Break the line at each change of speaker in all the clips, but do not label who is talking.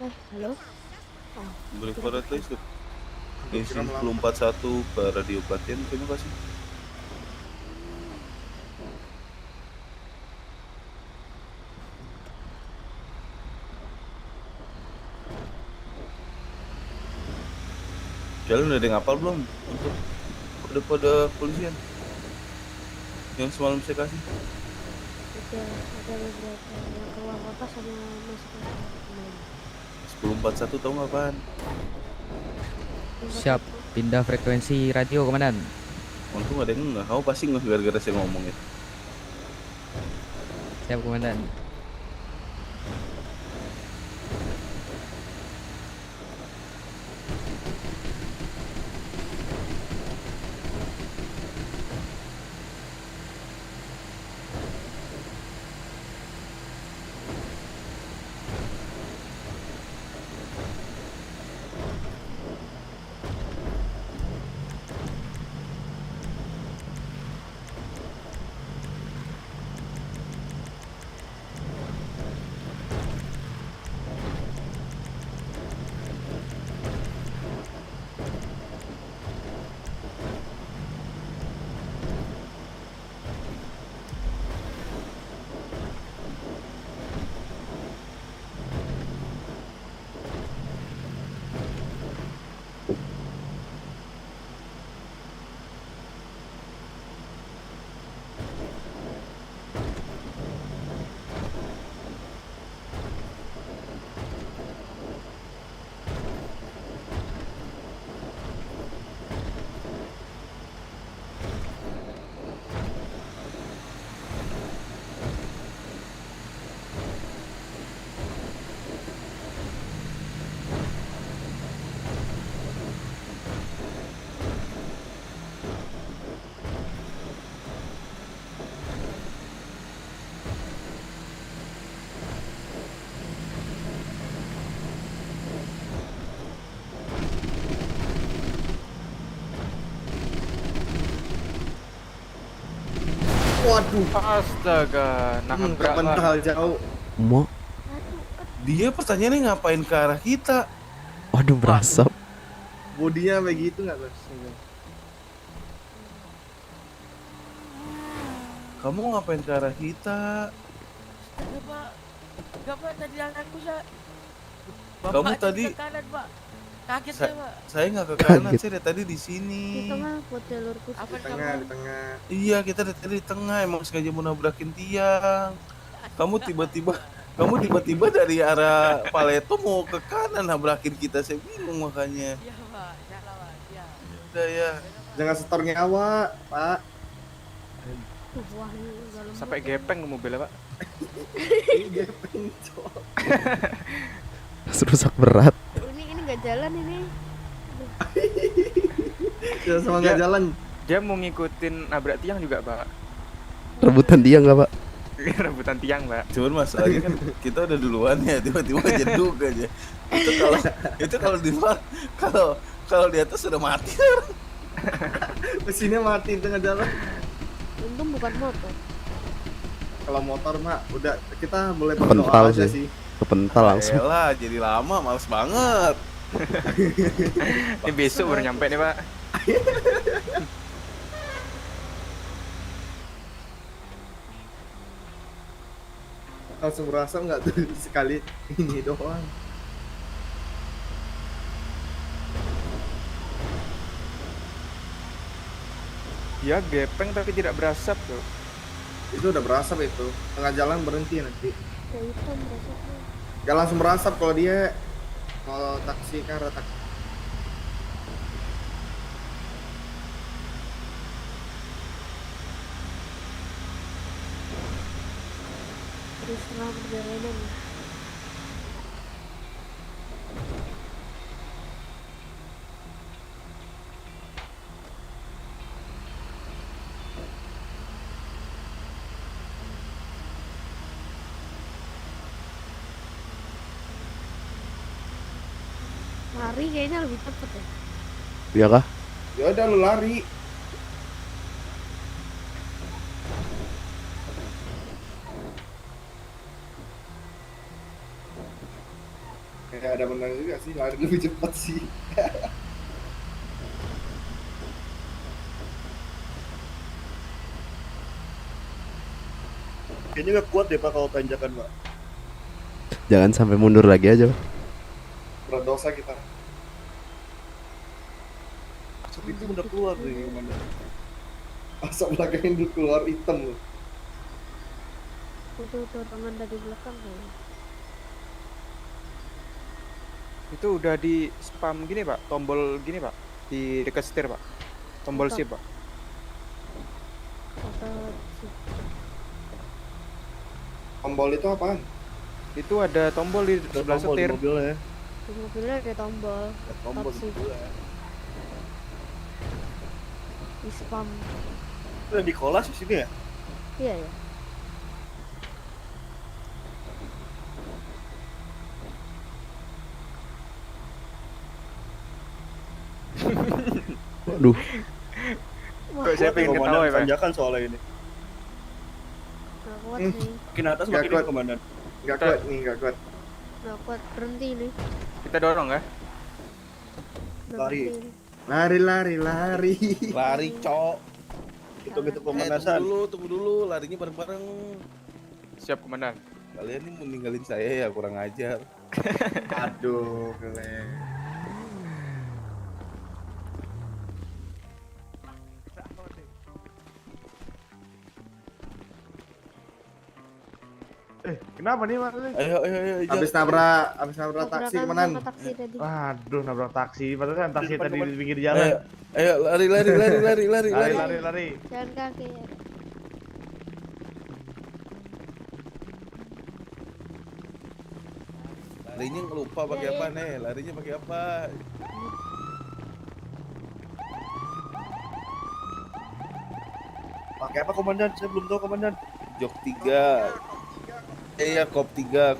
Halo? Oh,
Beri
sudah
pada
dikasih.
listrik. Isi 1041 ke radio pelatihan, terima kasih. Kalian udah ada yang hafal belum untuk kode-kode polisian yang semalam saya kasih?
Ada beberapa yang keluar kota sama masuk kota kemarin.
1041 tahu nggak apaan?
Siap, pindah frekuensi radio komandan.
Untung ada yang nggak, kamu pasti nggak gara-gara saya ngomong ya.
Siap komandan.
Waduh,
Astaga, nabrak Pak.
mental jauh.
Mo,
Dia pertanyaannya ngapain ke arah kita?
waduh berasap.
Bodinya begitu nggak Bos?
Kamu ngapain ke arah kita?
Enggak Pak, tadi anakku saya.
Kamu
Bapak
tadi
ke kanan Pak. Kaget
Sa-
saya Pak.
saya nggak ke kanan,
Kaget.
saya dari tadi di sini.
Di tengah buat jalur khusus.
Apa
Di tengah, di tengah.
Iya, kita dari tadi di tengah, emang sengaja mau nabrakin tiang. Kamu tiba-tiba dari arah Paleto mau ke kanan nabrakin kita, saya bingung makanya.
Iya Pak, salah Pak. Iya.
Udah ya.
Jangan setor nyawa, Pak.
Tuh, wah ini udah lembut.
Sampai gepeng mobilnya Pak.
Ini pencok.
Rusak berat.
Ini nggak jalan ini.
Jangan sama nggak
Ya.
jalan.
Dia mau ngikutin nabrak tiang juga Pak.
Rebutan dia nggak pak?
Rebutan tiang Pak.
Cuman masalahnya kan kita udah duluan ya, tiba-tiba jeduk aja. Itu kalau di luar, kalau di atas sudah mati.
Mesinnya mati di tengah jalan.
Untung bukan motor.
Kalau motor mah udah kita boleh
Kepental
berdoa aja
sih.
sih.
Kepental langsung.
Elah, jadi lama, males banget.
Ini besok baru nyampe nih Pak.
Langsung berasa nggak tuh sekali ini doang.
Dia gepeng tapi tidak berasap tuh.
Itu udah berasap itu. Tengah jalan berhenti nanti.
Kayak hitam rasanya.
Gak langsung berasap kalau dia kalau taksi kan ada taksi.
Terus setengah perjalanan. Lari kayaknya lebih cepet ya.
Iya kah?
Ya udah lu lari. Ya ada menang juga sih, lari lebih cepat sih.
Kayaknya nggak kuat deh Pak kalau tanjakan Pak.
Jangan sampai mundur lagi aja, Pak.
Berdosa kita.
Asap itu udah keluar dari mana?
Asap belakangnya dulu keluar hitam loh.
Tuh tangan dari belakang kayaknya.
Itu udah di spam gini Pak, tombol gini Pak, di dekat setir Pak, tombol
Apa?
shift Pak.
Atau
Tombol itu apaan?
Itu ada tombol di
Ada
sebelah
tombol di
setir.
mobilnya ya.
di mobilnya ada tombol.
Ada tombol di
Taksi.
mobilnya ya.
Di spam.
Itu yang di kolas di sini ya?
Iya ya.
Waduh,
Kok saya pengen
Komandan
ketawa ya Pak?
tanjakan soalnya ini.
Nggak kuat nih.
Makin atas
Nggak
makin
kuat.
ini komandan.
Nggak kuat nih, nggak kuat.
Nggak kuat, berhenti nih.
Kita dorong ya?
Udah
Lari.
berhenti nih.
Lari.
Lari, cok.
Hitung-hitung
Tunggu
pemanasan.
dulu, larinya bareng-bareng.
Siap komandan.
Kalian ini mau ninggalin saya ya, kurang ajar.
Aduh, keren.
Kenapa nih Mas?
Ayo.
Habis nabrak taksi
Tabrakan
kemanan.
sama taksi tadi.
Waduh, nabrak taksi. Padahal kan taksi
Depan,
tadi
depan.
di pinggir
Ayo,
jalan.
ayo, lari.
Lari.
Jalan kaki ya.
Larinya lupa pakai apa nih? Larinya pakai apa?
Pakai apa komandan? Saya belum tahu komandan.
Jok 3. Iya, kop 3.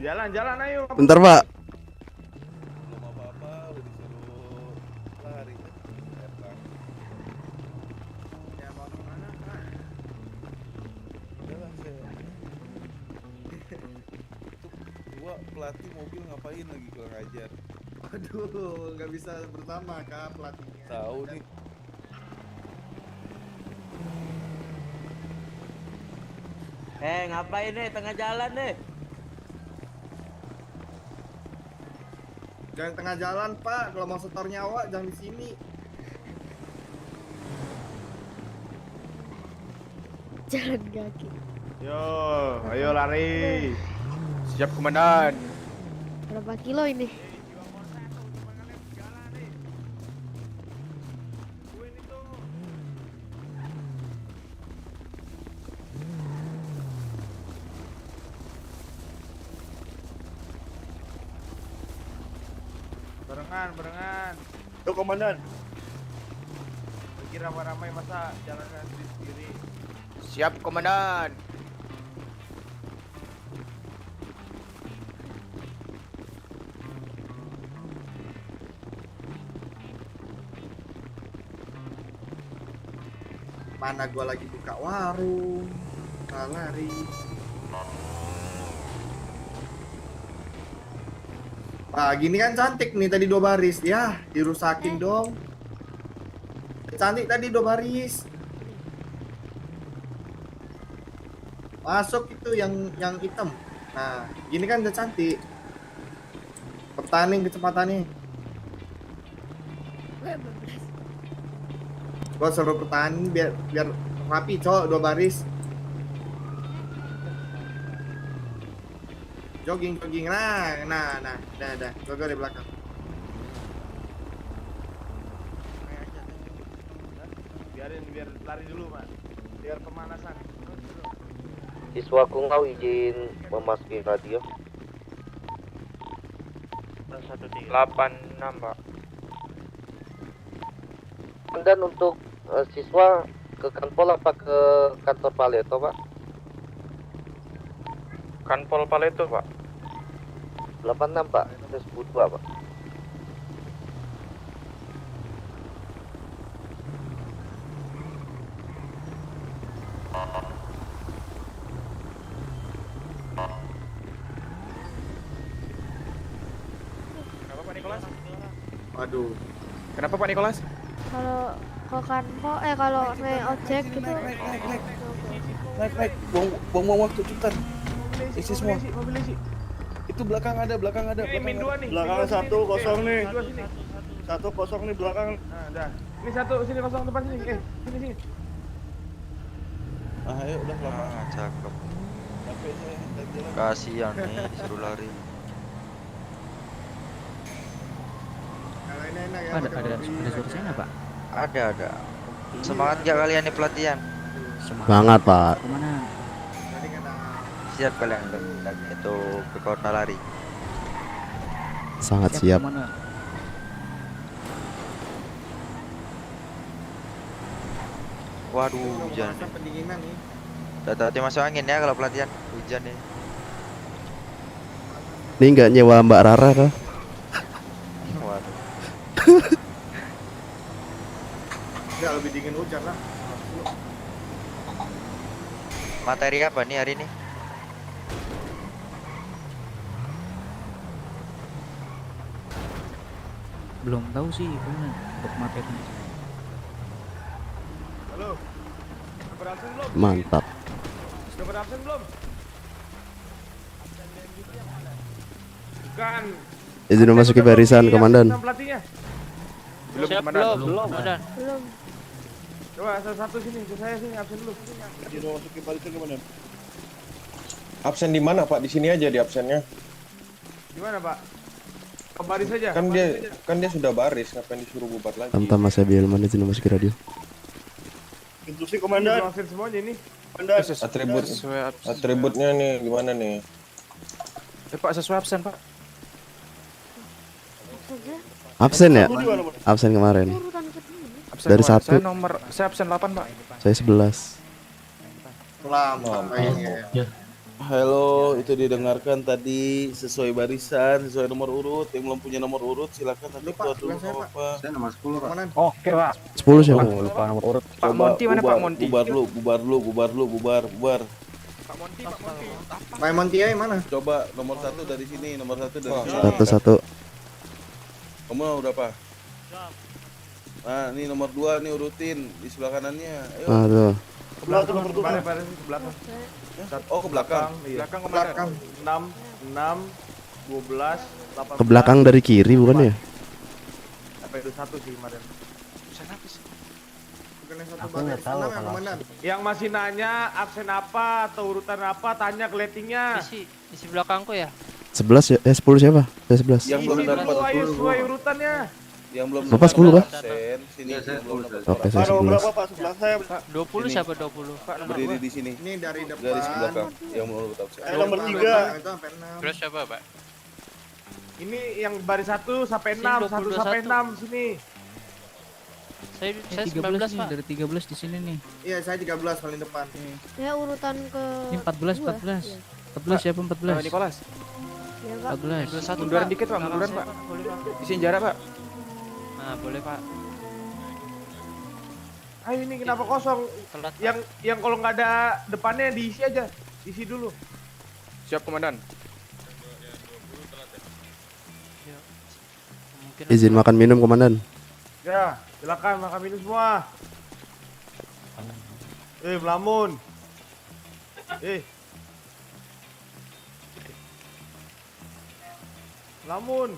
Jalan ayo.
bentar, Pak.
Belum apa-apa, udah disuruh lari. Udahlah, saya. Itu dua pelatih mobil ngapain lagi kurang ajar?
Aduh, nggak bisa bersama kak pelatihnya.
Tahu nih.
Ngapain nih tengah jalan nih?
Jangan tengah jalan pak, kalau mau setor nyawa jangan di sini.
Jalan kaki.
Yo, ayo lari.
Siap komandan.
Berapa kilo ini?
Barengan.
Yo komandan.
Pikir ramai-ramai masa jalan sendiri.
Siap komandan.
Mana gua lagi buka warung, lari. Pak, gini kan cantik nih tadi 2 baris. Ya, dirusakin dong. Cantik tadi 2 baris. Masuk itu yang hitam. Nah, gini kan udah cantik. Pertahanin kecepatannya. Gua suruh pertahanin biar rapi, cowok 2 baris. Jogging. Nah, dah. Gua di belakang.
Biar lari dulu, Mas. Biar pemanasan.
Siswa Kungau izin memasuki radio.
86 Pak.
Dan untuk siswa ke Kanpol apa ke kantor Paleto, Pak?
Kanpol Paleto Pak.
86, Pak. Terus 2, Pak.
Waduh.
Kenapa Pak Nicholas?
Kalau ke kantor kalau naik ojek gitu.
Naik. Buang waktu cepetan. Isi semua.
Mobil isi.
Itu belakang ada.
Ini min 2 nih.
Belakang
min 2
1 kosong nih.
Min 2 sini.
1 kosong nih belakang.
Nah, dah. Ini 1 sini kosong depan sini. Sini.
Ayo udah lama.
Cakep.
Capek saya jalan.
Kasihan nih, suruh lari.
Kalau ini enak ya.
Ada
pakai
ada
mobil.
ada suara saya nggak, Pak?
Ada. Semangat gak kalian nih pelatihan?
Semangat, Pak.
Kemana?
Tadi kena
Siap kalian itu ke kota lari?
Sangat siap.
Kemana?
Waduh, hujan.
masa pendinginan nih.
Hati-hati masuk angin ya kalau pelatihan hujan nih.
Ini nggak nyewa Mbak Rara kah?
Waduh.
Enggak lebih dingin hujan lah.
Materi apa nih hari ini?
Belum tahu sih gimana untuk materi.
Halo. Sudah berabsen belum?
Mantap.
Sudah berabsen belum? Bukan.
Izin memasuki barisan, Komandan.
Pelatihnya.
Belum Komandan.
Belum.
Belum.
Coba satu sini, ke saya sini absen dulu.
Jadi mau masuk ke barisan kemana?
Absen di mana Pak? Di sini aja di absennya.
Gimana, Pak? Ke baris aja.
Kan dia sudah baris, ngapain disuruh bubar lagi?
Tam-tam Mas Abilman izin memasuki radio.
Instruksi
Ini
komandan.
absen semuanya ini.
Komandan.
Atribut
Sesuai absen.
atributnya nih gimana nih?
Pak sesuai absen Pak.
Saja
Absen ya?
Lu di mana, Bang?
Absen kemarin.
urutan kedua.
Absen
Dari
Pak.
satu.
Saya absen 8 Pak.
Saya 11.
Lama kayaknya ya.
Halo, itu didengarkan tadi sesuai barisan, sesuai nomor urut. Yang belum punya nomor urut silakan nanti
Lu, Pak,
keluar dulu
bukan saya,
nggak
Pak.
apa.
Saya nomor 10, Pak. Komandan.
10 siapa?
Pak Monty mana Pak Monty?
Bubar dulu, bubar.
Pak Monty, Pak Monty.
Pak Montiai mana?
Coba nomor 1 dari sini, nomor 1 dari sini.
Satu.
Kamu udah apa? Nah, ini nomor 2 nih urutin di sebelah kanannya. Ayo.
Aduh.
Sebelah tuh nomor 2.
Baris ke belakang.
Oh, ke belakang.
Iya.
Belakang Komandan.
Belakang.
6, 12, 18.
Ke belakang dari kiri bukan ya?
Sampai 21 sih kemarin.
Bukan yang satu baris senam ya, Komandan.
Yang masih nanya absen apa atau urutan apa, tanya ke lettingnya.
Isi belakangku ya.
11 ya? 10 siapa? Saya 11.
Yang belum
Isi
dapat
dulu ayo sesuai urutannya.
Yang belum
Bapak 10 kah?
absen, sini yang belum dapat
Oke, saya
Ada berapa
11.
Pak? Sebelah saya.
Pak, 20
Ini.
siapa 20? Pak, nomor
berdiri di sini.
Ini dari depan.
Garis belakang yang belum dapat absen.
Nomor 3.
Itu sampai 6.
Terus siapa, Pak?
Ini yang baris 1 sampai
Sini
6, 1 sampai
21.
6 sini.
Saya
13
19,
nih,
Pak.
dari 13 di sini nih.
Iya, saya 13 paling depan.
Ya urutan ke
Ini 14.
dua.
14 siapa
Pak
14?
Nicholas.
Ya, Pak.
14.
21,
Munduran
Pak.
dikit, Pak,
Belakang
munduran,
saya,
Pak.
Boleh, Pak.
Isiin jarak Pak.
Nah, boleh, Pak.
Ayo ini kenapa kosong?
Telat, Pak.
Yang kalau nggak ada depannya diisi aja. Isi dulu.
Siap Komandan.
Mungkin
Izin makan minum, Komandan.
Ya, silakan makan minum semua. Melamun. Melamun.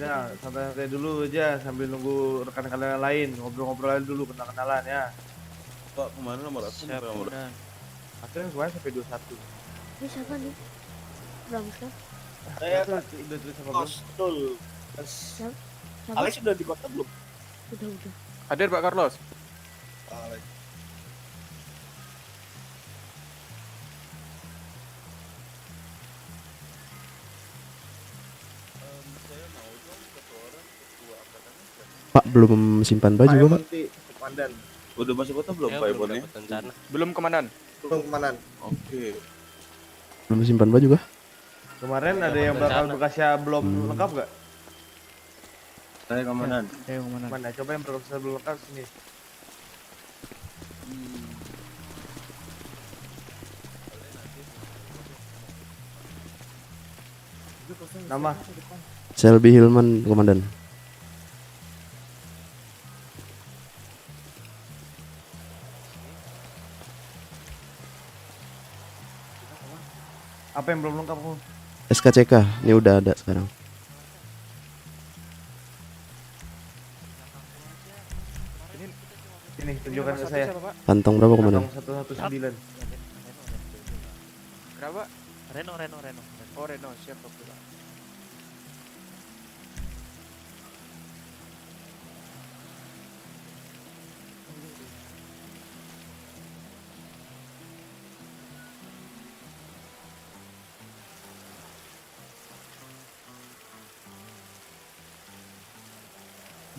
Ya, santai-santai dulu aja sambil nunggu rekan-rekan lain, ngobrol-ngobrol dulu, kenal-kenalan ya.
Pak, kemana nomor absen?
Siap,
Nomor
Komandan.
Akhirnya semuanya sampai 21.
Ini siapa nih? Bramska.
Saya
Udah tulis sama Bang.
Kostul.
Siapa?
Alex sudah di kota belum?
Udah.
Hadir Pak Carlos.
Alex.
Pak belum simpan baju
Pak
kok, Pak.
Monti, Komandan.
Udah masuk kota belum
Ya,
Pak
belum
Iponnya?
dapat rencana.
Belum Komandan.
Belum, Komandan.
Oke.
Belum simpan baju kah?
Kemarin ada yang bakal
rencana.
bekasnya belum lengkap nggak?
Saya komandan.
Ayo kemana?
Mana? Coba yang bekasnya belum lengkap sini. Nama.
Selby Hilman, komandan.
Apa yang belum lengkap kamu?
SKCK, ini udah ada sekarang.
Ini tunjukkan ke saya.
Kantong berapa komandan?
Kantong 119.
Berapa?
Reno.
Oh Reno, siap oke pak.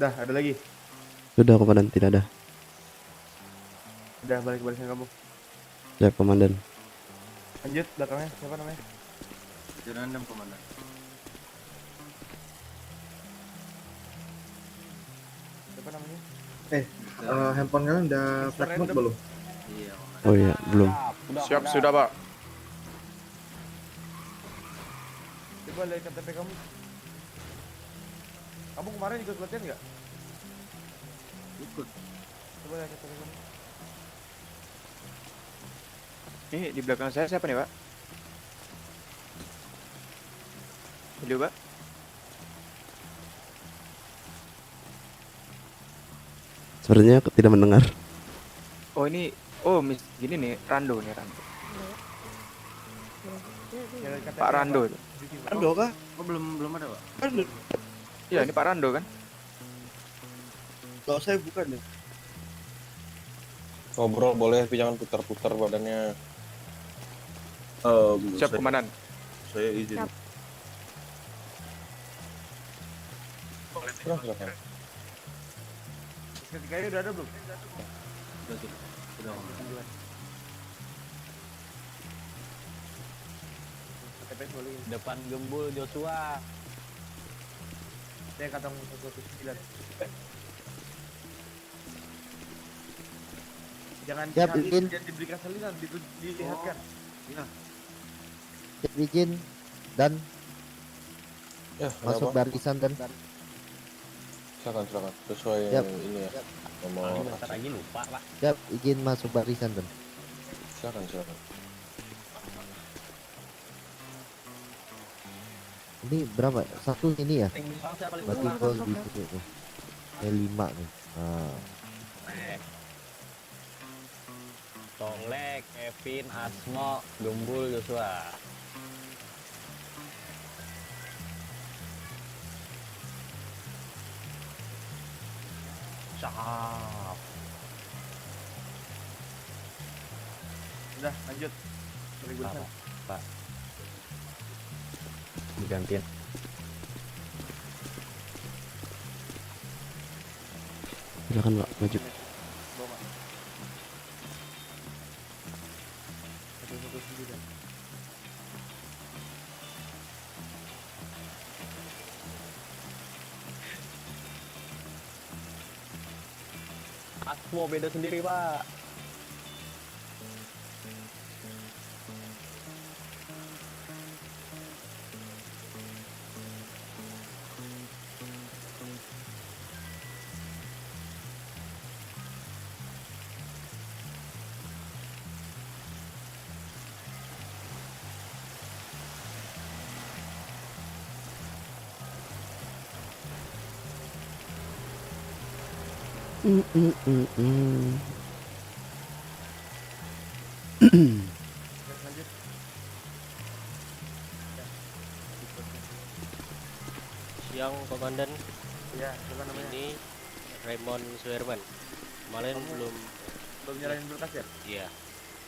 Dah, ada lagi.
Sudah komandan, tidak ada.
Udah balik-balikin kamu.
Siap komandan.
Lanjut belakangnya siapa namanya?
Jangan 6 komandan.
Siapa namanya?
Handphone kalian udah flight mode belum?
Iya komandan.
Oh iya, belum.
Siap sudah pak.
Coba lihat KTP kamu. Kamu kemarin ikut latihan nggak?
Ikut.
Coba lihat KTP kamu.
Ini di belakang saya siapa nih pak? Halo pak.
Sepertinya aku tidak mendengar.
Oh ini, oh gini nih Rando nih Rando.
Ya, lihat KTP
Pak Rando itu.
Ando kah?
Oh belum ada pak.
Ando.
Iya ini Pak Rando kan?
Kalau saya bukan ya.
Ngobrol boleh tapi jangan putar-putar badannya.
Siap komandan.
Saya izin.
Siap.
Silakan.
Ketikanya udah ada belum?
Sudah komandan.
KTP balikin.
Depan gembul Joshua.
Saya kantong 119. Jangan jangan diberikan salinan, dilihatkan.
Izin dan
Ya,
masuk
kenapa?
barisan dan
Silakan. Sesuai
Siap.
ini ya. Nomor aksi.
lupa pak. Siap, izin masuk barisan dan
Silakan.
ini berapa? Satu ini ya? Berarti gua gitu tuh. 5 nih. Nah.
Tonglek, Kevin, Asmo, Gembul, Joshua. Cakep.
Udah, lanjut. Balik barisan.
Pak. Digantiin.
Silakan Pak, maju.
Bawa. 119.
Asmo beda sendiri, Pak.
Lanjut.
Siang komandan,
Ya, siapa namanya?
ini Raymond Suherman. Kemarin belum.
Belum nyerahin berkas ya?
Iya.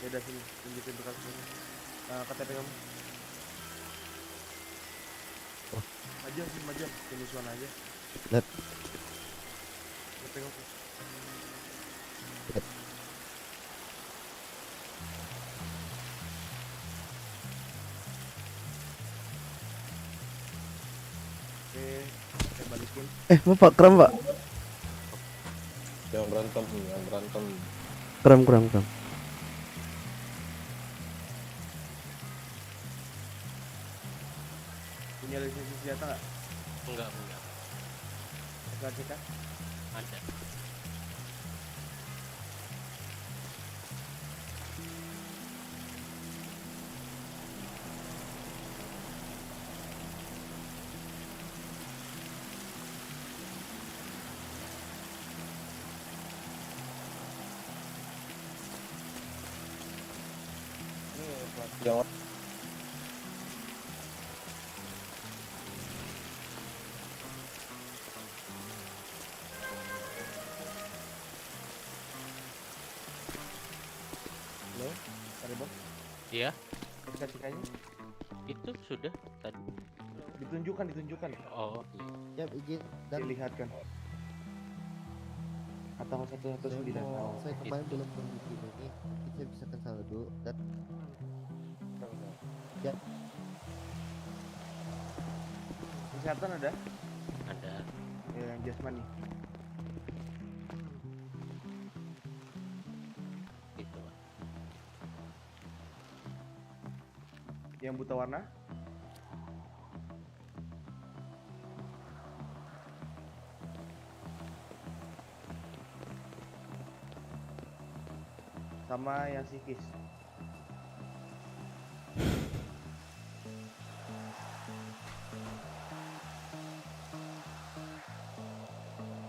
Ya udah sini, tunjukin berkas ini. KTP kamu. Maju, sini maju. Sini suara aja.
Lihat.
KTP kamu. Oke, saya balikin.
Bapak kram Pak.
Jangan berantem.
Kram.
Punya lisensi senjata nggak?
Enggak.
SKCK?
Ada.
Yang
Halo, Pak Bos.
Iya,
SKCK-nya?
itu sudah tadi.
Ditunjukkan.
Oh,
Siap izin dan
Dilihatkan. Atau 119.
saya kemarin belum mengisi ini. Mungkin saya bisa ke saldo dan siap.
Kesehatan ada?
ada.
Ya, yang jasmani.
Gitu.
Yang buta warna? Sama yang psikis.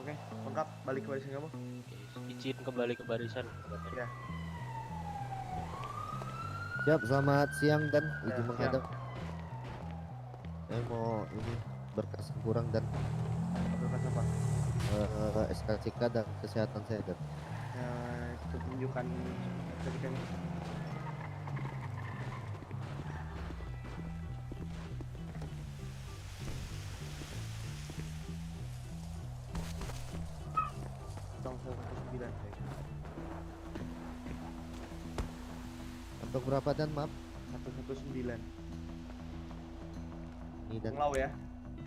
Oke, lengkap. Balik ke barisan kamu.
Oke, izin kembali ke barisan.
Ya.
Siap, selamat siang dan izin
siang.
menghadap. Saya mau ini berkas yang kurang dan
Berkas apa?
SKCK dan kesehatan saya dan
Itu tunjukkan sertifikatnya. Tong 119.
untuk berapa dan maaf
119.
ini dan
Penglau ya.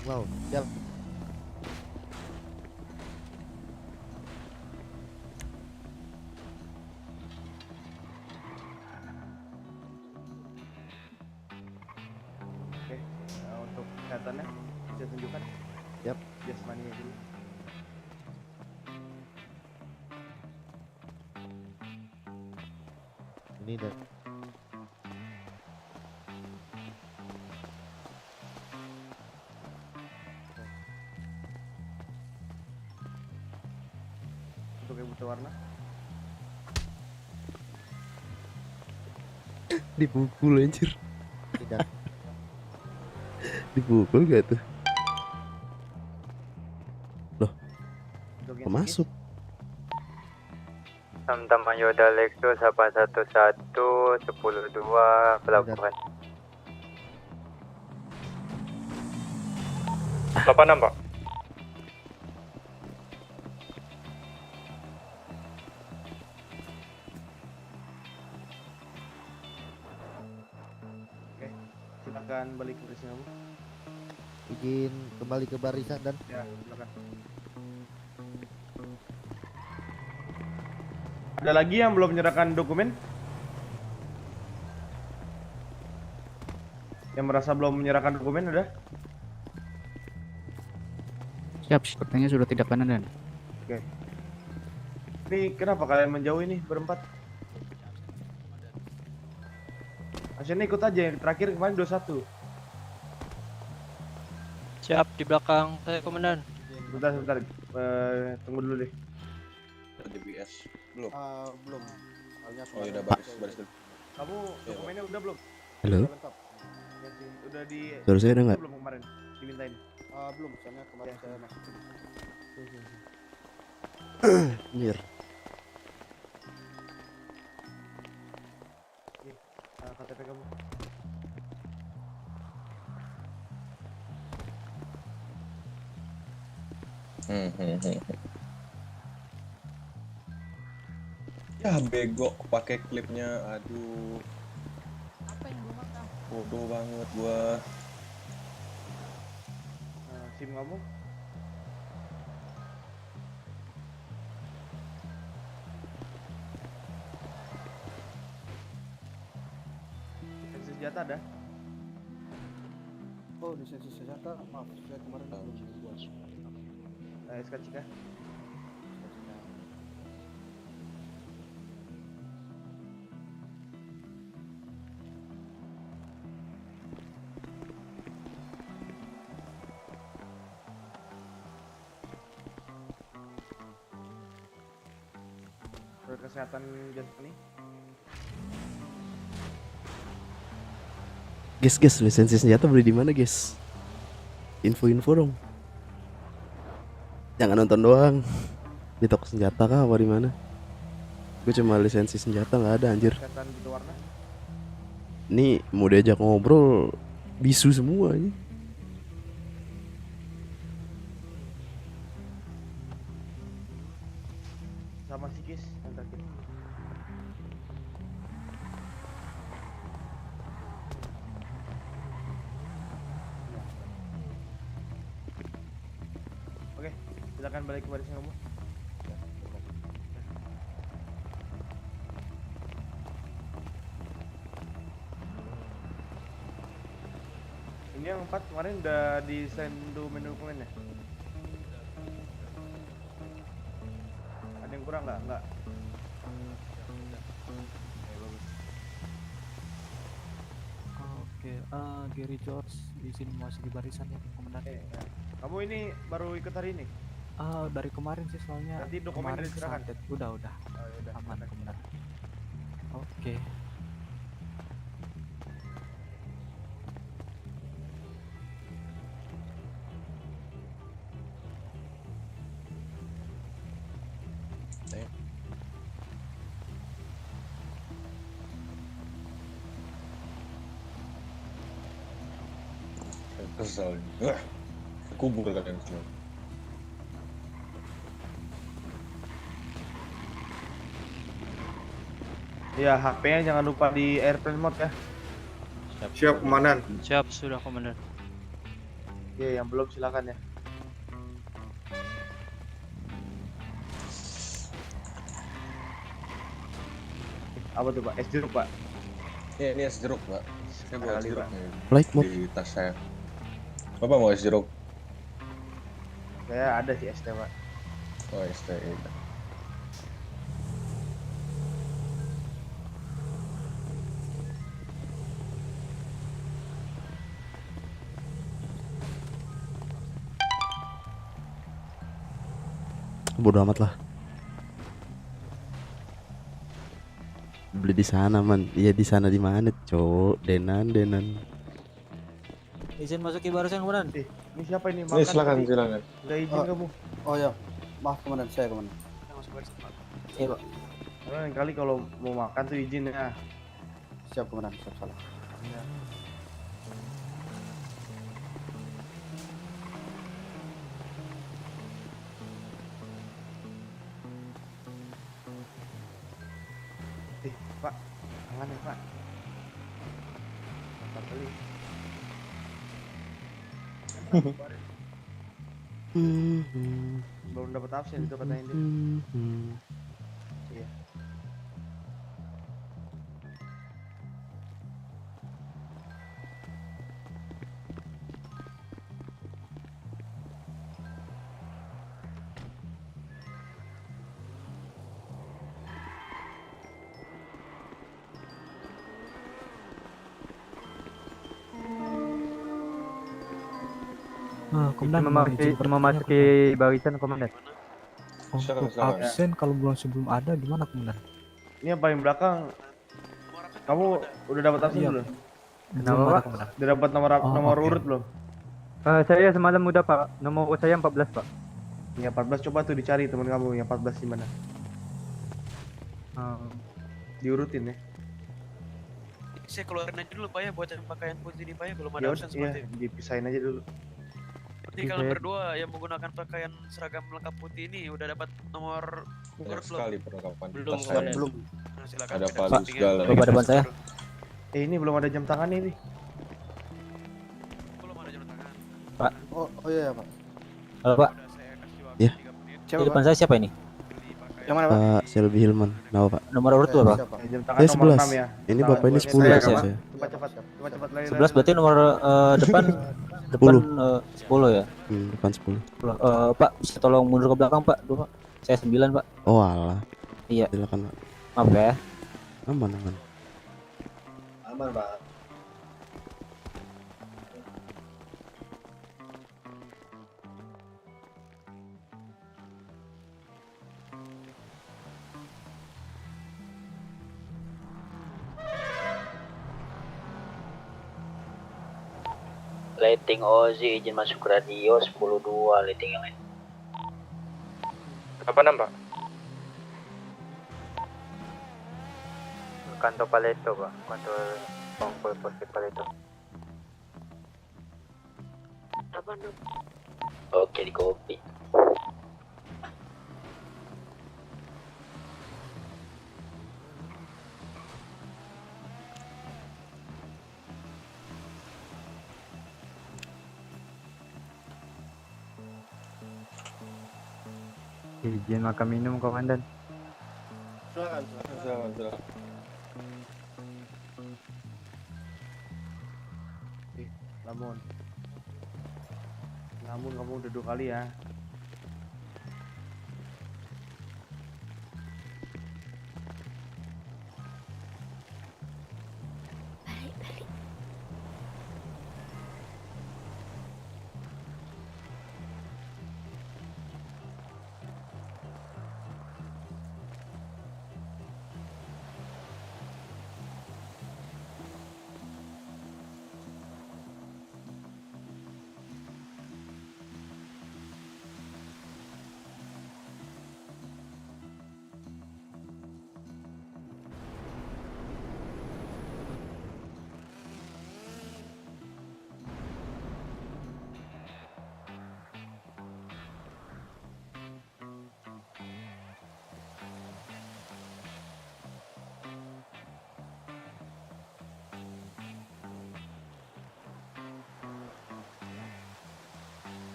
Bunglau. Siap.
Oke, untuk kesehatannya bisa tunjukkan.
Siap.
Jasmaninya dulu.
Ini dan
Untuk yang buta warna.
Dipukul anjir.
tidak.
Dipukul gak tuh?
Untuk yang
Kok masuk?
Teman-teman Yoda Lexus 811 102 pelabuhan.
86 Pak.
Oke, silakan balik ke barisan kamu.
Izin kembali ke barisan dan
Ya, silakan. Ada lagi yang belum menyerahkan dokumen? Yang merasa belum menyerahkan dokumen ada?
Siap, sepertinya sudah tidak kanan dan.
Oke. Ini kenapa kalian menjauh ini berempat? Asyik ikut aja yang terakhir kemarin 21.
Siap di belakang saya, Komandan.
Sebentar. Tunggu dulu deh.
DBS belum.
Belum.
Oh ya udah baris dulu.
Kamu dokumennya udah belum?
Halo?
Udah lengkap. Udah di
Suara saya ada nggak?
belum kemarin dimintain.
Belum, soalnya kemarin saya masukin.
Anjir.
KTP kamu.
Ya bego pakai klipnya, aduh. Bodoh banget gua.
SIM kamu? Lisensi senjata ada?
Oh, lisensi senjata, maaf, saya kemarin belum buat.
SK Cika. Surat kesehatan jasmani.
Guys, lisensi senjata beli di mana, guys? Info-info dong. Jangan nonton doang. Di toko senjata kah apa di mana? Gue cuma lisensi senjata nggak ada anjir.
Kesehatan gitu warna.
Nih mau diajak ngobrol bisu semua ini.
Sama psikis yang terakhir. Oke, silakan balik ke barisnya kamu. Ini yang 4 kemarin udah di send menu dokumen ya? Ada yang kurang nggak? Nggak.
Oke, Gary George izin masih di barisan ya, komandan.
Kamu ini baru ikut hari ini?
Dari kemarin sih soalnya.
Nanti dokumen
kemarin
diserahkan.
kesantet. Udah.
Oh, yaudah.
Aman, komandan. Oke.
Kesel. Kubur kalian semua.
Ya, HP-nya jangan lupa di airplane mode ya.
Siap, Komandan.
Siap, sudah komandan.
Oke, yang belum silakan ya. Apa tuh Pak? Es jeruk Pak?
Ya, ini es jeruk, Pak. Saya bawa es jeruk nih
Flight mode.
di tas saya. Bapak mau es jeruk?
Saya ada sih es teh Pak.
Oh, es teh.
Bodoh amat lah. Beli di sana man. Iya di sana di mana, Cok? Denan.
Izin masuk ke barisan, komandan.
Ini siapa ini?
Ini silakan.
Udah izin kamu.
Oh ya, maaf komandan, saya komandan.
Iya, Pak.
Karena lain kali kalau mau makan tuh izin ya.
Siap komandan, siap salah.
Pak, tangan ya Pak. Mantap kali. Belum dapat absen itu katanya dia. Iya.
Komandan
memasuki barisan komandan.
untuk absen kalau bulan sebelum ada gimana, komandan?
Ini yang paling belakang. Kamu udah dapat absen belum?
Belum ada, komandan.
Udah dapat nomor
oke.
urut belum?
Saya semalam udah Pak. Nomor saya 14 Pak.
Ya 14 coba tuh dicari teman kamu yang 14 di mana? Diurutin ya.
Saya keluarin aja dulu Pak ya buat yang pakaian putih ini Pak ya, belum ada
Ya
absen
udah,
seperti
iya,
itu.
dipisahin aja dulu.
Nanti kalian berdua yang menggunakan pakaian seragam lengkap putih ini udah dapat nomor
Banyak
urut belum?
sekali perlengkapan.
Belum,
Tas saya.
komandan.
Belum.
Nah, silakan
Ada
beda
palu
sampingan.
segala.
Coba depan saya.
Ini belum ada jam tangan ini.
Belum ada jam tangan.
Oh iya Pak.
Halo, Pak.
Udah saya kasih waktu
Ya.
3 menit.
Siapa
Di depan
Pak?
saya siapa ini?
Beli pakaian.
Yang mana Pak?
Pak Selby Hilman. Nama Pak.
Nomor urut tuh, Pak.
Siapa?
Jam tangan
Saya
nomor 6
11.
ya.
Ini
Tangan
Bapak ini
buat
10
saya,
ya
Pak.
saya.
Cepat-cepat lari.
11 berarti nomor depan Depan
10.
10 ya.
Depan 10.
10. Pak, bisa tolong mundur ke belakang, Pak? Dulu, Pak. Saya 9, Pak.
Oh alah.
Iya.
Silakan Pak.
Maaf ya.
Aman aman.
Aman, Pak.
Lighting Ozi izin masuk radio 10-2 lighting yang lain.
Apa nama, Pak?
Kantor Paleto, Pak. Kantor Pangpol Pos Paleto.
Apa nom?
Oke, di kopi.
Izin makan minum, Komandan.
Silakan.
Lamun kamu udah 2 kali ya.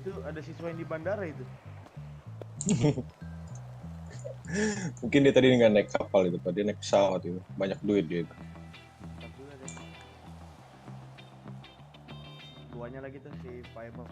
Itu ada siswa yang di bandara itu.
Mungkin dia tadi nggak naik kapal itu, Pak. Dia naik pesawat itu. Banyak duit dia itu.
Duanya lagi tuh si Paimon.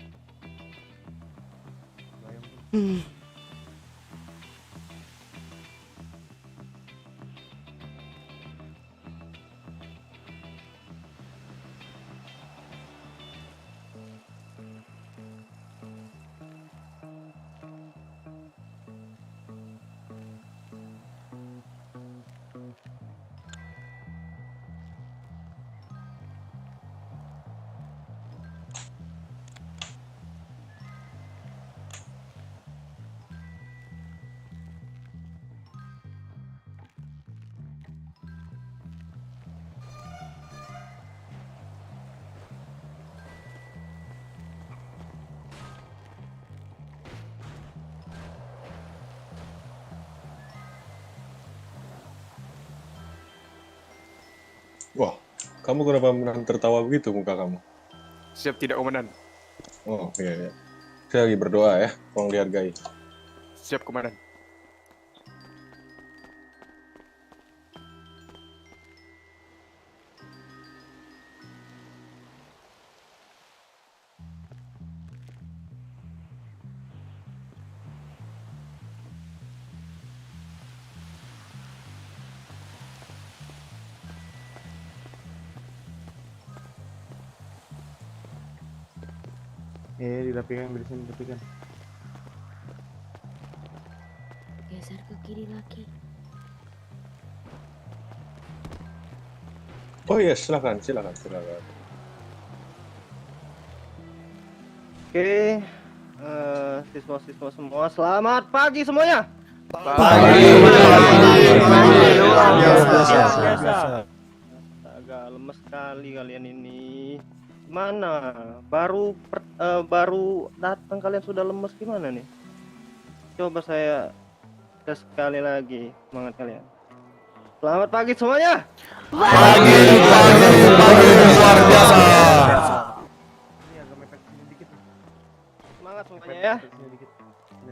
Wah, kamu kenapa tertawa begitu muka kamu?
Siap tidak, Komandan?
Oh, iya. Saya lagi berdoa ya, tolong dihargai.
Siap, Komandan.
Dirapikan, dirapikan.
Geser ke kiri lagi.
Oh iya, silakan.
Oke, siswa-siswa semua, selamat pagi semuanya. Agak lemes sekali kalian ini. Mana? Baru datang kalian sudah lemes gimana nih? Coba saya tes sekali lagi semangat kalian. Selamat pagi semuanya.
Pagi luar biasa.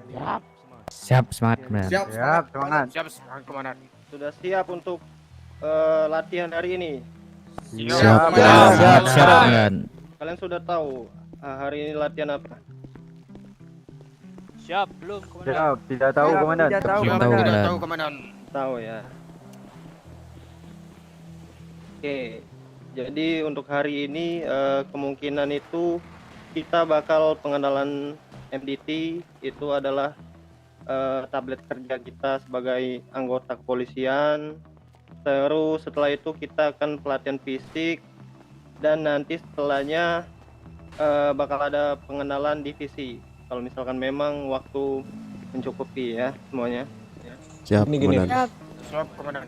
Siap, semangat komandan.
Siap,
Siap, semangat.
Siap, semangat komandan.
Sudah siap untuk latihan hari ini?
Siap,
komandan.
siap, komandan.
Kalian sudah tahu hari ini latihan apa?
Siap, tidak tahu komandan.
Tidak tahu, komandan.
Tahu ya. Oke, jadi untuk hari ini kemungkinan itu kita bakal pengenalan MDT itu adalah tablet kerja kita sebagai anggota kepolisian. Terus setelah itu kita akan pelatihan fisik dan nanti setelahnya bakal ada pengenalan divisi. Kalau misalkan memang waktu mencukupi ya semuanya.
Siap,
Gini.
komandan.
Siap, komandan.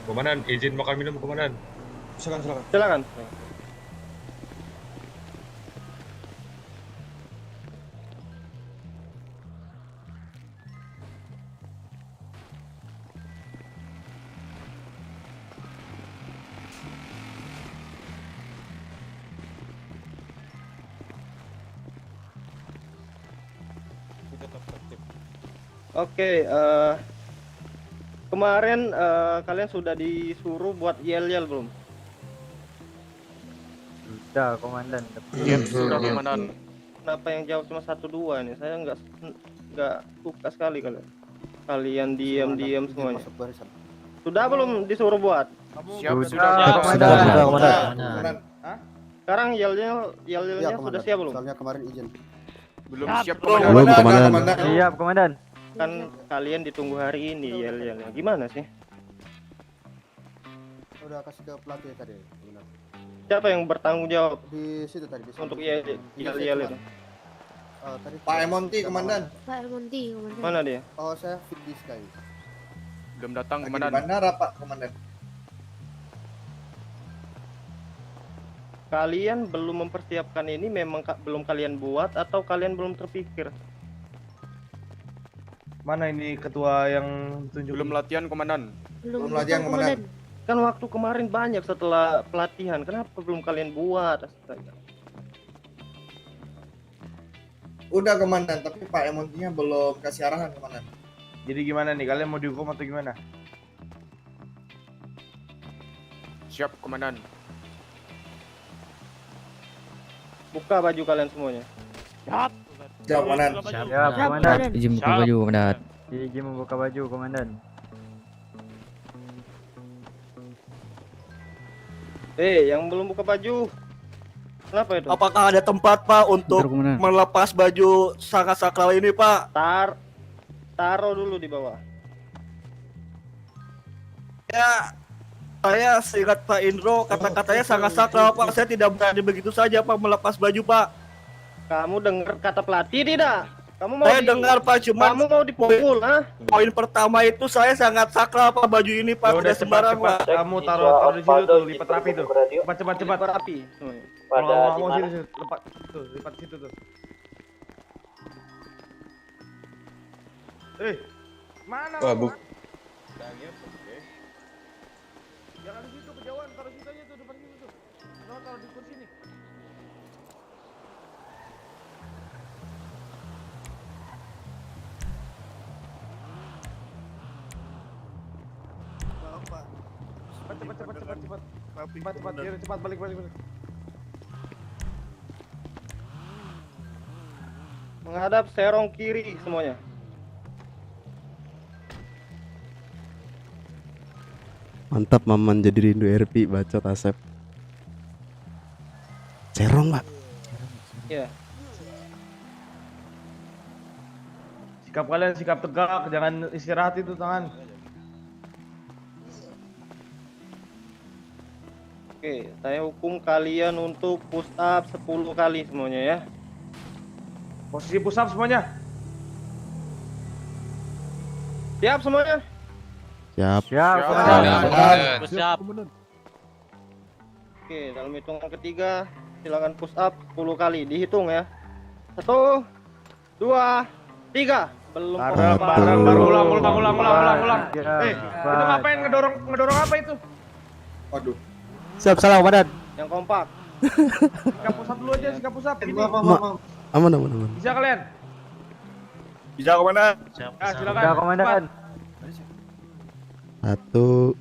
Komandan, izin makan minum komandan. Silakan.
Silakan. Oke, kemarin kalian sudah disuruh buat yel-yel belum?
Sudah, komandan.
Sudah, komandan.
Kenapa yang jawab cuma 1-2 nih? Saya nggak suka sekali kalian diam-diam semuanya.
Masuk barisan.
Sudah belum disuruh buat?
Siap,
Sudah,
Komandan.
Sekarang yelnya
Iya,
sudah
komandan.
siap belum?
Soalnya kemarin izin.
Belum siap,
Belum,
komandan.
komandan.
Siap, komandan.
Kan kalian ditunggu hari ini yel-yelnya. Gimana sih?
Udah kasih ke pelatih tadi, komandan.
Siapa yang bertanggung jawab
Di situ tadi.
untuk yel-yel itu?
Tadi
Pak Emonti, komandan.
Pak Elmonti, komandan.
Mana dia?
Oh, saya fit di Sky.
Belum datang,
Lagi di
komandan.
bandara, Pak, komandan.
Kalian belum mempersiapkan ini memang belum kalian buat atau kalian belum terpikir?
Mana ini ketua yang tunjuk?
Belum latihan, komandan.
Belum latihan, komandan.
Kan waktu kemarin banyak setelah pelatihan, kenapa belum kalian buat? Astaga.
Udah, komandan, tapi Pak Emontinya belum kasih arahan, komandan.
Jadi gimana nih? Kalian mau dihukum atau gimana?
Siap, komandan.
Buka baju kalian semuanya.
Siap, komandan.
Siap, komandan.
Izin buka baju, komandan.
Izin membuka baju, komandan.
Yang belum buka baju. Kenapa itu?
Apakah ada tempat, Pak, untuk
Bentar, komandan.
melepas baju sangat sakral ini, Pak?
Taruh dulu di bawah.
Ya, saya seingat Pak Indro, kata-katanya sangat sakral, Pak. Saya tidak berani begitu saja, Pak, melepas baju, Pak.
Kamu dengar kata pelatih tidak? Kamu mau
Saya dengar, Pak, cuman
kamu mau dipukul, ha?
poin pertama itu saya sangat sakral, Pak, baju ini, Pak.
Ya udah,
Tidak sembarang,
cepat.
Pak.
Kamu taruh di situ tuh, lipat rapi tuh. Cepat.
Lipat rapi semuanya.
Kalau nggak mau sini, lipat tuh, lipat situ tuh. Mana?
Wah, bu.
Jangan di situ, kejauhan. Taruh situ aja tuh, depan situ tuh. Taruh di kursi nih. Cepat balik.
Menghadap serong kiri semuanya.
Mantap, Maman jadi rindu RP, bacot Asep. Serong, Pak.
Ya.
Sikap kalian sikap tegak, jangan istirahat itu tangan.
Oke, saya hukum kalian untuk push up 10 kali semuanya ya.
Posisi push up semuanya.
Siap semuanya?
Siap.
Siap,
Push up. Oke, dalam hitungan ketiga silakan push up 10 kali, dihitung ya. 1 2 3. Belum
Bareng, ulang. Itu ngapain ngedorong apa itu?
Waduh.
Siap, salah, komandan.
Yang kompak.
Sikap push up dulu aja, sikap push up. Gini.
Aman.
Bisa kalian?
Bisa komandan.
silakan.
Udah komandan.
Satu.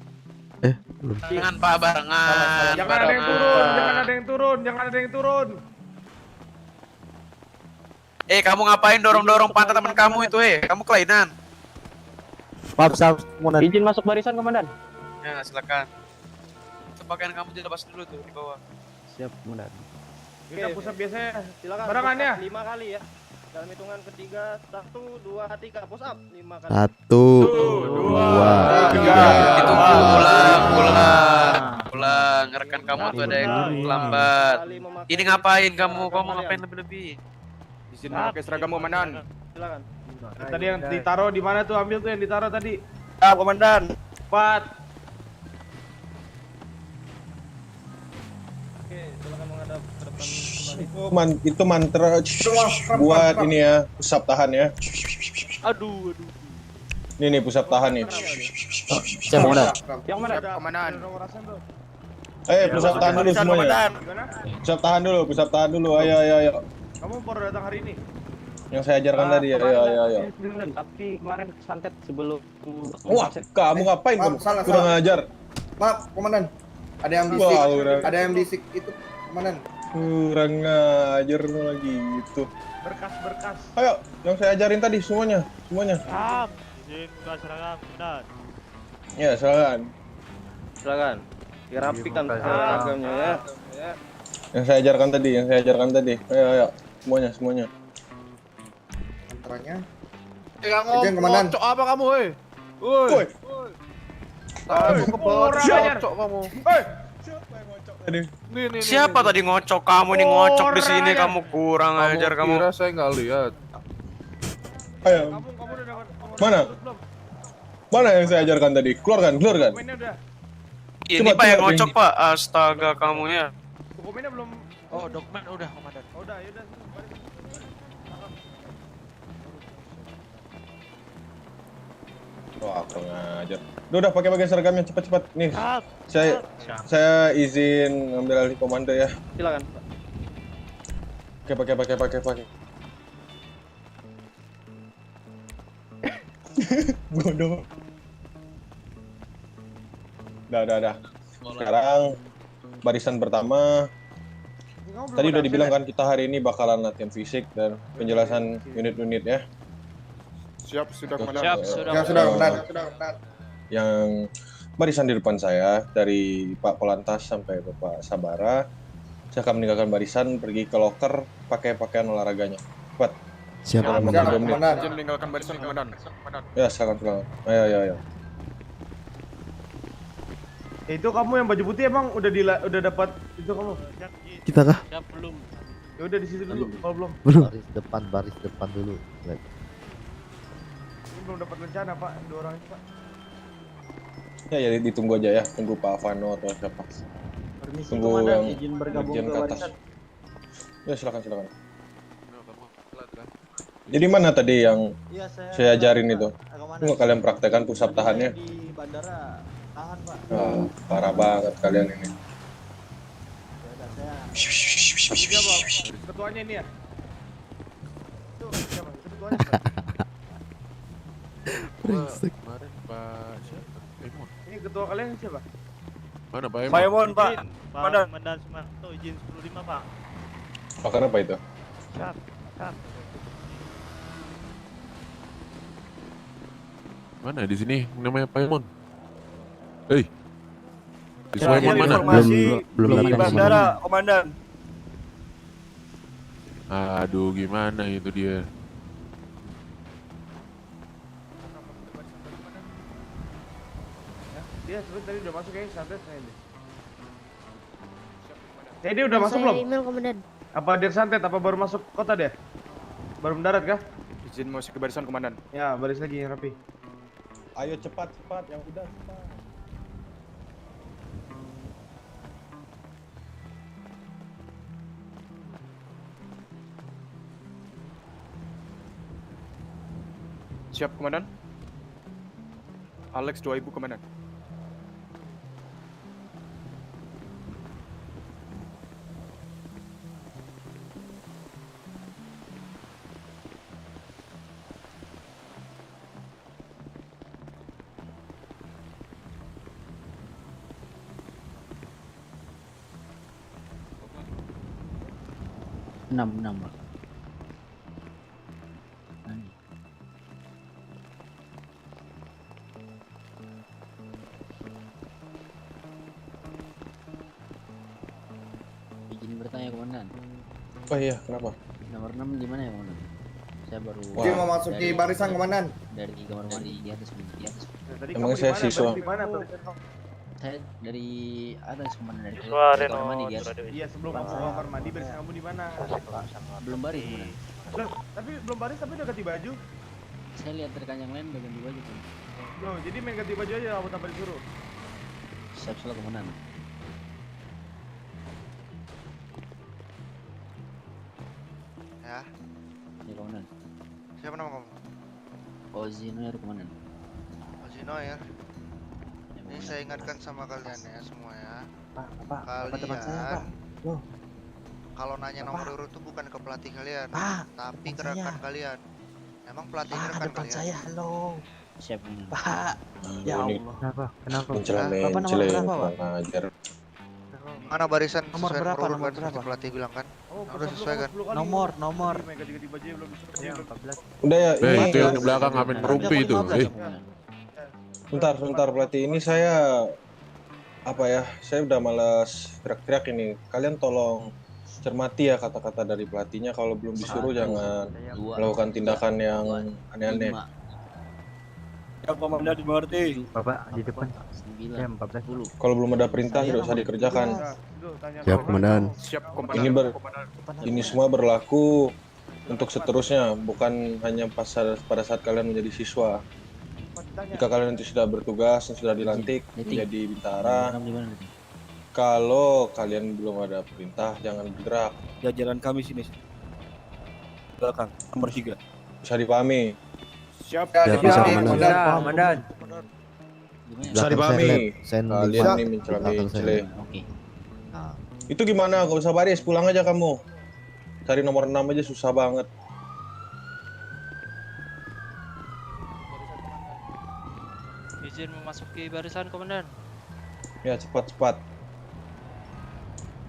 Belum.
Jangan Pak barengan.
Jangan ada yang turun, jangan ada yang turun, jangan ada yang turun.
Kamu ngapain dorong-dorong pantat teman kamu itu, Kamu kelainan.
Maaf, komandan.
Izin masuk barisan komandan.
Ya, silakan. Sebagian kamu jelas dulu tuh di bawah.
Siap, komandan.
Kita pusat biasanya.
Silakan.
Barengannya.
5 kali ya. Dalam hitungan ketiga, 1, 2, 3, push up 5 kali.
1, 2, 3.
Itu pulang. Rekan kamu tuh ada yang lambat. Ini ngapain kamu? Kamu ngapain lebih-lebih?
Izin memakai seragam komandan.
Silakan.
Tadi yang ditaruh di mana tuh? Ambil tuh yang ditaruh tadi.
Ya komandan.
4.
Oke, silakan menghadap ke depan kembali.
Itu mantra buat ini ya, pusat tahan ya.
Aduh.
Ini nih pusat tahan nih.
Siap, komandan.
Yang mana?
Komandan.
Pusat tahan dulu semuanya. Pusat tahan dulu. Ayo.
Kamu baru datang hari ini?
Yang saya ajarkan tadi, ayo.
Tapi kemarin santet sebelum.
Wah, kamu ngapain kamu? Kurang ajar.
Maaf, komandan. Ada yang bisik. Ada yang bisik itu, komandan.
Kurang ajar lagi itu.
Berkas.
Ayo, yang saya ajarin tadi semuanya.
Izin buka seragam, komandan.
Ya, silakan.
Dirapikan seragamnya ya.
Yang saya ajarkan tadi. Ayo. Semuanya.
Antaranya.
Kamu
komandan.
ngocok apa kamu, Woi. Kamu ngocok kamu.
Siapa tadi ngocok kamu? Ini ngocok di sini kamu kurang ajar kamu.
Kira saya nggak lihat.
Ayo.
Kamu udah dapat
Mana yang saya ajarkan tadi? Keluarkan.
dokumennya udah.
Ini Pak yang ngocok Pak. Astaga kamu ya.
Dokumennya belum.
Oh dokumen udah komandan.
Udah, yaudah.
Wah, kurang ajar. Udah pakai seragamnya cepat. Nih. Saya izin ngambil alih komando ya.
Silakan.
Oke, pakai. Bodoh. Udah. Sekarang barisan pertama. Tadi udah dibilang kan kita hari ini bakalan latihan fisik dan penjelasan unit-unit ya.
Siap, sudah komandan.
Sudah, komandan.
Yang barisan di depan saya dari Pak Polantas sampai Bapak Sabara, saya akan meninggalkan barisan pergi ke loker pakai pakaian olahraganya. Cepat.
Siap,
komandan.
Izin meninggalkan barisan komandan.
Ya, silakan. Ayo.
Itu kamu yang baju putih emang udah dapat itu kamu?
Kita kah?
Siap belum?
Ya udah di situ dulu kalau belum.
Baris depan dulu. Lihat.
Ini belum dapat rencana Pak, 2 orang itu Pak.
Ya, ditunggu aja ya, tunggu Pak Avano atau siapa. Tunggu yang dirjen ke atas. Ya, silakan. Jadi mana tadi yang saya ajarin itu? Tunggu kalian praktekkan pusat tahannya.
Di bandara tahan, Pak.
Parah banget kalian ini.
Siapa? Ketuanya ini ya? Itu siapa? Itu ketuanya.
Kemarin Pak siapa?
Ini ketua kalian siapa?
Mana Pak
Pak Emon, Pak.
Komandan Sumarto izin 10.5 Pak.
Pakar apa itu?
Siap.
Mana di sini namanya Pak Emon? Di
Terakhir
Suemon mana?
Belum
di
datang,
bandara, komandan.
Aduh, gimana itu dia?
Dia sebentar tadi udah masuk ya, santai saya ini. Dia udah masuk belum?
Email komandan.
Apa dia santet? Apa baru masuk kota dia? Baru mendarat kah?
Izin masuk ke barisan komandan.
Ya, baris lagi yang rapi.
Ayo cepat, yang udah cepat.
Siap komandan. Alex 2000 komandan.
6 Pak. Izin bertanya komandan.
Oh iya, kenapa?
Nomor 6 di mana ya komandan? Saya baru
Dia mau masuki barisan komandan.
dari kamar mandi di atas.
Emang saya siswa.
Saya dari atas komandan, dari
Siswa
kamar mandi di atas.
Iya, sebelum kamu ke kamar mandi barisan kamu di mana?
Belum baris komandan.
Loh, tapi belum baris tapi udah ganti baju.
Saya lihat rekan yang lain udah ganti baju tuh.
Loh, jadi main ganti baju aja kamu tanpa disuruh.
Siap salah komandan.
Ya,
Ya komandan.
siapa nama kamu?
Ozinoer komandan.
Ozinoer. Ini saya ingatkan sama kalian ya semua ya.
Pak, teman saya, Pak.
Kalian
Loh.
kalau nanya nomor urut tuh bukan ke pelatih kalian, tapi ke rekan kalian. Emang pelatihnya rekan kalian?
halo.
Siap komandan.
Pak. Ya
Ini
Allah. Kenapa?
mencela-mencela kurang ajar.
Mana barisan
Nomor
sesuai
berapa,
urut
nomor
kan seperti
berapa?
pelatih bilang kan?
Oh,
Udah sesuai kan?
Nomor.
Main ganti-ganti baju belum disuruh.
Ya, 14.
Udah ya, ini
itu yang di belakang ngamen rumpi itu.
Bentar pelatih, ini saya apa ya? Saya udah malas teriak-teriak ini. Kalian tolong cermati ya kata-kata dari pelatihnya. Kalau belum disuruh jangan melakukan tindakan yang aneh-aneh.
Ya komandan dimengerti.
Bapak di depan. Ya, 14.
Kalau belum ada perintah tidak usah dikerjakan.
Siap, komandan.
Siap
Ini semua berlaku untuk seterusnya, bukan hanya pada saat kalian menjadi siswa. Jika kalian nanti sudah bertugas dan sudah dilantik menjadi bintara, kalau kalian belum ada perintah jangan bergerak.
Jajaran kami sini. Belakang, nomor 3.
Bisa dipahami.
Siap.
Komandan.
Bisa dipahami. Kalian ini mencela-mencela. Itu gimana? Gak usah baris, pulang aja kamu. Cari nomor 6 aja susah banget.
Izin memasuki barisan komandan.
Ya cepat-cepat.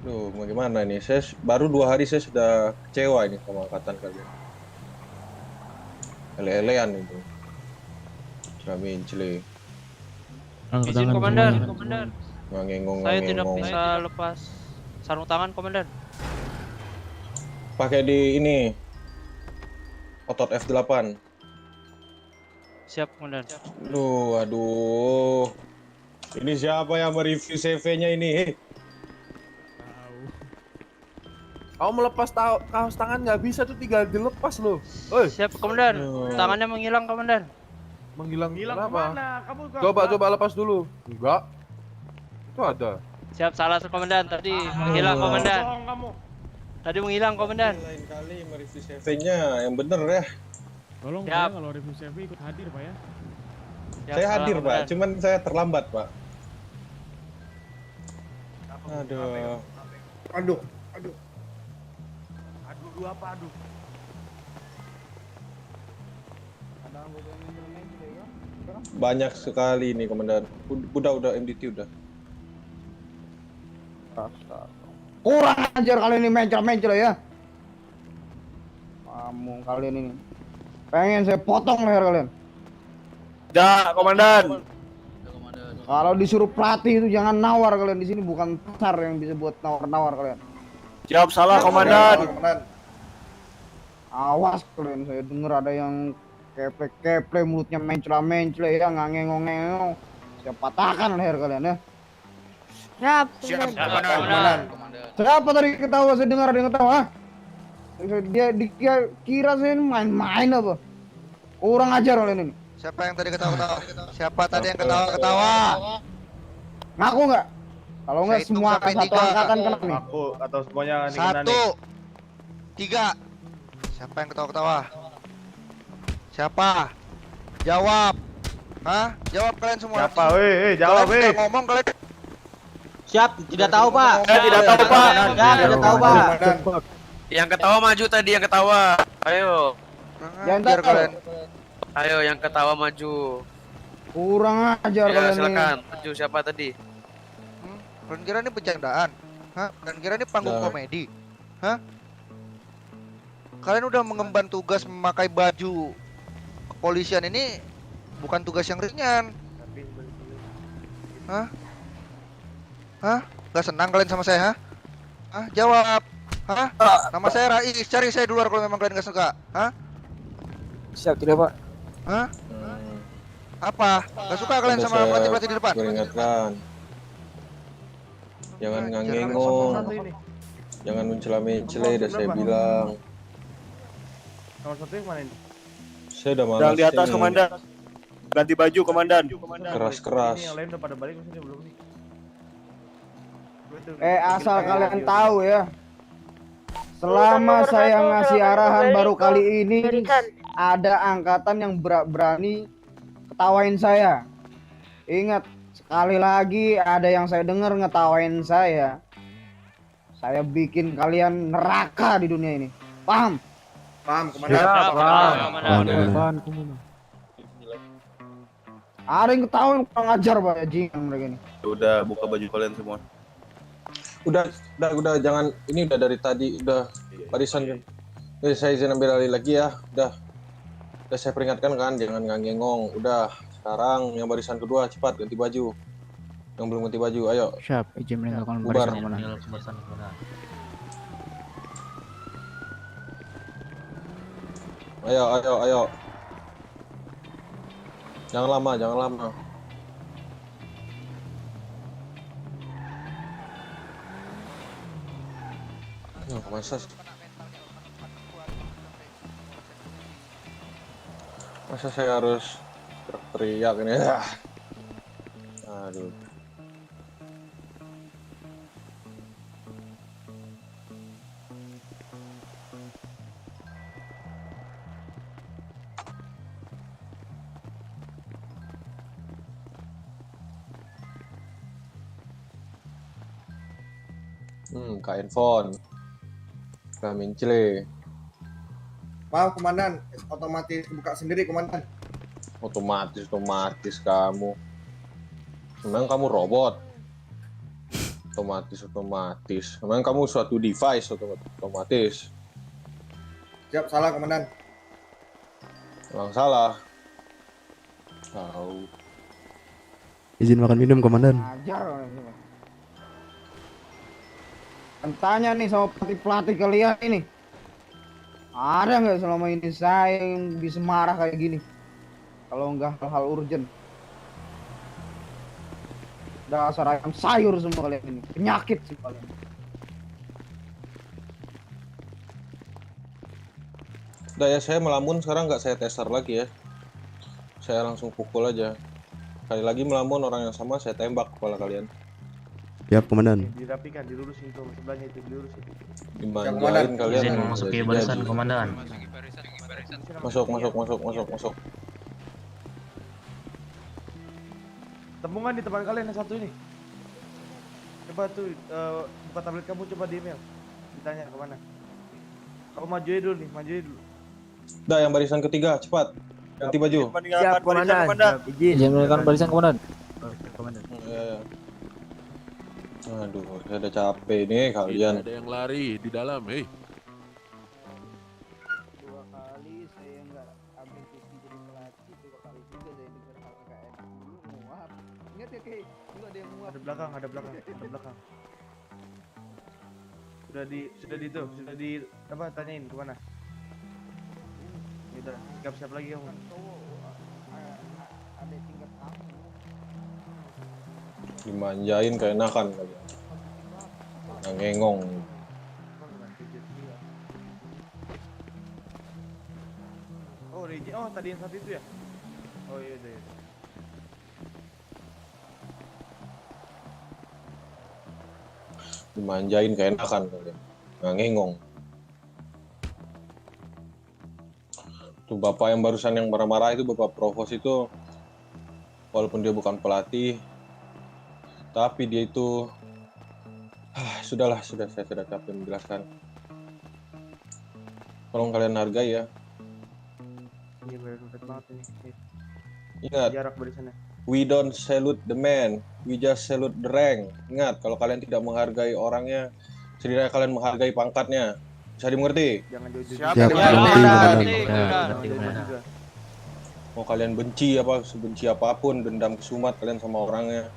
Duh, mau gimana nih? Saya baru 2 hari saya sudah kecewa ini sama angkatan kalian. Ele-elean itu. Mencela.
Izin komandan.
Ngangengong.
Saya tidak bisa lepas sarung tangan komandan.
Pakai di ini. Otot F8.
Siap komandan.
Aduh. Ini siapa yang mereview CV-nya ini?
Kamu melepas kaos tangan nggak bisa tuh, tinggal dilepas loh.
Siap komandan. Tangannya menghilang komandan.
Menghilang
Kenapa?
Coba lepas dulu. Enggak. Itu ada.
Siap, salah komandan tadi menghilang komandan. Tadi menghilang komandan.
Lain kali mereview CV-nya yang bener ya.
Tolong Pak, kalau review CV ikut hadir Pak ya.
Saya hadir Pak, cuman saya terlambat Pak. Aduh.
Aduh.
Aduh apa aduh?
Banyak sekali ini komandan. Udah MDT udah.
Kurang ajar kalian ini, mencel ya. Kamu kalian ini pengen saya potong leher kalian.
Ya, komandan.
Kalau disuruh pelatih itu jangan nawar kalian, di sini bukan pasar yang bisa buat nawar-nawar kalian.
Siap salah komandan.
Awas kalian, saya dengar ada yang keple mulutnya mencela ya, ngangeng-ngongeng. Saya patahkan leher kalian ya.
Siap.
Komandan. Siapa tadi ketawa? Saya dengar ada yang ketawa. Dia dikira saya main-main apa? Kurang ajar kalian ini.
Siapa yang tadi ketawa-ketawa? Siapa tadi yang ketawa-ketawa?
Ngaku nggak? Kalau nggak semua satu angkatan kena nih.
Aku atau semuanya nih kena nih.
1, 3. Siapa yang ketawa-ketawa? Siapa? Jawab. Hah? Jawab kalian semua.
Siapa? Jawab
Kalian ngomong kalian.
Siap, tidak tahu Pak. Tidak tahu Pak.
Tidak tahu Pak.
Yang ketawa maju tadi, yang ketawa. Ayo.
Jangan kalian.
Ayo yang ketawa maju.
Kurang ajar
Ya,
kalian.
silakan. Maju siapa tadi?
Kalian kira ini bercandaan? Hah? Kalian kira ini panggung
Nah.
komedi? Hah? Kalian udah mengemban tugas memakai baju kepolisian ini bukan tugas yang ringan. Hah? Hah? Gak senang kalian sama saya, hah? Hah? Jawab. Hah? Nama saya Rais, cari saya di luar kalau memang kalian gak suka. Hah?
Siap tidak Pak?
Hah? Apa? Gak suka kalian
Udah
sama
saya
pelatih-pelatih di depan?
peringatkan. Jangan ngangengong. Jangan mencela-mencela, udah saya bilang.
Nomor 1 yang mana ini?
Saya udah malas
Sedang di atas
ini.
komandan. Ganti baju komandan.
Keras-keras.
Ini yang lain udah pada balik maksudnya belum nih.
Asal kalian tahu ya. Selama saya ngasih arahan baru kali ini ada angkatan yang berani ketawain saya. Ingat, sekali lagi ada yang saya dengar ngetawain saya. Saya bikin kalian neraka di dunia ini. Paham?
Paham, komandan.
Paham, komandan.
Ada yang ketawain kurang ajar Pak jingan mereka ini.
Udah buka baju kalian semua.
Udah jangan, ini udah dari tadi udah barisan kan. Saya izin ambil alih lagi ya. Udah saya peringatkan kan, jangan ngangengong. Udah, sekarang yang barisan kedua cepat ganti baju. Yang belum ganti baju, ayo.
Siap, izin meninggalkan
Bubar.
barisan komandan.
Ayo. Jangan lama. Masa saya harus teriak ini ya. Aduh. Kain phone. Kami cile.
Maaf komandan, otomatis buka sendiri komandan.
Otomatis kamu. Memang kamu robot. Otomatis. Memang kamu suatu device otomatis.
Siap, salah komandan.
Memang salah. Tahu.
Izin makan minum komandan.
Ajar. Tanya nih sama pelatih kalian ini. Ada nggak selama ini saya yang bisa marah kayak gini? Kalau nggak hal-hal urgent. Dasar ayam sayur semua kalian ini. Penyakit sih kalian.
Udah ya, saya melamun sekarang nggak saya tester lagi ya. Saya langsung pukul aja. Kali lagi melamun orang yang sama saya tembak kepala kalian.
Siap komandan.
Dirapikan, dilurusin tuh sebelahnya itu dilurusin.
Dimanjain kalian.
Izin memasuki barisan komandan.
Masuk.
Temukan di teman kalian yang satu ini. Coba tuh buka tablet kamu, coba di email. Ditanya kemana. Kamu maju dulu.
Udah yang barisan ketiga cepat. Ganti baju.
Siap komandan.
Izin meninggalkan barisan komandan.
Ya. Aduh, saya udah capek nih kalian.
Ada yang lari di dalam, hei.
2 kali saya nggak ambil posisi jadi pelatih, 2 kali juga saya dengar hal KKN dulu muap. Ingat ya kayak dulu ada yang muap.
Ada belakang. Sudah di apa tanyain kemana? Udah, siap lagi kamu.
Ada tingkat tamu.
Dimanjain keenakan kalian. Ngengong.
Oh, tadi yang satu itu ya? Oh iya.
Dimanjain keenakan kalian. Ngengong. Tuh bapak yang barusan yang marah-marah itu, bapak provos itu, walaupun dia bukan pelatih, tapi dia itu sudah saya sudah capek menjelaskan. Tolong kalian hargai ya.
Iya benar banget ini.
Ingat,
Jarak barisannya.
we don't salute the man, we just salute the rank. Ingat, kalau kalian tidak menghargai orangnya, setidaknya kalian menghargai pangkatnya. Bisa dimengerti?
Jangan jauh-jauh.
Siap, mengerti,
Komandan.
Mau kalian benci apa, sebenci apapun, dendam kesumat kalian sama orangnya.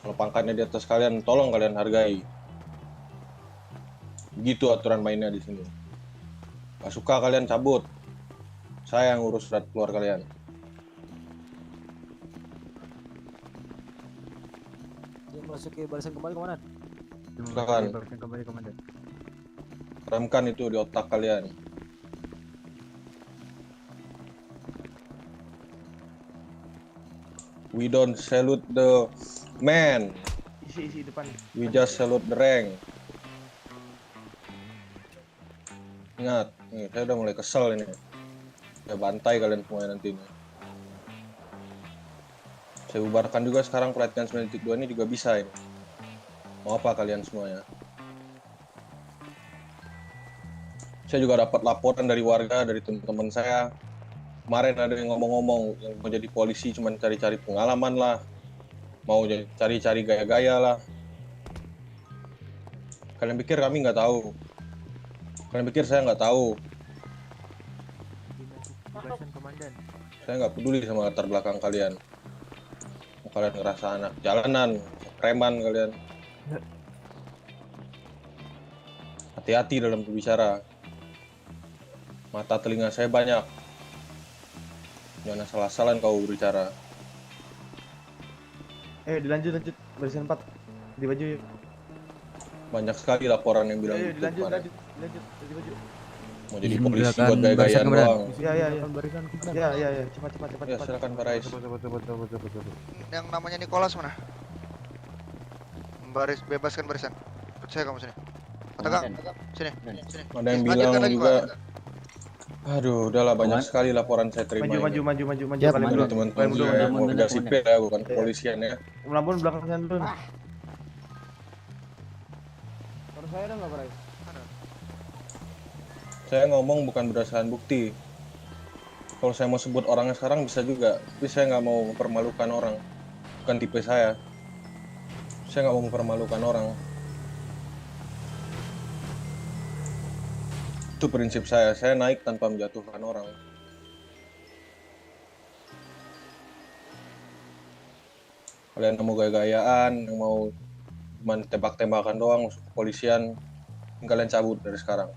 Kalau pangkatnya di atas kalian, tolong kalian hargai. Begitu aturan mainnya di sini. Gak suka kalian cabut. Saya yang urus surat keluar kalian.
Dia masuk ke barisan kembali komandan.
Silakan.
Barisan kembali komandan.
Ramkan itu di otak kalian. We don't salute the man.
Isi depan.
We just salute the rank. Ingat, nih, saya udah mulai kesel ini. Saya bantai kalian semuanya nanti nih. Saya bubarkan juga sekarang pelatihan 9.2 ini juga bisa ini. Mau apa kalian semuanya? Saya juga dapat laporan dari warga, dari teman-teman saya. Kemarin ada yang ngomong-ngomong yang mau jadi polisi cuma cari-cari pengalaman lah. Mau jadi cari-cari gaya-gaya lah. Kalian pikir kami nggak tahu? Kalian pikir saya nggak tahu? Saya nggak peduli sama latar belakang kalian. Kalian ngerasa anak jalanan, preman kalian. Hati-hati dalam berbicara. Mata telinga saya banyak. Jangan salah-salahan kau berbicara.
Dilanjut barisan 4. Di baju yuk.
Banyak sekali laporan yang bilang gitu
dilanjut,
kemarin.
dilanjut, di baju.
Mau jadi polisi buat gaya-gayaan doang.
Iya. Cepat.
Ya, silakan Pak Rais.
Yang namanya Nicholas mana? Baris, bebaskan barisan. Ikut saya kamu sini. Katakan, sini.
Ada yang bilang juga. Aduh, udahlah banyak sekali laporan saya terima.
Maju.
Ya, teman-teman warga sipil ya, bukan kepolisian ya.
Melampun belakang sana dulu.
Terus saya ada nggak, Bray?
Saya ngomong bukan berdasarkan bukti. Kalau saya mau sebut orangnya sekarang bisa juga, tapi saya nggak mau mempermalukan orang. Bukan tipe saya. Saya nggak mau mempermalukan orang. Itu prinsip saya naik tanpa menjatuhkan orang. Kalian yang mau gaya-gayaan, yang mau cuma tembak-tembakan doang masuk kepolisian, kalian cabut dari sekarang.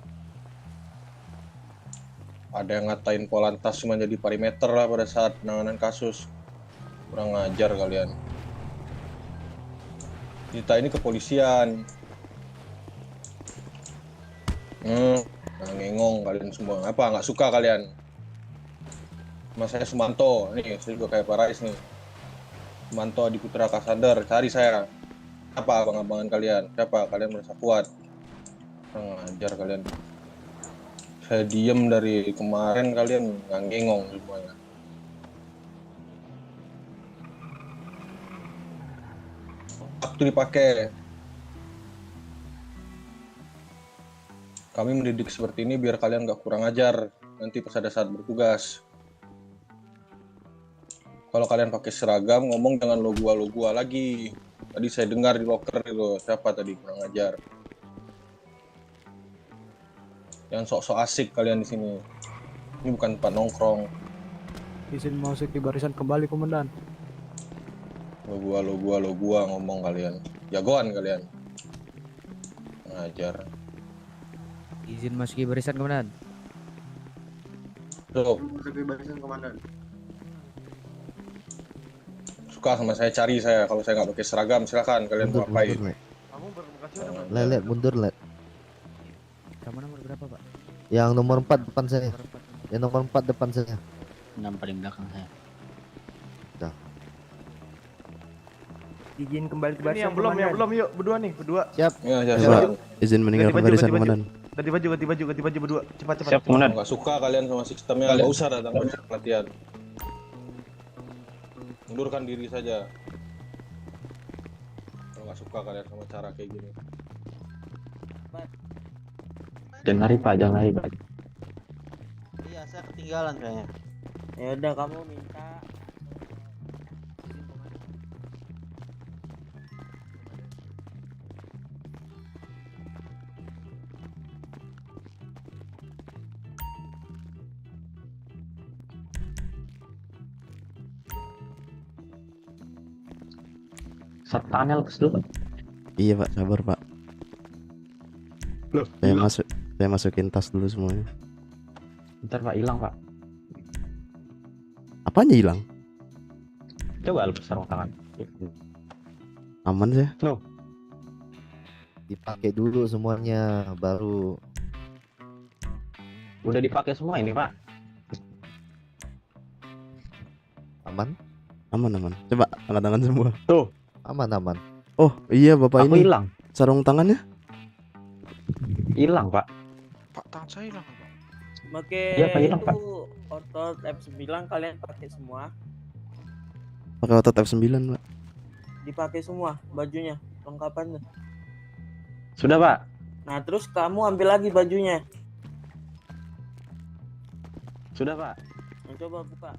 Ada yang ngatain Polantas cuma jadi perimeter lah pada saat penanganan kasus. Kurang ngajar kalian. Kita ini kepolisian. Ngengong kalian semua. Apa nggak suka kalian? Mas saya Sumanto, nih saya juga kayak Pak Rais nih. Sumanto di Putra Kasandar, cari saya. Apa abang-abangan kalian? Siapa? Kalian merasa kuat? Ngajar kalian. Saya diem dari kemarin, kalian nggak ngengong semuanya. Waktu dipakai. Kami mendidik seperti ini biar kalian gak kurang ajar nanti pas ada saat bertugas. Kalau kalian pakai seragam, ngomong jangan lo gua lagi. Tadi saya dengar di loker itu, siapa tadi kurang ajar. Yang sok-sok asik kalian di sini. Ini bukan tempat nongkrong.
Izin masuk di barisan kembali komandan.
Lo gua ngomong kalian. Jagoan kalian. Ngajar.
Izin masuki barisan komandan.
Tuh.
Masuki barisan komandan.
Suka sama saya, cari saya. Kalau saya nggak pakai seragam, silakan kalian mau ngapain.
Let mundur, let.
Kamu nomor berapa, Pak?
Yang nomor 4 depan saya. Yang nomor 4 depan saya.
6 paling belakang saya.
Dah.
Izin kembali ke
Ini
barisan
yang belum yuk, berdua.
Siap.
Ya,
Pak, izin meninggalkan barisan komandan.
Ganti baju berdua. Cepat.
Siap, komandan.
Nggak suka kalian sama sistemnya, nggak usah datang ke pelatihan. Mundurkan diri saja. Kalau nggak suka kalian sama cara kayak gini.
Jangan lari, Pak.
Iya, saya ketinggalan kayaknya.
Ya udah, kamu minta Tangannya lepas dulu, Pak.
Iya Pak, sabar Pak.
Loh,
Saya masukin tas dulu semuanya.
Bentar Pak, hilang Pak.
Apanya hilang?
Coba lepas sarung tangan.
Aman sih.
No.
Dipakai dulu semuanya, baru.
Udah dipakai semua ini Pak.
Aman?
Aman. Coba angkat tangan semua.
Tuh.
Aman.
Oh iya Bapak,
Aku
ini
hilang.
sarung tangannya
Hilang Pak.
Pak, tangan saya hilang, Pak.
Pakai
Iya,
Pak, hilang, Pak.
otot F9 kalian pakai semua.
pakai otot F9 Pak.
Dipakai semua bajunya, lengkapannya.
Sudah Pak.
Nah, terus kamu ambil lagi bajunya.
Sudah Pak.
Nah, coba buka.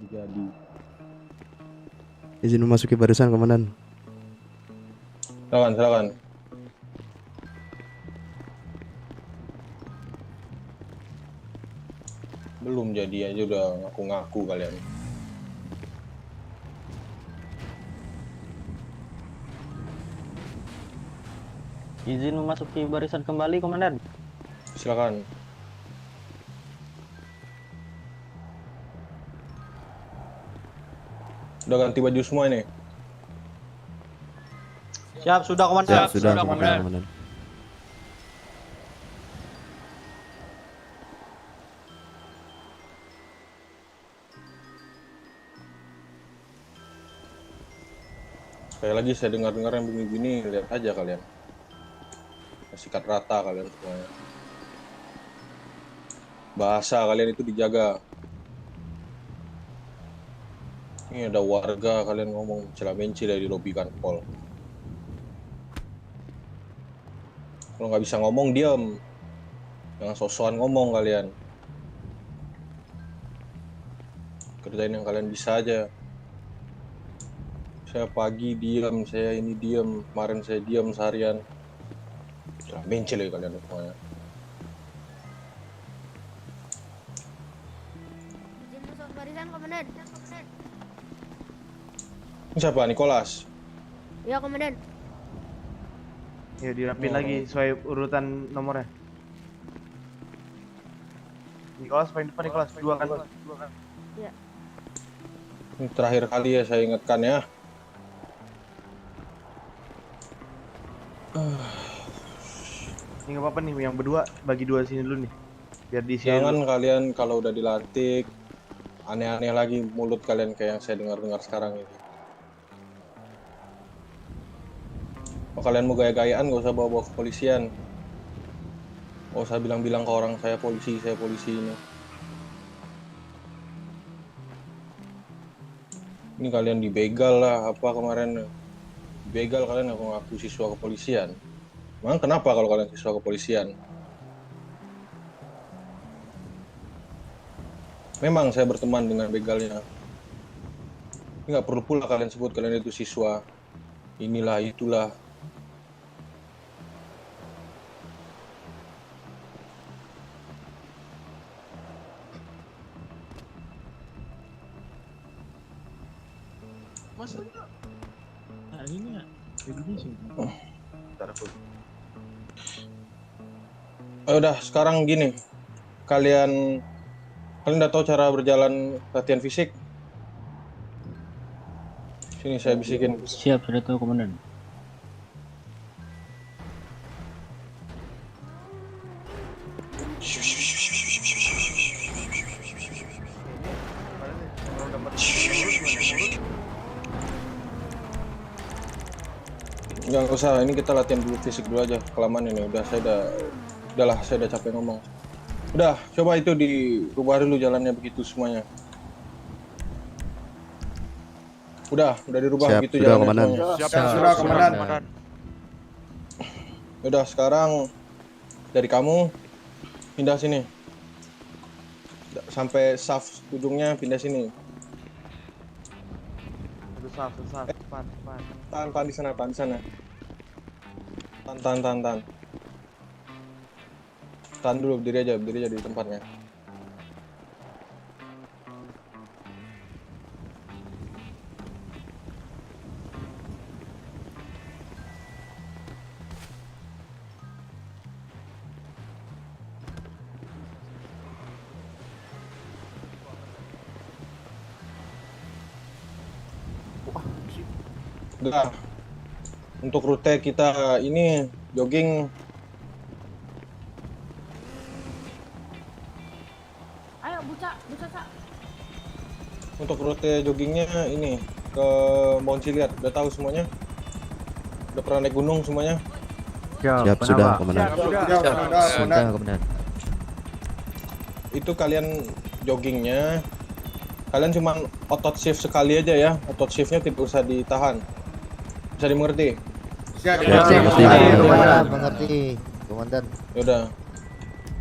Jadi
Izin memasuki barisan Komandan.
silakan. Belum jadi aja udah ngaku-ngaku kalian.
Izin memasuki barisan kembali, Komandan.
Silakan. Udah ganti baju semua ini?
Siap, sudah Komandan.
Sudah Komandan.
Sekali lagi saya dengar-dengar yang begini-begini, lihat aja kalian. Sikat rata kalian semuanya. Bahasa kalian itu dijaga. Ini ada warga kalian ngomong mencela-menci dari lobi kanpol. Kalau nggak bisa ngomong diam. Jangan sok-sokan ngomong kalian. Kerjain yang kalian bisa aja. Saya pagi diam, saya ini diam, kemarin saya diam seharian. Mencel ya kalian semuanya.
Izin masuk barisan Komandan.
Ini siapa? Nicholas?
Iya Komandan.
Ya dirapin lagi sesuai urutan nomornya. Nicholas paling depan, Nicholas dua kan?
Iya.
Ini terakhir kali ya saya ingatkan ya.
Ini nggak apa-apa nih, yang berdua bagi dua sini dulu nih, biar di sini.
Jangan kalian kalau udah dilantik aneh-aneh lagi mulut kalian kayak yang saya dengar-dengar sekarang ini. Kalau kalian mau gaya-gayaan gak usah bawa-bawa kepolisian. Gak usah bilang-bilang ke orang saya polisi ini. Ini kalian dibegal lah apa kemarin. Begal kalian ngaku siswa kepolisian. Emang kenapa kalau kalian siswa kepolisian? Memang saya berteman dengan begalnya. Nggak perlu pula kalian sebut kalian itu siswa. Inilah, itulah.
Masa nah ini ya kayak gini sih.
Udah sekarang gini, kalian udah tahu cara berjalan latihan fisik? Sini saya bisikin.
Siap, sudah tahu Komandan.
Nggak usah, ini kita latihan dulu fisik dulu aja. Kelamaan ini udah saya udah capek ngomong. Udah, coba itu dirubah dulu jalannya begitu semuanya. Udah dirubah
Siap,
begitu
sudah,
jalannya
Komandan.
semuanya.
Sudah Komandan.
Udah sekarang dari kamu pindah sini. sampai saf ujungnya pindah sini.
Susah, cepat.
Tahan di sana, tahan di sana. Tahan. Tahan dulu, berdiri aja di tempatnya. Udah. Untuk rute kita ini jogging.
Ayo buca.
Untuk rute joggingnya ini ke Mount Chiliad. Udah tahu semuanya? Udah pernah naik gunung semuanya?
Siap, sudah, komandan.
Sudah,
komandan.
Itu kalian joggingnya, kalian cuma otot shift sekali aja ya. Otot shiftnya tidak usah ditahan. Bisa dimengerti?
Siap.
Mengerti, komandan.
Yaudah,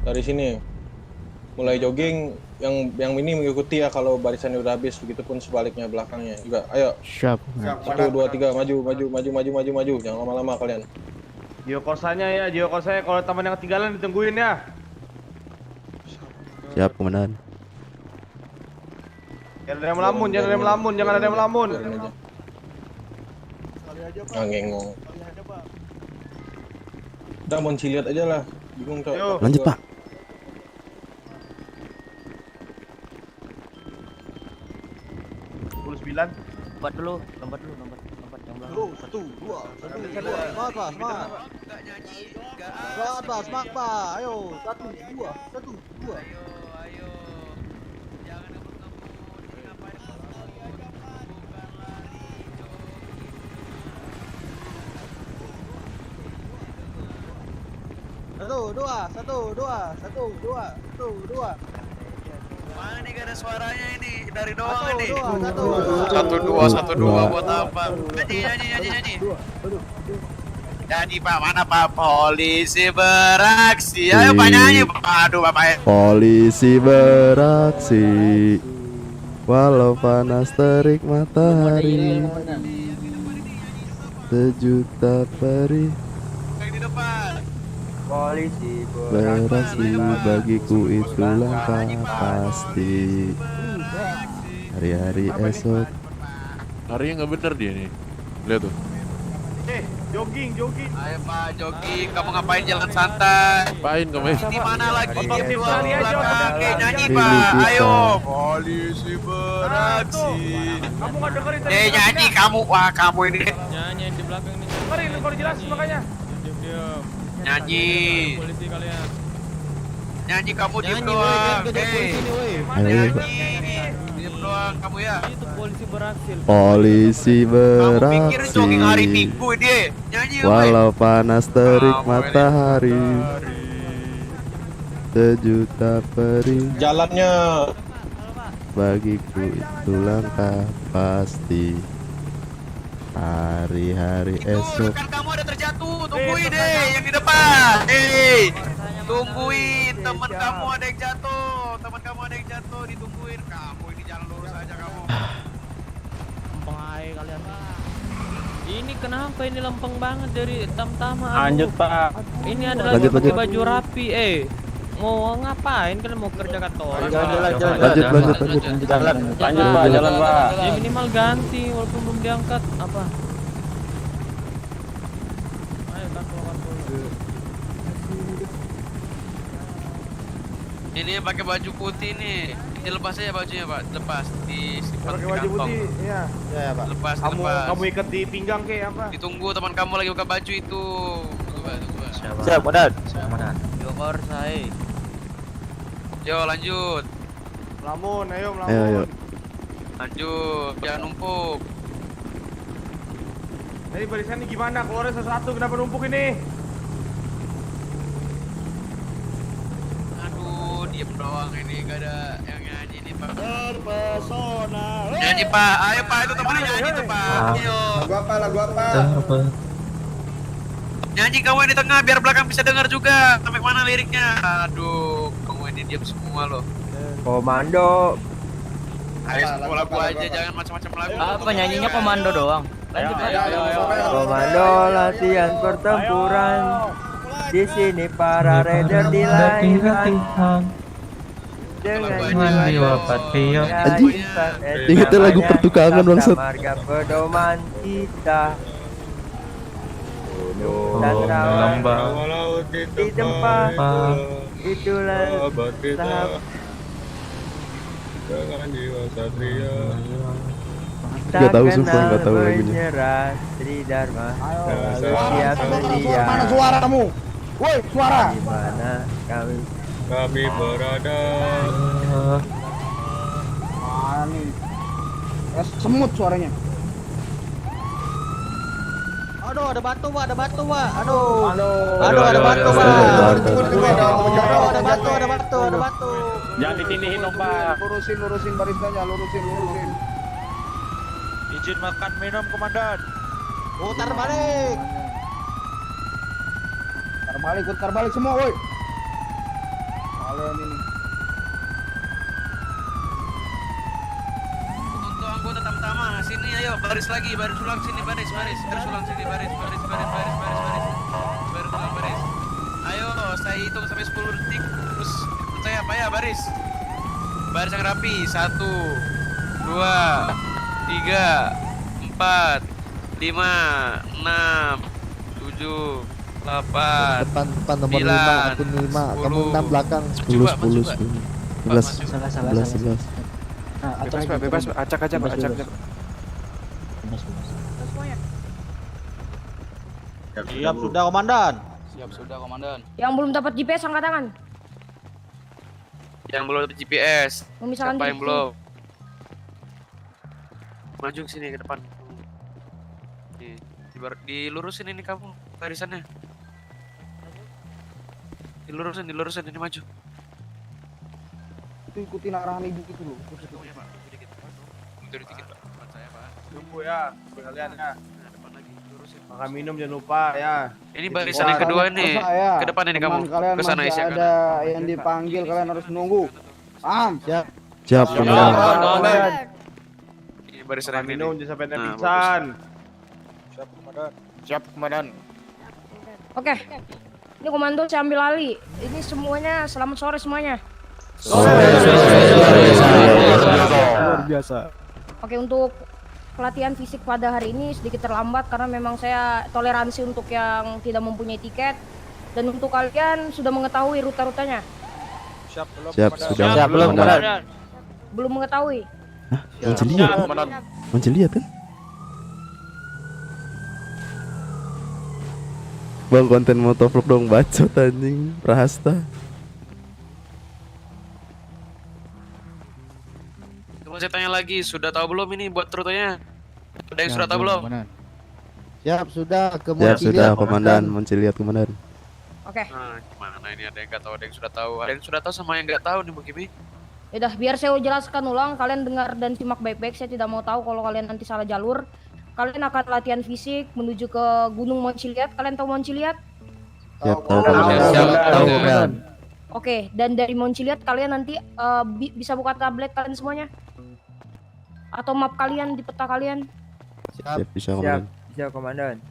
dari sini mulai jogging, yang ini mengikuti ya kalau barisannya udah habis, begitupun sebaliknya belakangnya juga. Ayo.
Siap.
1, 2, 3, maju. Jangan lama-lama kalian.
Geokorsanya kalau teman yang ketinggalan ditungguin ya.
Siap, komandan.
Jangan ada yang melamun.
Ngengong. Udah Mount Chiliad aja lah. Bingung coy.
Lanjut, Pak.
Lompat dulu yang belakang.
1, 2, 1, 2. Semangat, Pak, semangat. Semangat, Pak, semangat, Pak. Ayo, 1, 2, 1, 2. Satu, dua.
Mana nih gak ada suaranya ini dari doang ini.
1,
1, 2 buat apa? Nyanyi. Nyanyi Pak, mana Pak? Polisi beraksi. Ayo Pak nyanyi. Aduh Bapak.
Polisi beraksi, walau panas terik matahari, sejuta perih.
Polisi
beraksi, bagiku itu langkah pasti. Hari-hari esok.
Harinya nggak bener dia nih. Lihat tuh.
Jogging.
Ayo Pak, jogging. Kamu ngapain jalan santai?
Ngapain kamu?
Di mana lagi? Di
belakang.
Nyanyi Pak. Ayo. Polisi beraksi.
Kamu nggak dengerin tadi?
Nyanyi kamu. Wah, kamu ini.
nyanyi di belakang nih.
Dengerin kalau jelasin makanya.
Diam.
Nyanyi.
Polisi kalian.
Nyanyi kamu diem doang. Diem doang kamu ya.
Itu polisi beraksi.
Polisi
Kamu pikir jogging hari
beraksi,
Minggu dia. Nyanyi
walau panas terik matahari, sejuta perih.
Jalannya
Bagiku itu langkah pasti. Hari-hari esok.
Kan kamu ada terjatuh. Tungguin deh yang di depan. Tungguin teman kamu ada yang jatuh. Ditungguin. Kamu ini jalan lurus aja kamu.
Lempeng aja kalian. Ini kenapa ini lempeng banget dari tam-tama?
Lanjut, Pak.
Ini adalah
Lanjut.
baju rapi, mau ngapain kalian mau kerja kantor?
Lanjut.
Jalan, Pak.
Ya minimal ganti walaupun belum diangkat apa? Ayo keluar.
Ini pakai baju putih nih. Ini lepas aja bajunya Pak. Lepas di simpan
Pakai
di
baju
kantong.
putih, iya.
Ya, Pak.
Lepas.
Kamu ikat di pinggang kayak apa?
Ditunggu teman kamu lagi buka baju itu. Tunggu.
Siap, Komandan.
Jokor saya.
Yo lanjut.
Melamun.
Ayo.
Lanjut. Jangan numpuk.
Tadi barisan ini gimana? Keluarnya satu-satu, kenapa numpuk ini?
Aduh, diem doang ini gak ada yang nyanyi nih Pak.
Terpesona.
Nyanyi Pak. Ayo Pak, itu temannya nyanyi tuh Pak. Ayo.
Lagu apa?
Nyanyi kamu yang di tengah biar belakang bisa dengar juga. Sampai mana liriknya? Aduh, kamu ini diam semua loh.
Komando.
Ayo semua lagu aja, jangan macam-macam lagu.
Apa nyanyinya komando doang? Lanjut.
Komando latihan pertempuran. Di sini para raider dilahirkan dengan jiwa patriot.
Anjing. Ingatnya lagu pertukangan bangsat.
Marga pedoman kita. Dan rawan di tempat itulah tahap.
Jangan jiwa satria.
Gak tahu sumpah, gak tahu lagunya.
Menyerah Sri Dharma. Siap sedia.
Mana suaramu? Woi, suara.
Di mana
kami berada.
Mana nih? Semut suaranya.
Aduh, ada batu, Pak. Ada batu, Pak. Aduh.
Aduh,
ada batu, Pak.
Ada batu.
Jangan ditindihin dong, Pak.
Lurusin barisannya, lurusin.
Izin makan minum, Komandan.
Putar balik. Putar balik semua, woi. Kalian ini.
Untuk anggota Tamtama, sini ayo, baris lagi, baris ulang sini, baris ulang sini, baris ulang, baris. Ayo, saya hitung sampai 10 detik, terus ikut saya, Pak ya, baris yang rapi, 1, 2, 3, 4, 5, 6, 7, 8,
Depan nomor 5,
9,
akun 5,
10.
kamu 6 belakang.
10, 11.
Bebas, acak aja, Pak. Acak.
Siap sudah, Komandan.
Yang belum dapat GPS angkat tangan.
Yang belum dapat GPS.
Misalkan
Siapa yang
gitu.
belum? Maju ke sini ke depan. Nih, dilurusin ini kamu barisannya. Dilurusin ini maju.
Itu ikutin arahan ibu gitu loh.
Mundur dikit, Pak. Depan saya, Pak.
Tunggu ya, kalian ya.
Nah, depan lagi, lurusin.
Makan minum jangan lupa ya.
Ini barisan yang kedua nih. Ke depan ini kamu.
Kalian
Ke sana
masih
isi
ada yang dipanggil, kalian harus menunggu. Paham?
Siap, Komandan.
Ini barisan
Makan
yang ini.
minum jangan sampai
Nah,
pingsan.
Siap, Komandan.
Oke. Ini komando saya ambil alih. Ini semuanya selamat sore semuanya.
Luar biasa.
Oke, untuk pelatihan fisik pada hari ini sedikit terlambat karena memang saya toleransi untuk yang tidak mempunyai tiket. Dan untuk kalian sudah mengetahui rute-rutenya?
Siap, belum, Komandan.
Belum mengetahui?
Mau lihat kan? Bang, konten motovlog dong, bacot anjing, Prahasta.
Coba saya tanya lagi, sudah tahu belum ini buat rutenya? Ada yang sudah tahu belum?
Siap, sudah.
Siap, sudah, Komandan. Mau lihat, Komandan.
Oke.
Nah, gimana ini, ada yang nggak tahu, ada yang sudah tahu. Ada yang sudah tahu sama yang nggak tahu nih, Bu Kimi.
Yaudah, biar saya jelaskan ulang, kalian dengar dan simak baik-baik. Saya tidak mau tahu kalau kalian nanti salah jalur. Kalian akan latihan fisik menuju ke Gunung Monciliat. Kalian tahu Monciliat?
Siap, tahu, Komandan.
Oke, dan dari Monciliat kalian nanti bisa buka tablet kalian semuanya? Atau map kalian di peta kalian?
Siap, bisa, Komandan.
Siap, Komandan.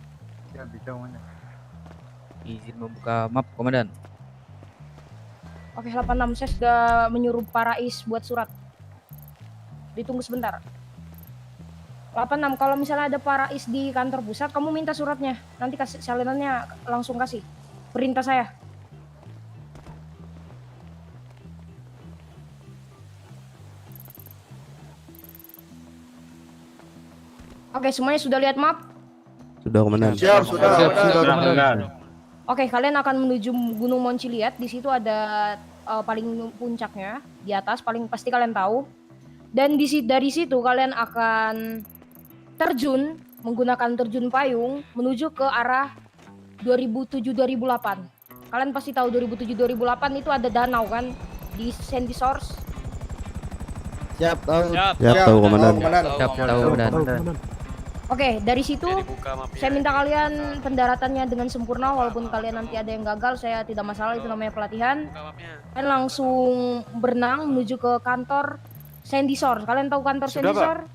Siap, bisa, Komandan. Izin membuka map, Komandan.
Oke, 86 saya sudah menyuruh Parais buat surat. Ditunggu sebentar. 86, kalau misalnya ada Parais di kantor pusat, kamu minta suratnya. Nanti kasih salinannya, langsung kasih. Perintah saya. Oke, semuanya sudah lihat map?
Sudah, Komandan.
Siap, sudah, Komandan.
Oke, kalian akan menuju Gunung Monciliat. Di situ ada paling puncaknya di atas, paling pasti kalian tahu. Dan dari situ kalian akan terjun menggunakan terjun payung menuju ke arah 2007-2008. Kalian pasti tahu 2007-2008 itu ada danau kan di Sandy Shores.
Siap, tahu.
Siap, tahu, Komandan.
Siap, tahu, Komandan.
Oke, dari situ
Dibuka mapnya.
saya minta kalian pendaratannya dengan sempurna, walaupun kalian nanti ada yang gagal, saya tidak masalah, itu namanya pelatihan. Kalian langsung berenang menuju ke kantor Sandy Shore. Kalian tahu kantor Sandy Shore?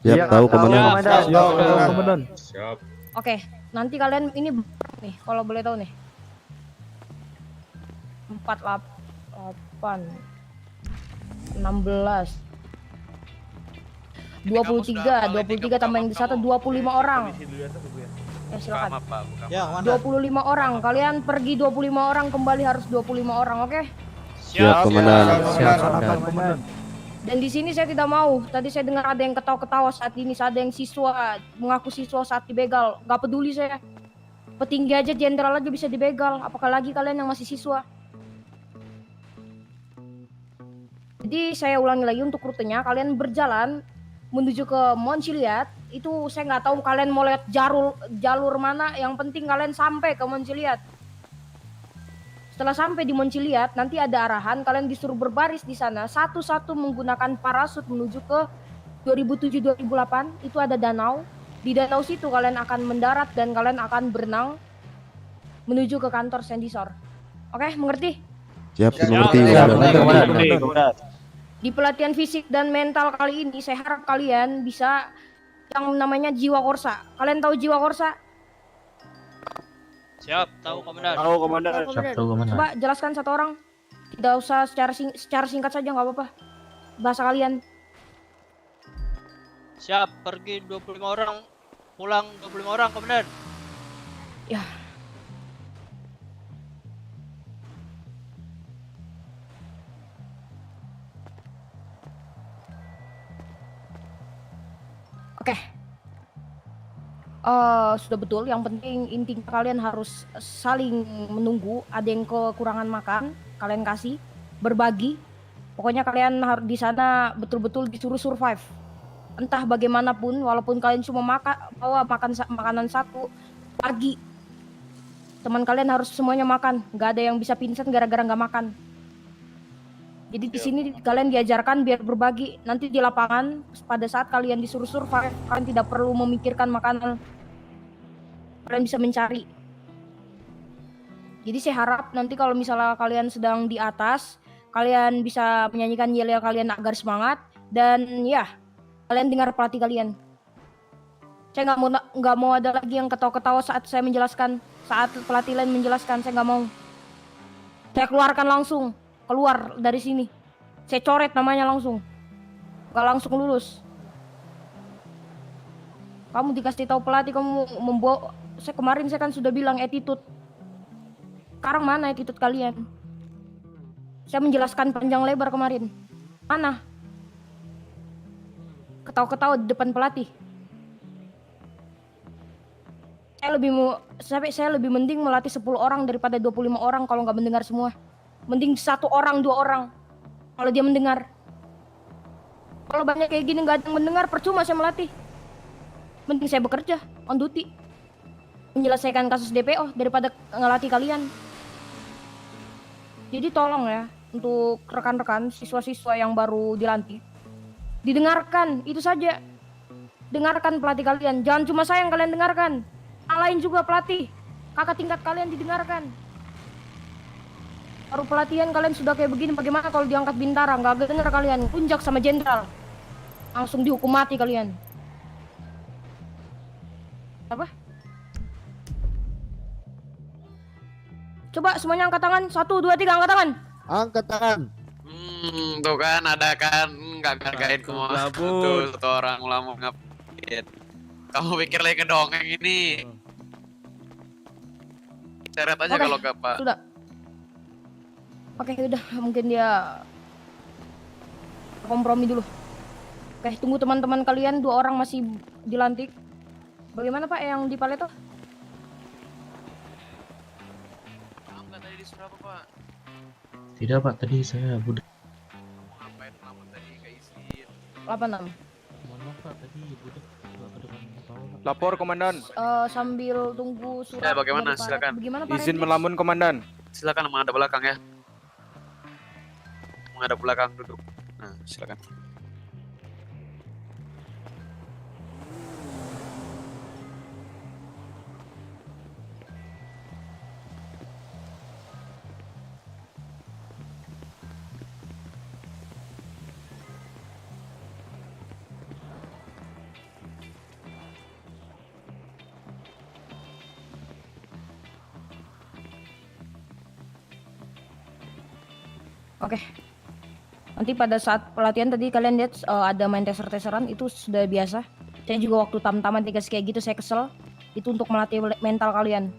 Ya, tahu komandan.
Siap, komandan.
Siap.
Oke, nanti kalian ini nih, kalau boleh tahu nih. 48 16 23 tambah yang di satu 25 orang. Ya silakan.
Ya, komandan.
25 orang. Kalian pergi 25 orang, kembali harus 25 orang, oke?
Siap, komandan.
Siap,
Komandan.
Dan di sini saya tidak mau. Tadi saya dengar ada yang ketawa-ketawa saat ini, ada yang siswa mengaku siswa saat dibegal. Gak peduli saya. Petinggi aja, jenderal aja bisa dibegal, apalagi kalian yang masih siswa. Jadi saya ulangi lagi untuk rutenya, kalian berjalan menuju ke Monciliat. Itu saya nggak tahu kalian mau lihat jalur mana, yang penting kalian sampai ke Monciliat. Setelah sampai di Monciliat, nanti ada arahan, kalian disuruh berbaris di sana satu-satu menggunakan parasut menuju ke 2007-2008. Itu ada danau. Di danau situ kalian akan mendarat dan kalian akan berenang menuju ke kantor Sandy Shore. Oke, mengerti?
Siap, mengerti. Komandan.
Di pelatihan fisik dan mental kali ini, saya harap kalian bisa yang namanya jiwa korsa. Kalian tahu jiwa korsa?
Siap, tahu komandan.
Tahu komandan.
Siap, tahu komandan. Coba jelaskan satu orang. Tidak usah secara singkat saja, nggak apa-apa. Bahasa kalian.
Siap, pergi 25 orang, pulang 25 orang, komandan.
Ya. Oke. Sudah betul. Yang penting intinya kalian harus saling menunggu. Ada yang kekurangan makan, kalian kasih, berbagi. Pokoknya kalian harus di sana betul-betul disuruh survive. Entah bagaimanapun, walaupun kalian cuma bawa makanan satu pagi, teman kalian harus semuanya makan. Gak ada yang bisa pingsan gara-gara nggak makan. Jadi di sini kalian diajarkan biar berbagi. Nanti di lapangan pada saat kalian disuruh survive, kalian tidak perlu memikirkan makanan. Kalian bisa mencari. Jadi saya harap nanti kalau misalnya kalian sedang di atas, kalian bisa menyanyikan yel-yel kalian agar semangat, dan ya kalian dengar pelatih kalian. Saya nggak mau ada lagi yang ketawa-ketawa saat saya menjelaskan, saat pelatih lain menjelaskan. Saya nggak mau. Saya keluarkan langsung. Keluar dari sini, saya coret namanya langsung, gak langsung lulus. Kamu dikasih tahu pelatih kamu membawa. Kemarin saya kan sudah bilang attitude. Sekarang mana attitude kalian? Saya menjelaskan panjang lebar kemarin. Mana? Ketawa-ketawa di depan pelatih. Saya lebih mending melatih 10 orang daripada 25 orang kalau nggak mendengar semua. Mending 1 orang, 2 orang kalau dia mendengar. Kalau banyak kayak gini nggak ada yang mendengar, percuma saya melatih. Mending saya bekerja on duty, menyelesaikan kasus DPO daripada ngelatih kalian. Jadi tolong ya, untuk rekan-rekan siswa-siswa yang baru dilantik, didengarkan, itu saja. Dengarkan pelatih kalian, jangan cuma saya yang kalian dengarkan, yang lain juga pelatih, kakak tingkat kalian didengarkan. Baru pelatihan kalian sudah kayak begini, bagaimana kalau diangkat bintara? Nggak denger kalian, punjak sama jenderal, langsung dihukum mati kalian. Apa? Coba semuanya angkat tangan, 1, 2, 3, angkat tangan.
Angkat tangan.
Tuh kan ada kan, nggak hargain semua. Tuh 1 orang ngelamun ngapain? Kamu pikir lagi kedongeng ini? Seret aja kalau gak pak.
Sudah. Oke, udah, mungkin dia kompromi dulu. Oke, tunggu teman-teman kalian, 2 orang masih dilantik. Bagaimana Pak yang di Paleto?
Enggak tadi disuruh apa Pak?
Tidak Pak, tadi saya budak.
Ngapain ngelamun tadi ke izin?
86.
Mohon maaf Pak, tadi budak ke depan kepala Pak.
Lapor komandan.
Sambil tunggu surat.
Ya bagaimana?
dari Pak
Silakan.
Bagaimana Pak
Izin
Rentis?
melamun komandan.
Silakan menghadap belakang ya. Menghadap belakang duduk. Nah, silakan.
Oke. Nanti pada saat pelatihan tadi kalian lihat ada main taser-taseran, itu sudah biasa. Saya juga waktu tam-taman dikasih kayak gitu saya kesel. Itu untuk melatih mental kalian.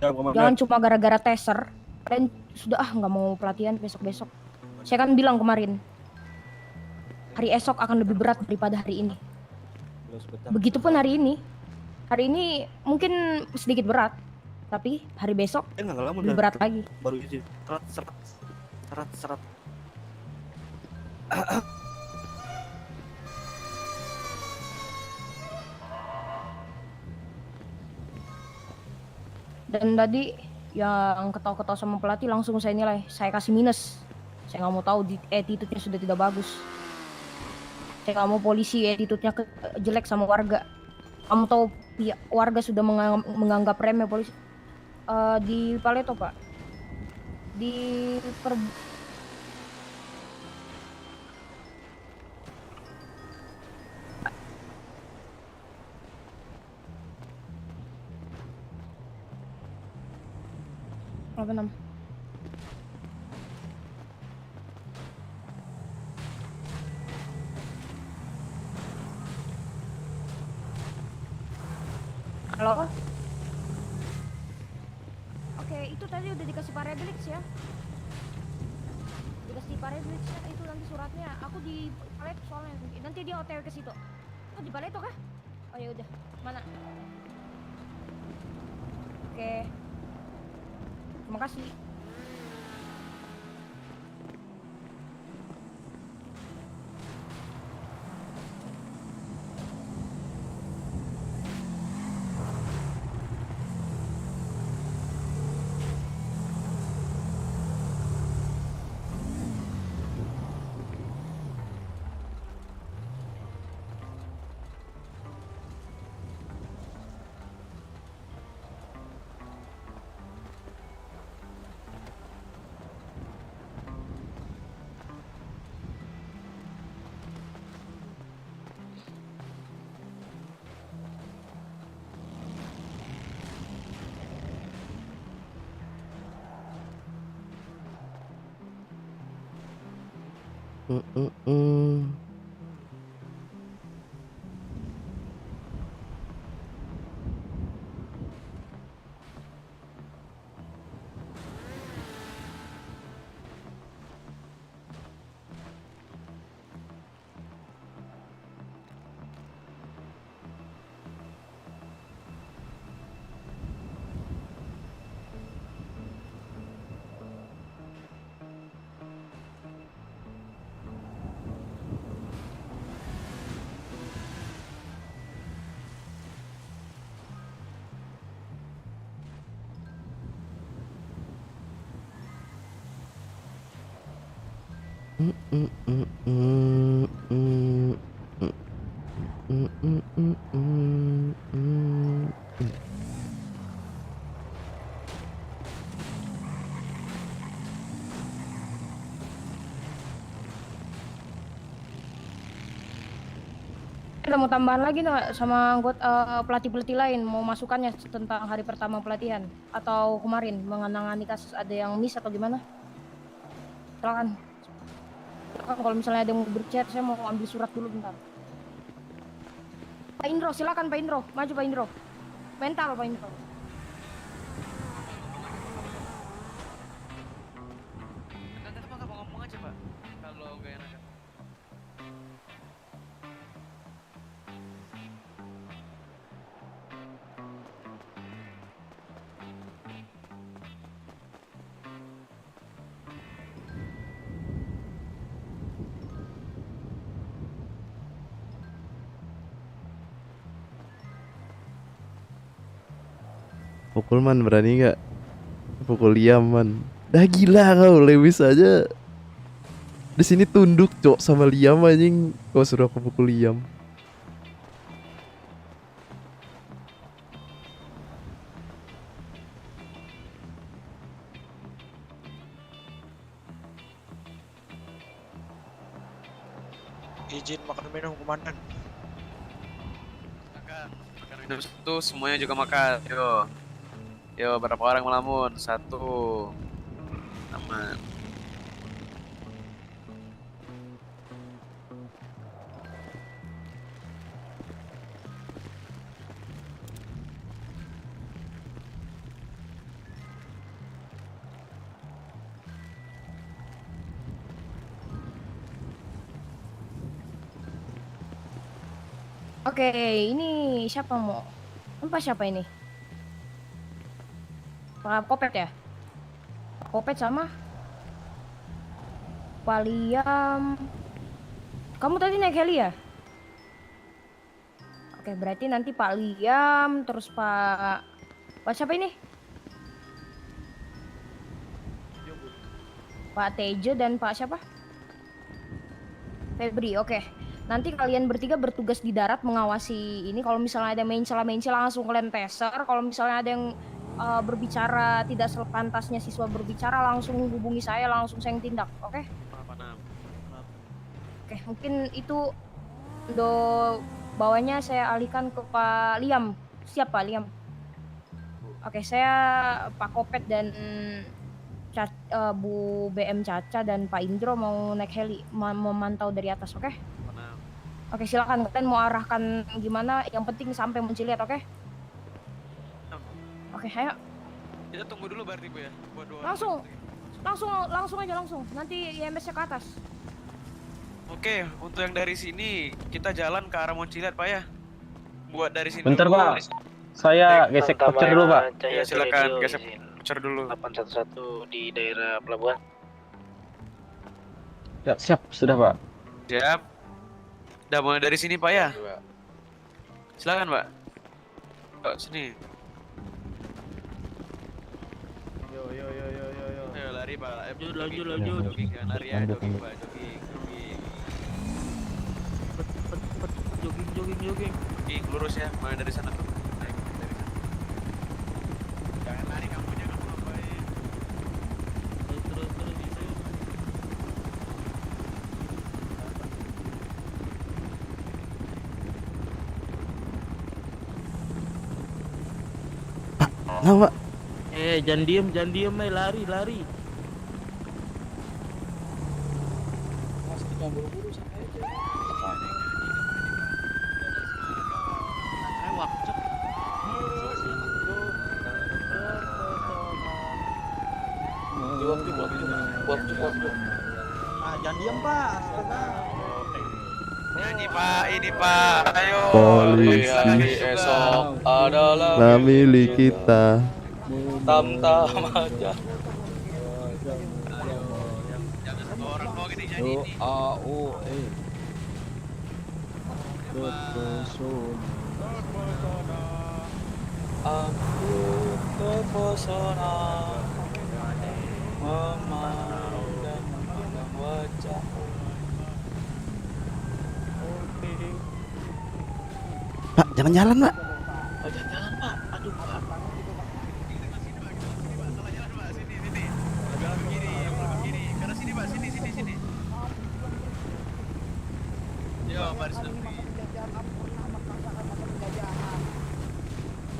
Ya, Komandan.
Jangan cuma gara-gara taser kalian sudah nggak mau pelatihan besok-besok. Saya kan bilang kemarin, hari esok akan lebih berat daripada hari ini. Begitupun hari ini. Hari ini mungkin sedikit berat, tapi hari besok lebih berat lagi.
Baru izin. Serat.
Dan tadi yang ketawa-ketawa sama pelatih langsung saya nilai, saya kasih minus. Saya nggak mau tahu attitude-nya sudah tidak bagus. Saya nggak mau polisi attitude-nya jelek sama warga. Kamu tahu warga sudah menganggap remeh polisi. Di Paleto Pak, di apa namanya? Halo? Oke, itu tadi udah dikasih Pareblix ya. Dikasih Pareblix ya, itu nanti suratnya. Aku di Paleto soalnya. Nanti dia OTW ke situ. Oh, di Paleto kah? Oh ya udah. Mana? Oke. Terima kasih. Ada mau tambahan lagi nggak sama anggota pelatih-pelatih lain mau masukannya tentang hari pertama pelatihan atau kemarin mengenangani kasus ada yang miss atau gimana? Silakan. Silakan kalau misalnya ada yang mau berchat, saya mau ambil surat dulu bentar. Pak Indro, silakan Pak Indro, maju Pak Indro. Mental Pak Indro.
Nanti Pak ngomong aja Pak, kalau gak enak.
Pukul man, berani nggak? Pukul Liam man. Dah gila kau, Lewis aja di sini tunduk cok sama Liam anjing. Kau suruh aku pukul Liam.
Izin makan minum komandan.
Makan minum satu, semuanya juga makan. Yo, berapa orang melamun? 1, Aman.
Oke, ini siapa mau? Empat siapa ini? Pak Kopet ya? Pak Kopet sama Pak Liam. Kamu tadi naik heli ya? Oke, berarti nanti Pak Liam, terus Pak siapa ini? Pak Tejo dan Pak siapa? Febri, oke. Nanti kalian bertiga bertugas di darat mengawasi ini. Kalau misalnya ada main celah langsung kalian taser. Kalau misalnya ada yang berbicara tidak sepantasnya siswa berbicara, langsung hubungi saya, langsung saya yang tindak, oke? Oke, mungkin itu untuk bawahnya saya alihkan ke Pak Liam. Siap Pak Liam? Oke, saya Pak Kopet dan Bu BM Caca dan Pak Indro mau naik heli, memantau dari atas, oke? Oke, silakan kalian mau arahkan gimana, yang penting sampai Munciliat, oke? Oke, ayo.
Kita tunggu dulu berarti Bu ya. Buat
Langsung aja. Nanti IMS-nya ke atas.
Oke, untuk yang dari sini kita jalan ke arah Monciliat Pak ya. Buat dari sini.
Bentar
dulu.
Pak, saya gesek voucher dulu Pak.
Ya silakan gesek voucher dulu.
811 di daerah pelabuhan. Ya, siap, sudah Pak.
Siap. Udah mulai dari sini Pak ya. Silakan Pak. Oh, sini.
Yo.
Ayo lari Pak.
Laju.
Jogging, jangan lari ya, jogging Pak, jogging.
Jogging.
Jogging lurus ya, mulai dari sana tuh. Dari sana. Jangan lari kamu, jangan ngapain.
Terus.
Nama
Jangan diem, lari.
Buru-buru sampai aja.
Jangan diem Pak. Astaga.
Ini Pak, ayo.
polisi
Esok adalah
nah milik kita.
tam-tam aja. Jangan satu orang doang ini jadi ini. Aku terpesona memandang wajahmu.
Pak, jangan jalan, Pak.
Jangan Pak, aduh Pak. Jalan begini, karena sini Pak, sini. Yo, baris lebih.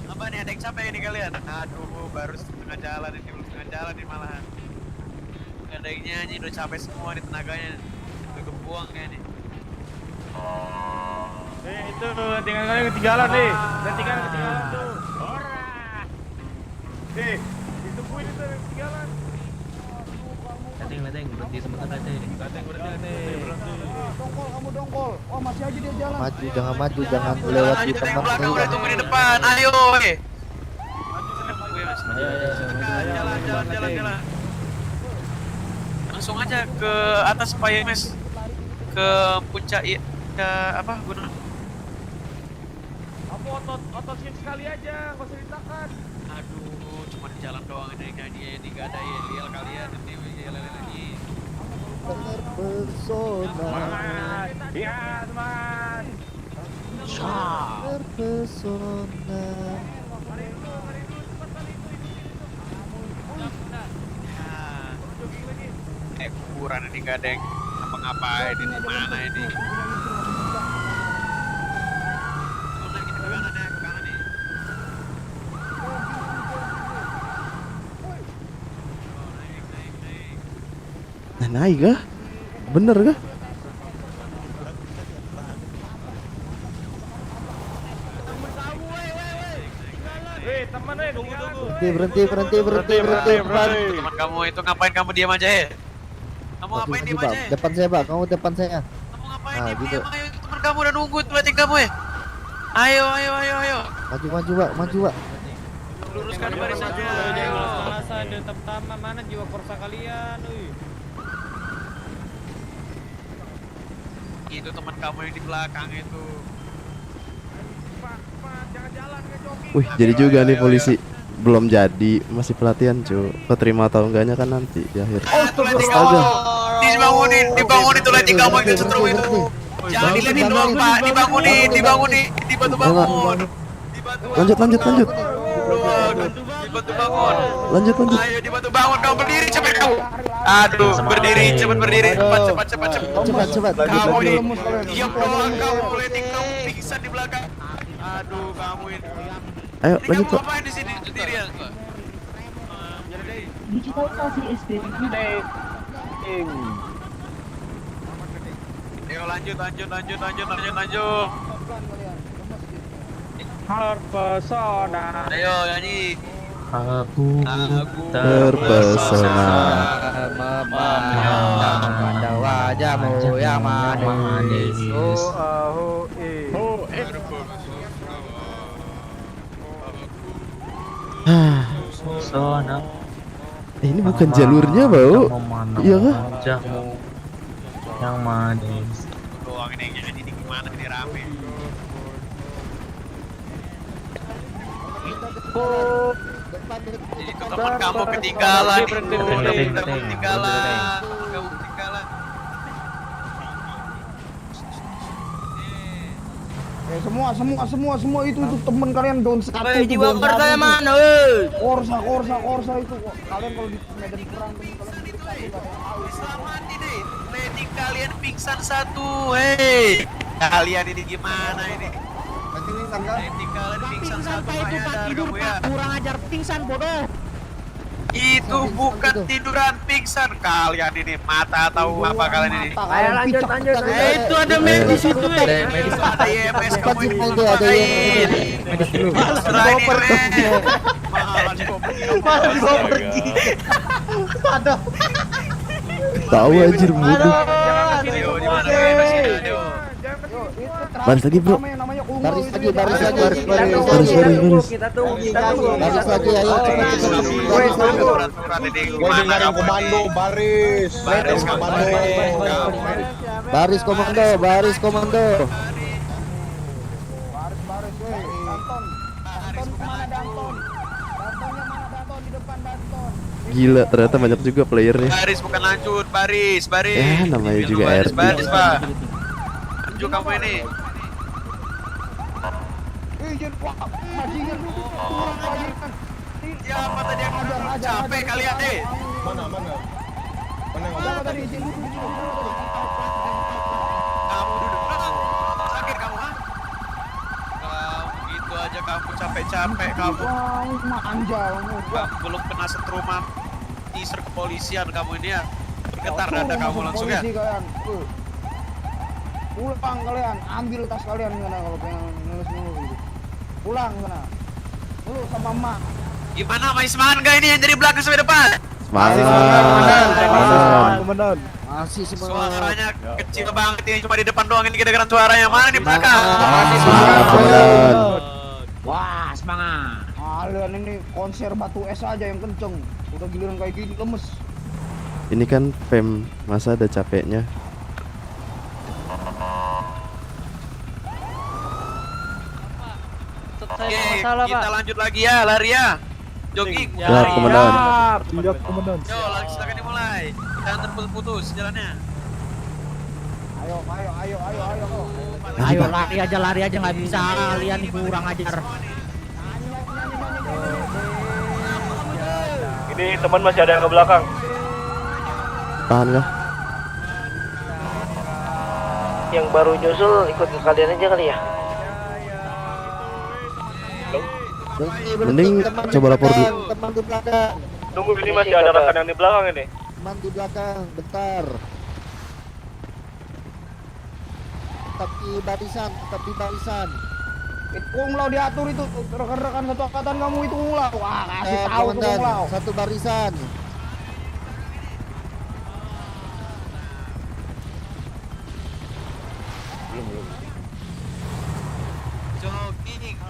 Apa nih, ada yang capek ini kalian? Aduh, baru setengah jalan ini, belum setengah jalan nih malahan. Gak ada yang nyanyi, udah capek semua nih tenaganya. Udah kebuang kayak nih.
Itu tinggal kalian ketinggalan nih. Ketinggalan tuh. Ora. Ditungguin itu ketinggalan.
Lateng, berhenti sebentar Lateng.
Dongkol. Oh, masih aja dia jalan.
Maju, jangan lewati teman.
Udah tunggu di depan, ayo. Jalan. Langsung aja ke atas Pak Yemes. Ke puncak gunung.
Kamu otot sekali aja, nggak usah ditakan.
Aduh, cuma di jalan doang ini gak ada yel kalian ini yel lagi.
Terpesona.
Iya, teman.
Terpesona.
Kuburan ini gak ada yang ngapa-ngapain ini mana ini.
Naik kah? Bener kah?
Berhenti.
Teman kamu itu ngapain kamu diam aja ya? Kamu ngapain diam aja ya?
Depan saya, Pak. Kamu depan saya.
Kamu ngapain
Nah,
diam
gitu.
ayo itu teman kamu udah nunggu tuh liatin kamu ya. Ayo.
Maju, Pak.
Luruskan barisannya.
Ada pertama mana jiwa korsa kalian,
Itu teman kamu yang di belakang itu.
Wih, jadi juga nih polisi. Belum jadi, masih pelatihan, cu. Keterima atau enggaknya kan nanti di akhir. Astaga.
Dibangunin tuh liatin kamu itu setrum itu. Jangan diliatin doang, Pak. Dibangunin, dibantu bangun.
Lanjut.
Dibantu bangun.
Lanjut.
Ayo dibantu bangun, kamu berdiri cepet kamu. Aduh, cepet berdiri. Cepat. Kamu ini diam doang kamu, liatin kamu pingsan di belakang. Aduh, kamu ini.
Ayo, lanjut,
Kamu
Pak.
ngapain di sini sendirian, Pak?
Digitalisasi SPP.
Ayo lanjut.
Terpesona.
Ayo nyanyi.
Aku
Terpesona.
Pada wajahmu yang manis.
Ini bukan jalurnya, Bau. Iya kah?
Wajahmu yang manis.
Doang ini yang jadi gimana ini rame. Jadi teman kamu ketinggalan. Ketinggalan.
Semua itu temen kalian down satu.
Jiwa korsa mana?
Korsa itu kok. Kalian kalau di medan perang
Selamat ini. Lady kalian pingsan satu. Hei. Kalian ini gimana ini? Lady kalian pingsan satu.
Itu Pak tidur Pak, kurang ajar pingsan bodoh.
Itu bukan tiduran pingsan. Kalian ini mata atau apa kalian ini?
Ayo lanjut. Itu ada medis itu.
Ada IMS kamu ini
Medis dulu.
Pergi. Aduh.
Tahu anjir bodoh. Baris lagi, Bro.
Baris lagi.
Baris.
Kita tunggu.
Baris lagi, ayo
Gue dengerin komando, baris.
Baris komando.
Gila, ternyata banyak juga playernya.
Baris bukan lanjut, baris.
Ya, namanya juga RT.
Baris, Pak. Lanjut kamu ini. Siapa tadi yang capek kalian deh?
Mana?
Kamu duduk sakit kamu, ha? Kamu gitu aja kamu capek kamu. Belum kena setruman teaser kepolisian kamu ini ya. Bergetar dada kamu langsung ya.
Pulang kalian, ambil tas kalian kena kalau pengen ngelus. Pulang kena. Lu sama emak.
Gimana, main semangat gak ini yang dari belakang sampai depan?
Semangat.
Komandan. Masih semangat.
Suaranya kecil banget ini, cuma di depan doang ini kedengeran suaranya. Mana di belakang?
Masih semangat, Komandan.
Wah, semangat.
Kalian ini konser batu es aja yang kenceng. Udah giliran kayak gini lemes.
Ini kan fam, masa ada capeknya.
Oke, kita lanjut lagi ya, lari ya. Jogging.
Ya, Komandan.
Iya, Komandan.
Yo, lagi silakan dimulai. Jangan terputus-putus jalannya.
Ayo lari aja nggak bisa, kalian kurang ajar.
Ini teman masih ada yang ke belakang.
Tahan kah?
Yang baru nyusul ikut ke kalian aja kali ya.
Mending coba lapor dulu.
Teman di belakang.
Tunggu, ini masih ada rekan yang di belakang ini.
teman di belakang, bentar. Tetap di barisan.
Kunglau diatur itu rekan-rekan satu angkatan kamu itu kunglau. Wah, kasih tahu tuh
Komandan,
kunglau.
satu barisan.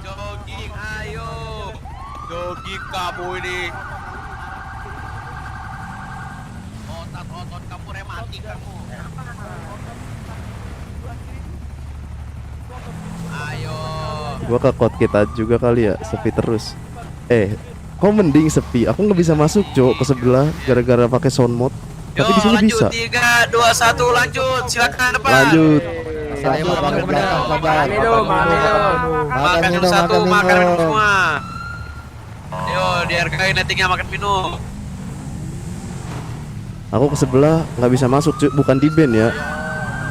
Jogging, ayo. Jogging kamu ini. Otot kamu rematik kamu. Ayo.
Gua ke kot kita juga kali ya, sepi terus. Kok mending sepi? Aku nggak bisa masuk, Cok, ke sebelah gara-gara pakai sound mode. Tapi di sini
lanjut,
bisa.
3, 2, 1, lanjut. Silakan depan.
Lanjut.
Makan minum satu, makan minum semua. Yo, dihargai nettingnya makan minum.
Aku ke sebelah nggak bisa masuk, Cok. Bukan di band ya.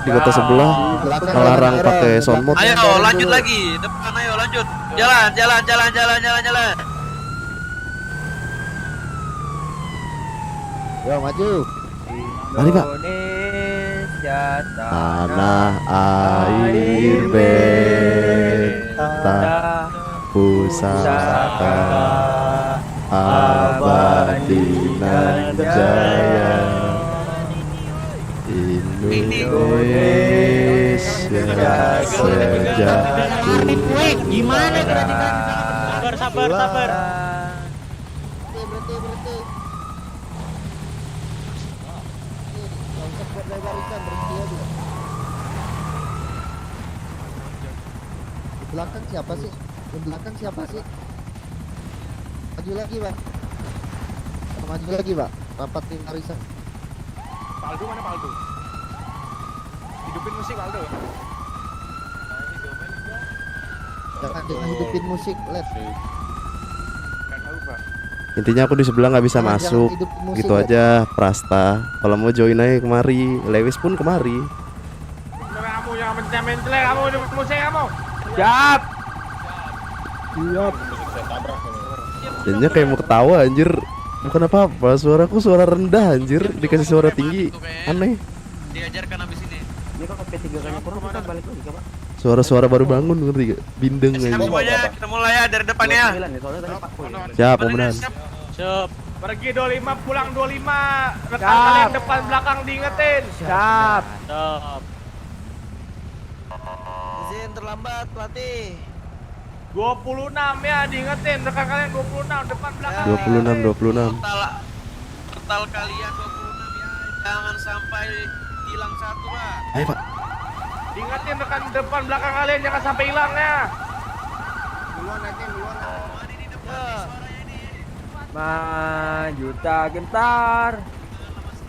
Di kota sebelah melarang pakai sound mode.
Ayo, lanjut lagi. Depan, ayo lanjut. Jalan.
Yo, maju.
Mari, Pak. Tanah air beta pusaka abadi nan jaya Indonesia sejati.
Gimana sabar.
Di belakang siapa sih? Maju lagi, Pak. Rapatin barisan.
Paldo mana Paldo? Hidupin musik Paldo.
Jangan hidupin musik, Let.
Intinya aku di sebelah nggak bisa masuk. Gitu aja, Prasta. Kalau mau join aja kemari. Lewis pun kemari.
Kamu yang mencet-mencet kamu hidupin musik kamu.
Siap.
Jadinya kayak mau ketawa anjir. Bukan apa-apa, suaraku suara rendah anjir. Dikasih suara tinggi, aneh.
Diajarkan habis ini.
Dia kok P3-nya kurang, kita balik lagi, Pak.
Suara-suara baru bangun, ngerti gak? Bindeng aja.
Semuanya kita mulai ya dari depan ya.
Siap, Komandan.
Siap.
Pergi 25, pulang 25. Rekan kalian depan belakang diingetin.
Siap.
Izin terlambat pelatih.
26 ya diingetin, rekan kalian 26 depan belakang.
26.
Total kalian 26 ya. Jangan sampai hilang satu, Pak.
Ayo, Pak.
Diingetin rekan depan belakang kalian jangan sampai hilang ya.
Maju tak gentar.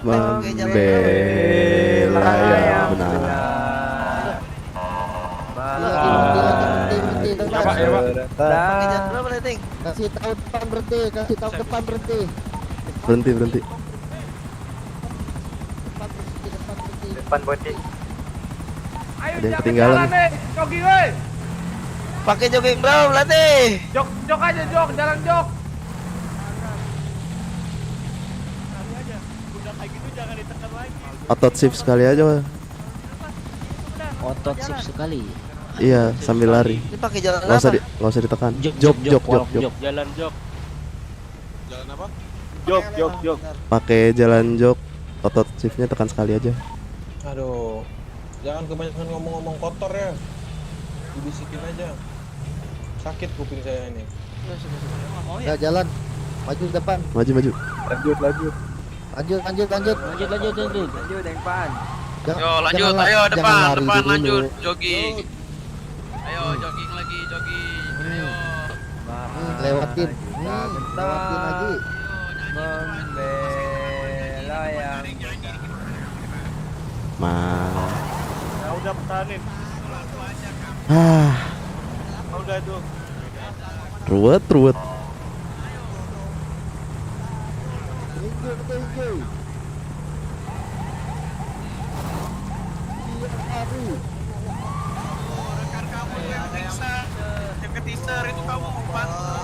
Membela yang benar.
Kasih tahu depan berhenti.
Berhenti.
Depan berhenti.
Ayo
Ada yang
jangan
ketinggalan.
jalan nih, jogging woi.
Pakai jogging bro, pelatih.
Jog aja, jalan jog.
Otot shift sekali aja.
Otot sip sekali.
Iya, sambil lari.
Ini pakai jalan
Nggak
apa?
usah ditekan.
Jog.
Jalan jog.
Jalan apa?
Jog.
Pakai jalan jog. Otot shiftnya tekan sekali aja.
Aduh, jangan kebanyakan ngomong-ngomong kotor ya. Dibisikin aja. Sakit kuping saya ini.
Ya jalan. Maju depan.
Maju.
Lanjut.
Lanjut
depan.
Yo lanjut, ayo depan lanjut, jogging. Ayo jogging lagi. Ayo.
Lewatin lagi.
Membela yang
Ya udah pertahanin. Udah tuh.
Ruwet.
Rekan kamu yang teaser itu kamu bantu.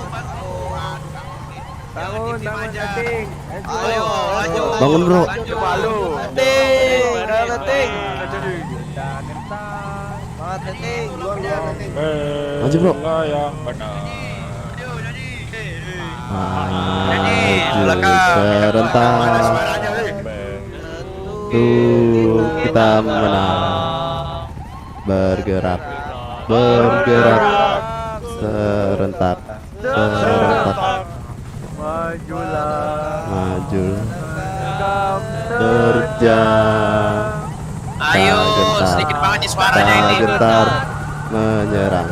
Bangun, Leting.
Ayo, lanjut.
Bangun, bro.
Leting, Leting. Semangat Leting.
Maju, bro.
Yang benar.
Maju serentak. Tuh, kita menang. Bergerak, bergerak. Serentak, serentak. Maju. Terjang.
Ayo, sedikit banget nih suaranya ini.
Gentar menyerang.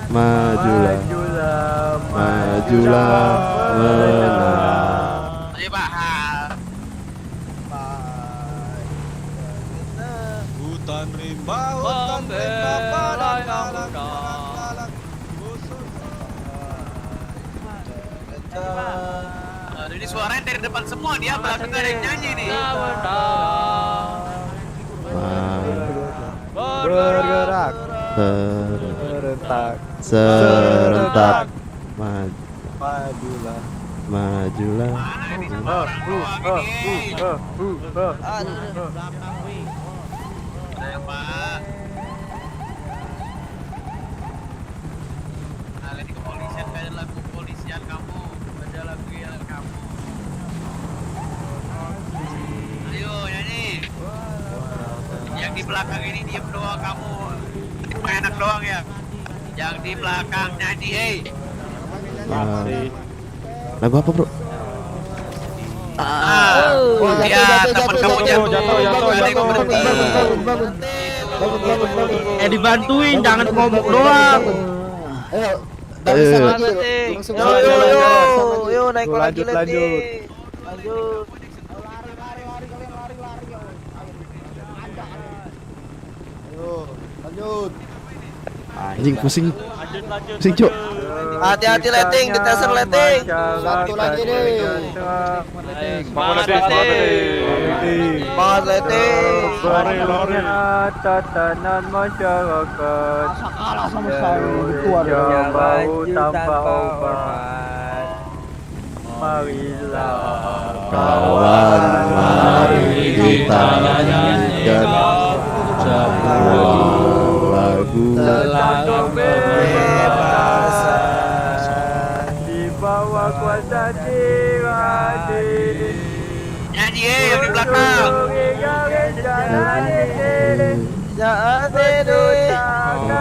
Majulah, majulah, menang.
Ayo Pak.
Hutan rimba pada kalang.
Aduh, ini suaranya dari depan semua, dia belakang ada yang nyanyi nih.
Bergerak.
Serentak, serentak. Majulah, majulah.
Kalian di kepolisian kayak lagu kepolisian kamu, ada lagu yang kamu. Ayo nyanyi. Yang di belakang ini diem doang kamu. Enak doang ya. Yang di belakang nyanyi, hey.
Lagu apa, bro?
Ya, teman kamu jatuh.
Dibantuin, jangan ngomong doang.
Yo, naik lagi Leting. Lanjut.
Lanjut.
Anjing pusing. Pusing, Cuk.
Hati-hati Leting, diteser Leting.
Satu lagi deh.
Semangat Leting.
Semangat Leting.
Berilah tatanan masyarakat.
Kalah sama saya.
Bau tanpa obat. Marilah
Kawan, mari kita nyanyikan lagu
di bawah kuasa tirani.
Nyanyi, yang di belakang.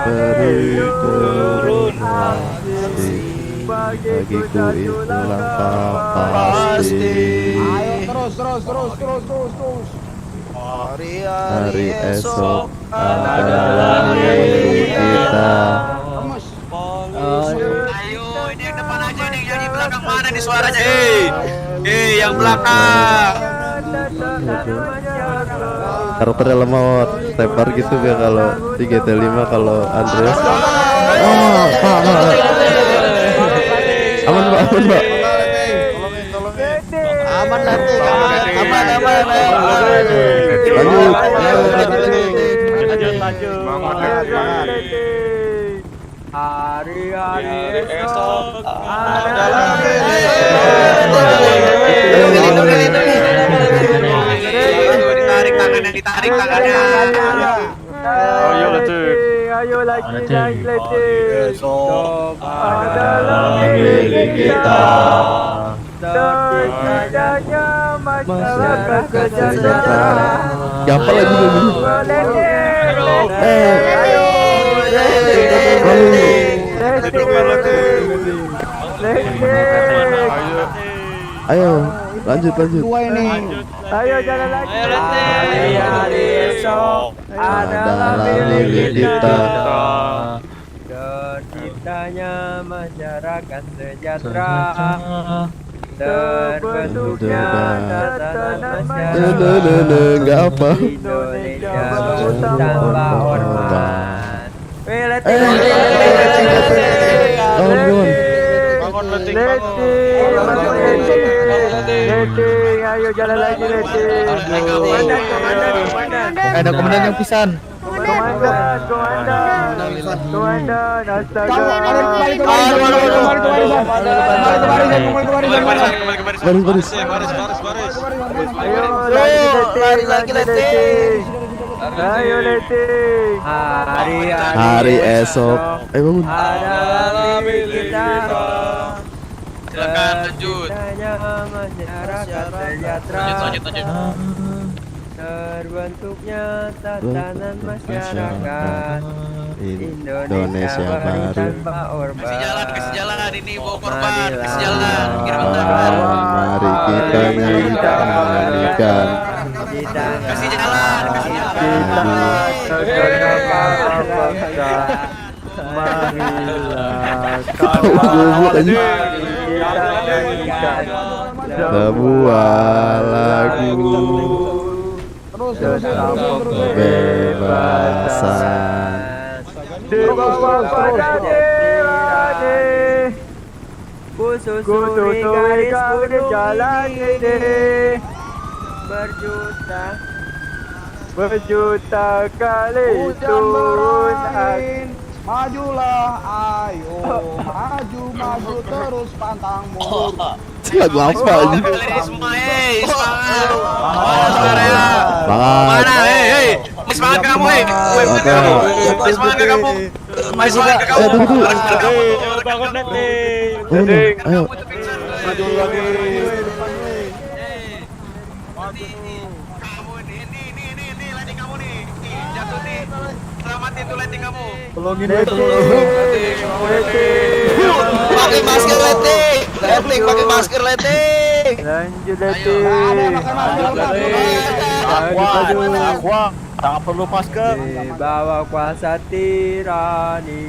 beri turun pasti bagiku itu langkah pasti.
Ayo terus.
Hari esok adalah milik kita.
Ayo, ini yang depan aja nih, yang di belakang mana nih suaranya? Yang belakang.
Karakternya lemot, tepar gitu gak kalau di GTA 5 kalau Andreas. Aman mbak.
Aman nanti, aman.
Lanjut.
Hari-hari esok adalah
ditarik tangannya.
Ayo lagi Leting.
Esok adalah milik kita.
Terjadinya masyarakat sejahtera.
Siapa lagi dulu? Ayo, lanjut.
Dua ini.
Ayo jalan lagi. Hari esok adalah milik kita. Terciptanya masyarakat sejahtera. Terbentuknya tatanan masyarakat.
Enggak apa.
Indonesia tanpa ormas. Leting, ayo jalan lagi Leting. Komandan.
Ada komandan yang pisan.
Komandan.
Komandan, astaga. Ayo Letting.
Hari esok. Bangun.
Silakan lanjut. Lanjut.
Terbentuknya tatanan masyarakat
Indonesia baru.
Kasih jalan ini bawa korban. Kasih jalan. Kirim bentar.
Mari kita nyanyikan.
Kasih jalan.
Sebuah lagu kebebasan
dibawa pada diri kususuri garis jalan ini berjuta kali turun majulah ayo maju terus pantang mundur.
Lagu apa ini?
Mana? Semangat kamu, semangat kamu.
Bangun ayo.
Maju lagi. Kamu ini landing kamu nih. Jatuh nih. Selamatin tuh landing kamu.
Tolongin
Pakai masker Letting. Pakai masker Letting.
Lanjut Letting. Aqua. Tak perlu masker. Bawa kuasa tirani.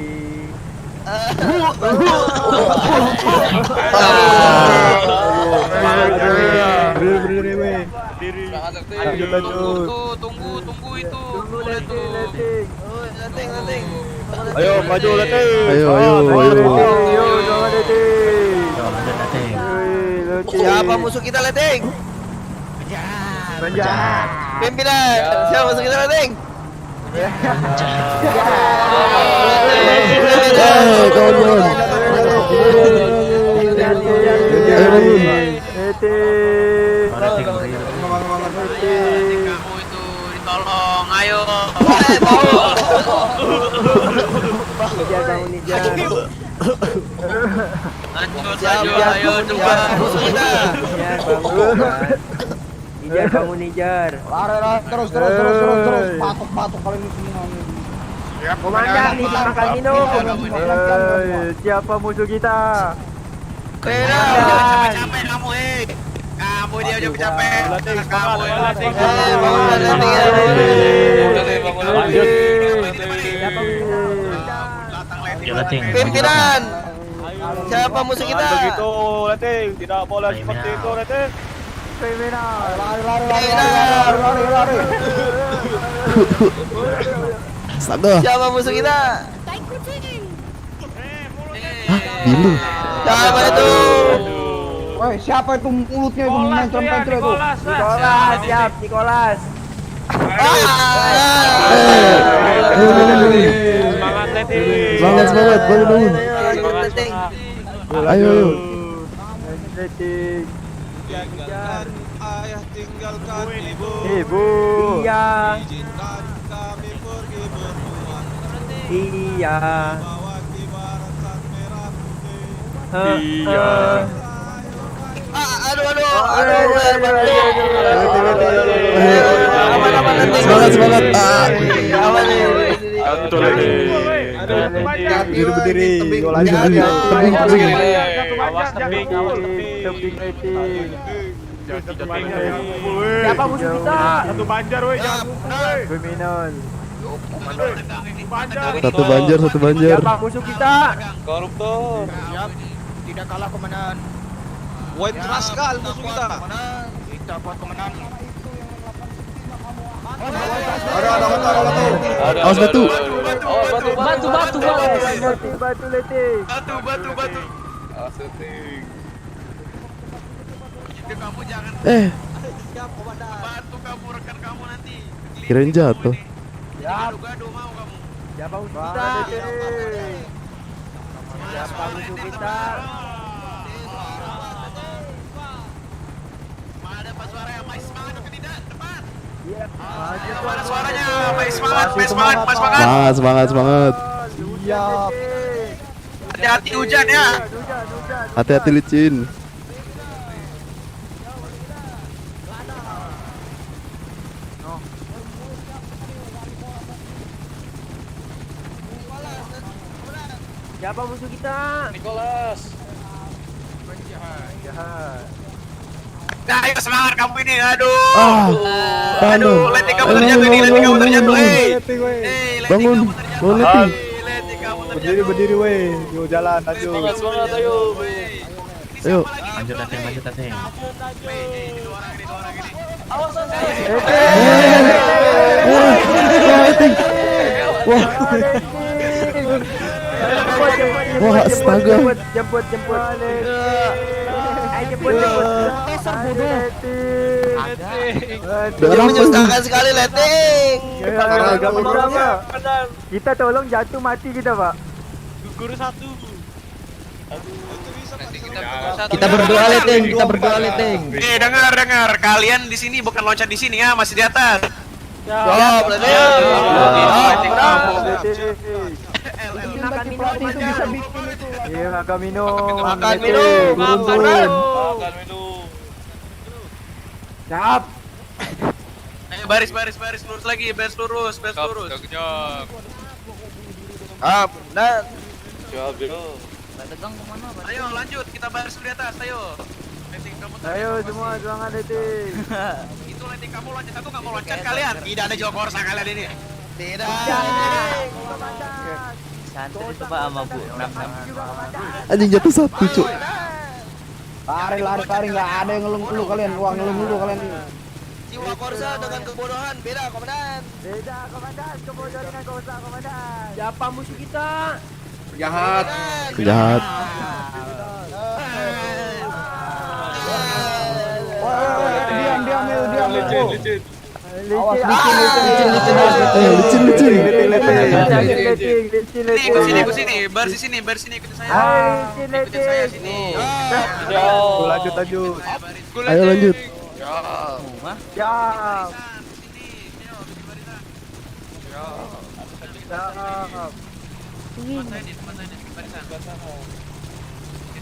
Tunggu itu. Letting.
Ayo maju Letting.
Ayo.
Siapa musuh kita Letting? Pimpinan. Siapa musuh kita Letting?
Kawan.
Kamu itu ditolong, ayo. Lanjut, ayo coba.
Nijar bangun Nijar. Lari terus. Patok kalian semua. Komandan di belakang minum. Siapa musuh kita?
Capek kamu, kamu dia udah capek. Kamu pimpinan. Siapa musuh kita?
Begitu, Letting. Tidak boleh seperti itu, Letting. Pimpinan. Lari.
Astaga.
Siapa musuh kita?
Bilu.
Siapa itu?
Woi, siapa itu mulutnya itu mencret-mencret itu?
Nikolas, siap, Nikolas.
Semangat Letting.
Semangat, bangun. Ayo.
Letting.
Tinggalkan ayah, tinggalkan ibu.
Iya.
Izinkan kami pergi berdua.
Iya.
Bawa kibar sang merah putih.
Iya.
Aduh.
Semangat.
Berdiri. Siapa musuh kita?
Satu Banjar woi, jangan woi.
Kriminal.
Satu banjar.
Siapa musuh kita?
Koruptor.
Siap, tidak kalah komandan.
White Rascal musuh kita.
Kita buat komandan.
Awas batu.
Batu Letting.
Batu. Kamu jangan batu kamu rekan kamu nanti.
Kirain jatuh.
Gaduh mau kamu.
Siapa musuh kita? Siapa musuh kita?
Ada Pak Suara yang masih semangat atau tidak? Depan.
Iya.
Mana suaranya? Masih semangat, masih semangat, masih semangat.
Semangat, semangat, semangat.
Siap.
Hati-hati hujan ya.
Hati-hati licin.
Siapa musuh kita?
Nicholas.
Jahat.
Nah, ayo semangat kamu ini. Aduh.
Aduh,
Letting kamu terjatuh nih, letting kamu terjatuh.
Bangun, bangun Letting.
Berdiri weh. Yuk jalan, lanjut.
Semangat, ayo.
Ayo.
Lanjut Letting, lanjut Letting.
Wah, wah, astaga.
Jemput. Jemput.
Dia
menyusahkan sekali Letting.
Kita tolong jatuh mati kita, Pak.
Guru satu.
Kita berdoa Letting, kita berdoa Letting.
Dengar. Kalian di sini bukan loncat di sini ya, masih di atas.
Siap, Letting.
Makan minum itu bisa bikin itu. Iya, makan minum.
Makan minum.
Makan minum.
Siap.
Ayo baris, lurus lagi, baris lurus.
Dan
Ayo lanjut, kita baris di atas, ayo. Letting kamu
Ayo semua semangat Letting.
Itu letting kamu loncat, aku nggak mau loncat kalian. Tidak ada Joko Korsa kalian ini.
tidak.
Santai itu Pak sama Bu.
Anjing jatuh satu, Cuk.
Lari nggak ada yang ngeluh kalian. Wah, ngeluh kalian.
Jiwa Korsa dengan kebodohan beda, Komandan.
Beda, Komandan. Kebodohan dengan Korsa, Komandan. Siapa musuh kita?
Jahat.
Jahat.
Diam. Awas,
licin.
Ikut sini, baris sini, ikutin saya. Ikutin saya sini.
Lanjut.
Ayo lanjut.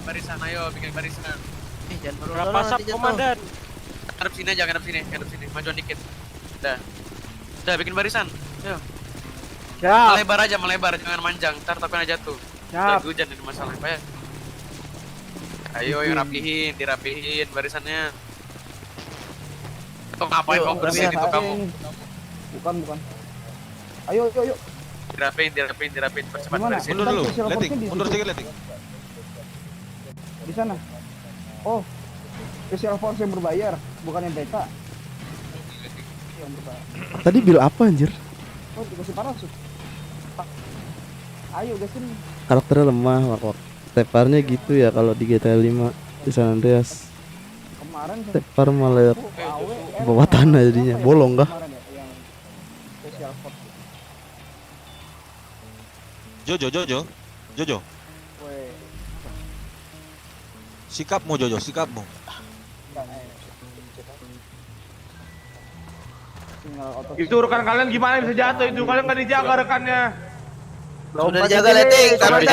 Barisan, ayo bikin barisan.
Berapa sap komandan?
Ngadep sini aja, ngadep sini. Majuan dikit. Udah bikin barisan. Ayo.
Siap.
Melebar, jangan manjang. Ntar takutnya jatuh.
Siap.
Lagi hujan ini masalahnya, Pak ya. Ayo yang dirapihin barisannya. Tuh ngapain kamu bersihin itu kamu?
Bukan. Ayo.
Dirapihin, percepat
Gimana?
barisin.
Mundur dulu,
Mundur sedikit Letting.
Di sana. Oh, special force yang berbayar, bukan yang beta. Yang berbayar.
Tadi bil apa anjir?
Oh, dikasih parasut. Ayo gasin.
Karakternya lemah, waktu teparnya gitu ya kalau di GTA 5 di San Andreas.
Kemarin
Tepar malah bawah tanah jadinya, bolong kah?
Yang special force.
Jojo.
Weh,
Sikapmu Jojo, sikapmu.
Itu rekan kalian gimana bisa jatuh itu? Kalian nggak dijaga rekannya.
Sudah dijaga Letting, tapi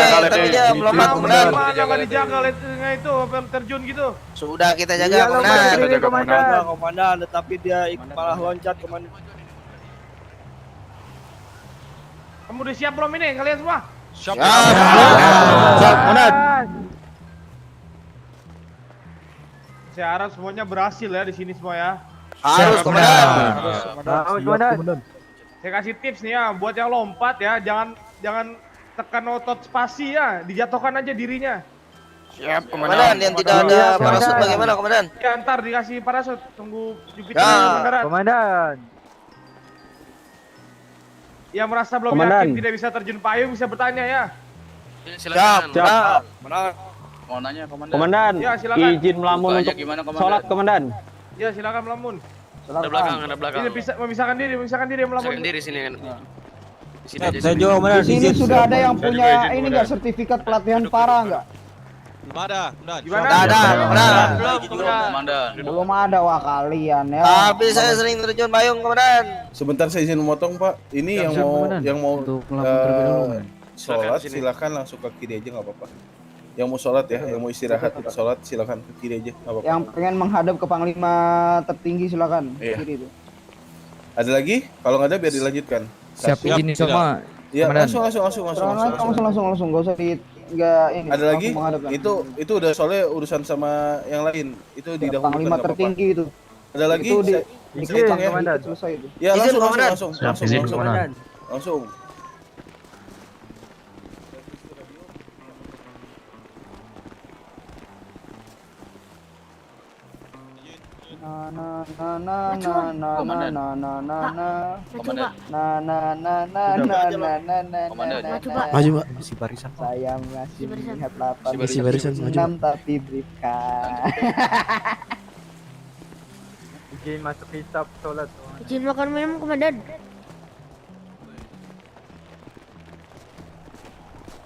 dia melompat, Komandan.
Mana nggak dijaga Lettingnya itu, sampai terjun gitu.
Sudah kita jaga, Komandan.
Komandan, tetapi dia malah loncat, Komandan. Kamu udah siap belum ini kalian semua?
Siap.
Komandan. Saya harap semuanya berhasil ya di sini semua ya.
Harus, Komandan.
Komandan. Saya kasih tips nih ya, buat yang lompat ya, jangan tekan otot spasi ya, dijatuhkan aja dirinya.
Siap,
Komandan, yang tidak ada parasut bagaimana, Komandan?
Ya, ntar dikasih parasut, tunggu Jupiter mendarat.
Komandan.
Yang merasa belum
Komandan.
yakin tidak bisa terjun payung bisa bertanya ya.
Silakan.
Mau nanya komandan.
Komandan, ya, silakan.
Izin melamun
Bukanya
untuk
gimana, Komandan?
sholat, Komandan.
Ya silakan melamun.
Ada belakang.
Ini bisa memisahkan diri melamun.
Memisahkan diri sini kan. Sini aja.
Saya juga komandan.
Di sini sudah ada yang punya ini nggak sertifikat pelatihan para nggak?
Belum ada,
Gimana?
Belum ada, wah kalian ya.
Tapi saya sering terjun payung, komandan.
Sebentar saya izin memotong Pak. Ini yang mau sholat silakan langsung ke kiri aja nggak apa-apa. Yang mau sholat ya, yang mau istirahat sholat silakan ke kiri aja nggak apa-apa.
Yang pengen menghadap ke panglima tertinggi silakan.
Iya.
Kiri itu.
Ada lagi? Kalau nggak ada biar dilanjutkan.
Siap izin semua.
Iya,
Komandan.
langsung.
Langsung, nggak usah nggak ini.
Ada lagi?
langsung menghadap.
Itu udah soalnya urusan sama yang lain. Itu didahulukan
Panglima
nggak apa-apa.
tertinggi itu.
Ada lagi?
Itu
Saya hitung ya.
komandan. Selesai itu.
Ya
Izin,
langsung.
komandan.
Langsung.
Maju, Pak.
Masih barisan.
Saya masih melihat 8
Masih barisan, maju.
6 tapi bribkan.
Izin masuk hisap sholat.
Izin makan minum, komandan.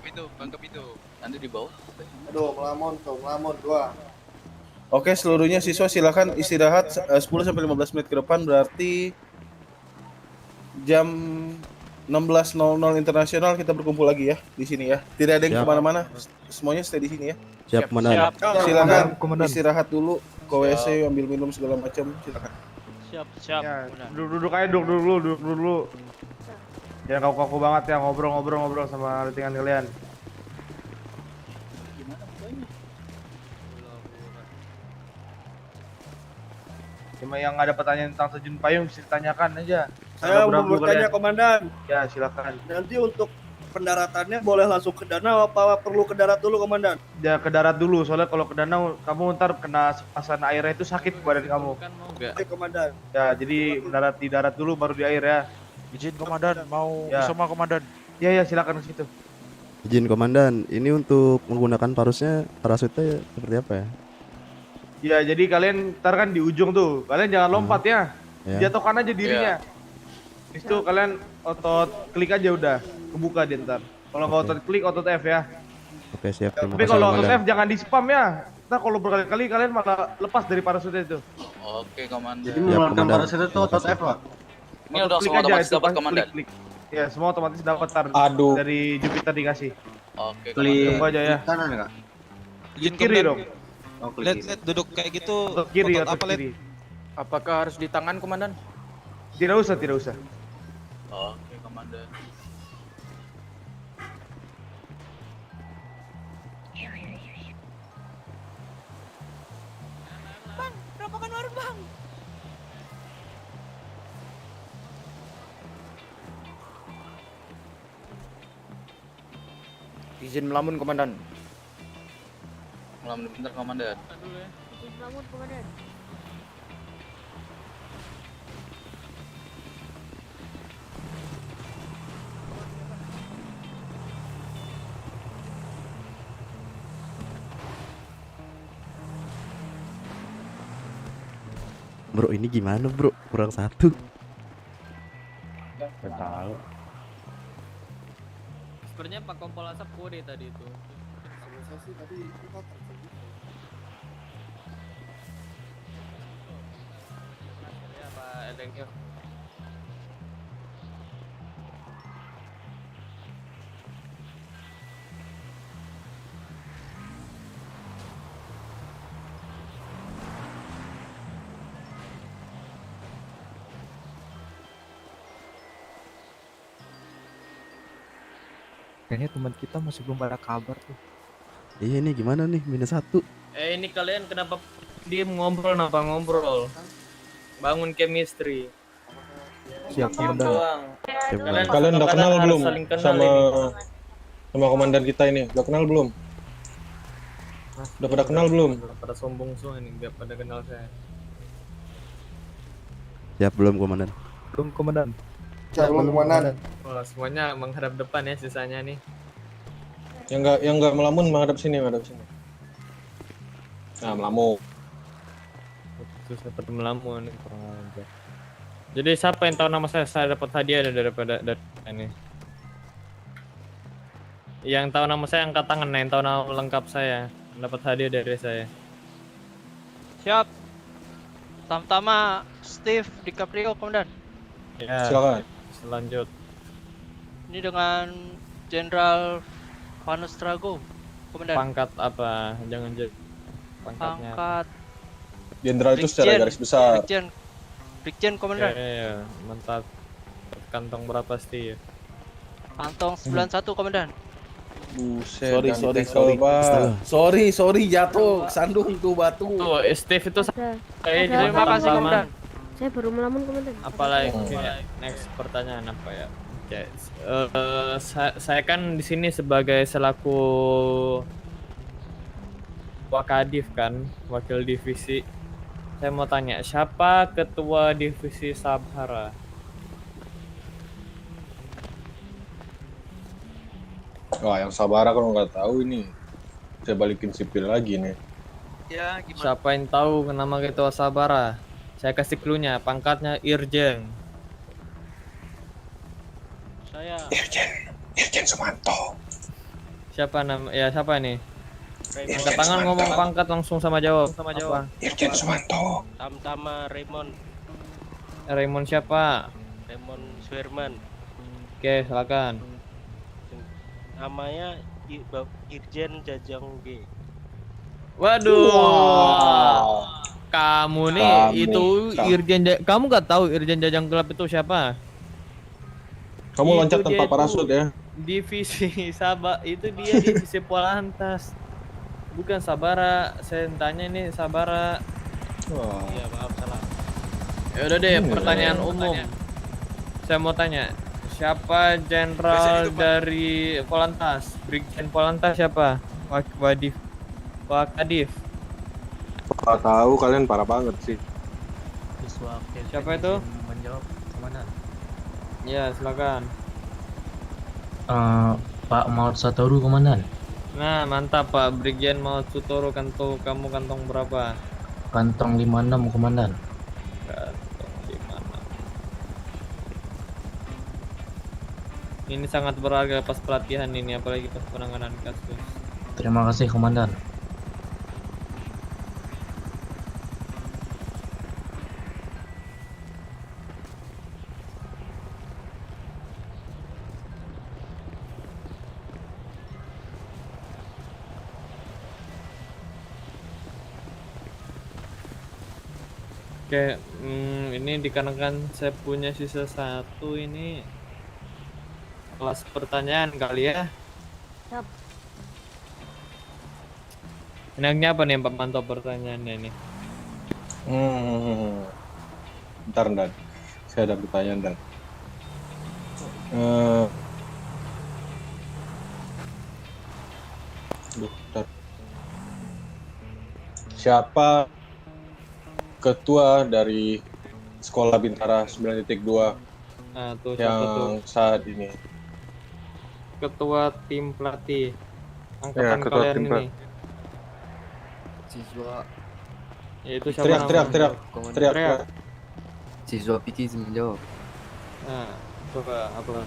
Itu, bangkep itu. Nanti di bawah.
Aduh, melamun gua.
Oke, seluruhnya siswa silakan istirahat 10 sampai 15 menit ke depan, berarti jam 16.00 internasional kita berkumpul lagi ya di sini ya. Tidak ada yang
Siap.
kemana-mana, semuanya stay di sini ya.
Siap, Komandan.
Silakan
Komandan.
istirahat dulu, ke WC, ambil minum segala macam, silakan.
Siap.
Duduk aja, duduk dulu. Jangan kaku-kaku banget ya, ngobrol sama lettingan kalian. Cuma yang ada pertanyaan tentang terjun payung bisa ditanyakan aja.
Saya mau
Ragu-ragu
bertanya,
kalian.
komandan.
Ya, silakan.
Nanti untuk pendaratannya boleh langsung ke danau apa perlu ke darat dulu, komandan?
Ya ke darat dulu, soalnya kalau ke danau kamu ntar kena sepasan airnya itu sakit badan kamu.
Oke, komandan.
Ya, jadi mendarat di darat dulu baru di air ya.
Izin komandan, mau
Ya.
sama komandan.
Ya, silakan ke situ.
Izin Komandan, ini untuk menggunakan parasutnya seperti apa ya?
Ya, jadi kalian ntar kan di ujung tuh. Kalian jangan lompat ya.
Ya.
Jatuhkan aja dirinya. Habis itu kalian otot klik aja udah, kebuka dia ntar. Kalau nggak otot klik, otot F ya.
Oke, siap. Terima
Tapi
kasih,
kalau otot
Komandan.
F jangan di spam ya. Ntar kalau berkali-kali kalian malah lepas dari parasutnya itu.
Oke, komandan.
Jadi
Ya,
mengeluarkan
komandan.
parasut itu otot F, Pak.
Ini udah langsung otomatis dapat komandan.
Klik. Ya, semua otomatis dapat tar.
Aduh.
Dari Jupiter dikasih.
Oke,
Klik
Tunggu aja ya.
kanan enggak?
Klik kiri dong.
Oh, klik kiri.
duduk kayak gitu.
Otot kiri, otot kiri.
Apakah harus di tangan, komandan?
Tidak usah.
Oke, komandan.
Bang, rokokan warung, Bang.
Izin melamun, komandan.
Malam bentar, komandan.
Izin bangun, komandan.
Bro, ini gimana, Bro? Kurang satu.
Nggak tahu.
Sebenarnya Pak Kompol Asap kode tadi itu. Ya, Pak Elengnya.
Kayaknya teman kita masih belum ada kabar tuh.
Iya, ini gimana nih? -1.
Ini kalian kenapa diem ngobrol? Kenapa ngobrol? Bangun chemistry.
Siap, Komandan.
Siap, Komandan.
Kalian udah kenal
harus
belum
saling kenal
sama
ini.
sama komandan kita ini? Udah kenal belum? Udah pada kenal belum?
Pada sombong semua ini, nggak pada kenal saya.
Siap belum, Komandan?
Belum, Komandan.
Calon komandan.
Wah, semuanya menghadap depan ya sisanya nih.
Yang enggak melamun menghadap sini. Nah, melamun.
Terus dapat melamun kurang aja. Jadi siapa yang tahu nama saya? Saya dapat hadiah daripada dari ini. Yang tahu nama saya angkat tangan, yang tahu nama lengkap saya dapat hadiah dari saya.
Siap. Pertama Steve DiCaprio, Komandan.
Ya.
Silakan.
Selanjut.
Ini dengan Jenderal Vanus Trago, Komandan.
Pangkat apa? Jangan jadi pangkatnya.
Pangkat
Jenderal itu secara garis besar.
Brigjen, Komandan.
Iya, mantap. Kantong berapa sih?
Kantong 91, Komandan.
Buset.
Sorry jatuh, sandung tuh batu.
Tuh, Steve itu
Terima kasih, Komandan.
Saya baru melamun, Komandan.
Apalagi next pertanyaan apa ya? Oke, saya kan di sini sebagai selaku Wakadif kan, wakil divisi. Saya mau tanya, siapa ketua divisi Sabhara?
Wah, yang Sabara kalau nggak tahu ini, saya balikin sipil lagi nih.
Ya, gimana?
Siapa yang tahu nama ketua Sabara? Saya kasih clue-nya, pangkatnya Irjen.
Saya
Irjen Sumanto.
Siapa nama? Ya siapa ini? Angkat tangan ngomong pangkat langsung sama jawab. Apa?
Irjen Sumanto.
Tamtama Raymond.
Raymond siapa?
Raymond Swerman.
Oke, silakan.
Namanya Irjen Jajang G.
Waduh.
Wow.
Kamu nih kamu nggak tahu Irjen Jajang Gelap itu siapa?
Kamu loncat tanpa parasut ya?
Divisi itu dia divisi Polantas. Bukan Sabara. Saya tanya ini Sabara.
Iya, maaf salah.
Ya udah deh, pertanyaan umum. Saya mau tanya, siapa jenderal dari Polantas? Brigjen Polantas siapa? Wakadif.
Gak tahu, kalian parah banget sih.
Siapa itu?
Menjawab, Komandan.
Ya, silakan.
Pak Maut Satoru, Komandan.
Nah, mantap Pak. Brigjen Maut Sutoro, kamu kantong berapa?
Kantong 56, Komandan.
Kantong 56. Ini sangat berharga pas pelatihan ini, apalagi pas penanganan kasus.
Terima kasih, Komandan.
Oke, ini dikarenakan saya punya sisa 1 ini kelas pertanyaan kali ya.
Siap.
Enaknya apa nih Pak Manto pertanyaannya ini?
Bentar, Dan. Saya ada pertanyaan, Dan. Bentar. Siapa ketua dari Sekolah Bintara 9.2
Nah, tuh siapa
yang
tuh?
saat ini?
Ketua tim pelatih angkatan
ketua
kalian
tim
ini.
Siswa.
Ya, itu siapa
Teriak.
Siswa Pikis menjawab.
Nah, coba apa?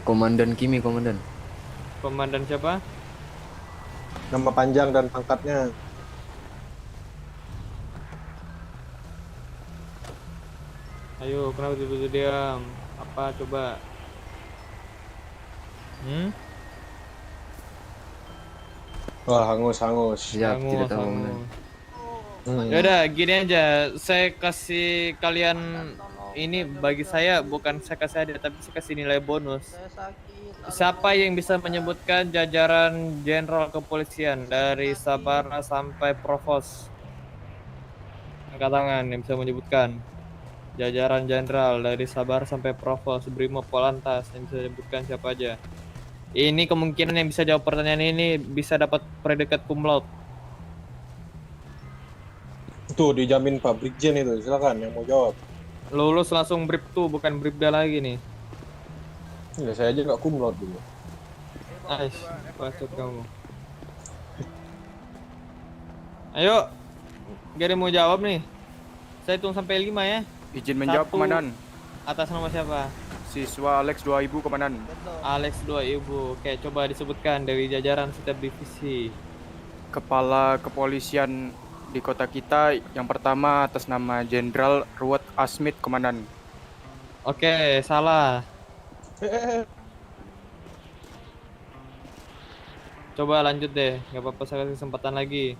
Komandan Kimi, Komandan.
Komandan siapa?
Nama panjang dan pangkatnya.
Ayo, kenapa tiba-tiba diam? Apa coba?
Wah, hangus.
Siap, tidak tahu, Komandan.
Yaudah, gini aja. Saya kasih kalian ini, bagi saya bukan saya kasih hadiah, tapi saya kasih nilai bonus. Siapa yang bisa menyebutkan jajaran jenderal kepolisian dari Sabara sampai Provos? Angkat tangan yang bisa menyebutkan jajaran jenderal dari Sabara sampai Provos, Brimob, Polantas, yang bisa menyebutkan siapa aja. Ini kemungkinan yang bisa jawab pertanyaan ini bisa dapat predikat cum laude.
Tuh dijamin Pak Brigjen itu, silakan yang mau jawab.
Lulus langsung brib tuh, bukan bribda lagi nih.
Ya, saya aja nggak cum laude dulu.
Aish, bacot kamu. Ayo, Gary mau jawab nih. Saya hitung sampai 5 ya.
Izin menjawab,
1,
Komandan.
Atas nama siapa?
Siswa Alex 2000 komandan.
Alex 2000. Oke, coba disebutkan dari jajaran setiap divisi.
Kepala kepolisian di kota kita yang pertama atas nama Jenderal Ruwet Asmit komandan.
Oke, salah. Coba lanjut deh, nggak apa-apa saya kasih kesempatan lagi.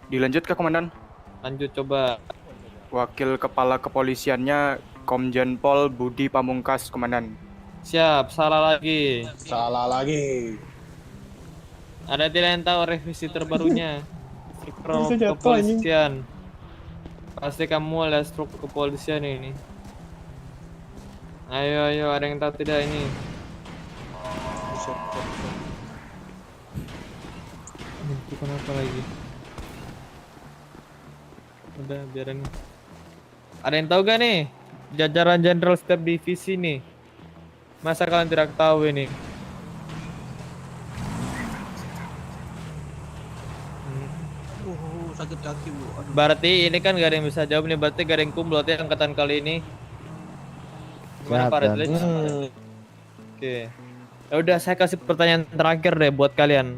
Dilanjut ke komandan?
Lanjut coba.
Wakil kepala kepolisiannya Komjen Pol Budi Pamungkas komandan.
Siap, salah lagi.
Salah lagi.
Ada tidak yang tahu revisi terbarunya? Struktur
Bisa jatuh,
kepolisian. Pasti kamu lihat struktur kepolisian ini. Ayo, ada yang tahu tidak ini? Bukan apa lagi? Udah, biarin. Ada yang tahu gak nih? Jajaran jenderal setiap divisi nih. Masa kalian tidak tahu ini?
Sakit kaki bu. Aduh.
Berarti ini kan gak ada yang bisa jawab nih. Berarti gak ada yang kumlot ya angkatan kali ini. Gimana Pak Redlich? Oke. Ya udah, saya kasih pertanyaan terakhir deh buat kalian.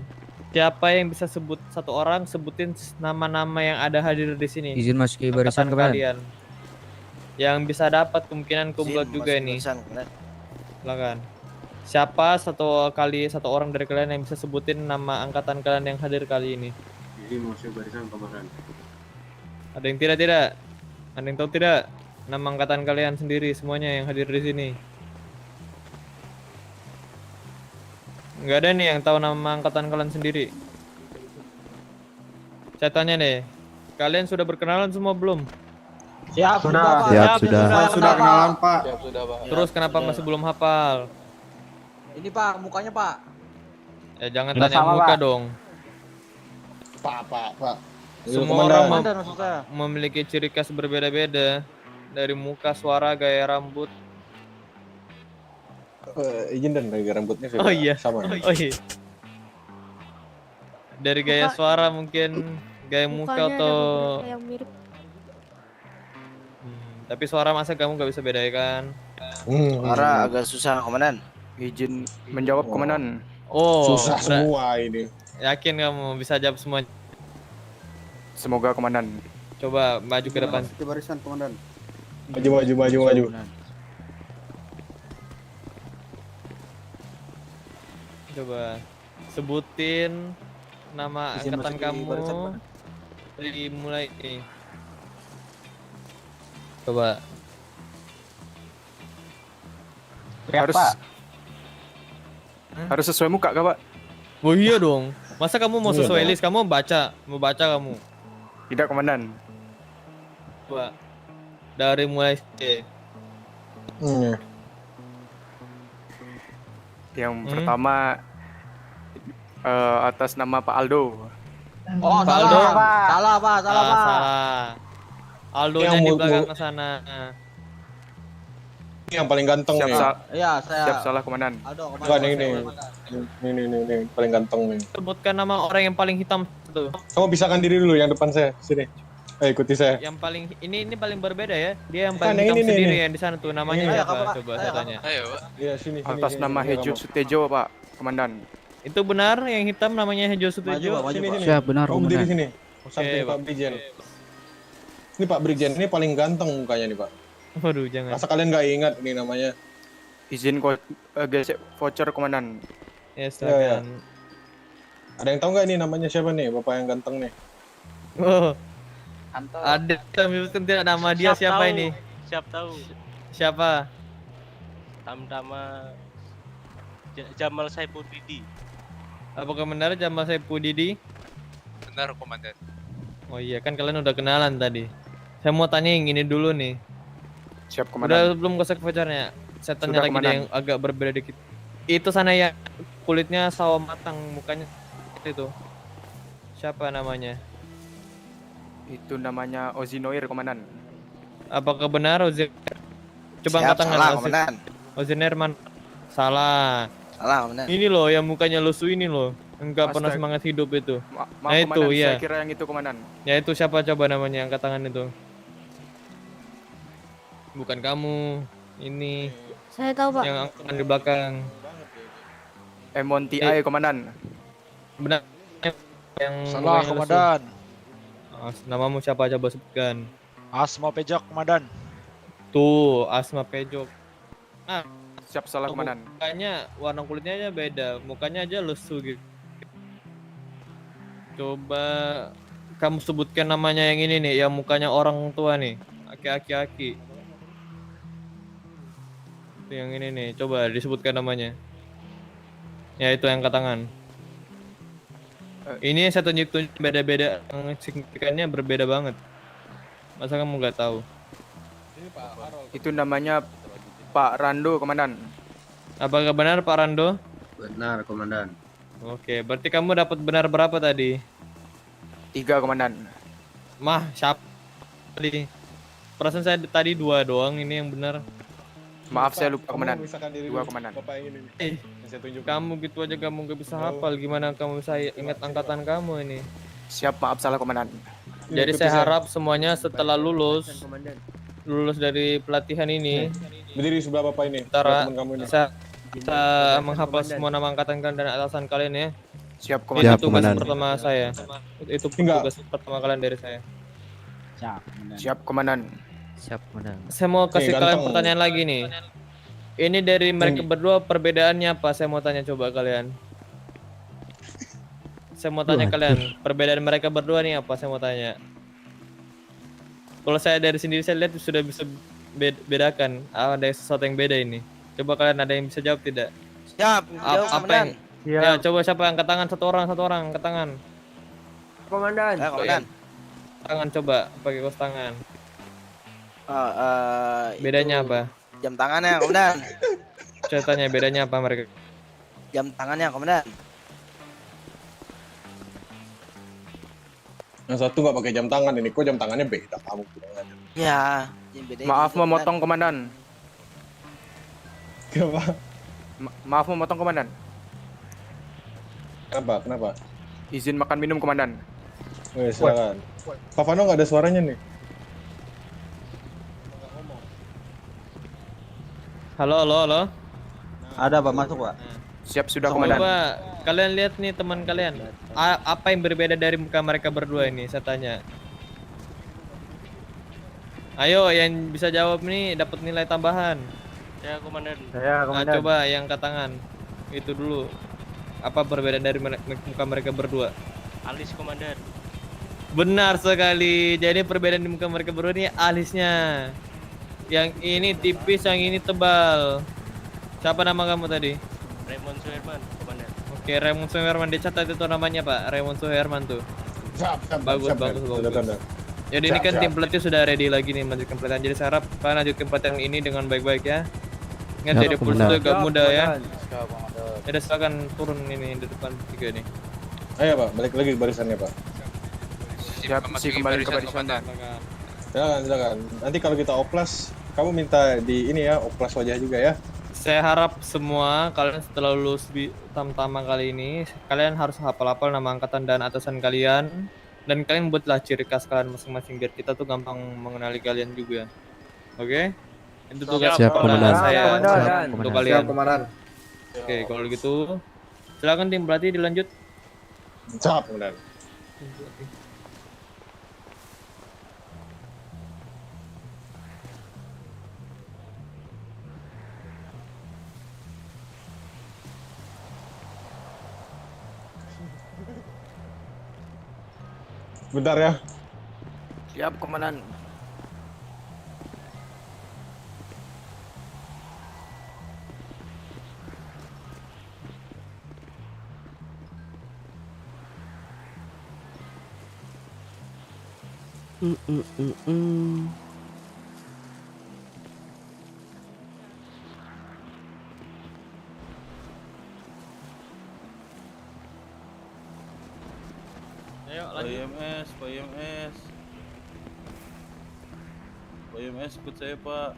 Siapa yang bisa sebut satu orang, sebutin nama-nama yang ada hadir di sini.
Izin masuki barisan
Angkatan
kalian.
Yang bisa dapat kemungkinan kumlot juga ini. Silakan. Siapa satu orang dari kalian yang bisa sebutin nama angkatan kalian yang hadir kali ini?
Izin masuki barisan komandan.
Ada yang tidak? Ada yang tahu tidak? Nama angkatan kalian sendiri semuanya yang hadir di sini. Nggak ada nih yang tahu nama angkatan kalian sendiri. Saya tanya nih, kalian sudah berkenalan semua belum?
Siap,
Sudah.
Sudah kenalan, Pak.
Siap, sudah, Pak.
Terus kenapa masih belum hafal?
Ini Pak, mukanya Pak.
Ya jangan
Sudah
tanya
sama,
muka
Pak.
dong.
Pak.
Semua orang memiliki ciri khas berbeda-beda. Dari muka, suara, gaya rambut.
Izin dan gaya rambutnya
Oh iya.
sama.
Oh iya. Dari gaya suara mungkin, gaya muka
Mukanya
atau
ada yang mirip.
tapi suara masa kamu nggak bisa bedakan?
Suara agak susah komandan.
Izin menjawab komandan.
Oh,
Susah semua ini.
yakin kamu bisa jawab semua?
Semoga komandan.
Coba maju ke depan.
Masuki barisan komandan.
Maju.
Coba sebutin nama
Izin
angkatan
masuki
kamu
barisan, Pak.
dari mulai ini. Coba.
Harus sesuai muka kah, Pak?
Oh iya dong. Masa kamu mau
Iya
sesuai
dong.
list? Kamu mau baca kamu.
Tidak, komandan.
Coba. Dari mulai C.
Yang pertama atas nama Pak Aldo.
Oh,
Pak
salah,
Aldo.
Pak. Salah, Pak. Salah, Pak.
Salah. Aldo
Yang
nya di
mu-
belakang sana.
Ini yang paling ganteng
Siap,
nih.
Iya, saya.
Siap salah, komandan.
Aduh,
Bukan ini. Ini paling ganteng nih.
Sebutkan nama orang yang paling hitam itu.
Kamu pisahkan diri dulu yang depan saya. Sini. Ikuti saya.
Yang paling ini paling berbeda ya. Dia yang paling
Bukan, yang
hitam
ini
sendiri
nih.
yang di sana tuh. Namanya
Ini.
siapa?
Ayo, Pak.
Coba
Ayo,
saya
Pak.
tanya.
Ayo, Pak.
Iya, sini.
Atas nama Hejo Sutejo, Pak, komandan.
Itu benar yang hitam namanya Hejo Sutejo?
Maju, Pak.
Siap, benar,
Kamu berdiri
komandan.
sini. Samping Pak Brigjen. Ini Pak Brigjen, ini paling ganteng mukanya nih, Pak.
Waduh, jangan.
Masa kalian nggak ingat ini namanya?
Izin gesek voucher, komandan.
Ya, silakan.
Ada yang tahu nggak ini namanya siapa nih, Bapak yang ganteng nih?
Oh. Ada yang menyebutkan tidak nama dia siapa
tahu.
ini?
Siap tahu.
Siapa?
Nama Jamal Saipudidi.
Apakah benar Jamal Saipudidi?
Benar, komandan.
Oh iya, kan kalian udah kenalan tadi. Saya mau tanya yang ini dulu nih.
Siap,
Udah
komandan.
belum gosek vouchernya? Saya tanya
Sudah,
lagi deh
komandan.
yang agak berbeda dikit. Itu sana ya kulitnya sawo matang, mukanya itu. Siapa namanya?
Itu namanya Ozinoir, komandan.
Apakah benar Ozir? Coba angkat tangan Ozir. Ozir man. Salah.
Salah, komandan.
Ini loh yang mukanya lusuh ini loh. Enggak pernah
Astaga.
semangat hidup itu.
Maaf,
Nah, itu,
komandan,
iya.
saya kira yang itu, komandan.
Ya itu siapa coba namanya angkat tangan itu? Bukan kamu. Ini
Saya tahu Pak.
Yang angkatan di belakang.
MONTI komandan.
Benar. Yang
Salah
yang
komandan.
Namamu siapa coba sebutkan?
Asma Pejok komandan.
Tuh, Asma Pejok. Ah,
siap salah komandan.
Mukanya, warna kulitnya aja beda. Mukanya aja lesu gitu. Coba kamu sebutkan namanya yang ini nih, yang mukanya orang tua nih. Aki-aki. Yang ini nih, coba disebutkan namanya. Ya itu yang angkat tangan. Ini yang saya tunjuk beda-beda, yang signifikannya berbeda banget. Masa kamu nggak tahu?
Itu namanya Pak Rando, komandan.
Apakah benar Pak Rando?
Benar, komandan.
Oke, berarti kamu dapat benar berapa tadi?
3, komandan.
Mah, siapa tadi? Perasaan saya tadi 2 doang, ini yang benar.
Maaf saya lupa komandan. 2 komandan.
Kamu gitu aja kamu gak bisa hafal, gimana kamu bisa ingat angkatan kamu ini?
Siap, maaf salah komandan.
Jadi saya harap semuanya setelah lulus dari pelatihan ini,
berdiri sebelah bapak ini.
Bisa menghafal semua nama angkatan kalian dan atasan kalian ya.
Siap komandan.
Itu tugas pertama saya. Itu tugas pertama kalian dari saya.
Siap komandan.
Siap komandan.
Saya mau kasih kalian pertanyaan lagi nih. Ini dari mereka berdua perbedaannya apa? Saya mau tanya coba kalian. Saya mau tanya kalian, perbedaan mereka berdua nih apa? Saya mau tanya. Kalau saya dari sendiri saya lihat sudah bisa bedakan ada sesuatu yang beda ini. Coba kalian ada yang bisa jawab tidak?
Siap, jawab komandan.
Ya, coba siapa angkat tangan satu orang angkat tangan.
Komandan. Komandan.
Tangan coba pakai kos tangan.
itu
Bedanya apa?
Jam tangannya, komandan.
Saya tanya bedanya apa mereka?
Jam tangannya, komandan.
Yang satu nggak pakai jam tangan ini, kok jam tangannya beda kamu bilang aja.
Ya, beda.
Maaf memotong komandan.
Kenapa?
Maaf memotong komandan.
Kenapa?
Izin makan minum komandan.
Oke, silakan. Pak Fano nggak ada suaranya nih.
Halo.
Ada Pak, masuk Pak.
Siap sudah komandan.
Coba kalian lihat nih teman kalian. Apa yang berbeda dari muka mereka berdua ini? Saya tanya. Ayo yang bisa jawab nih dapat nilai tambahan.
Ya, komandan.
Nah, coba yang angkat tangan. Itu dulu. Apa perbedaan dari muka mereka berdua?
Alis, komandan.
Benar sekali. Jadi perbedaan di muka mereka berdua ini alisnya. Yang ini tipis, yang ini tebal. Siapa nama kamu tadi?
Raymond Suherman, komandan.
Oke, Raymond Suherman, dicatat itu namanya Pak. Raymond Suherman tuh. Bagus. Jadi ini kan tim pelatih sudah ready lagi nih melanjutkan pelatihan. Jadi saya harap kalian lanjutkan pelatihan ini dengan baik-baik ya. Ingat jadi pulsa itu agak mudah ya. Jadi silakan turun ini di depan 3 nih.
Ayo Pak, balik lagi barisannya Pak.
Siap, masih kembali ke barisan.
Silakan. Nanti kalau kita oplas, kamu minta di ini ya, oplas wajah juga ya.
Saya harap semua kalian setelah lulus pertama kali ini, kalian harus hafal-hafal nama angkatan dan atasan kalian. Dan kalian buatlah ciri khas kalian masing-masing biar kita tuh gampang mengenali kalian juga. Oke? Itu tugas saya untuk kalian. Oke, kalau gitu silakan tim pelatih dilanjut.
Siap, komandan. Bentar ya.
Siap komandan.
Ayo
lanjut. Pak IMS ikut saya Pak.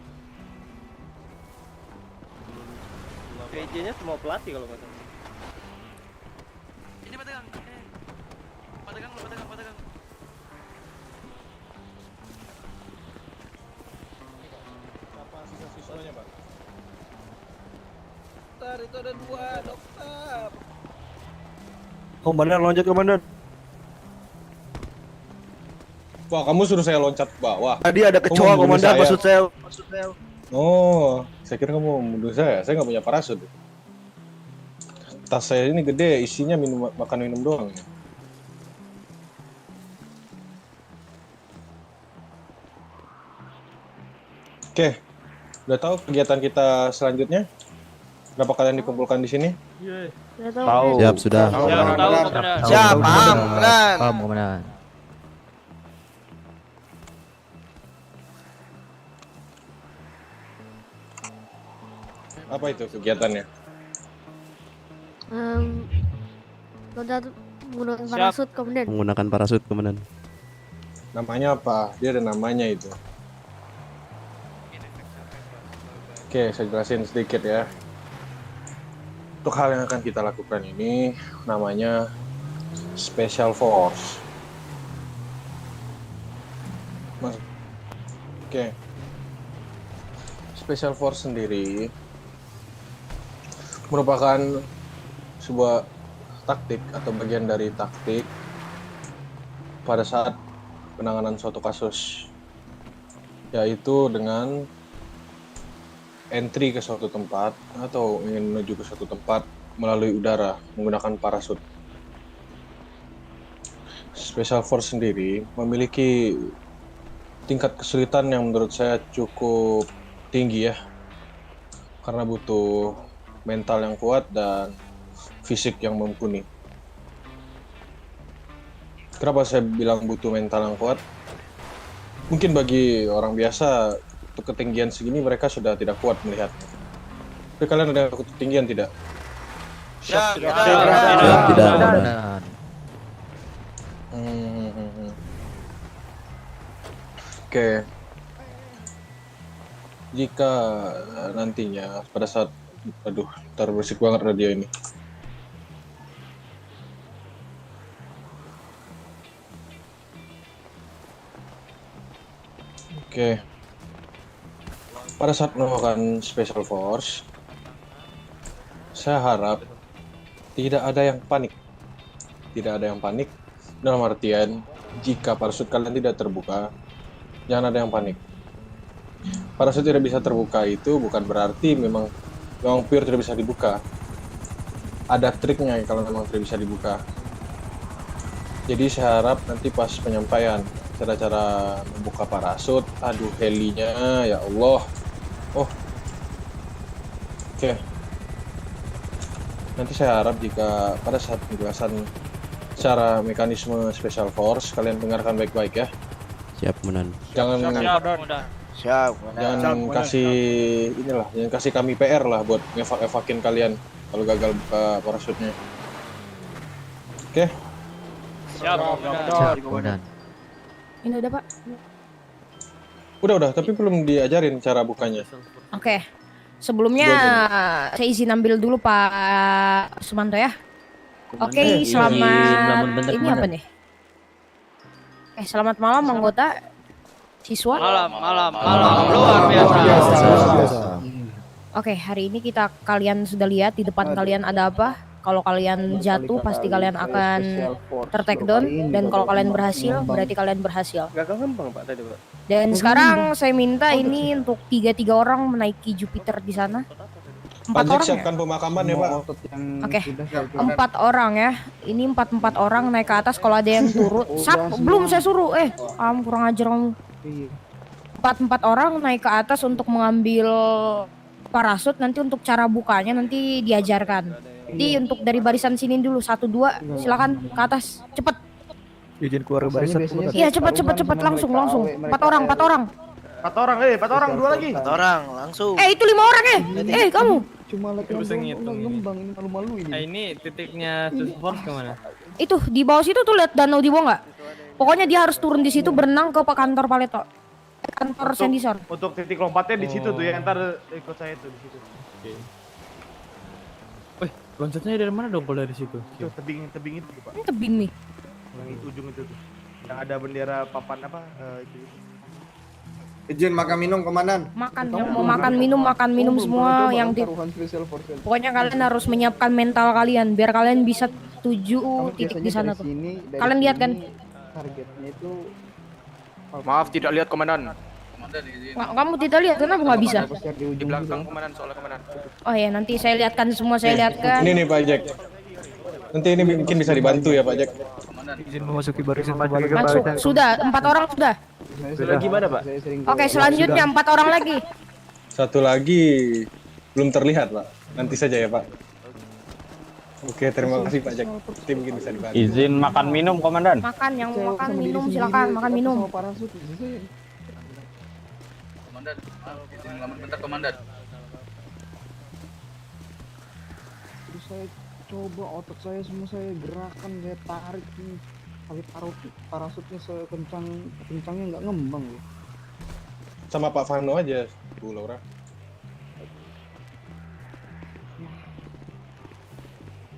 PJ-nya semua pelatih kalau nggak salah.
Ini Pak Tegang. Pak Tegang.
Berapa siswa-siswanya Pak?
itu ada 2 dokter.
Komandan loncat komandan.
Wah, kamu suruh saya loncat ke bawah.
Tadi ada kecoa
Kamu membunuh
komandan,
saya.
maksud saya.
Oh, saya kira kamu membunuh saya. Saya nggak punya parasut. Tas saya ini gede, isinya makan minum doang. Oke, udah tahu kegiatan kita selanjutnya? Kenapa kalian dikumpulkan di sini?
Tahu.
Siap, sudah.
Siap, paham, komandan.
Paham, komandan.
Apa itu kegiatannya?
Loncat menggunakan parasut komandan.
Menggunakan parasut, komandan.
Namanya apa? Dia ada namanya itu. Oke, saya jelasin sedikit ya. Untuk hal yang akan kita lakukan ini namanya Special Force. Oke. Special Force sendiri merupakan sebuah taktik atau bagian dari taktik pada saat penanganan suatu kasus, yaitu dengan entry ke suatu tempat atau ingin menuju ke suatu tempat melalui udara menggunakan parasut. Special Force sendiri memiliki tingkat kesulitan yang menurut saya cukup tinggi ya, karena butuh mental yang kuat dan fisik yang mumpuni. Kenapa saya bilang butuh mental yang kuat? Mungkin bagi orang biasa untuk ketinggian segini mereka sudah tidak kuat melihatnya. Tapi kalian ada ketinggian tidak?
Siap.
Tidak.
Oke. Jika nantinya pada saat, aduh, ntar berisik banget radio ini. Oke. Pada saat melakukan Special Force, saya harap tidak ada yang panik. Tidak ada yang panik dalam artian jika parasut kalian tidak terbuka, jangan ada yang panik. Parasut tidak bisa terbuka itu bukan berarti memang pure tidak bisa dibuka. Ada triknya kalau memang tidak bisa dibuka. Jadi saya harap nanti pas penyampaian cara-cara membuka parasut, aduh helinya ya Allah. Oh. Oke. Nanti saya harap jika pada saat penjelasan cara mekanisme Special Force kalian dengarkan baik-baik ya.
Siap, komandan.
Jangan kasih inilah, jangan kasih kami PR lah buat ngevakin kalian kalau gagal buka parasutnya. Oke?
Siap, komandan.
Ini udah, Pak.
Udah, tapi belum diajarin cara bukanya.
Oke. Sebelumnya saya izin ambil dulu Pak Sumanto ya. Oke, selamat. Ini apa nih? Selamat malam anggota siswa.
Malam. Luar biasa.
Oke, hari ini kalian sudah lihat di depan kalian ada apa. Kalau kalian jatuh pasti kalian akan ter-take down, dan kalau kalian berhasil berarti kalian berhasil.
Gagal ngembang Pak tadi Pak.
Dan sekarang saya minta ini untuk 3 orang menaiki Jupiter di sana. 4 orang
siapkan pemakaman ya Pak.
Oke, 4 orang ya. Ini 4 orang naik ke atas. Kalau ada yang turun, belum saya suruh. Kurang ajar kamu. 4 orang naik ke atas untuk mengambil parasut. Nanti untuk cara bukanya nanti diajarkan. Jadi untuk dari barisan sini dulu 1, 2 silakan ke atas cepet.
Izin keluar barisan.
Iya cepet langsung 4 orang. 4
orang 2 lagi.
4 orang langsung.
Itu 5 orang kamu.
Cuma ngembang ini malu-malu ini.
Ini titiknya Special Force kemana?
Itu di bawah situ tuh, lihat danau di bawah nggak? Pokoknya dia harus turun di situ berenang ke kantor Paleto. Kantor Sendisor.
Untuk titik lompatnya di situ tuh ya, ntar ikut saya tuh di situ.
Oke. Loncatnya dari mana dong kalau dari situ?
Itu tebing itu Pak.
Ini tebing nih.
Yang ujung itu tuh. Yang ada bendera papan apa itu.
Izin makan minum komandan.
Makan, yang mau makan minum semua yang pokoknya kalian harus menyiapkan mental kalian biar kalian bisa tuju titik di sana tuh. Kalian lihat kan?
Targetnya itu
Maaf tidak lihat komandan.
Kamu tidak lihat kenapa nggak bisa?
Di belakang komandan soalnya komandan.
Oh ya nanti saya lihatkan semua, saya lihatkan.
Ini nih Pak Jack. Nanti ini mungkin bisa dibantu ya Pak Jack.
Izin memasuki barisan
Masuk, sudah 4 orang sudah.
Sudah gimana, Pak?
Oke, selanjutnya 4 orang lagi.
Satu lagi belum terlihat Pak. Nanti saja ya Pak. Oke, terima kasih Pak Jack. Nanti mungkin bisa dibantu.
Izin makan minum, Komandan.
Makan, yang mau makan minum silakan makan minum.
Komandan, maaf, izin ngelamar bentar komandan.
Terus saya coba otak saya semua saya gerakan, saya tarik nih. Pakai parasutnya saya kencangnya nggak ngembang loh.
Sama Pak Fano aja, Bu Laura.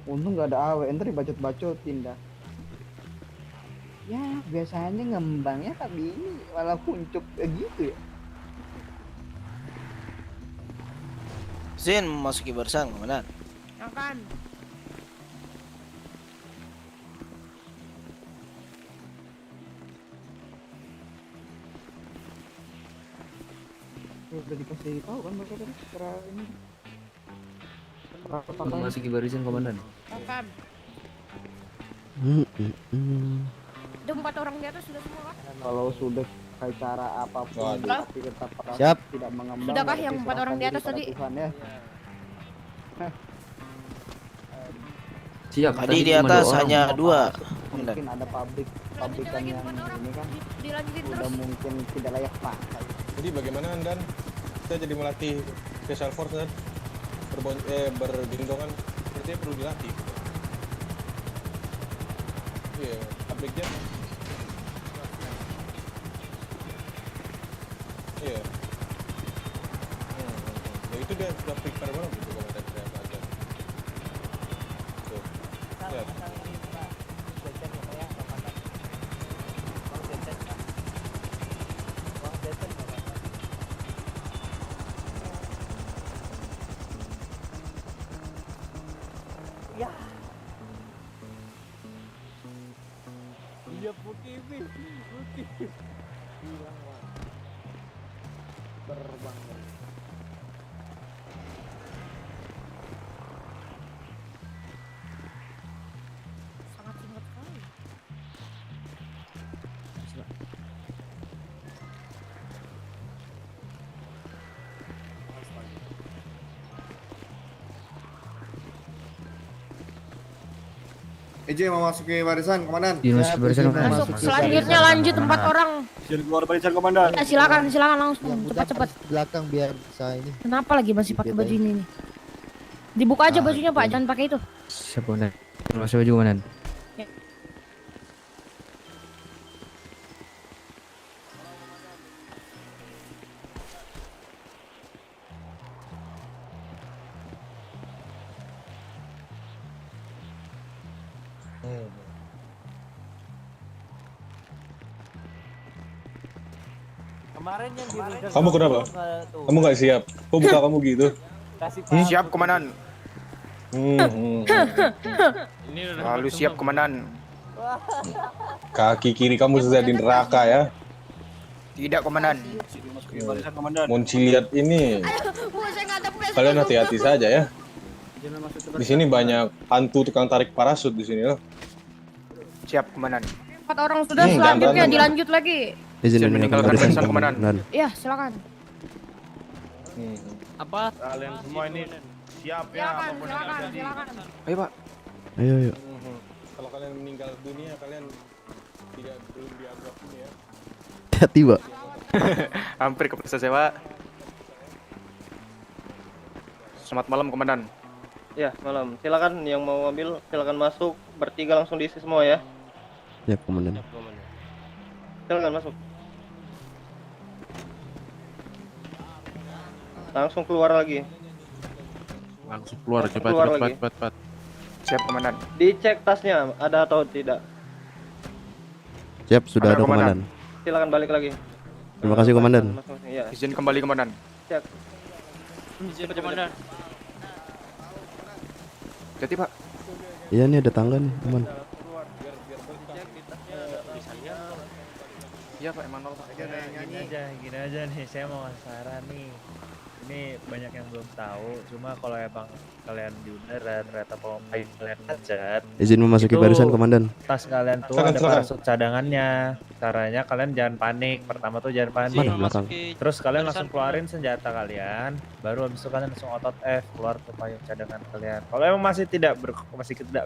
Untung nggak ada awe, ntar dibacot-bacotin dah. Ya biasanya ngembangnya tapi ini malah kuncup gitu ya.
Zin memasuki barisan komandan.
Makan.
Udah dikasih tahu kan mereka tadi secara ini.
Memasuki barisan komandan.
Makan. Ada 4 orang di atas sudah semua kan?
Kalau sudah kayak cara apapun tapi tetap
Siap.
tidak mengembang.
Sudahkah yang 4 orang di atas tadi?
Tuhan, ya.
Siap.
Tadi di atas hanya 2.
Mungkin ada pabrikan yang ini kan
Dilanjutin
udah
terus.
mungkin tidak layak pakai.
Jadi bagaimana Dan? Kita jadi melatih special force dan bergendongan sepertinya perlu dilatih. Iya, public jet. Iya. Ya itu dia sudah prepare banget gitu kalau ada saya aja. Tuh. Lihat.
Iya, Putih. Terbang.
Sangat singkat sekali.
Izin memasuki barisan komandan.
Dimasuki barisan komandan.
Masuk. Selanjutnya lanjut 4 orang.
Izin keluar barisan komandan.
Ya, silakan langsung cepat.
Belakang biar bisa ini.
Kenapa lagi masih pakai baju ini nih? Dibuka aja bajunya Pak, jangan pakai itu.
Siap komandan. Masuk baju komandan.
Kemarin yang di
Kamu kenapa? Kamu nggak siap? Kok buka kamu gitu?
Siap komandan. Lalu siap komandan.
Kaki kiri kamu sudah di neraka ya.
Tidak komandan.
Monci lihat ini. Kalian hati-hati saja ya. Di sini banyak hantu tukang tarik parasut di sini loh.
Siap komandan.
4 orang sudah, selanjutnya dilanjut lagi.
Izin meninggalkan barisan komandan.
Ya, silakan.
Apa?
Kalian semua ini siap ya apapun yang terjadi.
Ayo Pak.
Ayo.
Kalau kalian meninggal dunia, kalian belum dianggap ini ya.
Hati, Pak.
Hampir kepleset saya Pak. Selamat malam komandan.
Ya, malam. Silakan yang mau ambil silakan masuk. Bertiga langsung diisi semua ya.
Ya, komandan.
Silakan masuk. Langsung keluar lagi.
Langsung keluar,
Keluar lagi.
cepat.
Siap komandan.
Dicek tasnya ada atau tidak.
Siap, sudah ada komandan.
Silakan balik lagi.
Terima kasih komandan.
Iya.
Izin kembali komandan.
Siap.
Izin komandan.
Jadi Pak.
Iya nih ada tangga nih aman.
Iya Pak, emang nol Pak.
Gini aja nih, saya mau saran nih. Ini banyak yang belum tahu, cuma kalau emang kalian di udara ternyata pemain kalian manjat.
Izin memasuki
itu
barisan komandan.
Tas kalian tuh
Silakan,
ada
silakan.
parasut cadangannya. Caranya kalian jangan panik. Pertama tuh jangan panik.
Mana belakang?
Terus kalian langsung keluarin senjata kalian, baru habis itu kalian langsung otot F keluar ke payung cadangan kalian. Kalau emang masih tidak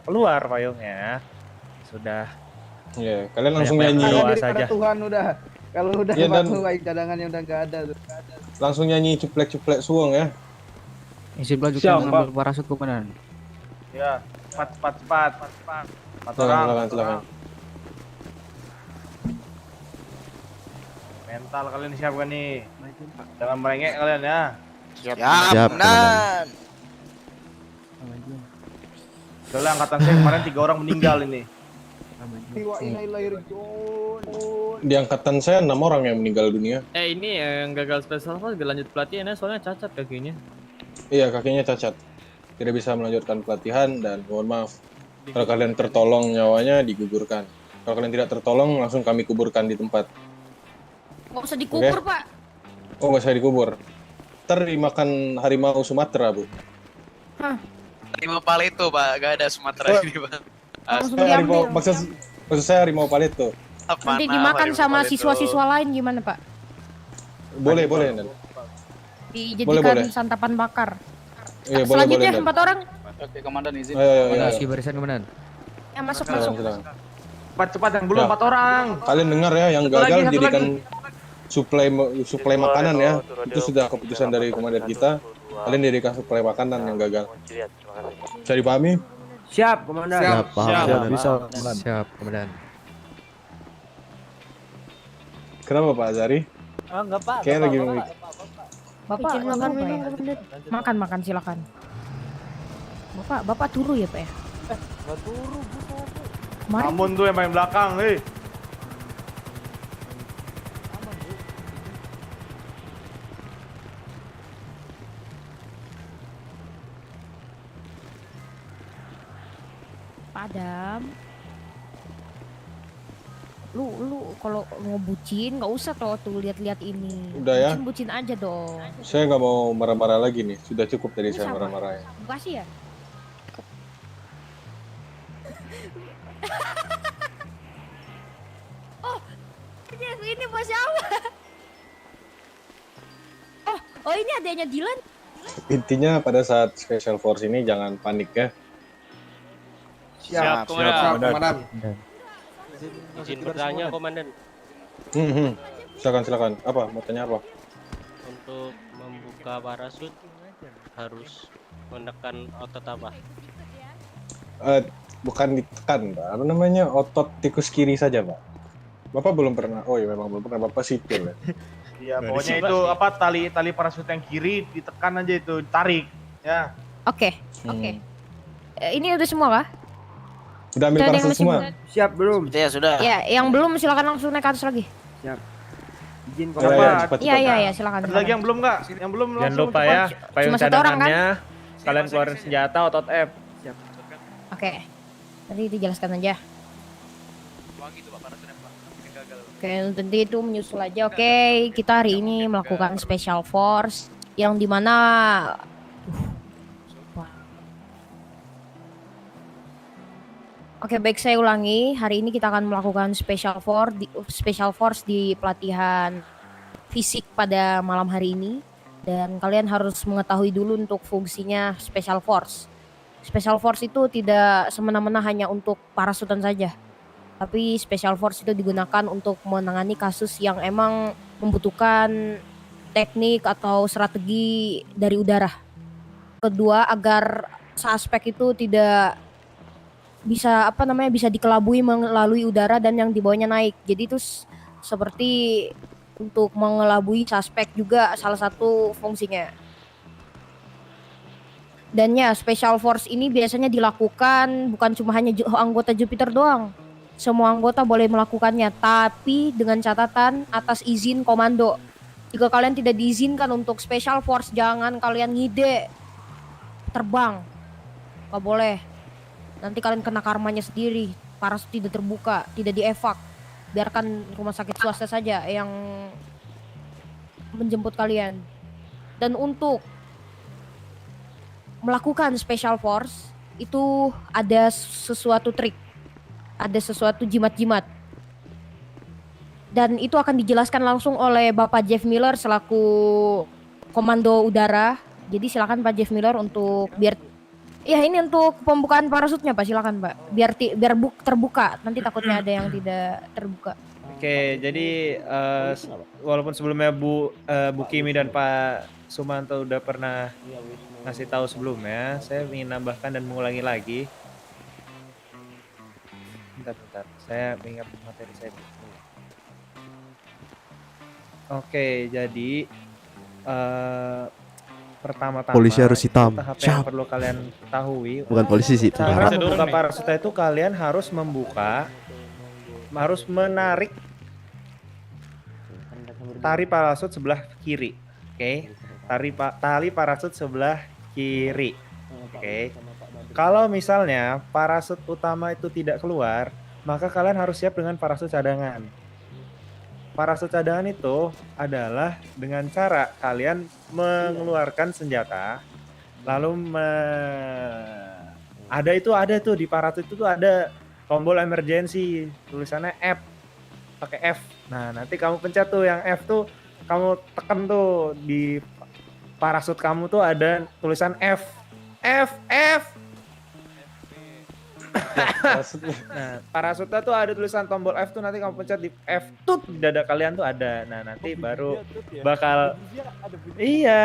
keluar payungnya, sudah.
Iya, kalian langsung
Banyak
nyanyi.
doa
Diri pada
saja.
Tuhan udah. Kalau udah
Iya, dan-
waktu baik cadangannya udah nggak ada tuh.
Langsung nyanyi cuplek-cuplek suong ya.
Izin
Siap,
melanjutkan mengambil
Pak.
parasut komandan.
Ya, cepat. Empat orang.
Silakan.
Mental kalian siap kan nih? Jangan merengek kalian ya.
Siap,
Siap,
komandan.
Soalnya angkatan saya kemarin 3 orang meninggal ini.
Wa inna ilaihi raji'un.
Di angkatan saya 6 orang yang meninggal dunia.
Ini yang gagal special force dilanjut pelatihannya soalnya cacat kakinya.
Iya, kakinya cacat. Tidak bisa melanjutkan pelatihan dan mohon maaf. Kalau kalian tertolong nyawanya digugurkan. Kalau kalian tidak tertolong langsung kami kuburkan di tempat.
Nggak usah dikubur,
Oke.
Pak.
Oh, nggak usah dikubur. Ntar dimakan harimau Sumatera, Bu.
Hah,
Harimau Paleto Pak, gak ada Sumatera ini Pak.
langsung
Harimau,
diambil.
maksud saya harimau Paleto.
Nanti dimakan sama siswa-siswa lain gimana, Pak?
Boleh, Nan.
Dijadikan
Boleh.
santapan bakar.
Iya, boleh,
Selanjutnya
Nan.
4 orang
Oke, komandan izin.
Ayo.
Memasuki barisan komandan.
yang masuk.
Silakan.
Cepat yang belum
Ya.
4 orang.
Kalian dengar ya, yang
Satu
gagal
lagi, satu
jadikan
lagi.
suplai makanan ya. Itu sudah keputusan dari komandan kita. Kalian jadikan suplai makanan yang gagal. Bisa dipahami?
Siap, komandan.
Siap, paham.
Siap.
Siap, bisa komandan.
Siap komandan.
Kenapa Pak Azari?
Oh, enggak Pak.
Kayaknya lagi
Bapak
Izin makan
apa
minum,
ya?
komandan.
Makan silakan. Bapak turu ya, Pak ya?
Enggak turu, Bu.
Kemarin
Amun tuh yang main belakang, hei.
padam. Lu kalau mau bucin nggak usah tuh lihat-lihat ini.
Udah ya.
Bucin aja dong.
Saya nggak mau marah-marah lagi nih. Sudah cukup tadi
Ini
saya
siapa?
marah-marah ya.
Makasih ya. Oh, ini bos siapa? Oh ini adanya Dylan.
Intinya pada saat special force ini jangan panik ya.
Siap,
komandan.
Izin bertanya, komandan.
Silakan. Apa? Mau tanya apa?
Untuk membuka parasut harus menekan otot apa?
Bukan ditekan, Pak. Apa namanya? Otot tikus kiri saja, Pak. Bapak belum pernah. Oh iya, memang belum pernah. Bapak sipil ya.
Iya, pokoknya itu apa tali parasut yang kiri ditekan aja itu, ditarik, ya.
Oke. Ini udah semua kah?
Udah ambil
Udah ada yang
parasut
masih
semua.
belum?
Siap belum?
Ya sudah.
Ya, yang belum silakan langsung naik ke atas lagi.
Siap. Izin
Ayo, ayo, cepat.
Iya, silakan.
Ada lagi yang belum nggak? Yang belum
Jangan
langsung
lupa
cepat.
ya, payung
Cuma satu orang, kan?
cadangannya. Kalian keluarin senjata otot F.
Oke. Tadi dijelaskan aja.
Wangi tuh Pak parasutnya Pak. Yang gagal.
Oke, tentu itu menyusul aja. Oke, kita hari ini melakukan special force yang dimana Oke, baik saya ulangi. Hari ini kita akan melakukan special force di pelatihan fisik pada malam hari ini. Dan kalian harus mengetahui dulu untuk fungsinya special force. Special force itu tidak semena-mena hanya untuk parasutan saja. Tapi special force itu digunakan untuk menangani kasus yang emang membutuhkan teknik atau strategi dari udara. Kedua, agar suspek itu tidak bisa bisa dikelabui melalui udara dan yang dibawanya naik. Jadi itu seperti untuk mengelabui suspek juga salah satu fungsinya. Dan ya, special force ini biasanya dilakukan bukan cuma hanya anggota Jupiter doang. semua anggota boleh melakukannya, tapi dengan catatan atas izin komando. Jika kalian tidak diizinkan untuk special force, jangan kalian ngide terbang. Gak boleh. Nanti kalian kena karmanya sendiri. Parasut tidak terbuka, tidak dievak. Biarkan rumah sakit swasta saja yang menjemput kalian. Dan untuk melakukan special force itu ada sesuatu trik, ada sesuatu jimat-jimat, dan itu akan dijelaskan langsung oleh Bapak Jeff Miller selaku komando udara. Jadi silakan Pak Jeff Miller untuk ini untuk pembukaan parasutnya Pak, silakan Pak, biar terbuka, nanti takutnya ada yang tidak terbuka.
Oke, jadi walaupun sebelumnya Bu Kimi dan Pak Sumanto udah pernah ngasih tahu sebelumnya, saya ingin nambahkan dan mengulangi lagi. Bentar, saya ingat materi saya dulu. Oke, jadi pertama-tama
Polisi harus hitam.
tahap yang perlu kalian ketahui.
Bukan polisi sih.
Cara membuka parasutnya itu kalian harus menarik tali parasut sebelah kiri. Oke. Tali parasut sebelah kiri. Oke. Kalau misalnya parasut utama itu tidak keluar, maka kalian harus siap dengan parasut cadangan. Parasut cadangan itu adalah dengan cara kalian mengeluarkan senjata, lalu ada tuh di parasut itu tuh ada tombol emergency, tulisannya F, pakai F. Nah, nanti kamu pencet tuh yang F tuh, kamu tekan tuh di parasut kamu tuh ada tulisan F. Nah, parasutnya tuh ada tulisan tombol F tuh, nanti kamu pencet di F tuh di dada kalian tuh ada. Nah, nanti baru bakal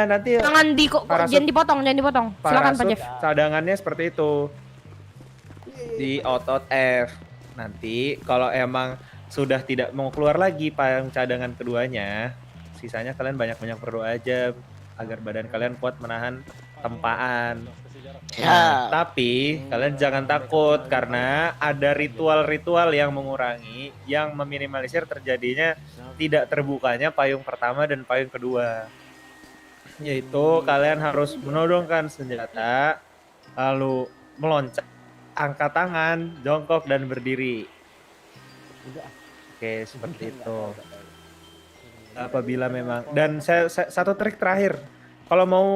nanti
Jangan dipotong. Silakan Pak Jeff.
Cadangannya seperti itu. Di otot F. Nanti kalau emang sudah tidak mau keluar lagi payung cadangan keduanya, sisanya kalian banyak-banyak berdoa aja agar badan kalian kuat menahan tempaan. Nah, tapi kalian jangan takut karena ada ritual-ritual yang mengurangi, yang meminimalisir terjadinya tidak terbukanya payung pertama dan payung kedua. Yaitu kalian harus menodongkan senjata, lalu meloncat, angkat tangan, jongkok dan berdiri. Oke, seperti itu. Apabila memang, dan saya satu trik terakhir, kalau mau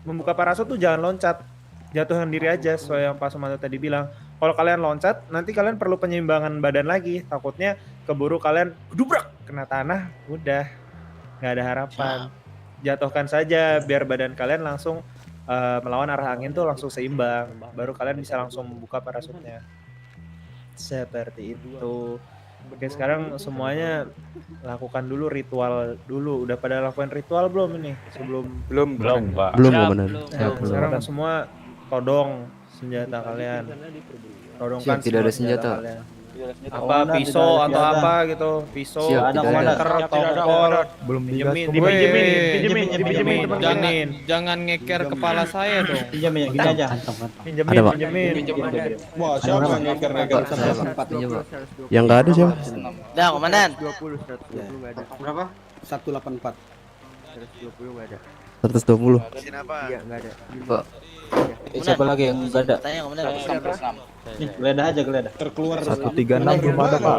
membuka parasut tuh jangan loncat, jatuhkan diri aja sesuai yang Pak Sumanto tadi bilang. Kalau kalian loncat, nanti kalian perlu penyeimbangan badan lagi, takutnya keburu kalian gedubrak kena tanah, udah nggak ada harapan. Jatuhkan saja biar badan kalian langsung melawan arah angin tuh langsung seimbang, baru kalian bisa langsung membuka parasutnya. Seperti itu. Oke, sekarang semuanya lakukan dulu ritual dulu. Udah pada lakukan ritual belum ini? Belum Pak.
Belum komandan.
Sekarang semua todong senjata kalian. Todongkan
tidak ada senjata.
Kalian. Apa pisau atau apa gitu, pisau, meter, tongkol,
belum
pinjemin,
Jangan ngeker kepala saya dong.
Pinjemin gini aja.
Pinjemin.
Wah, siapa yang ngeker?
Yang nggak ada siapa?
Dah, komandan.
120 enggak ada. Berapa? 184.
120 enggak ada.
120.
Iya, enggak ada.
Pak. Siapa lagi yang enggak ada?
Tanya komandan.
Nih, geledah aja geledah.
Terkeluar
136 belum ada Pak.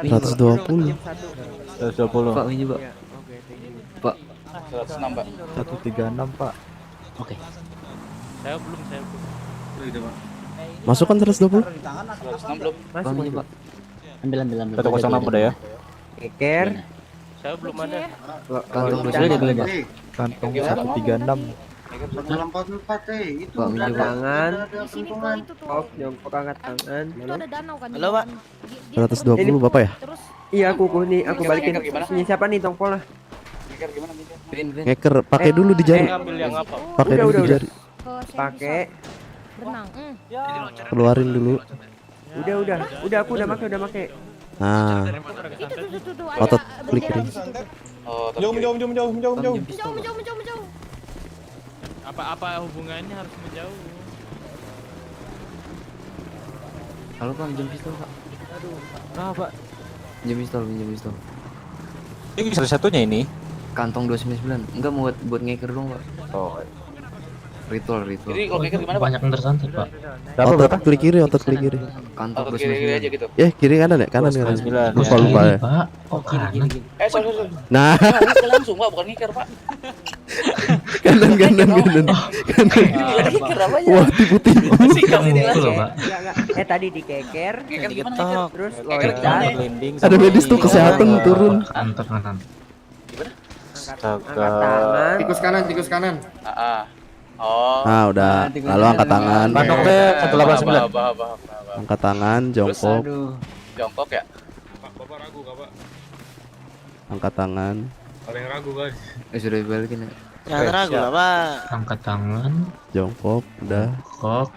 120.
120.
Pak, ini Pak. Pak.
106 Pak.
136 Pak.
Oke.
Saya belum.
Masukkan 120.
106 belum.
Pak, ini Pak.
Ambil.
106 udah ya.
Keker.
Saya belum ada.
Kantong dulu ada geledah.
Kantong 136.
184 itu.
Pak, ini Pak.
Tangan.
Off,
jongkok angkat tangan.
Itu ada danau kan.
Halo, Pak.
120 Bapak ya?
Terus
Iya, aku nih, aku balikin. Ini siapa nih tongpol lah?
Ngeker pakai dulu di jari.
Ambil yang apa?
Pakai dulu di jari.
Pakai.
benang.
Keluarin dulu.
Udah aku udah make.
Nah. Otot klik ini.
Jauh.
Apa hubungannya harus menjauh?
Halo Pak, pinjam pistol Pak.
Aduh. Nah, Pak.
Pinjam pistol.
Ini satu-satunya ini.
Kantong 299. Enggak mau buat ngeker dong Pak.
Oh.
Ritual.
Jadi kalau ngeker gimana, Pak?
Banyak yang tersantet Pak.
Otot klik kiri.
Kantong
Otot kiri aja gitu.
Ya kiri kanan ya, kanan. Lupa ya.
Pak. Oh kanan.
Sorry.
Nah,
Langsung, Pak, bukan ngeker, Pak.
kanan.
Ngeker apa ya?
Wah, tipu-tipu.
Pak.
Enggak. Tadi dikeker.
Gimana?
Terus
Ada medis tuh kesehatan turun.
Antar kanan.
tangan.
Tikus kanan.
Oh.
Nah, udah. Lalu angkat tangan.
Panoknya 189.
Angkat tangan, jongkok.
Jongkok ya?
Bapak ragu gak, Pak?
Angkat tangan.
Ada yang ragu, guys.
Sudah dibalikin ya.
Jangan ragu lah, Pak.
Angkat tangan.
Jongkok, udah.
Kok.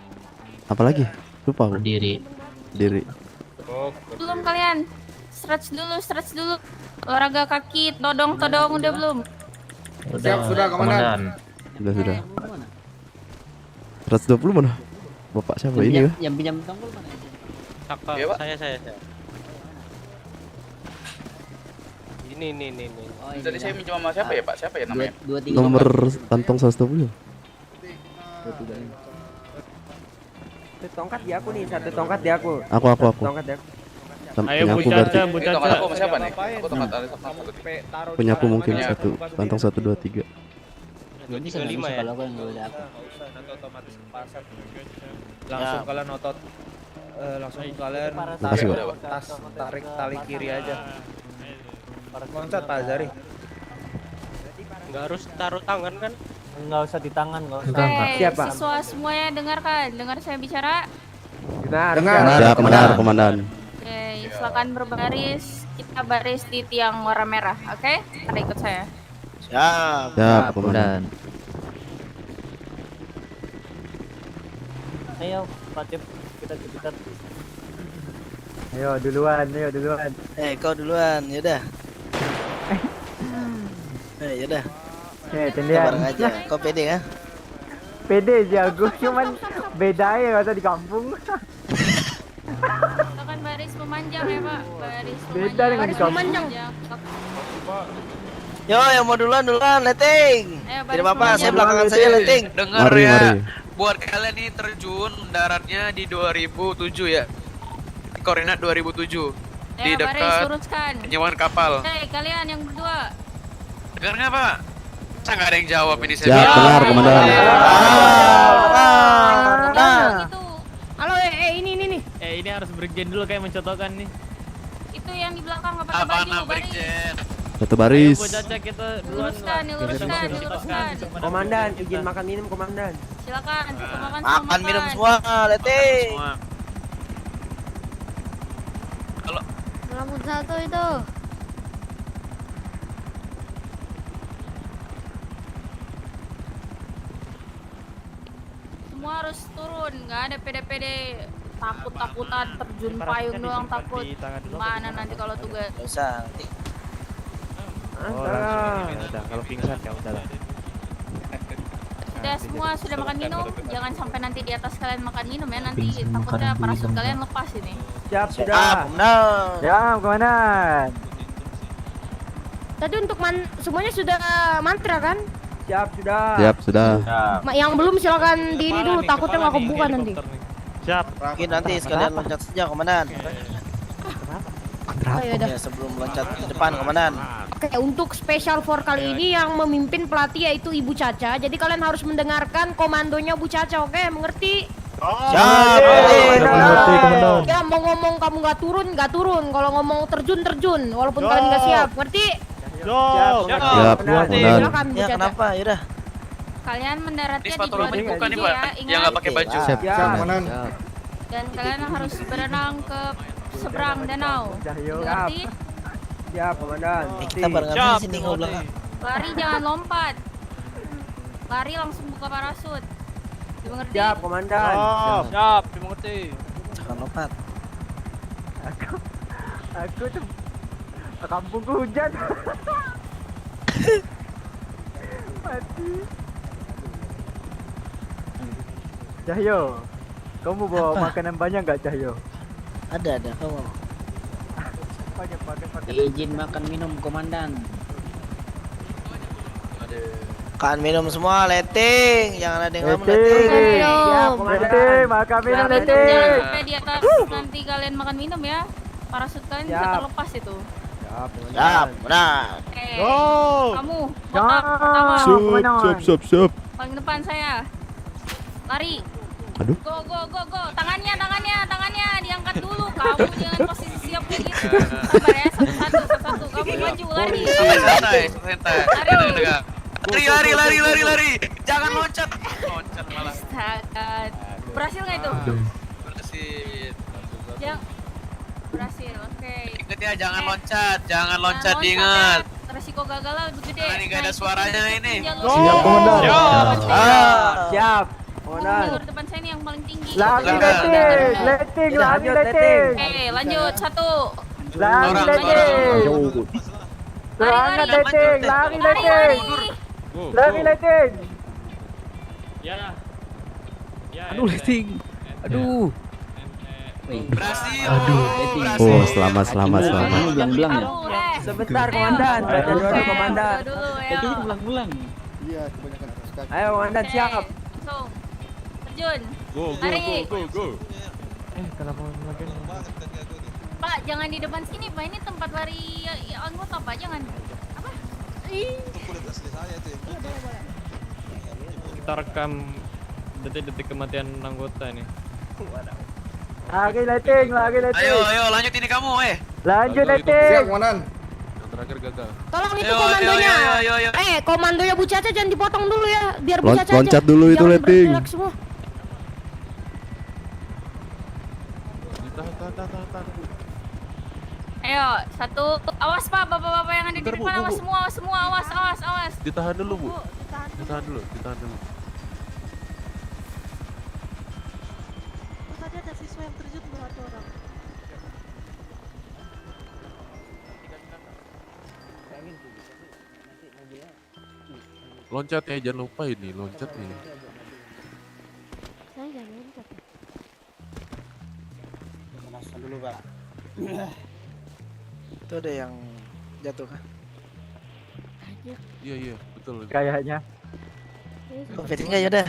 Apa lagi? Lupa aku.
Berdiri.
Belum kalian. Stretch dulu. Olahraga kaki, todong udah belum?
Siap, sudah, Komandan.
Sudah. 120 mana? Bapak siapa ini ya?
Yang pinjam tombol mana?
Iya, Pak.
Saya. Ini. Oh,
Tadi saya minjem sama siapa ya, Pak? Siapa ya namanya?
Nomor kantong 120.
Satu tongkat di aku nih, satu tongkat di aku.
Aku.
Tongkat di aku.
Ayo Bu Caca.
Tongkat aku sama siapa nih? Aku tongkat ada satu.
Punya aku mungkin satu. Kantong 1, 2, 3.
235 ya. Kalau aku yang udah aku.
Nanti otomatis ke pasar. Langsung kalian otot langsung kalian
Makasih, Pak.
tarik tali kiri aja. Loncat Pak Azari.
Enggak harus taruh tangan kan?
Enggak usah di tangan, enggak usah.
Oke,
Siapa?
siswa semuanya dengarkan. Dengar saya bicara.
Dengar.
Siap, benar, Komandan.
Oke, silakan berbaris. Kita baris di tiang warna merah, oke? Mari ikut saya.
Siap, Komandan.
Ayo, Pak Cip, kita cepetan. Ayo duluan.
Kau duluan, yaudah. Yaudah.
Tendian.
Bareng aja. Kau pede kan?
Pede jago, cuman beda ya kata di kampung.
Silakan baris memanjang ya, Pak. Baris
Beda dengan di kampung.
Yo, yang mau duluan, Leting.
Ayo,
Tidak
baris
apa-apa, saya
memanjang.
belakangan saja, Leting.
Dengar
Mari.
Buat kalian ini terjun mendaratnya di 2007 ya. Koordinat 2007. Di
Ayo, baris
dekat
luruskan.
penyewaan kapal.
Hei, kalian yang berdua.
Dengar nggak, Pak? Saya nggak ada yang jawab ini saya.
Siap, benar, Komandan.
Gitu. Halo, ini nih.
Ini harus bergen dulu kayak mencontohkan nih.
Itu yang di belakang nggak pakai
Apaan
baju, baris.
Brigjen?
Satu baris.
Ayo, Bu Caca, kita duluan.
Luruskan.
Komandan, izin makan minum, Komandan.
Silakan, satu makan
Makan minum semua, Leting.
Rambut satu itu. Semua harus turun, nggak ada pede-pede takut-takutan terjun payung doang takut. Mana nanti kalau tugas?
Gak usah.
Udah, kalau pingsan ya udah.
Sudah semua sudah makan minum, jangan sampai nanti di atas kalian makan minum ya, nanti takutnya parasut kalian lepas ini.
Siap, sudah.
Siap, Komandan.
Tadi untuk semuanya sudah mantra kan?
Siap, sudah.
Siap, sudah.
Yang belum silakan di ini dulu, takutnya nggak kebuka nanti.
Siap.
Mungkin nanti sekalian loncat saja, Komandan.
Oh, ya udah.
Ya, sebelum loncat di depan, Komandan.
Oke, untuk special for kali ini yang memimpin pelatih yaitu Ibu Caca. Jadi kalian harus mendengarkan komandonya Bu Caca, oke? Mengerti?
Siap.
Mengerti, Komandan.
Ya, mau ngomong kamu nggak turun. Kalau ngomong terjun, walaupun kalian nggak siap. Ngerti?
Siap, Komandan.
Silakan Bu
Ya,
Caca.
kenapa? Yaudah.
Kalian mendaratnya
Ini
di
sepatu
Jawa
robek bukan nih,
Timur
Pak?
ya,
Yang
ingat.
nggak pakai baju.
Siap,
Komandan.
Dan kalian harus berenang ke seberang danau. Mengerti?
Siap, Komandan.
Kita barengan di sini kau belakang.
Lari jangan lompat. Lari langsung buka parasut. Dimengerti?
Siap, Komandan.
Siap, dimengerti.
Jangan lompat.
Aku tuh kampungku hujan. Mati. Cahyo, kamu bawa makanan banyak nggak Cahyo?
Ada kamu. Izin makan minum komandan. Makan minum semua, letting. Jangan ada yang ngelamun, letting.
Letting, makan minum,
Jangan
letting.
sampai di atas nanti kalian makan minum ya. Parasut kalian bisa
Siap.
terlepas itu.
Siap, benar.
Oke.
Go.
Kamu botak pertama.
Siap.
Paling depan saya. Lari.
Aduh.
Go. Tangannya diangkat dulu. Kamu jangan posisi siap kayak gitu. Sabar ya, satu. Kamu maju, lari.
Santai. Lari. Jangan loncat malah.
Astaga. Berhasil nggak itu?
Berhasil.
Berhasil, oke.
Ingat ya, jangan loncat, diingat.
Ya. Resiko gagalnya lebih gede.
Ini nggak ada suaranya ini.
Siap,
komandan.
Siap.
Siap.
Komandan. Mundur depan saya nih yang paling tinggi.
Lari, letting.
Oke, lanjut. 1.
Lari, letting. Semangat, letting. Lari, letting.
Ya.
Aduh, letting. Aduh.
Berhasil.
Oh, selamat.
Belang-belang ya.
Sebentar, komandan. Komandan.
Dulu ya.
Letting belang-belang.
Iya, kebanyakan sekali.
Ayo, komandan, siap.
Langsung. Terjun.
Go.
Lari.
Kenapa lagi?
Pak, jangan di depan sini, Pak. Ini tempat lari anggota, Pak. Jangan. Apa?
Kita rekam detik-detik kematian anggota nih.
Lagi, letting.
Ayo, lanjut ini kamu,
Lanjut,
Siap,
letting.
komandan.
Yang terakhir gagal.
Tolong itu
Ayo,
komandonya.
ayo.
Komandonya Bu Caca jangan dipotong dulu ya, biar Bu Caca
Loncat
aja.
dulu itu,
Jangan
letting.
bergerak semua.
Tahan.
Ayo, 1. Awas Pak, bapak-bapak yang ada di depan, awas semua, awas.
Ditahan dulu, Bu. Ditahan dulu.
Tadi ada siswa yang terjun satu orang.
Loncat ya, jangan lupa ini loncat nih.
Saya jangan loncat.
Pemanasan dulu, Pak.
Itu ada yang jatuh kan?
Iya, betul.
Kayaknya.
Covid enggak ya udah.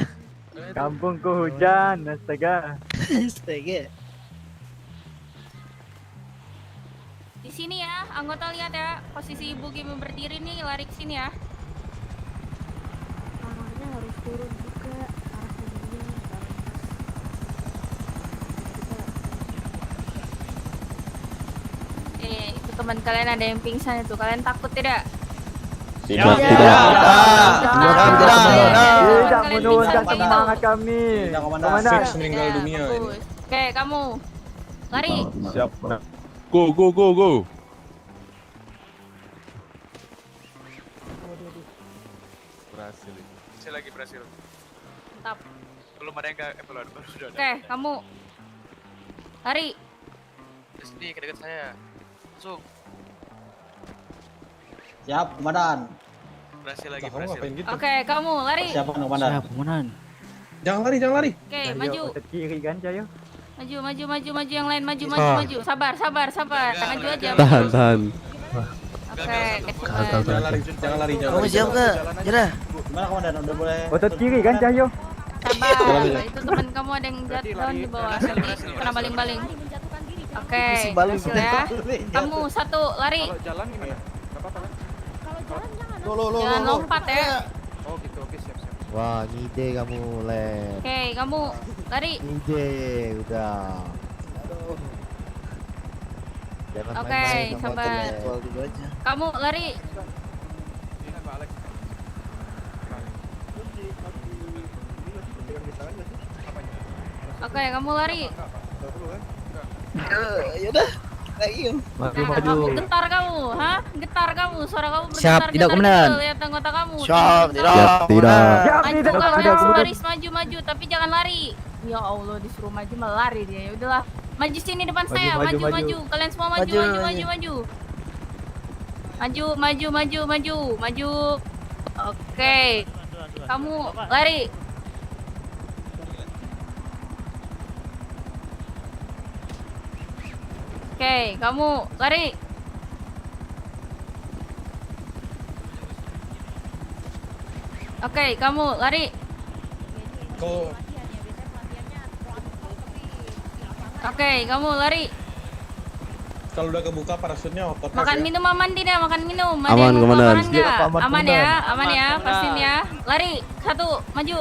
Kampungku hujan, astaga.
Astaga.
Di sini ya, anggota lihat ya, posisi Ibu Kimi berdiri nih, lari ke sini ya. Tangannya harus turun juga, itu teman kalian ada yang pingsan itu, kalian takut tidak?
Tidak.
Tidak menurunkan semangat kami. Komandan.
Fix meninggal dunia ini.
Oke, kamu lari.
Siap. Go.
Berhasil.
Mantap.
Belum ada yang belum ada.
Oke, kamu lari.
Sini ke dekat saya. Langsung.
Siap, komandan.
Berhasil lagi.
Oke, kamu lari.
Siap, komandan.
Siap, komandan.
Jangan lari.
Oke, maju.
Ke kiri kan, Cayo?
Maju yang lain, maju. Sabar. Maju aja.
Tahan.
Oke,
Jangan lari.
Kamu siap enggak? Jera. Gimana, komandan? Udah boleh.
Otot kiri kan, Cayo?
sabar. Itu teman kamu ada yang jatuh di bawah, nanti kena baling-baling. Oke, berhasil ya. Kamu 1, lari.
Kalau jalan gimana? Gak apa-apa kan?
Jangan lompat ya.
Oh gitu, oke siap.
Wah, ngide kamu, Le.
Oke, kamu lari.
Ngide, udah. Jangan
Oke,
main-main sama
sabar.
temen.
Kamu lari. Oke, kamu lari.
Yaudah, lagi.
Kamu getar kamu, hah? Getar kamu, suara kamu bergetar.
Siap, tidak, komandan.
Lihat anggota kamu.
Siap, tidak.
Maju kamu, baris maju, tapi jangan lari. Ya Allah, disuruh maju malah lari dia. Ya udahlah. Maju sini depan saya, maju. Kalian semua maju. Maju. Oke. Kamu lari. Oke, kamu lari. Oke, kamu lari. Oke, kamu lari.
Kalau udah kebuka parasutnya otot
Makan minum aman tidak? Makan minum. Ada
Aman,
yang mau
Komandan.
kelaparan nggak?
Aman,
Aman
Komandan.
ya, aman ya, pastiin ya. Lari, 1, maju.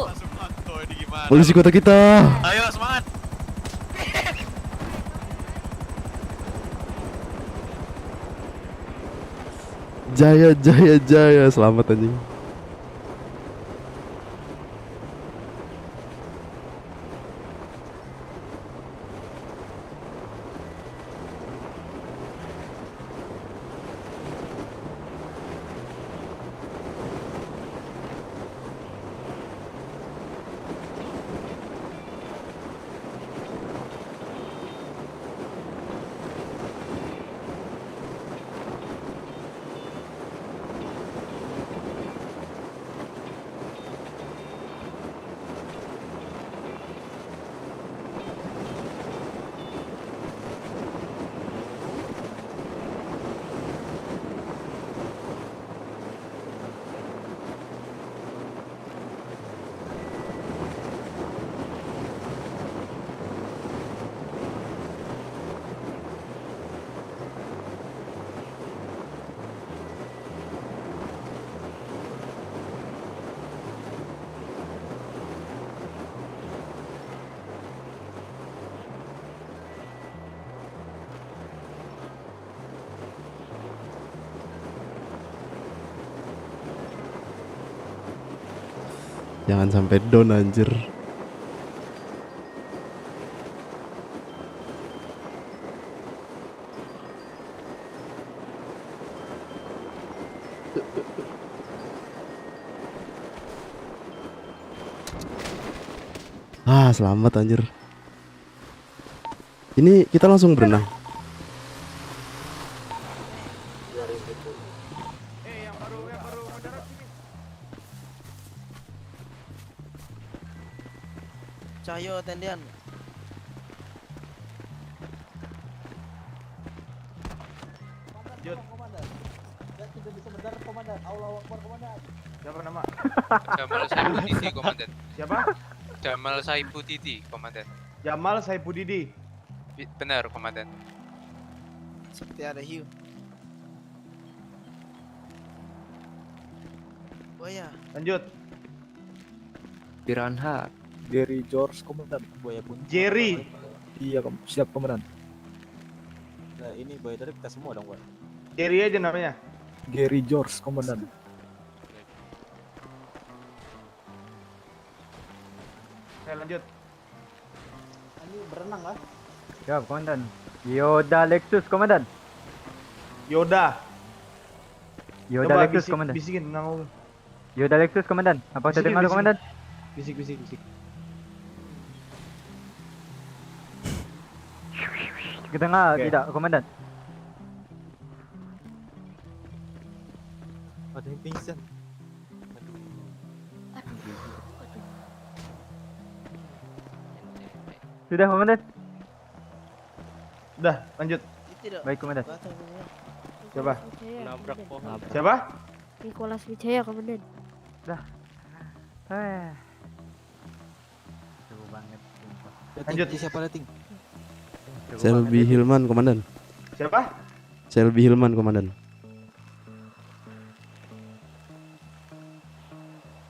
Polisi kota kita.
Ayo semangat.
Jaya, jaya, jaya. Selamat anjing. Jangan sampai down anjir. Ah, selamat anjir. Ini kita langsung berenang.
Cahyo tendian.
Jod. Bisa mendarat komandan. Allahu Akbar komandan. Siapa nama?
Jamal Saipudidi, Komandan.
Siapa?
Jamal Saipudidi, Komandan.
Jamal Saipudidi.
Benar, Komandan.
Seperti ada hiu. Buaya.
Lanjut.
Piranha. Gary George komandan. Buaya pun.
Jerry.
Iya, siap komandan.
Nah, ini buaya dari kita semua dong, Boy.
Jerry aja namanya.
Gary George komandan.
Oke, lanjut.
Ini berenang lah.
Siap, komandan. Yoda Lexus, komandan.
Yoda.
Yoda
Coba
Lexus,
bisik,
komandan.
bisikin nama lu.
Yoda Lexus, komandan. Apa
Bisikin,
terdengar,
bisikin.
komandan?
Bisik, bisik, bisik.
Kedengar
Oke.
tidak, komandan?
Ada yang pingsan.
Sudah, komandan?
Udah, lanjut.
Baik, komandan.
Coba.
Nabrak pohon.
Siapa?
Nicholas Wijaya, komandan.
Dah. Seru banget.
Lanjut.
Siapa Leting?
Selby Hilman, komandan.
Siapa?
Selby Hilman, komandan.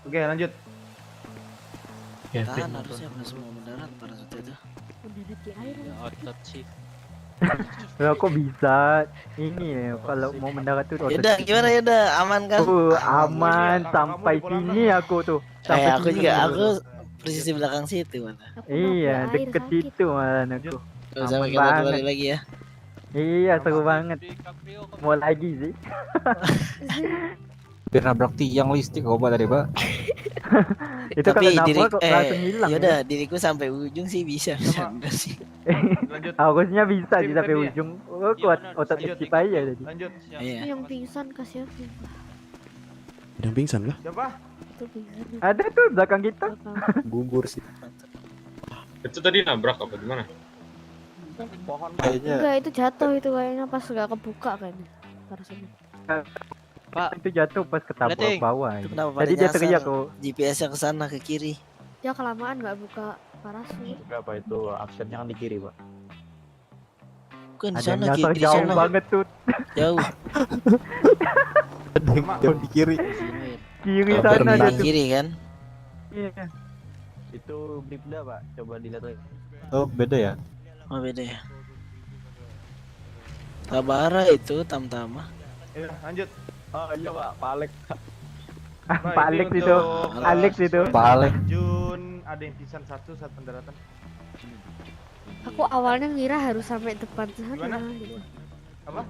Oke, lanjut.
Tahan harusnya pas semua mendarat pada saat itu.
Mendarat di air.
Ya, otot sih.
Lah kok bisa ini ya kalau mau mendarat tuh
Yaudah, gimana Yaudah? Aman kan?
Aman sampai sini aku tuh. Sampai
Aku
sini.
juga, aku persis di belakang situ mana.
Iya, deket situ malah aku.
Sampai
Aman
kita
banget.
balik lagi ya.
Iya, seru banget. Mau lagi sih.
Biar nabrak tiang listrik coba tadi, Pak.
Itu kalau nabrak kok langsung hilang.
Yaudah,
Ya?
diriku sampai ujung sih bisa. Enggak sih.
Harusnya bisa sih sampai
tadi ya?
ujung. Oh, kuat otot kecil aja tadi.
Lanjut.
Iya.
Yang pingsan kasih apa?
Ada yang pingsan kah?
Siapa?
Itu pingsan.
Ada tuh belakang kita.
Gugur sih. Itu tadi nabrak apa gimana?
Pohon kayaknya.
Enggak, itu jatuh itu kayaknya pas nggak kebuka kayaknya. Parasnya.
Pak, itu jatuh pas ketabrak
Leting.
bawah.
Itu kenapa
Jadi
pada
dia
nyasar?
teriak kok.
GPS-nya ke sana ke kiri.
Dia kelamaan nggak buka parasut.
Enggak Pak, itu aksennya kan di kiri Pak.
Bukan di
Ada yang
sana
nyasar
kiri
jauh
sana.
banget tuh.
Jauh.
Jauh di kiri.
Kiri
Oh,
sana
berenang
jatuh.
kiri kan?
Iya.
Itu Bribda Pak, coba dilihat lagi. Oh, beda ya?
Oh beda ya. Tabara itu Tamtama.
Ya, lanjut.
Oh iya Pak, Pak Alex.
Pak Alex itu. Alex itu.
Pak Alex.
Jun, ada yang pisan satu saat pendaratan.
Aku awalnya ngira harus sampai depan sana.
Gimana?
Gitu.
Apa?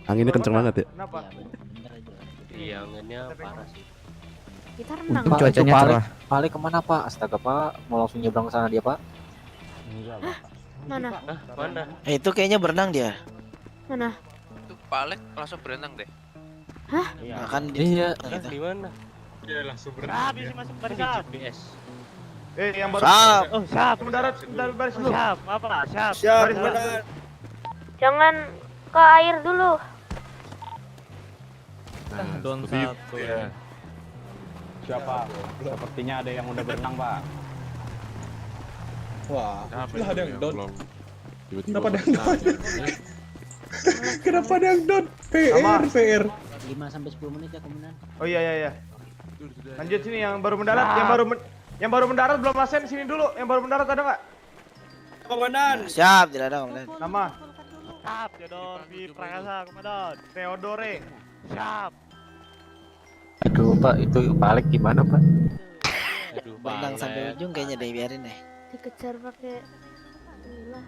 Anginnya kenceng banget ya.
Kenapa?
Iya, anginnya parah sih.
Kita renang.
Untung cuacanya cerah.
Pak Alex kemana Pak? Astaga Pak, mau langsung nyebrang ke sana dia Pak? Enggak Pak.
Mana?
Mana?
Itu kayaknya berenang dia.
Mana?
Itu Pak Alek langsung berenang deh.
Hah?
Nah, kan
Iya.
Di mana?
Dia langsung
Bisa masuk barisan. GPS.
Yang baru.
Siap.
Oh, siap.
Mendarat, baris dulu.
Siap, apa? Siap.
Baris mendarat.
Jangan ke air dulu.
Don satu ya. Siapa? Sepertinya ada yang udah berenang Pak.
Wah, sudah ada yang down.
Tiba-tiba
Kenapa ada yang
pas
down? Kenapa ada yang down?
Sama.
PR.
5-10 menit ya komandan.
Oh iya. Lanjut sini yang baru mendarat, yang baru mendarat belum lasen sini dulu. Yang baru mendarat ada nggak?
Komandan. Siap, tidak ada komandan.
Nama?
Siap, Theodor di Prakasa, Komandan.
Theodore.
Siap.
Aduh Pak, itu Pak Alex gimana Pak?
Aduh,
Berenang sampai ujung kayaknya deh, biarin deh.
Dikejar pakai inilah.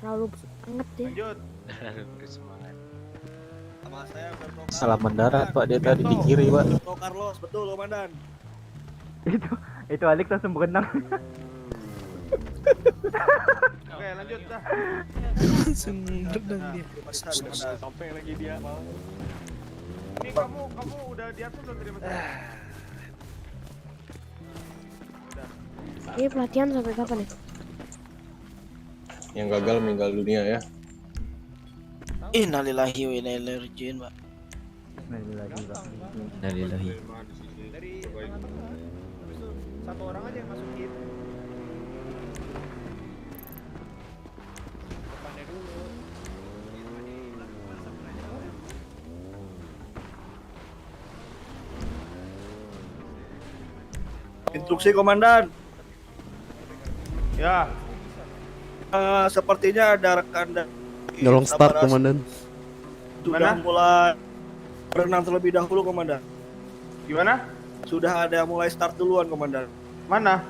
Terlalu anget ya.
Lanjut.
Bersemangat.
Sama saya
Salah mendarat Pak, dia tadi di kiri Pak.
Carlos, betul komandan.
Itu Alex langsung berenang.
Oke, lanjut dah.
Langsung berenang dia.
Sampai lagi dia.
Ini kamu udah diatur belum tadi Mas?
Ini pelatihan sampai kapan ya?
Yang gagal meninggal dunia ya.
Innalillahi wa inna ilaihi raji'un, Pak.
Innalillahi.
Dari satu orang aja yang masukin. Depannya dulu.
Instruksi komandan.
Ya.
Sepertinya ada rekan dan
Nyolong start komandan.
sudah mulai berenang terlebih dahulu komandan.
Gimana?
Sudah ada yang mulai start duluan komandan.
Mana?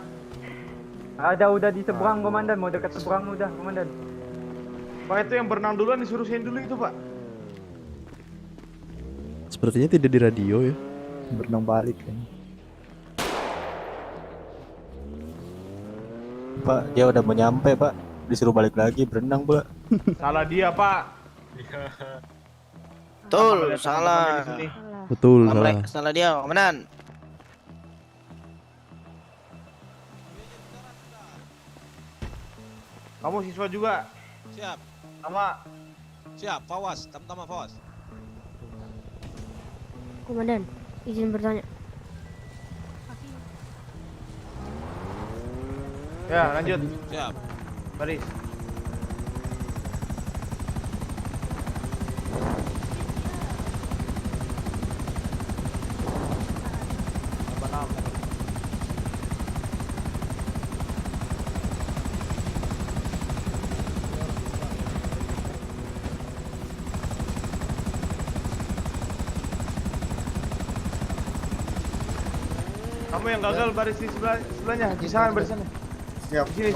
Ada udah di seberang komandan, mau dekat seberang udah komandan.
Pak itu yang berenang duluan disuruh sini dulu itu Pak.
Sepertinya tidak di radio ya.
Berenang balik kan. Pak, dia udah mau nyampe Pak. Disuruh balik lagi berenang Pak.
Salah dia Pak.
Betul, salah.
Betul,
Salah.
salah.
Salah dia, komandan.
Kamu siswa juga?
Siap.
Sama.
Siap, Fawas, Tamtama Fawas.
Komandan, izin bertanya.
Ya, lanjut.
Siap.
Baris. Kamu yang gagal baris di sebelahnya, di sana barisannya.
Siap,
Sini.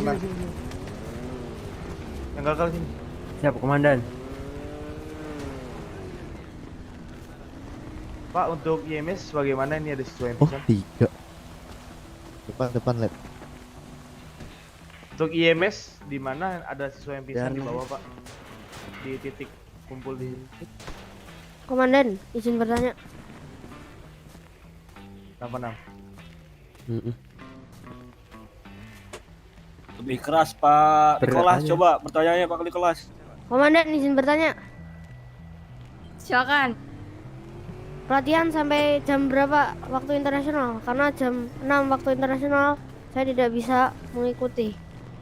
Yang gagal sini.
Siap komandan.
Pak, untuk IMS bagaimana ini ada siswa yang
Oh,
pisan?
3.
Depan lab.
Untuk IMS di mana ada siswa yang pisan di
Dan-
bawah, Pak? Di titik kumpul di
Komandan, izin bertanya.
86.
Lebih keras Pak
Berat
Nikolas,
aja.
coba pertanyaannya Pak Nikolas.
Komandan izin bertanya.
Silakan.
Pelatihan sampai jam berapa waktu internasional? Karena jam 6 waktu internasional saya tidak bisa mengikuti.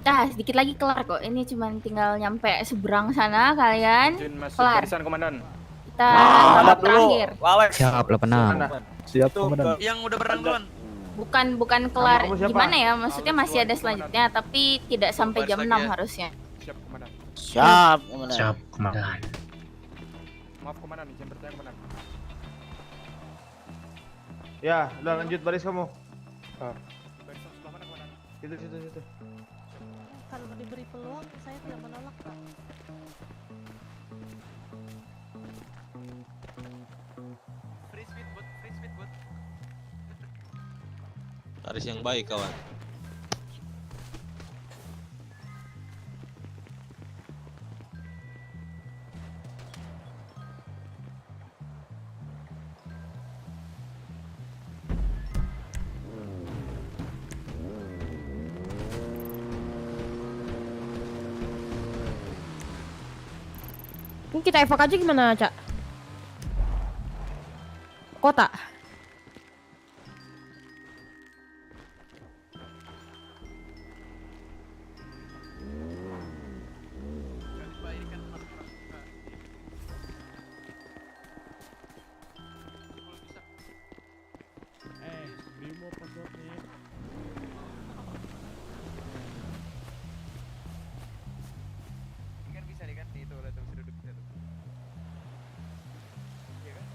Nah, sedikit lagi kelar kok. Ini cuma tinggal nyampe seberang sana kalian.
Izin masuk
Kelar.
barisan komandan.
Kita babak terakhir.
Siap 86.
Siap komandan.
Yang udah berenang duluan.
Bukan kelar.
kamu siapa?
Gimana ya? Maksudnya masih ada selanjutnya, tapi tidak sampai
Baris
jam
lagi
6
ya.
harusnya.
Siap komandan.
Siap, komandan.
Siap komandan.
Maaf komandan, izin bertanya komandan.
Ya, udah lanjut baris kamu.
Barisan sebelah mana komandan?
Situ.
Kalau diberi peluang saya tidak menolak, Pak.
Free speedboat.
Baris yang baik kawan.
Ini kita evak aja gimana, Cak? Kota.
Bimo passwordnya.
Ini kan bisa nih kan, nih tuh, bisa duduk bisa tuh. Iya kan?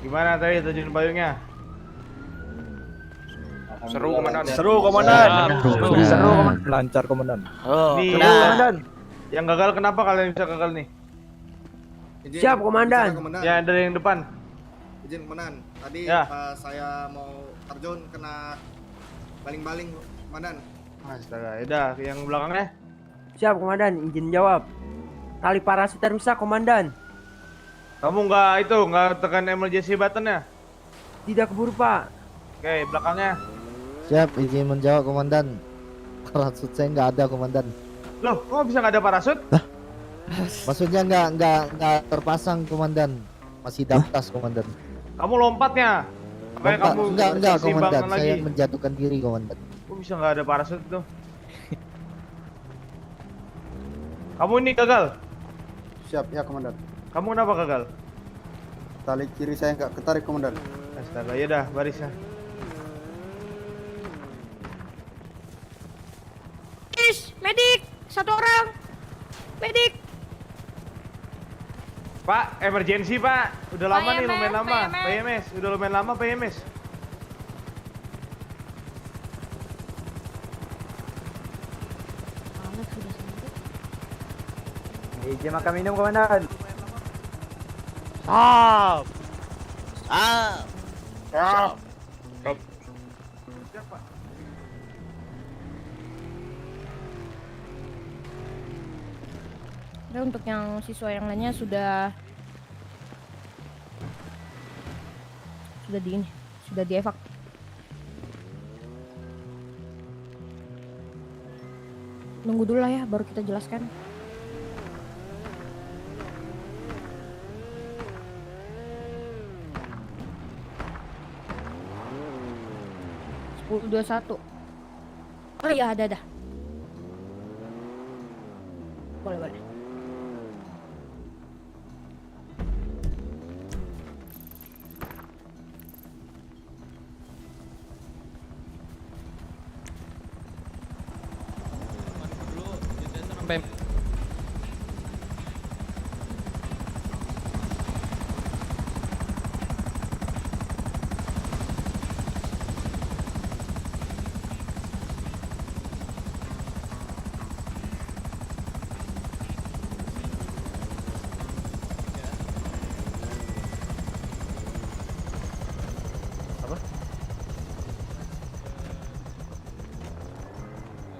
Gimana tadi terjun payungnya?
Seru komandan.
Seru komandan.
Seru komandan. Lancar komandan.
Oh,
Nih,
udah.
komandan. Yang gagal kenapa kalian bisa gagal nih?
Izin,
Siap, komandan.
bicara, komandan.
Ya dari yang depan.
Izin komandan. Tadi
Ya.
pas saya mau terjun kena baling-baling komandan.
Astaga, udah yang belakangnya.
Siap, komandan. Izin jawab. Tali parasutnya rusak, komandan.
Kamu nggak tekan emergency button-nya?
Tidak keburu, Pak.
Oke, belakangnya.
Siap, izin menjawab komandan. Parasut saya nggak ada komandan.
Loh, kok bisa nggak ada parasut?
Maksudnya nggak terpasang komandan. Masih di atas komandan.
Kamu lompatnya. Makanya kamu
Enggak
keseimbangan
komandan. Saya menjatuhkan diri komandan.
Kok bisa nggak ada parasut tuh? Kamu ini gagal.
Siap ya komandan.
Kamu kenapa gagal?
Tali kiri saya nggak ketarik komandan.
Astaga, ya dah barisnya.
Medik, satu orang. Medik.
Pak, emergency Pak. Udah lama nih,
PMS,
lumayan lama.
PMS.
PMS, udah lumayan lama PMS.
Izin makan minum komandan.
Stop. Stop.
Stop.
Oke, untuk yang siswa yang lainnya sudah dievak. Nunggu dulu lah ya, baru kita jelaskan. Sepuluh 21. Oh iya, ada. Boleh.
Sampai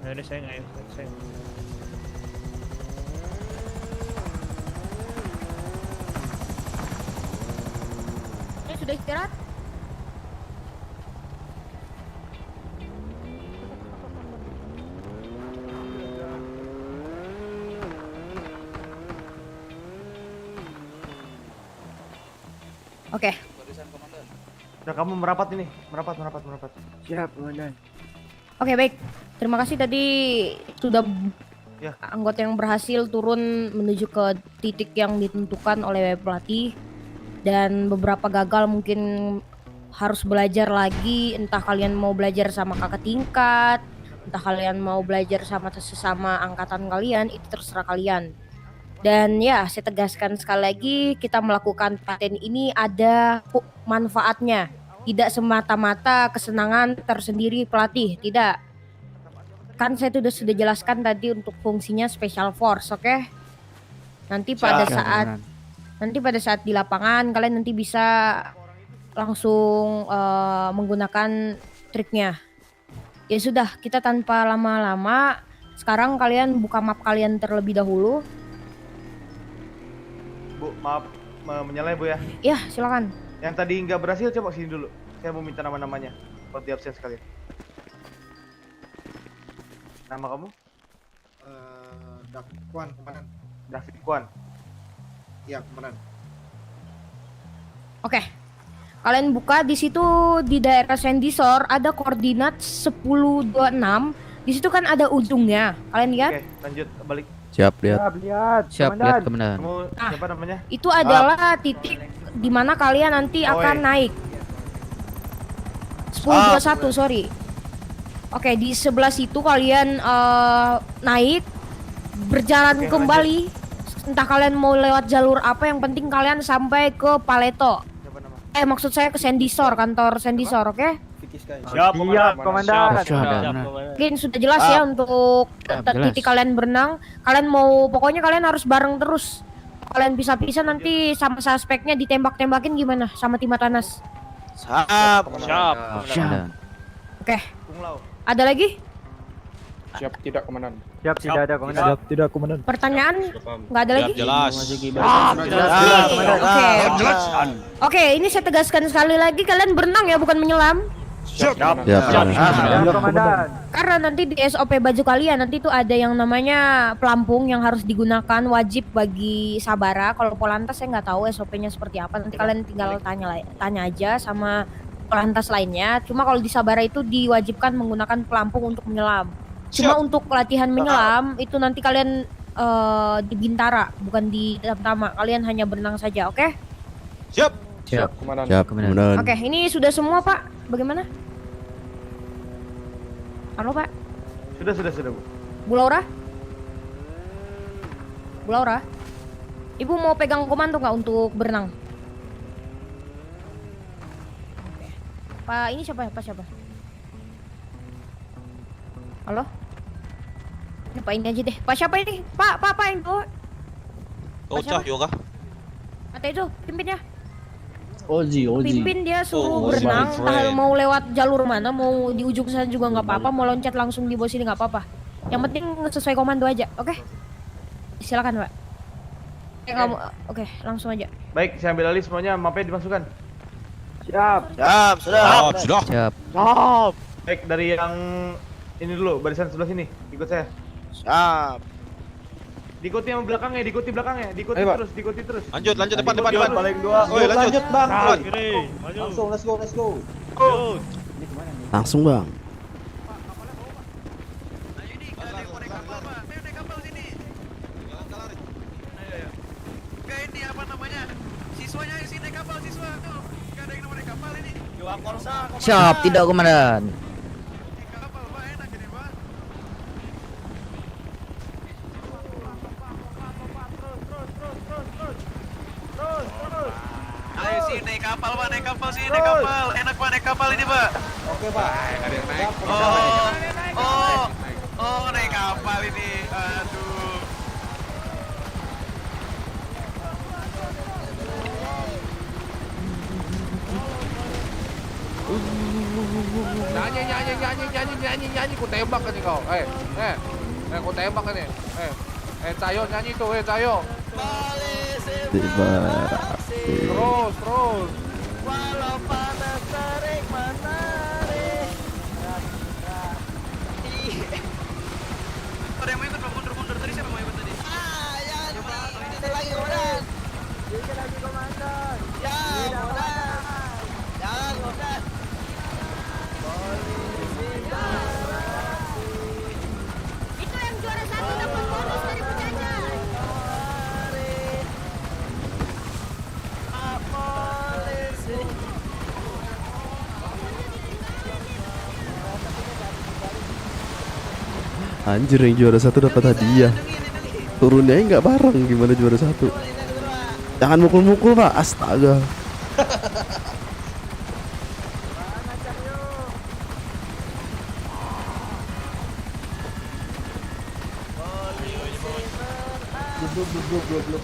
Nah, ini saya nggak saya.
Sudah istirahat? Oke.
Udah kamu merapat ini, merapat.
Siap, Komandan.
Oke, baik. Terima kasih tadi sudah
Ya.
anggota yang berhasil turun menuju ke titik yang ditentukan oleh pelatih, dan beberapa gagal mungkin harus belajar lagi, entah kalian mau belajar sama kakak tingkat, entah kalian mau belajar sama sesama angkatan kalian, itu terserah kalian. Dan ya, saya tegaskan sekali lagi, kita melakukan paten ini ada manfaatnya, tidak semata-mata kesenangan tersendiri pelatih, tidak. Kan saya sudah jelaskan tadi untuk fungsinya special force, oke? Nanti pada saat di lapangan kalian nanti bisa langsung menggunakan triknya. Ya sudah, kita tanpa lama-lama sekarang kalian buka map kalian terlebih dahulu.
Bu, maaf menyalai Bu ya.
Ya, silakan.
Yang tadi nggak berhasil coba sini dulu. Saya mau minta nama-namanya buat di absen sekalian. Nama kamu?
David Kwan, Komandan.
David Kwan.
Iya, Komandan.
Oke. Kalian buka di situ di daerah Sendisor ada koordinat 1026. Di situ kan ada ujungnya. Kalian lihat?
Oke, lanjut balik.
Siap, lihat.
Siap, lihat, Komandan.
Kamu siapa namanya?
Itu adalah titik di mana kalian nanti akan naik. 1021, sorry. Oke, di sebelah situ kalian naik, berjalan kembali. Entah kalian mau lewat jalur apa, yang penting kalian sampai ke Paleto. Maksud saya ke Sendisor, kantor Sendisor, oke?
Siap, Komandan.
Mungkin sudah jelas ya untuk titik kalian berenang. Kalian mau, pokoknya kalian harus bareng terus. Kalian bisa-bisa nanti sama suspeknya ditembak-tembakin gimana sama Timatanas?
Siap.
Oke. Ada lagi?
Siap tidak, Komandan.
Siap, tidak ada, Komandan. Siap, tidak, Komandan.
Pertanyaan? Nggak ada lagi?
Jelas.
Oke, ini saya tegaskan sekali lagi, kalian berenang ya, bukan menyelam.
Siap,
Komandan.
Karena nanti di SOP baju kalian nanti tuh ada yang namanya pelampung yang harus digunakan, wajib bagi Sabara. Kalau Polantas saya nggak tahu SOP-nya seperti apa. Nanti kalian tinggal tanya aja sama Polantas lainnya. Cuma kalau di Sabara itu diwajibkan menggunakan pelampung untuk menyelam. Cuma untuk latihan menyelam itu nanti kalian di Bintara, bukan di Tama. Kalian hanya berenang saja, oke?
Siap.
Siap,
Komandan.
Siap, Komandan.
Oke, ini sudah semua, Pak. Bagaimana? Halo, Pak.
Sudah, Bu.
Bu Laura? Bu Laura? Ibu mau pegang komando nggak untuk berenang? Oke. Pak, ini siapa? Siapa? Halo? Ini Pak ini aja deh. Pak siapa ini? Pak yang tuh.
Cah, yoga.
Kata itu, pimpinnya.
Oji.
Pimpin dia suruh berenang, entah mau lewat jalur mana, mau di ujung sana juga nggak apa-apa, mau loncat langsung di bawah sini nggak apa-apa. Yang penting sesuai komando aja, oke? Silakan, Pak. Oke, langsung aja.
Baik, saya ambil alih semuanya, mapnya dimasukkan.
Siap.
Sudah.
Siap.
Baik, dari yang ini dulu, barisan sebelah sini, ikut saya.
Siap.
Diikuti yang belakangnya, diikuti terus.
Lanjut depan.
Paling dua.
Lanjut, Bang.
Langsung, let's go.
Langsung, Bang.
Ini apa namanya? Siswanya isi naik kapal, siswa tuh. Gak ada yang naik kapal ini.
Siap, tidak, Komandan.
Ayo sih naik kapal, Pak, naik kapal. Enak, Pak, naik kapal ini, Pak.
Oke, Pak.
Ada yang naik. Oh, naik kapal ini. Aduh.
Nyanyi, ku tembak kan kau. Ku tembak kan nih. Cayo nyanyi tuh, Cayo. Terus.
Walau panas terik menarik. Ada yang mau ikut mundur tadi siapa mau ikut tadi? Ini lagi komandan. Ini lagi komandan. Ya, komandan. Jangan komandan. Itu yang juara 1 dapat bonus dari penjajah.
Anjir, yang juara 1 dapat hadiah. Turunnya nggak bareng, gimana juara 1? Jangan mukul-mukul pak, astaga.
Blok.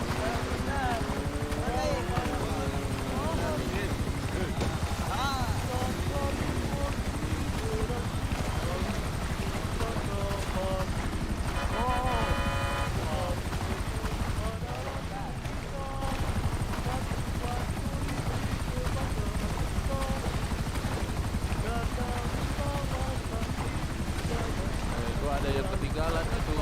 Itu ada yang ketinggalan itu.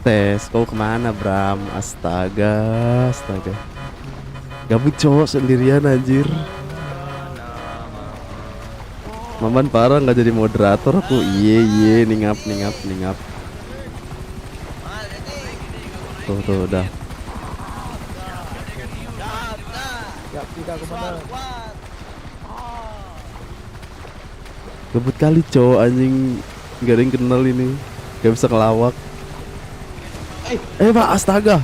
Tes, kau kemana Bram? Astaga. Gabut cowok sendirian anjir. Maman parah nggak jadi moderator aku. Iye ningap. Tuh udah.
Tidak komandan.
Gabut kali cowok anjing. Gak ada yang kenal ini. Gak bisa ngelawak. Pak, astaga.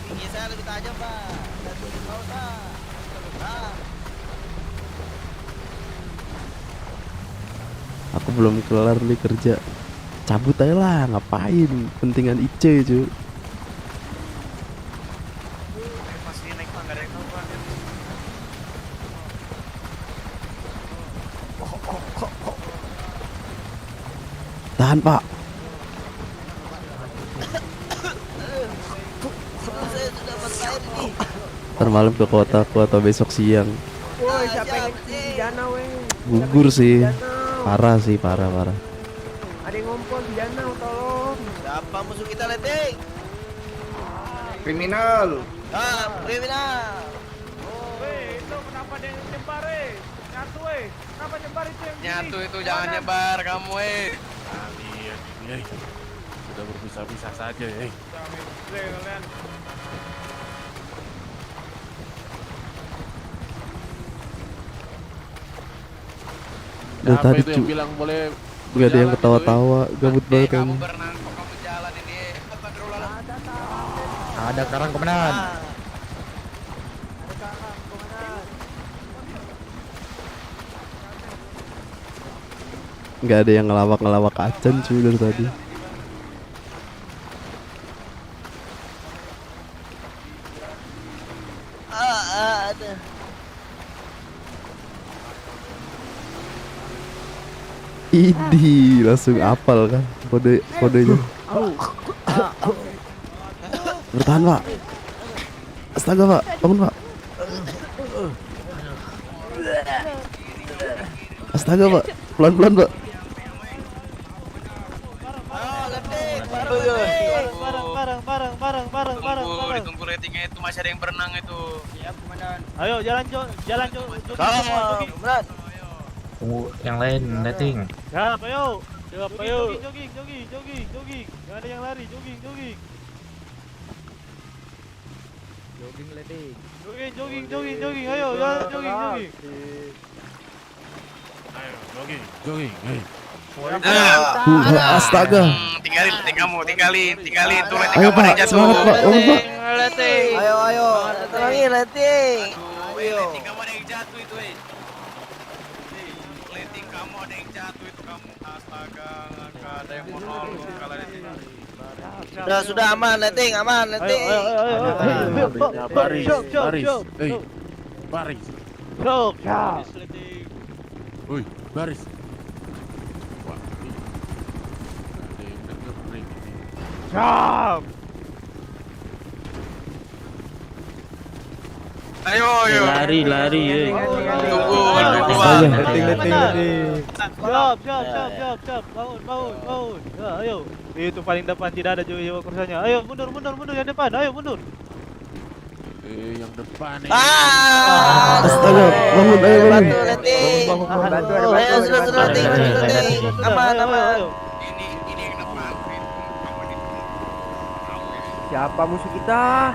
Gigi saya lebih tajam, Pak. Dan lebih bawah, Pak.
Aku belum kelar nih kerja. Cabut aja lah, ngapain? Pentingan Ice cuy. Tahan pak. Ntar malam ke kotaku atau besok siang.
Woi, siapa yang di danau,
Gugur sih. Parah sih, parah.
Ada yang ngompol di danau, tolong.
Siapa musuh kita, Leting?
Kriminal.
Kriminal.
Itu kenapa dia nyebar, Nyatu, kenapa nyebar itu yang
Nyatu itu jangan nyebar kamu,
Sudah berpisah-pisah saja,
kalian.
Dari tadi
itu yang bilang boleh
gak ada yang ketawa-tawa, gabut banget kan.
Ada karang komandan.
Gak ada yang ngelawak acan cuy dari tadi.
Ada.
Idi langsung apal kan kodenya. Bertahan pak. Astaga pak, bangun pak. Astaga pak, pelan-pelan pak.
Bareng. Ditunggu ratingnya itu masih ada yang berenang itu. Siap komandan.
Ayo jalan
Komandan.
Tunggu yang lain netting.
Siap, ayo. Jogging. Jangan ada yang lari, jogging.
Jogging netting.
Jogging. Ayo, jalan jogging.
Ayo, jogging.
Astaga.
tinggalin kamu, tinggalin tuh letting
Ayo
kamu ada yang
Pak,
jatuh.
semangat Pak, bangun Pak.
Letting. Ayo. Tenangin letting. Ayo.
Letting kamu ada yang jatuh itu, letting kamu ada yang jatuh itu kamu. Astaga, nggak ada yang mau nolong kalau letting.
Sudah aman letting, aman letting.
Baris. Baris. Woi, baris.
Ayo.
Lari.
Tunggu.
Siap. Bangun. Ya, ayo. Itu paling depan tidak ada jiwa kursanya. Ayo mundur yang depan. Ayo mundur.
Yang depan nih.
Astaga, bangun, ayo bangun.
Bantu. Ayo sudah letting. Aman.
Ini yang depan.
Siapa musuh kita?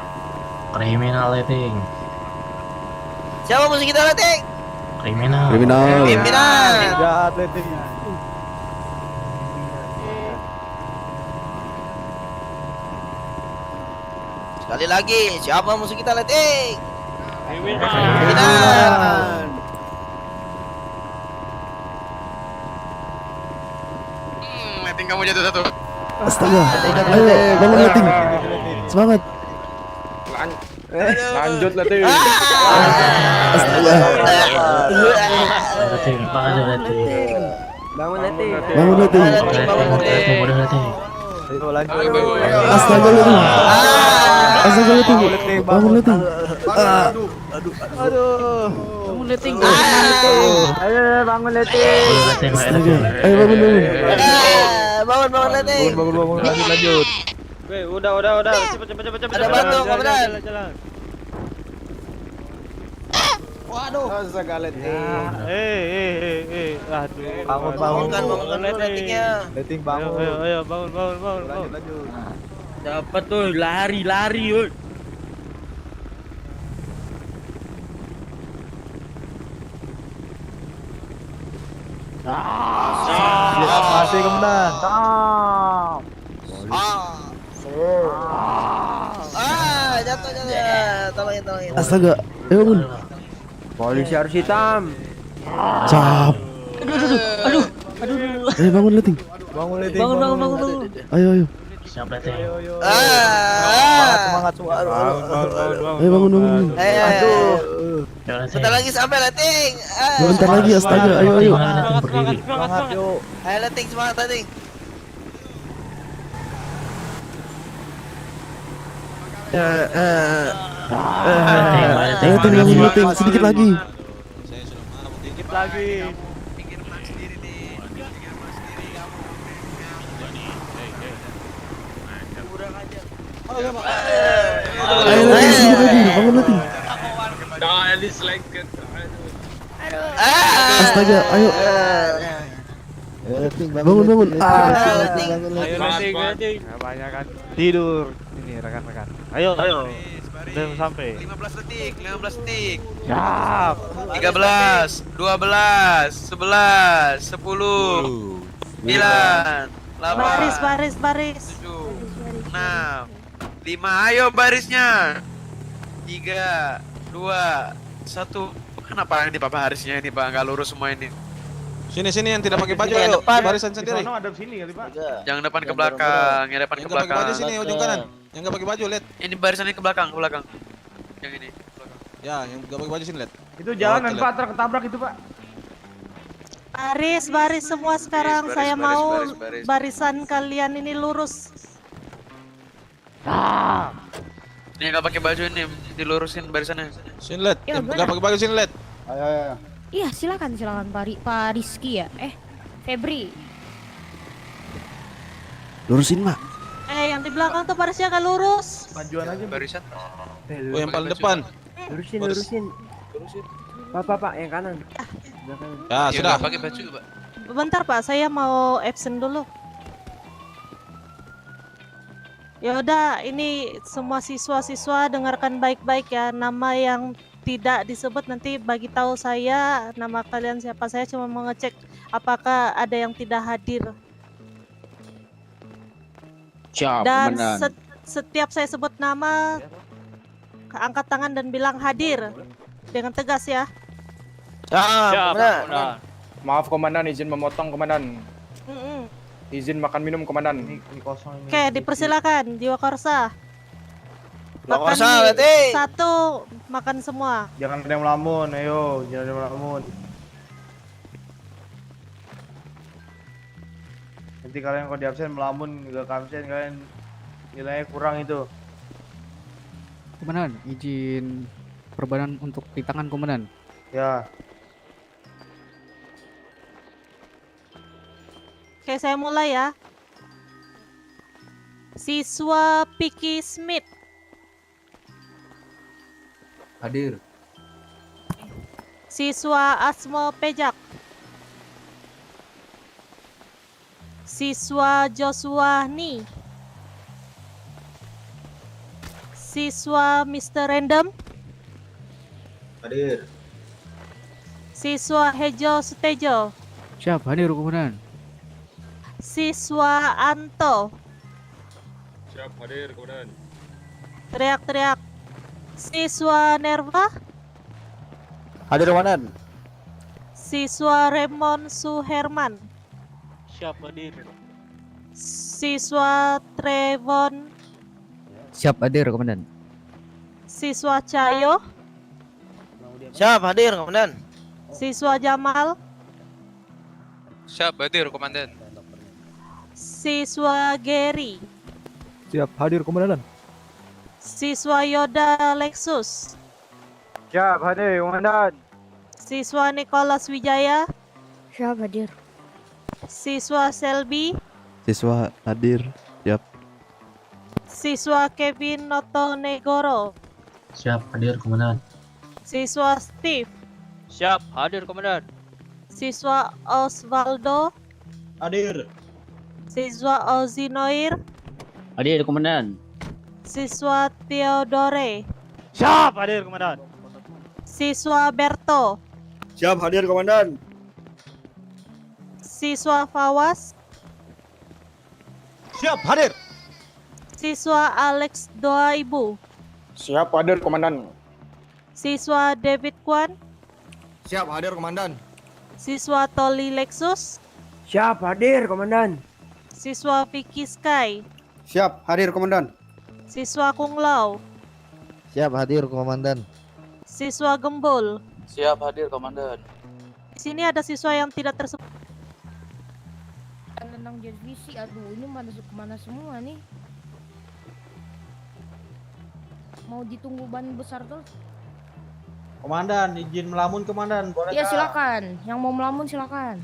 Kriminal letting.
Siapa musuh kita letting?
Kriminal.
Pimpinan.
Jahat letting.
Sekali lagi, siapa musuh kita letting?
Kriminal.
Letting kamu jatuh satu.
Astaga, ayo bangun letting. Semangat.
Lanjut letting.
Astaga.
Letting, bangun letting.
Bangun letting.
Bangun letting.
Ayo lanjut.
Astaga letting. Astaga letting. Bangun letting.
Aduh.
Bangun letting.
Ayo bangun letting.
Astaga. Ayo bangun.
Bangun letting.
Bangun. Lanjut.
Weh, udah. Cepet.
Ada batu, komandan.
Jalan.
Waduh.
Astaga letting. Aduh.
Bangunkan lettingnya.
Letting bangun.
Ayo, bangun.
Lanjut.
Dapat tuh, lari. Woi.
Masih komandan.
Jatuh. Tolongin.
Astaga, ayo bangun.
Polisi harus hitam.
Cap.
Aduh.
Ayo bangun letting.
Bangun.
Ayo.
Siap letting.
Semangat.
Ayo bangun.
Bentar lagi sampai letting.
Bentar lagi, astaga. Ayo.
Semangat yuk.
Ayo letting, semangat letting.
Ayo bangun letting, sedikit lagi. Ayo letting, sedikit lagi. Bangun letting. Astaga, ayo. Bangun.
Banyak kan. Tidur. Ini rekan-rekan. Ayo. Udah sampai.
15 detik.
Siap.
13, 12, 11, 10, 9, 8,
Baris.
7, 6, 5. Ayo barisnya. 3, 2, 1. Kenapa ini Bapak barisnya ini Pak nggak lurus semua ini?
Sini yang tidak pakai baju
Yang
ayo.
depan.
Barisan sendiri.
Ada sini kali, Pak.
Yang depan ke belakang, yang depan ke
Yang nggak pakai baju
belakang.
sini ujung kanan. Yang nggak pakai baju lihat.
Ini barisannya ke belakang. Yang ini.
Ya, yang nggak pakai baju sini lihat.
Itu jalanan,
Oke,
Pak, truk ketabrak itu, Pak.
Baris semua sekarang.
Baris,
Saya
baris,
mau
baris.
barisan kalian ini lurus.
Ini nggak pakai baju ini dilurusin barisannya.
Sini lihat.
Ya,
Yang nggak pakai baju sini lihat.
Ayo.
Iya, silakan Pak Rizky ya. Febri.
Lurusin, Mak.
Yang di belakang tuh barisnya kan lurus.
Majuan aja.
Barisan.
Oh, yang paling depan.
Lurusin. Pak, yang kanan.
Ya, sudah.
Nggak pakai baju Pak.
Bentar Pak, saya mau absen dulu. Ya udah, ini semua siswa-siswa dengarkan baik-baik ya. Nama yang tidak disebut nanti bagi tahu saya nama kalian siapa. Saya cuma mau ngecek apakah ada yang tidak hadir.
Siap,
Dan
komandan.
setiap saya sebut nama, angkat tangan dan bilang hadir dengan tegas ya.
Siap, komandan. Maaf komandan, izin memotong komandan. Izin makan minum komandan.
Ini kosong ini.
Oke, dipersilakan Jiwa Korsa.
Jiwa
Makan
Korsa,
mie
berarti.
satu, makan semua.
Jangan ada yang melamun, ayo, jangan ada yang melamun. Nanti kalian kalau di absen melamun, nggak absen kalian nilainya kurang itu.
Komandan, izin perbanan untuk di tangan komandan.
Ya.
Oke, saya mulai ya. Siswa Piki Smith.
Hadir.
Siswa Asmo Pejak. Siswa Joshua Ni. Siswa Mr. Random.
Hadir.
Siswa Hejo Sutejo.
Siap, hadir komandan.
Siswa Anto.
Siap, hadir, komandan.
Teriak-teriak. Siswa Nerva.
Hadir komandan.
Siswa Raymond Suherman.
Siap hadir.
Siswa Trevon.
Siap, hadir komandan.
Siswa Cahyo.
Siap, hadir komandan.
Siswa Jamal.
Siap hadir komandan.
Siswa Gary.
Siap, hadir komandan.
Siswa Yoda Lexus.
Siap, hadir komandan.
Siswa Nicholas Wijaya.
Siap hadir.
Siswa Selby.
Siswa hadir. Siap.
Siswa Kevin Noto Negoro.
Siap, hadir komandan.
Siswa Steve.
Siap hadir komandan.
Siswa Osvaldo.
Hadir.
Siswa Ozinoir.
Hadir komandan.
Siswa Theodore.
Siap, hadir komandan.
Siswa Berto.
Siap, hadir komandan.
Siswa Fawas.
Siap, hadir.
Siswa Alex Doa Ibu.
Siap hadir komandan.
Siswa David Kwan.
Siap, hadir komandan.
Siswa Toli Lexus.
Siap, hadir komandan.
Siswa Vicky Sky.
Siap, hadir komandan.
Siswa Kung Lao.
Siap, hadir komandan.
Siswa Gembul.
Siap, hadir komandan.
Di sini ada siswa yang tidak tersebut.
Tentang divisi, aduh ini mana semua nih? Mau ditunggu ban besar tuh?
Komandan, izin melamun komandan, boleh
Iya
kah?
silakan, yang mau melamun silakan.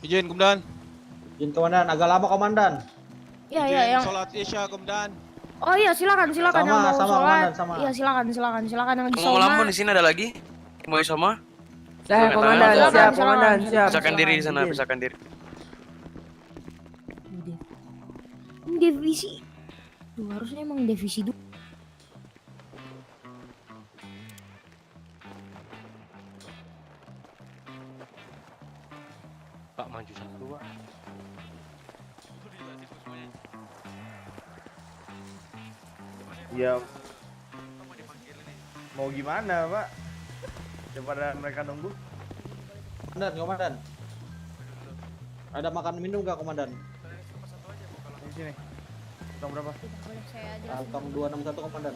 Izin komandan.
Izin komandan, agak lama komandan.
Iya iya yang.
Sholat isya komandan.
Oh iya silakan yang
Sama,
mau
sama,
sholat.
komandan, sama.
Iya silakan yang di
Mau
sauna.
melamun di sini ada lagi? Mau sama?
Saya komandan,
Silakan,
siap
silakan.
komandan, siap.
Pisahkan diri di sana, pisahkan diri.
Ini divisi. Duh, harusnya emang divisi dulu.
Pak maju satu Pak.
Ya mau gimana pak? Daripada mereka nunggu. Komandan, komandan. Ada makan minum gak komandan? Di sini. Utang berapa?
Boleh saya jelasin.
Utang 261 komandan.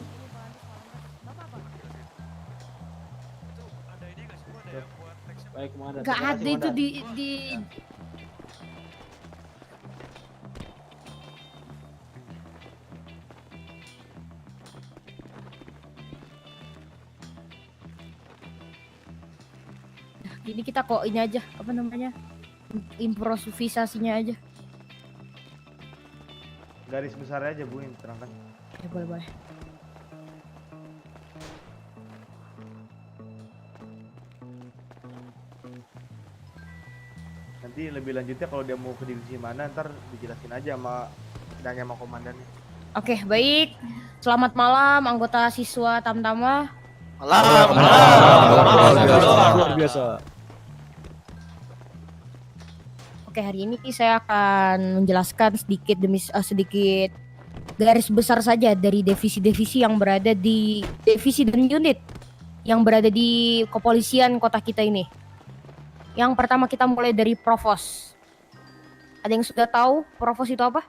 Baik komandan.
Gak
Terima
ada
kasih,
itu
komandan.
di Ini kita kok ini aja, apa namanya? Improvisasinya aja.
Garis besar aja Bu, yang terangkan.
Ya boleh.
Nanti lebih lanjutnya kalau dia mau ke divisi mana ntar dijelasin aja sama komandannya.
Oke, baik. Selamat malam anggota siswa Tamtama.
Luar biasa.
Oke, hari ini saya akan menjelaskan sedikit demi sedikit garis besar saja dari divisi-divisi yang berada di divisi dan unit yang berada di kepolisian kota kita ini. Yang pertama kita mulai dari Provos. Ada yang sudah tahu Provos itu apa?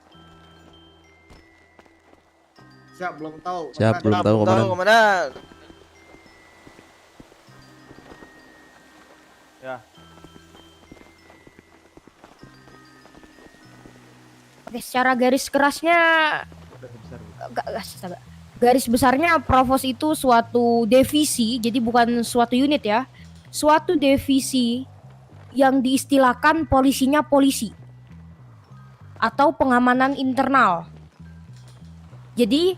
Siap, belum tahu.
Siap, belum tahu, Komandan.
Ya.
Oke, secara garis kerasnya garis besarnya Provos itu suatu divisi, jadi bukan suatu unit ya. Suatu divisi yang diistilahkan polisinya polisi atau pengamanan internal. Jadi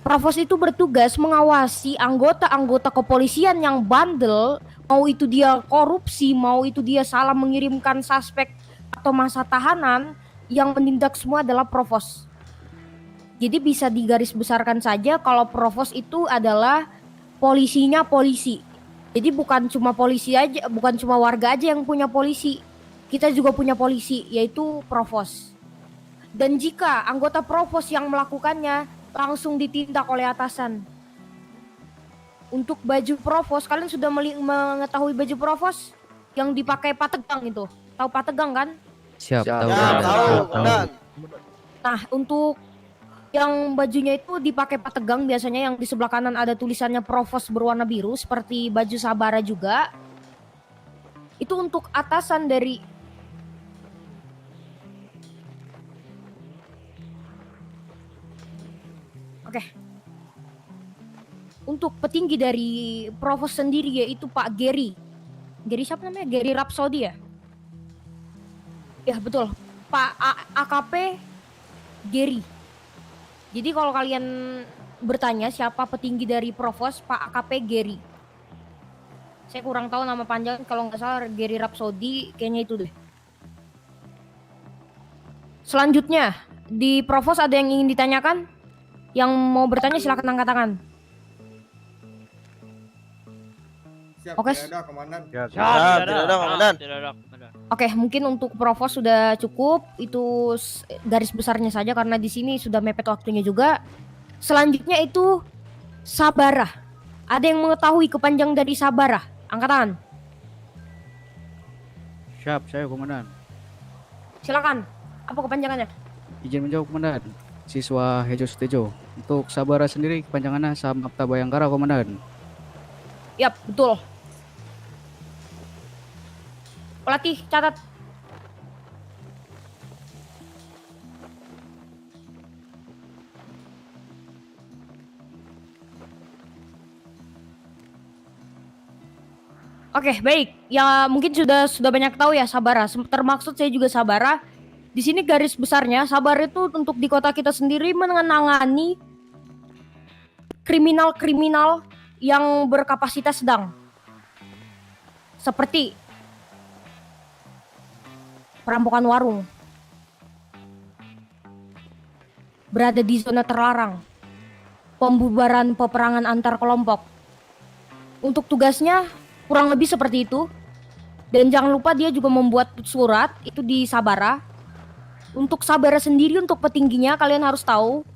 Provos itu bertugas mengawasi anggota-anggota kepolisian yang bandel, mau itu dia korupsi, mau itu dia salah mengirimkan suspek atau masa tahanan, yang menindak semua adalah Provos. Jadi bisa digaris besarkan saja kalau Provos itu adalah polisinya polisi. Jadi bukan cuma polisi aja, bukan cuma warga aja yang punya polisi. Kita juga punya polisi, yaitu Provos. Dan jika anggota Provos yang melakukannya, langsung ditindak oleh atasan. Untuk baju Provos, kalian sudah mengetahui baju Provos yang dipakai Pak Tegang itu? Tahu Pak Tegang kan?
Siap, tahu.
Nah, untuk yang bajunya itu dipakai Pak Tegang, biasanya yang di sebelah kanan ada tulisannya Provos berwarna biru seperti baju Sabara juga. Itu untuk atasan dari Untuk petinggi dari Provos sendiri yaitu Pak Gary. Gary siapa namanya? Gary Rhapsody ya? Ya betul, Pak AKP Gary. Jadi kalau kalian bertanya siapa petinggi dari Provos, Pak AKP Gary. Saya kurang tahu nama panjang, kalau nggak salah Gary Rhapsody, kayaknya itu deh. Selanjutnya, di Provos ada yang ingin ditanyakan? Yang mau bertanya silakan angkat tangan.
Siap,
Oke.
tidak ada, Komandan.
Tidak ada, Komandan.
Oke, mungkin untuk Provos sudah cukup. Itu garis besarnya saja karena di sini sudah mepet waktunya juga. Selanjutnya itu Sabara. Ada yang mengetahui kepanjangan dari Sabara? Angkat tangan.
Siap, saya Komandan.
Silakan. Apa kepanjangannya?
Izin menjawab, Komandan. Siswa Hejo Sutejo. Untuk Sabara sendiri kepanjangannya Samapta Bayangkara, Komandan.
Yap, betul. Pelatih, catat. Oke, baik. Ya mungkin sudah banyak tahu ya Sabara. Termaksud saya juga Sabara. Di sini garis besarnya Sabara itu untuk di kota kita sendiri menangani kriminal-kriminal yang berkapasitas sedang. Seperti perampokan warung, berada di zona terlarang, pembubaran peperangan antar kelompok. Untuk tugasnya kurang lebih seperti itu. Dan jangan lupa dia juga membuat surat itu di Sabara. Untuk Sabara sendiri, untuk petingginya kalian harus tahu.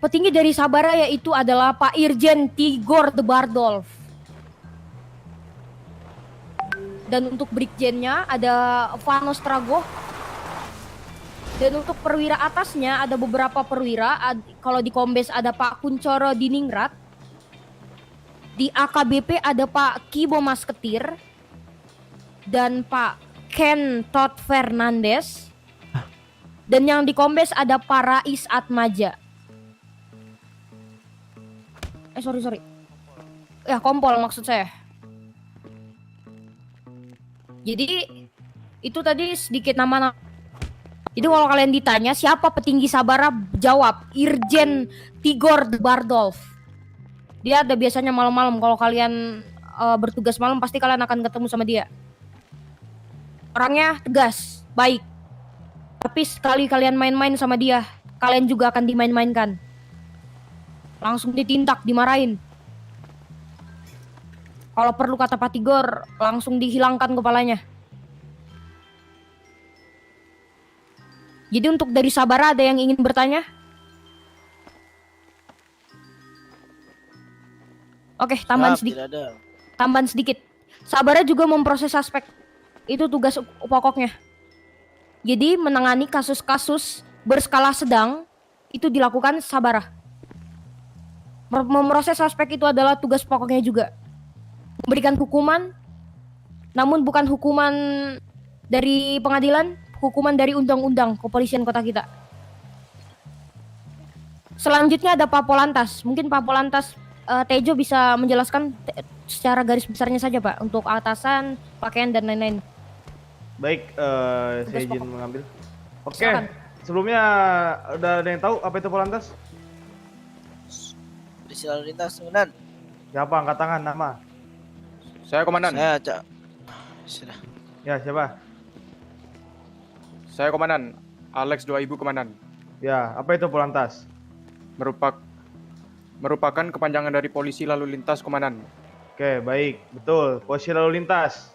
Petinggi dari Sabara yaitu adalah Pak Irjen Tigor de Bardolf. Dan untuk Brigjennya ada Vanos Trago. Dan untuk perwira atasnya ada beberapa perwira. Kalau di Kombes ada Pak Kuncoro Diningrat. Di AKBP ada Pak Kibo Masketir. Dan Pak Ken Todd Fernandez. Dan yang di Kombes ada Pak Rais Atmaja. Sorry. Ya, Kompol maksud saya. Jadi itu tadi sedikit nama. Jadi kalau kalian ditanya siapa petinggi Sabara, jawab Irjen Tigor de Bardolf. Dia ada biasanya malam-malam. Kalau kalian bertugas malam pasti kalian akan ketemu sama dia. Orangnya tegas, baik. Tapi sekali kalian main-main sama dia, kalian juga akan dimain-mainkan. Langsung ditindak, dimarahin. Kalau perlu kata Pak Tigor, langsung dihilangkan kepalanya. Jadi untuk dari Sabara ada yang ingin bertanya? Oke, tambahan sedikit. Tambahan sedikit. Sabara juga memproses suspek. Itu tugas pokoknya. Jadi menangani kasus-kasus berskala sedang itu dilakukan Sabara. Memproses suspek itu adalah tugas pokoknya juga. Memberikan hukuman, namun bukan hukuman dari pengadilan, hukuman dari undang-undang kepolisian kota kita. Selanjutnya ada Pak Polantas. Mungkin Pak Polantas Tejo bisa menjelaskan secara garis besarnya saja Pak, untuk atasan, pakaian dan lain-lain.
Baik, saya izin mengambil. Oke,
Silakan.
sebelumnya udah ada yang tahu apa itu Polantas?
Polisi lalu lintas, Komandan.
Siapa angkat tangan nama?
Saya komandan.
Saya Cak. Sudah.
Ya, siapa?
Saya komandan. Alex 2000 komandan.
Ya, apa itu Polantas?
Merupakan kepanjangan dari polisi lalu lintas komandan.
Oke, baik, betul. Polisi lalu lintas.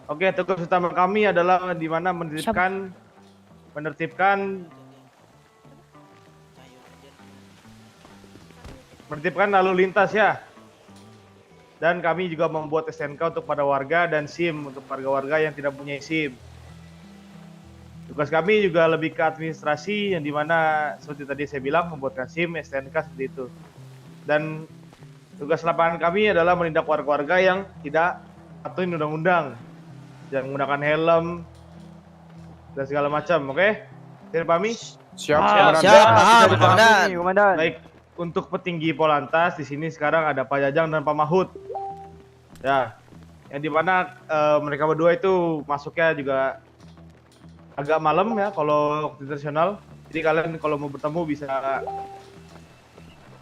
Oke, tugas utama kami adalah di mana menertibkan lalu lintas ya. Dan kami juga membuat STNK untuk para warga dan SIM untuk warga-warga yang tidak punya SIM. Tugas kami juga lebih ke administrasi yang dimana seperti tadi saya bilang membuatkan SIM, STNK seperti itu. Dan tugas lapangan kami adalah menindak warga-warga yang tidak patuhin undang-undang, yang menggunakan helm dan segala macam. Oke? Saya pahami?
Siap,
Komandan. Baik, untuk petinggi Polantas di sini sekarang ada Pak Jajang dan Pak Mahut. Ya, yang dimana mereka berdua itu masuknya juga agak malam ya kalau waktu internasional. Jadi kalian kalau mau bertemu bisa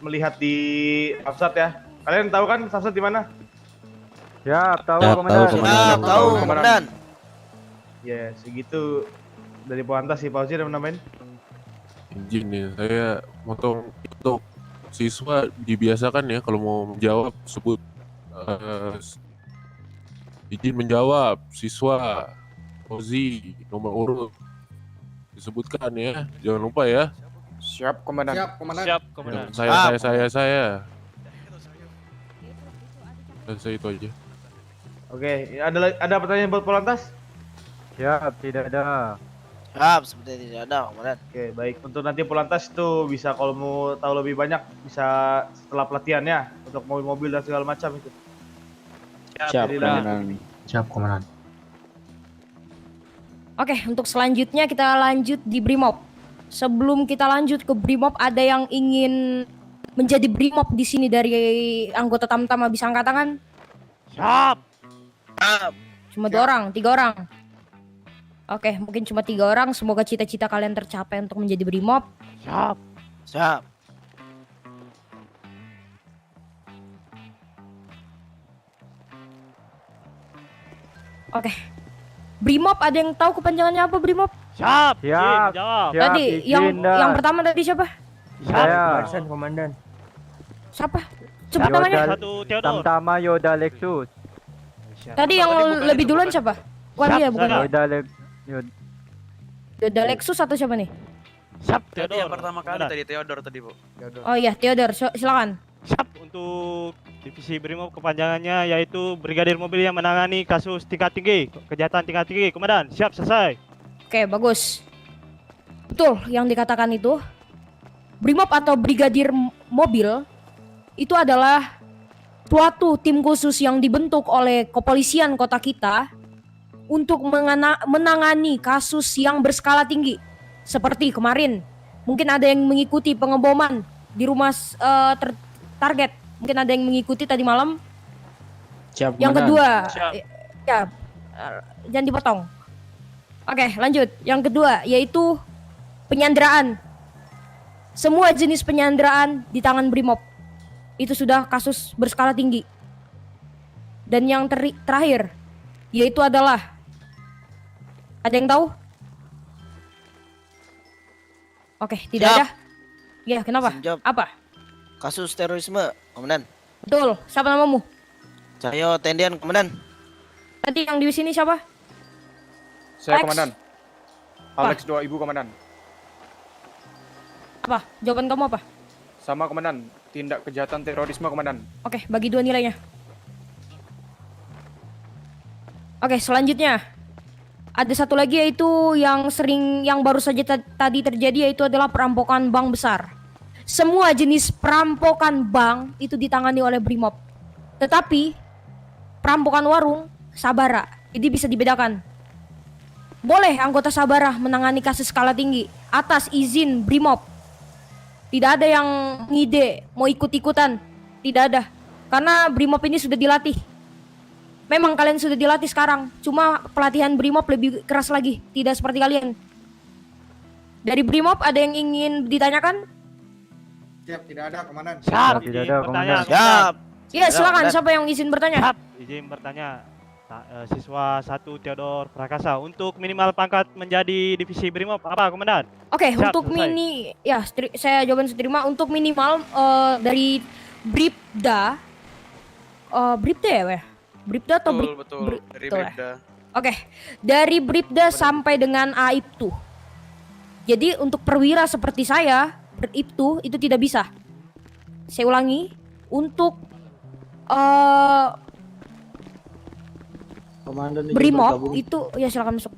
melihat di Samsat ya. Kalian tahu kan Samsat di mana?
Ya, tahu Komandan.
Tahu Komandan.
Ya, segitu dari Polantas sih. Pak Uzi ada nambahin?
Izin nih, saya motong untuk siswa dibiasakan ya kalau mau menjawab sebut izin menjawab siswa Ozi nomor urut disebutkan ya, jangan lupa ya.
Siap komandan.
Siap, komandan.
Siap, komandan.
Saya itu aja.
Oke, ada pertanyaan buat Polantas?
Siap, tidak ada.
Siap, seperti tidak ada, Komandan.
Oke, baik. Untuk nanti Polantas itu bisa kalau mau tahu lebih banyak bisa setelah pelatihan ya untuk mobil-mobil dan segala macam itu.
Siap, Komandan. Siap, Komandan.
Oke, untuk selanjutnya kita lanjut di Brimob. Sebelum kita lanjut ke Brimob, ada yang ingin menjadi Brimob di sini dari anggota Tamtama bisa angkat tangan?
Siap.
Cuma 2 orang, 3 orang. Oke, mungkin cuma 3 orang. Semoga cita-cita kalian tercapai untuk menjadi Brimob.
Siap.
Siap.
Oke. Brimob ada yang tahu kepanjangannya apa Brimob?
Siap.
Siap.
Jawab.
Tadi yang pertama tadi siapa?
Saya.
Komandan.
Siapa? Cepat namanya.
Tamtama Yoda Lexus.
Tadi yang lebih duluan siapa? Bukan dia, bukan dia. Yoda Lexus atau siapa nih?
Siap.
Tadi yang pertama kali tadi Theodor tadi, Bu.
Oh iya, Theodor. Silakan.
Siap. Untuk divisi Brimob kepanjangannya yaitu Brigadir Mobil yang menangani kasus tingkat tinggi, kejahatan tingkat tinggi. Komandan, siap, selesai.
Oke, bagus. Betul yang dikatakan itu. Brimob atau Brigadir Mobil itu adalah suatu tim khusus yang dibentuk oleh kepolisian kota kita untuk menangani kasus yang berskala tinggi. Seperti kemarin, mungkin ada yang mengikuti pengeboman di rumah target. Mungkin ada yang mengikuti tadi malam.
Siap,
Yang
Komandan.
kedua,
Siap.
ya jangan dipotong. Oke, lanjut. Yang kedua yaitu penyanderaan. Semua jenis penyanderaan di tangan Brimob. Itu sudah kasus berskala tinggi. Dan yang terakhir yaitu adalah, ada yang tahu? Oke, tidak
Siap.
ada. Ya, kenapa? Apa?
Kasus terorisme, Komandan.
Betul. Siapa namamu?
Saya Tendian, Komandan.
Tadi yang di sini siapa?
Saya
Alex.
komandan. Alex 2000 komandan.
Apa? Jawaban kamu apa?
Sama komandan, tindak kejahatan terorisme komandan.
Oke, bagi 2 nilainya. Oke, selanjutnya ada satu lagi yaitu yang baru saja tadi terjadi, yaitu adalah perampokan bank besar. Semua jenis perampokan bank itu ditangani oleh Brimob. Tetapi perampokan warung Sabara, jadi bisa dibedakan. Boleh anggota Sabara menangani kasus skala tinggi atas izin Brimob. Tidak ada yang ngide mau ikut-ikutan, tidak ada. Karena Brimob ini sudah dilatih. Memang kalian sudah dilatih sekarang, cuma pelatihan Brimob lebih keras lagi, tidak seperti kalian. Dari Brimob ada yang ingin ditanyakan?
Siap, tidak ada komandan.
Siap, tidak ada komandan.
Siap.
Iya, silakan. Siapa yang izin bertanya?
Izin bertanya. Siswa 1 Theodor Prakasa untuk minimal pangkat menjadi divisi Brimob apa komandan?
Oke,
Siap,
untuk
selesai.
saya jawaban seterima untuk minimal dari Bribda. Bribda ya, Weh? Bribda atau
Betul, dari
betul ya?
Bribda.
Oke, dari Bribda sampai dengan Aibtu. Jadi untuk perwira seperti saya, Beribtu itu tidak bisa. Saya ulangi, untuk Brimob itu, ya silakan masuk.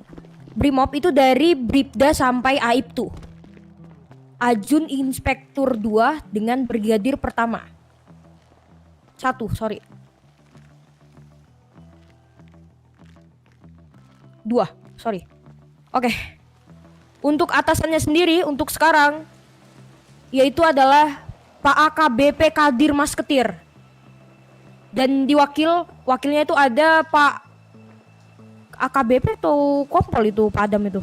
Brimob itu dari Bribda sampai Aibtu. Ajun Inspektur 2 dengan Brigadir pertama. 1, sorry. 2, sorry. Oke. Untuk atasannya sendiri untuk sekarang yaitu adalah Pak AKBP Kadir Masketir. Dan wakilnya itu ada Pak AKBP atau Kompol itu, Pak Adam itu.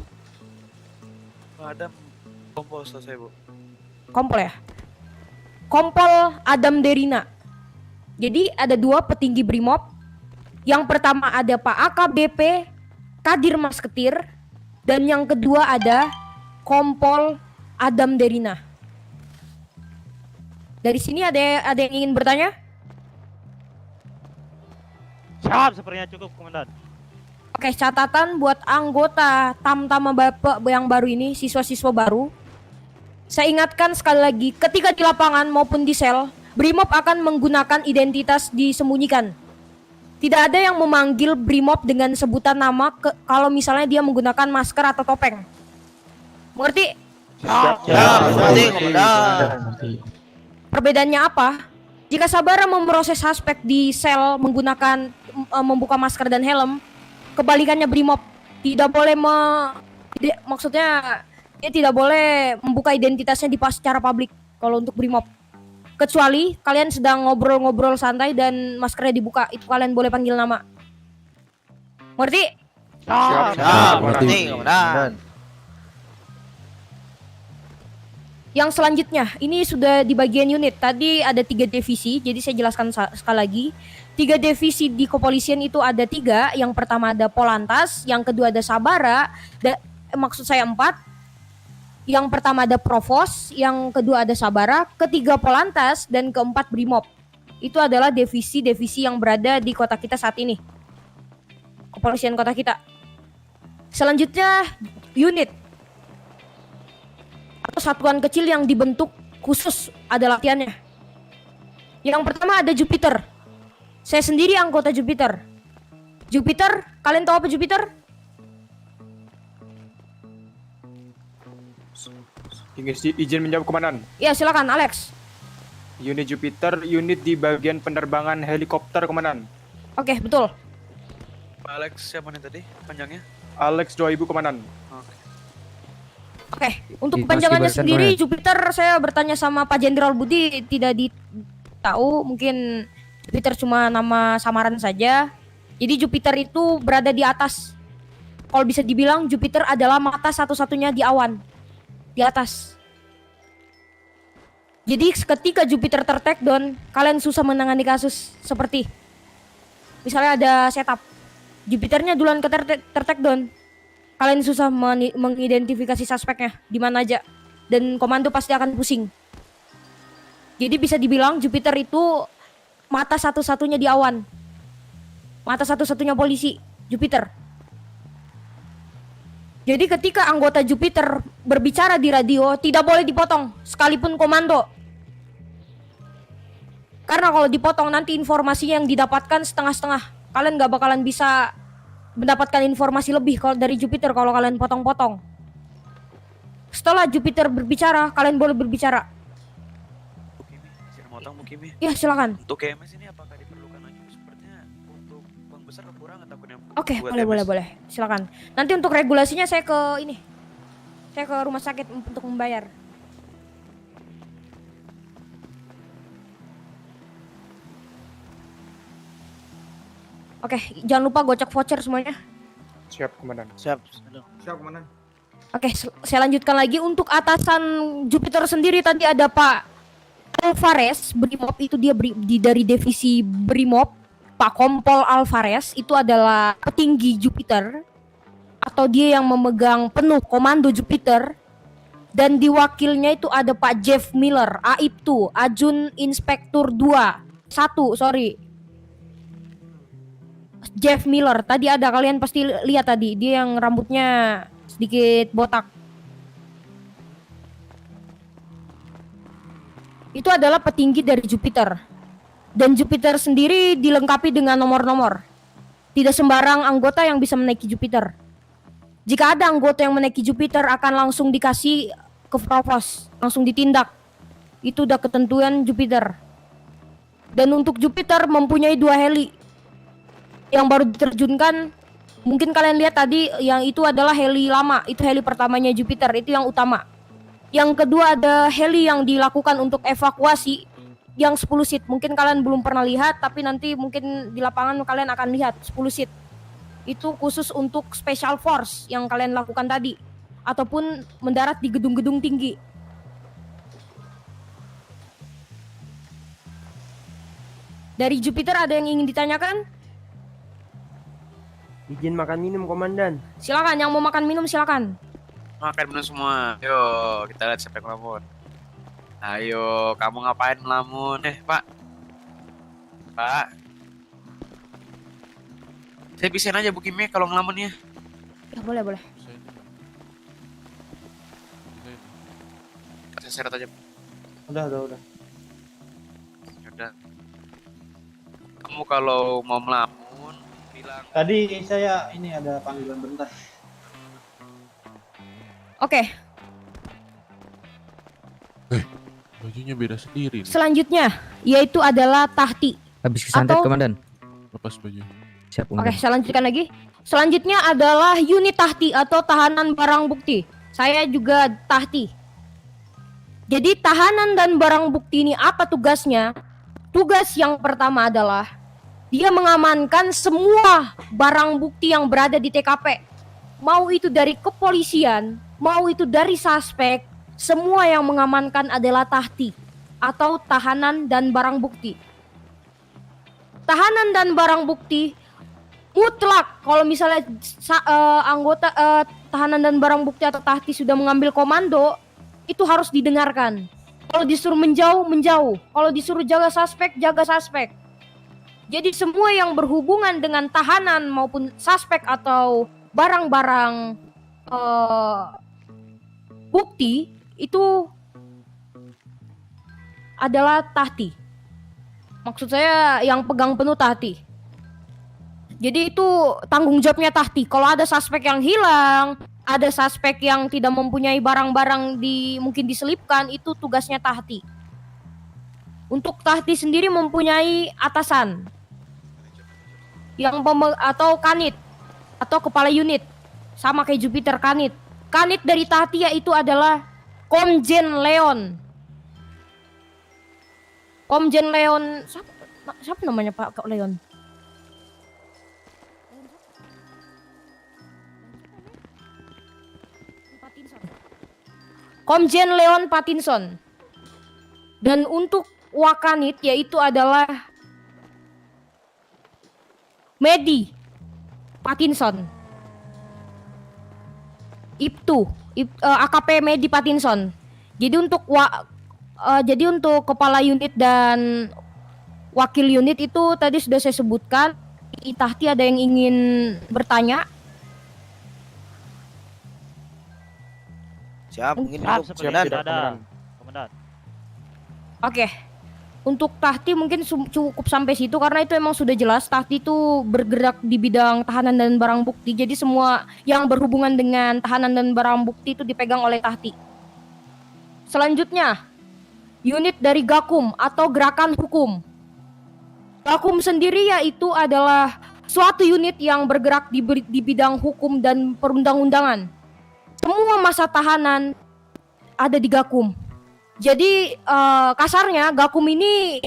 Pak Adam kompol selesai, Bu.
Kompol ya? Kompol Adam Derina. Jadi ada 2 petinggi Brimob. Yang pertama ada Pak AKBP Kadir Masketir, dan yang kedua ada Kompol Adam Derina. Dari sini ada yang ingin bertanya?
Siap, sepertinya cukup komandan.
Oke, catatan buat anggota Tamtama Bapak yang baru ini, siswa-siswa baru. Saya ingatkan sekali lagi, ketika di lapangan maupun di sel, Brimob akan menggunakan identitas disembunyikan. Tidak ada yang memanggil Brimob dengan sebutan nama kalau misalnya dia menggunakan masker atau topeng. Mengerti? Perbedaannya apa? Jika Sabara memproses suspek di sel menggunakan membuka masker dan helm, kebalikannya Brimob tidak boleh maksudnya dia tidak boleh membuka identitasnya secara publik kalau untuk Brimob. Kecuali kalian sedang ngobrol-ngobrol santai dan maskernya dibuka, itu kalian boleh panggil nama. Ngerti?
Siap, ngerti, komandan.
Yang selanjutnya, ini sudah di bagian unit. Tadi ada 3 divisi, jadi saya jelaskan sekali lagi. 3 divisi di kepolisian itu ada 3. Yang pertama ada Polantas, yang kedua ada Sabara, maksud saya 4. Yang pertama ada Provos, yang kedua ada Sabara, ketiga Polantas, dan keempat Brimob. Itu adalah divisi-divisi yang berada di kota kita saat ini. Kepolisian kota kita. Selanjutnya unit atau satuan kecil yang dibentuk khusus ada latihannya. Yang pertama ada Jupiter. Saya sendiri anggota Jupiter. Jupiter, kalian tahu apa Jupiter?
Izin menjawab komandan.
Ya silakan Alex.
Unit Jupiter, unit di bagian penerbangan helikopter komandan.
Oke, betul.
Pak Alex siapa nih tadi panjangnya?
Alex 2000 komandan.
Oke, untuk kepanjangannya sendiri Jupiter saya bertanya sama Pak Jenderal Budi tidak ditahu, mungkin Jupiter cuma nama samaran saja. Jadi Jupiter itu berada di atas. Kalau bisa dibilang Jupiter adalah mata satu-satunya di awan. Di atas. Jadi ketika Jupiter ter-take down, kalian susah menangani kasus seperti misalnya ada setup, Jupiternya duluan ke ter-take down, kalian susah mengidentifikasi suspeknya di mana aja, dan komando pasti akan pusing. Jadi bisa dibilang Jupiter itu mata satu-satunya di awan, mata satu-satunya polisi, Jupiter. Jadi ketika anggota Jupiter berbicara di radio, tidak boleh dipotong, sekalipun komando. Karena kalau dipotong nanti informasinya yang didapatkan setengah-setengah. Kalian gak bakalan bisa mendapatkan informasi lebih kalau dari Jupiter kalau kalian potong-potong. Setelah Jupiter berbicara, kalian boleh berbicara. Ya silakan.
Untuk KMS ini apakah diperlukan lagi? Sepertinya untuk bank besar kekurangan takutnya.
Oke,
buat
boleh. Silakan. Nanti untuk regulasinya saya ke ini. Saya ke rumah sakit untuk membayar. Oke, jangan lupa gocek voucher semuanya.
Siap, Komandan.
Siap, Komandan.
Oke, saya lanjutkan lagi untuk atasan Jupiter sendiri tadi ada Pak Alvarez, Brimob itu dia dari divisi Brimob. Pak Kompol Alvarez itu adalah petinggi Jupiter atau dia yang memegang penuh komando Jupiter. Dan di wakilnya itu ada Pak Jeff Miller, AIP2, Ajun Inspektur 1, Jeff Miller, tadi ada, kalian pasti lihat tadi, dia yang rambutnya sedikit botak. Itu adalah petinggi dari Jupiter. Dan Jupiter sendiri dilengkapi dengan nomor-nomor. Tidak sembarang anggota yang bisa menaiki Jupiter. Jika ada anggota yang menaiki Jupiter akan langsung dikasih ke provos, langsung ditindak. Itu udah ketentuan Jupiter. Dan untuk Jupiter mempunyai 2 heli yang baru diterjunkan. Mungkin kalian lihat tadi yang itu adalah heli lama, itu heli pertamanya Jupiter, itu yang utama. Yang kedua ada heli yang dilakukan untuk evakuasi yang 10 seat. Mungkin kalian belum pernah lihat, tapi nanti mungkin di lapangan kalian akan lihat 10 seat. Itu khusus untuk special force yang kalian lakukan tadi, ataupun mendarat di gedung-gedung tinggi. Dari Jupiter ada yang ingin ditanyakan?
Izin makan minum, Komandan.
Silakan, yang mau makan minum silakan.
Makan minum semua. Yuk, kita lihat siapa yang melamun. Ayo, kamu ngapain melamun? Pak. Saya pisahin aja Bu Kimi kalau ngelamun ya.
Ya, boleh.
Saya seret aja.
Udah.
Udah. Kamu kalau mau melamun bilang.
Tadi saya ini ada panggilan bentar.
Oke.
Bajunya beda sendiri nih.
Selanjutnya yaitu adalah tahti.
Habis kesantet,
Atau-
Komandan.
Lepas baju.
Siap,
Oke, saya lanjutkan lagi. Selanjutnya adalah unit tahti atau tahanan barang bukti. Saya juga tahti. Jadi tahanan dan barang bukti ini apa tugasnya? Tugas yang pertama adalah dia mengamankan semua barang bukti yang berada di TKP. Mau itu dari kepolisian, mau itu dari suspek, semua yang mengamankan adalah tahti atau tahanan dan barang bukti. Tahanan dan barang bukti mutlak kalau misalnya anggota tahanan dan barang bukti atau tahti sudah mengambil komando, itu harus didengarkan. Kalau disuruh menjauh. Kalau disuruh jaga suspek. Jadi semua yang berhubungan dengan tahanan maupun suspek atau barang-barang bukti itu adalah tahti. Maksud saya yang pegang penuh tahti. Jadi itu tanggung jawabnya tahti. Kalau ada suspek yang hilang, ada suspek yang tidak mempunyai barang-barang mungkin diselipkan, itu tugasnya tahti. Untuk tahti sendiri mempunyai atasan yang atau kanit atau kepala unit, sama kayak Jupiter kanit. Kanit dari tahti yaitu adalah Komjen Leon. Komjen Leon siapa namanya Pak Leon? Komjen Leon Pattinson. Dan untuk Wakanit yaitu adalah Medi Pattinson. AKP Medi Pattinson. Jadi untuk kepala unit dan wakil unit itu tadi sudah saya sebutkan. Tahti ada yang ingin bertanya?
Siap, mungkin
Siap,
dulu,
seperti
Komandan.
sudah ada. Komandan.
Oke. Untuk Tahti mungkin cukup sampai situ karena itu emang sudah jelas Tahti itu bergerak di bidang tahanan dan barang bukti. Jadi semua yang berhubungan dengan tahanan dan barang bukti itu dipegang oleh Tahti. Selanjutnya, unit dari Gakum atau Gerakan Hukum. Gakum sendiri yaitu adalah suatu unit yang bergerak di bidang hukum dan perundang-undangan. Semua masa tahanan ada di Gakum. Jadi kasarnya Gakum ini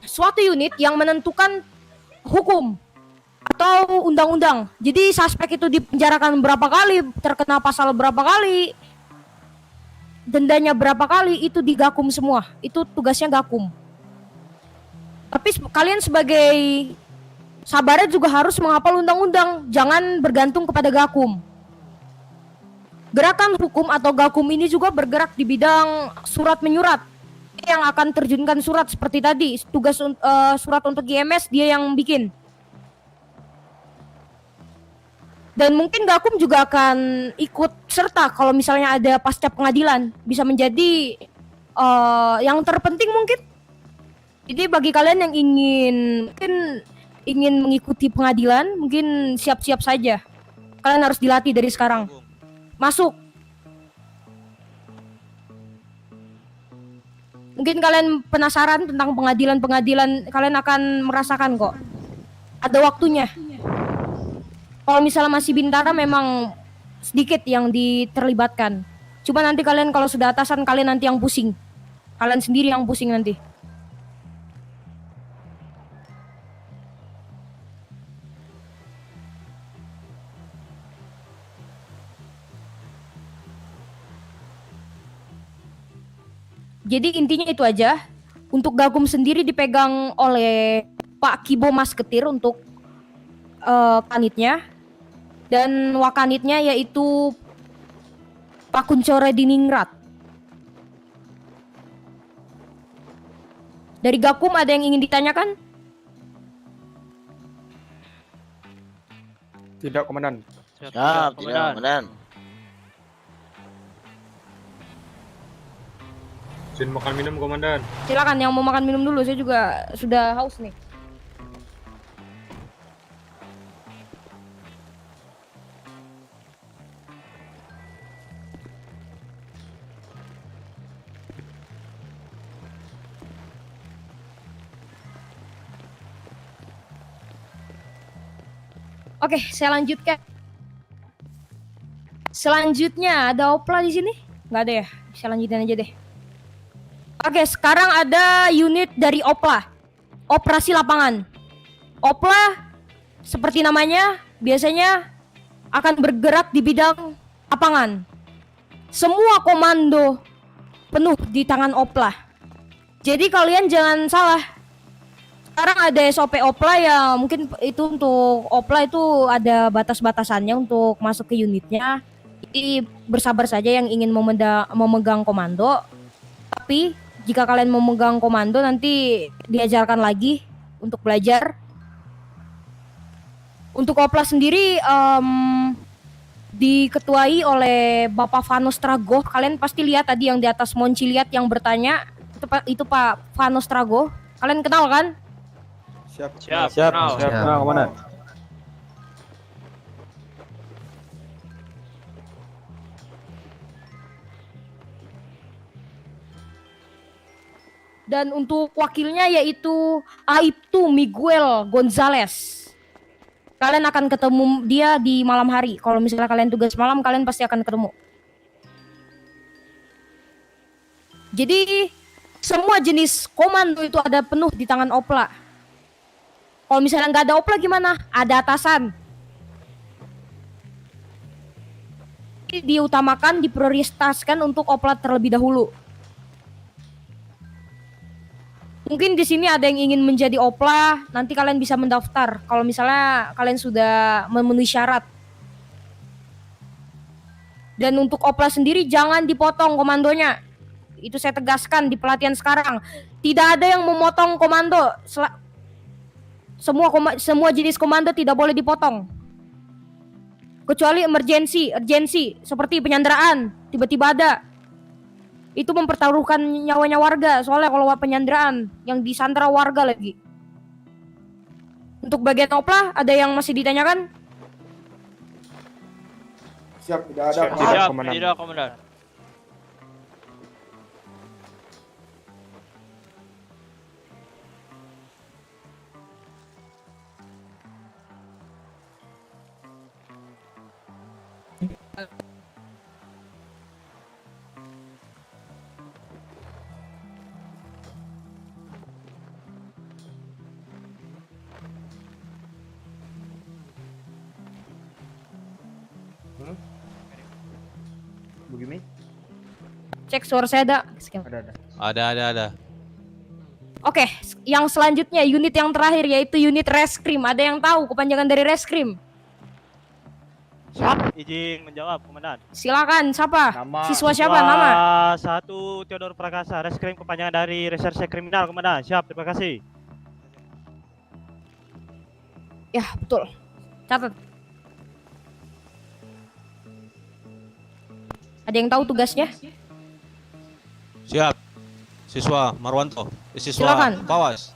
suatu unit yang menentukan hukum atau undang-undang. Jadi suspek itu dipenjarakan berapa kali, terkena pasal berapa kali, dendanya berapa kali, itu di Gakum semua. Itu tugasnya Gakum. Tapi kalian sebagai sabaret juga harus menghafal undang-undang, jangan bergantung kepada Gakum. Gerakan hukum atau Gakum ini juga bergerak di bidang surat menyurat. Dia yang akan terjunkan surat seperti tadi. Tugas surat untuk GMS dia yang bikin. Dan mungkin Gakum juga akan ikut serta kalau misalnya ada pasca pengadilan. Bisa menjadi yang terpenting mungkin. Jadi bagi kalian yang ingin mengikuti pengadilan, mungkin siap-siap saja. Kalian harus dilatih dari sekarang. Masuk. Mungkin kalian penasaran tentang pengadilan, kalian akan merasakan kok. Ada waktunya. Kalau misalnya masih Bintara memang sedikit yang diterlibatkan. Cuma nanti kalian kalau sudah atasan kalian nanti yang pusing. Kalian sendiri yang pusing nanti. Jadi intinya itu aja. Untuk Gakum sendiri dipegang oleh Pak Kibo Mas Ketir untuk kanitnya. Dan wakanitnya yaitu Pak Kunchore Diningrat. Dari Gakum ada yang ingin ditanyakan?
Tidak, Komandan.
Siap, tidak, Komandan.
Izin makan minum, Komandan.
Silakan yang mau makan minum dulu, saya juga sudah haus nih. Oke, saya lanjutkan. Selanjutnya ada Opla di sini? Nggak ada ya? Saya lanjutin aja deh. Oke, sekarang ada unit dari Opla. Operasi lapangan. Opla seperti namanya biasanya akan bergerak di bidang lapangan. Semua komando penuh di tangan Opla. Jadi kalian jangan salah. Sekarang ada SOP Opla ya, mungkin itu untuk Opla itu ada batas-batasannya untuk masuk ke unitnya. Jadi bersabar saja yang ingin memegang komando. Tapi jika kalian memegang komando nanti diajarkan lagi untuk belajar. Untuk Opla sendiri diketuai oleh Bapak Vanos Trago. Kalian pasti lihat tadi yang di atas Monci lihat yang bertanya itu Pak Vanos Trago. Kalian kenal kan?
Siap,
Komandan.
Dan untuk wakilnya yaitu Aibtu Miguel Gonzalez. Kalian akan ketemu dia di malam hari. Kalau misalnya kalian tugas malam, kalian pasti akan ketemu. Jadi semua jenis komando itu ada penuh di tangan Opla. Kalau misalnya nggak ada Opla gimana? Ada atasan. Diutamakan, diprioritaskan untuk Opla terlebih dahulu. Mungkin di sini ada yang ingin menjadi Opla, nanti kalian bisa mendaftar. Kalau misalnya kalian sudah memenuhi syarat. Dan untuk Opla sendiri jangan dipotong komandonya. Itu saya tegaskan di pelatihan sekarang. Tidak ada yang memotong komando. Semua jenis komando tidak boleh dipotong. Kecuali urgensi seperti penyanderaan, tiba-tiba ada. Itu mempertaruhkan nyawanya warga, soalnya kalau penyanderaan yang disandra warga lagi. Untuk bagian opla, ada yang masih ditanyakan?
Siap, tidak ada.
Siap, tidak, Komandan.
Begini?
Cek suara saya ada.
Ada.
Oke, yang selanjutnya unit yang terakhir yaitu unit reskrim. Ada yang tahu kepanjangan dari reskrim?
Siap. Izin menjawab, Komandan.
Silakan, siapa? Siswa siapa? Nama?
1 Theodor Prakasa, reskrim kepanjangan dari Reserse Kriminal, Komandan. Siap, terima kasih.
Ya, betul. Catat. Ada yang tahu tugasnya?
Siap. Siswa Marwanto. Siswa
Silakan.
Fawas.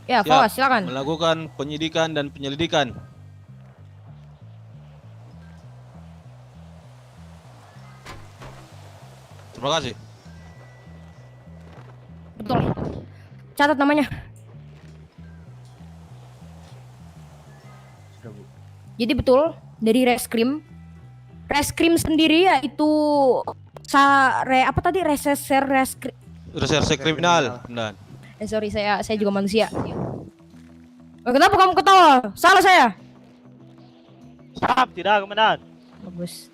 Ya,
Siap.
Fawas, silakan.
Melakukan penyidikan dan penyelidikan. Terima kasih.
Betul. Catat namanya. Jadi betul dari reskrim. Reskrim sendiri yaitu
Reserse Kriminal, Komandan.
Sorry, saya juga manusia. Kenapa kamu ketawa? Salah saya.
Siap, tidak, Komandan.
Bagus.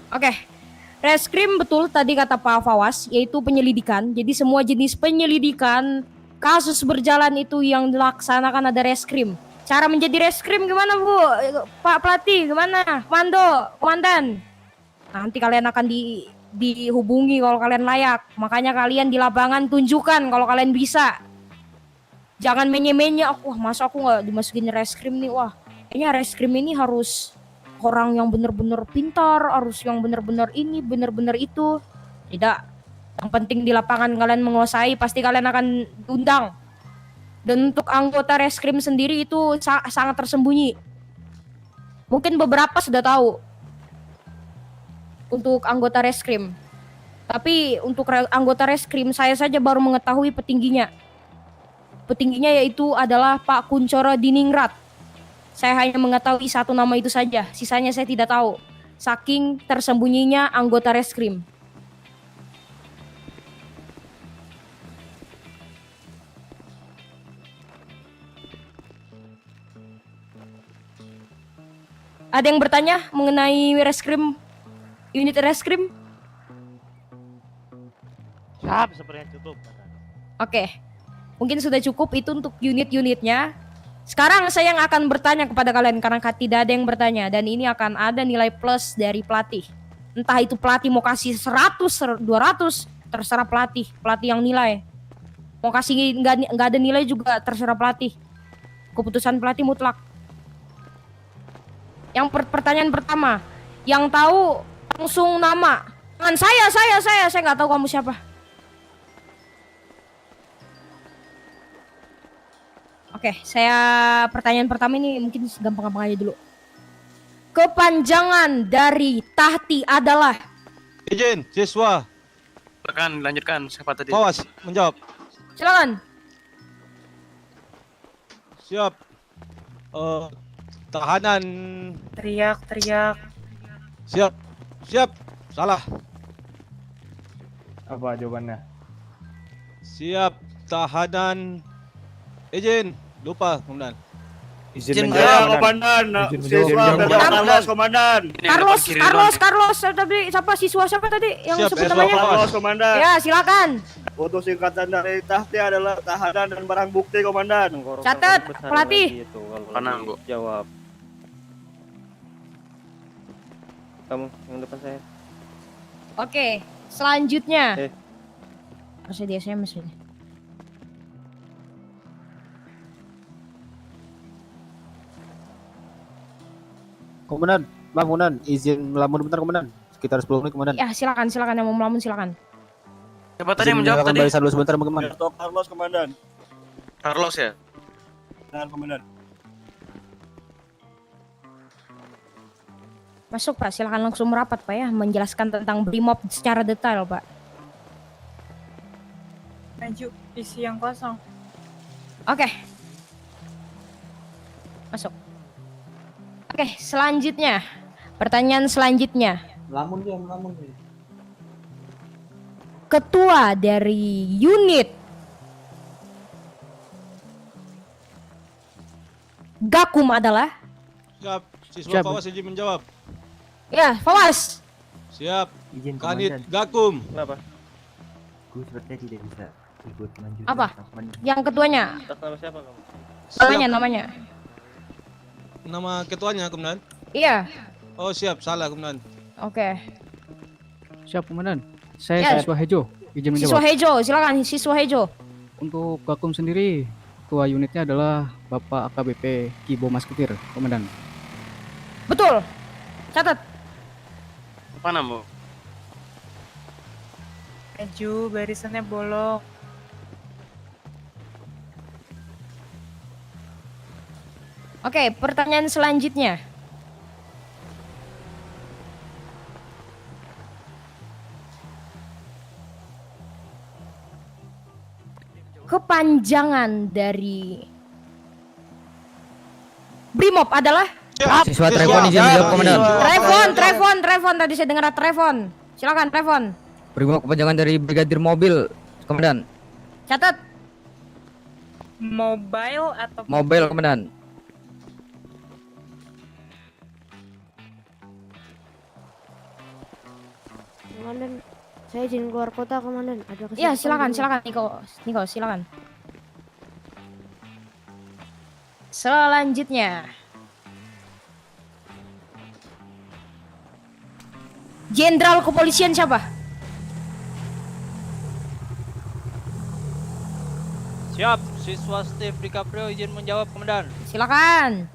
Oke. Reskrim betul tadi kata Pak Fawas, yaitu penyelidikan. Jadi semua jenis penyelidikan kasus berjalan itu yang dilaksanakan ada reskrim. Cara menjadi reskrim gimana, Bu? Pak Pelatih, gimana? Komando, komandan. Nanti kalian akan dihubungi kalau kalian layak. Makanya kalian di lapangan tunjukkan kalau kalian bisa. Jangan menye-menye, wah masa aku nggak dimasukin reskrim nih, wah. Kayaknya reskrim ini harus orang yang benar-benar pintar, harus yang benar-benar ini, benar-benar itu. Tidak. Yang penting di lapangan kalian menguasai, pasti kalian akan diundang. Dan untuk anggota reskrim sendiri itu sangat tersembunyi. Mungkin beberapa sudah tahu untuk anggota reskrim. Tapi untuk anggota reskrim saya saja baru mengetahui petingginya. Petingginya yaitu adalah Pak Kuncoro Diningrat. Saya hanya mengetahui satu nama itu saja. Sisanya saya tidak tahu. Saking tersembunyinya anggota reskrim. Ada yang bertanya mengenai reskrim, unit reskrim?
Siap, sepertinya cukup.
Oke, mungkin sudah cukup itu untuk unit-unitnya. Sekarang saya yang akan bertanya kepada kalian karena tidak ada yang bertanya. Dan ini akan ada nilai plus dari pelatih. Entah itu pelatih mau kasih 100, 200, terserah pelatih. Pelatih yang nilai. Mau kasih nggak ada nilai juga terserah pelatih. Keputusan pelatih mutlak. Yang pertanyaan pertama, yang tahu langsung nama. Jangan saya nggak tahu kamu siapa. Oke, pertanyaan pertama ini mungkin gampang-gampang aja dulu. Kepanjangan dari Tahti adalah?
Izin, siswa.
Silakan, lanjutkan. Siapa tadi?
Fawas, menjawab.
Silakan.
Siap. Tahanan.
Teriak.
Siap. Salah.
Apa jawabannya?
Siap. Tahanan. Izin. Lupa, Komandan.
Izin menjawab, Komandan.
Siswa
Carlos, Komandan.
Carlos. Tadi siapa tadi yang
Siap,
sebut
siswa
namanya?
Fawas.
Komandan.
Ya, silakan.
Untuk singkatan dari Tahti adalah tahanan dan barang bukti, Komandan.
Catat, pelatih.
Tenang, Bu.
Jawab. Kamu yang depan saya.
Oke, selanjutnya. Harusnya di SMS ini.
Komandan, maaf komandan, izin melamun bentar komandan. Sekitar 10 menit komandan.
Ya silakan silakan yang mau melamun silakan.
Siapa tadi yang menjawab tadi?
Barisan dulu sebentar komandan.
Carlos, komandan.
Carlos ya?
Benar, komandan.
Masuk Pak, silakan langsung merapat Pak ya, menjelaskan tentang Brimob secara detail Pak.
Maju, isi yang kosong.
Oke. Masuk. Oke, selanjutnya. Pertanyaan selanjutnya.
Melamun dia, melamun dia.
Ketua dari unit Gakum adalah?
Siap. Siswa
Siap.
Fawas izin menjawab.
Ya, Fawas.
Siap.
Izin
Kanit
komandan.
Gakum.
Kenapa?
Gue sepertinya tidak bisa ikut melanjutkan.
Apa? Yang ketuanya?
Atas nama siapa kamu?
Namanya.
Nama ketuanya, komandan?
Iya.
Oh, siap. Salah, komandan.
Oke.
Siap komandan. Saya
Ya.
siswa Hejo, izin
Siswa
menjawab.
Hejo, silakan siswa Hejo.
Untuk Gakum sendiri, ketua unitnya adalah Bapak AKBP Kibo Masketir, komandan.
Betul. Catat.
Apa nama?
Maju, barisannya bolong.
Oke, pertanyaan selanjutnya. Kepanjangan dari Brimob adalah?
Siswa Trevon izin menjawab komandan.
Trevon, tadi saya dengar Trevon. Silakan Trevon.
Brimob kepanjangan dari Brigadir Mobil, komandan.
Catat.
Mobile atau
Mobil, komandan.
Komandan, saya izin keluar kota, komandan. Ada kesibukan.
Ya, silakan,
di luar.
silakan Niko, silakan. Selanjutnya. Jenderal kepolisian siapa?
Siap, siswa Steve DiCaprio izin menjawab, komandan.
Silakan.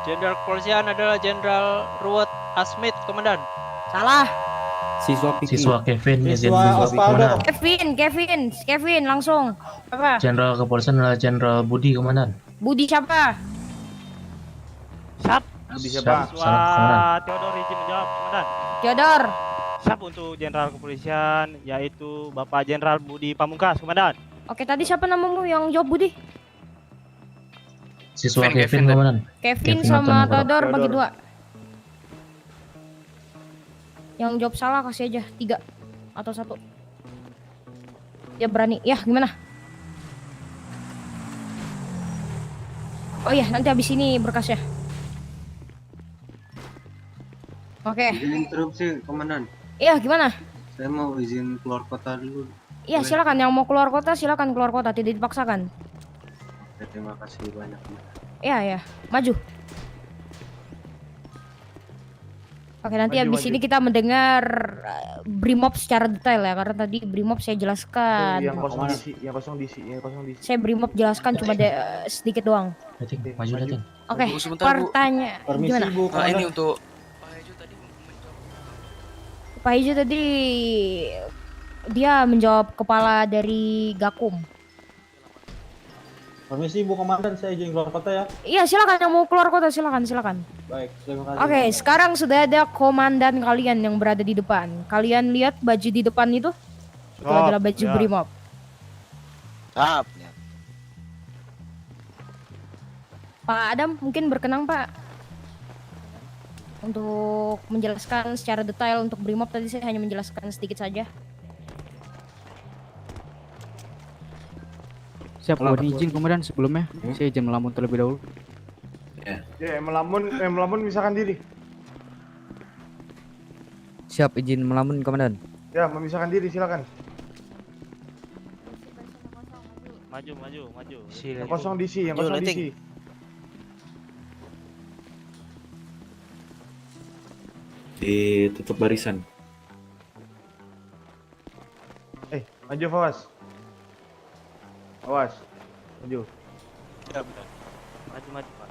Jenderal kepolisian adalah Jenderal Ruwet Asmith, komandan.
Salah.
Siswa
Kevin izin menjawab komandan.
Kevin langsung. Apa?
Jenderal kepolisian adalah Jenderal Budi, komandan.
Budi siapa?
Siap.
Budi siapa?
Siswa Theodor izin menjawab, komandan.
Theodor.
Siap untuk Jenderal Kepolisian yaitu Bapak Jenderal Budi Pamungkas, komandan.
Oke, tadi siapa namamu yang jawab Budi?
Siswa
Kevin,
komandan.
Kevin
Kevin
sama
atau
Theodor bagi
Theodor.
2. Yang jawab salah kasih aja 3 atau 1. Dia berani. Ya, gimana? Oh iya, nanti habis ini berkasnya. Oke.
Izin interupsi, komandan.
Iya, gimana?
Saya mau izin keluar kota dulu.
Iya,
Boleh?
silakan yang mau keluar kota silakan keluar kota, tidak dipaksakan.
Ya, terima kasih banyak.
Iya, ya. Maju. Oke, nanti
Maju,
habis ini kita mendengar Brimob secara detail ya, karena tadi Brimob saya jelaskan.
Yang kosong diisi.
Saya Brimob jelaskan cuma sedikit doang.
Maju Dating.
Oke,
Bu, sebentar, Bu.
pertanyaan
Permisi,
gimana?
Bu.
Nah, ini untuk
Pak Ijo tadi dia menjawab kepala dari Gakum.
Permisi Bu Komandan, saya izin keluar kota ya.
Iya, silakan yang mau keluar kota silakan.
Baik, terima kasih.
Oke, sekarang sudah ada komandan kalian yang berada di depan. Kalian lihat baju di depan itu? Itu
Siap,
adalah baju
ya.
Brimob.
Siap.
Pak Adam mungkin berkenan Pak untuk menjelaskan secara detail untuk Brimob. Tadi saya hanya menjelaskan sedikit saja.
Siap, mohon izin komandan sebelumnya. Saya izin melamun terlebih dahulu.
Ya, melamun misalkan diri.
Siap, izin melamun, komandan.
Ya, memisahkan diri silakan.
Maju.
Yang kosong diisi, yang kosong diisi.
Ditutup barisan.
Maju Fawas. Awas. Maju.
Siap. Maju, Pak.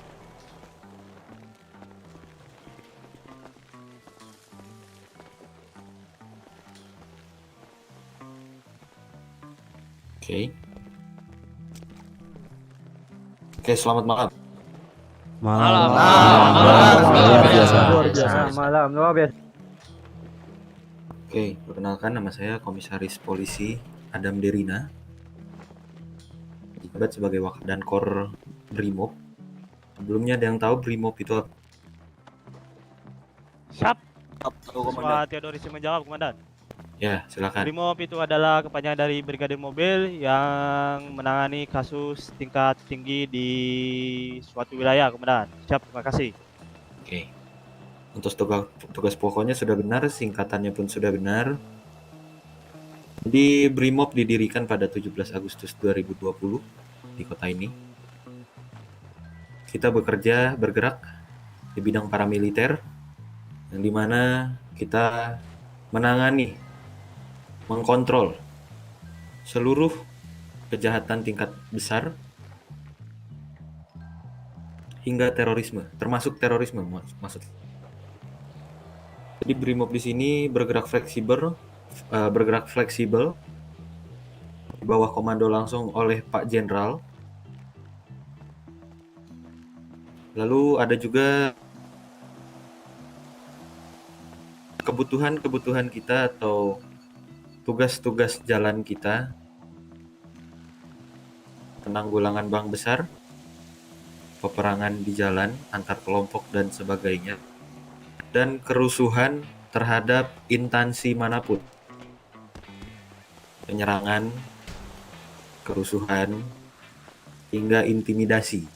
Oke. Oke, selamat malam.
Malam. Malam luar biasa.
Oke, perkenalkan nama saya Komisaris Polisi Adam Derina. Dijabat sebagai Wakdankor Brimob. Sebelumnya ada yang tahu Brimob itu apa?
Siap.
Tahu,
Siswa
Komandan.
Theodoris menjawab, Komandan.
Ya, silakan.
Brimob itu adalah kepanjangan dari Brigadir Mobil yang menangani kasus tingkat tinggi di suatu wilayah, Komandan. Siap, terima kasih.
Oke. Untuk tugas pokoknya sudah benar, singkatannya pun sudah benar. Jadi Brimob didirikan pada 17 Agustus 2020 di kota ini. Kita bergerak di bidang paramiliter, yang dimana kita menangani, mengkontrol seluruh kejahatan tingkat besar hingga terorisme, termasuk terorisme maksud. Jadi Brimob di sini bergerak fleksibel di bawah komando langsung oleh Pak Jenderal. Lalu ada juga kebutuhan kita atau tugas-tugas jalan kita, penanggulangan bang besar, peperangan di jalan antar kelompok dan sebagainya, dan kerusuhan terhadap instansi manapun, penyerangan, kerusuhan, hingga intimidasi.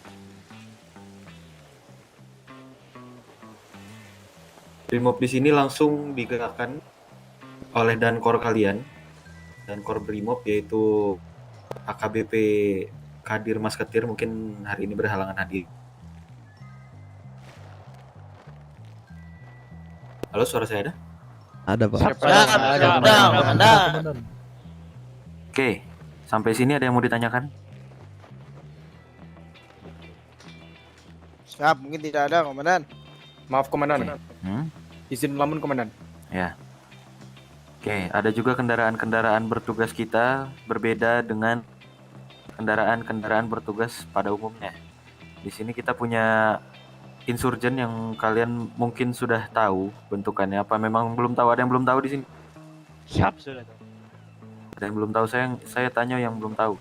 Brimob di sini langsung digerakkan oleh Dankor kalian, Dankor Brimob, yaitu AKBP Kadir Masketir, mungkin hari ini berhalangan hadir. Halo, suara saya ada?
Ada, Pak.
Oke, sampai sini ada yang mau ditanyakan?
Siap, mungkin tidak ada, Komandan.
Maaf, Komandan.
Izin melamun, Komandan.
Ya. Oke, ada juga kendaraan-kendaraan bertugas kita berbeda dengan kendaraan-kendaraan bertugas pada umumnya. Di sini kita punya insurgen yang kalian mungkin sudah tahu bentukannya apa, memang belum tahu? Ada yang belum tahu di sini?
Siap, sudah tahu.
Ada yang belum tahu? Saya tanya yang belum tahu.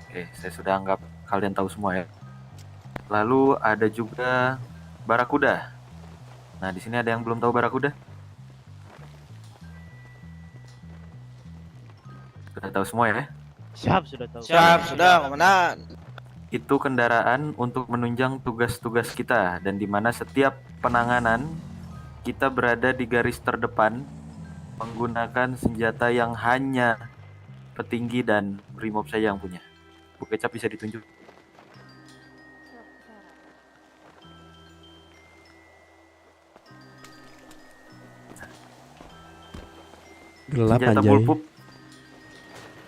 Oke, saya sudah anggap kalian tahu semua ya. Lalu ada juga Barakuda. Nah, di sini ada yang belum tahu Barakuda? Sudah tahu semua ya?
Siap, sudah tahu.
Siap, sudah, Komandan.
Itu kendaraan untuk menunjang tugas-tugas kita, dan di mana setiap penanganan kita berada di garis terdepan menggunakan senjata yang hanya petinggi dan Brimob saya yang punya. Bu Kecap bisa ditunjuk. Senjata bullpup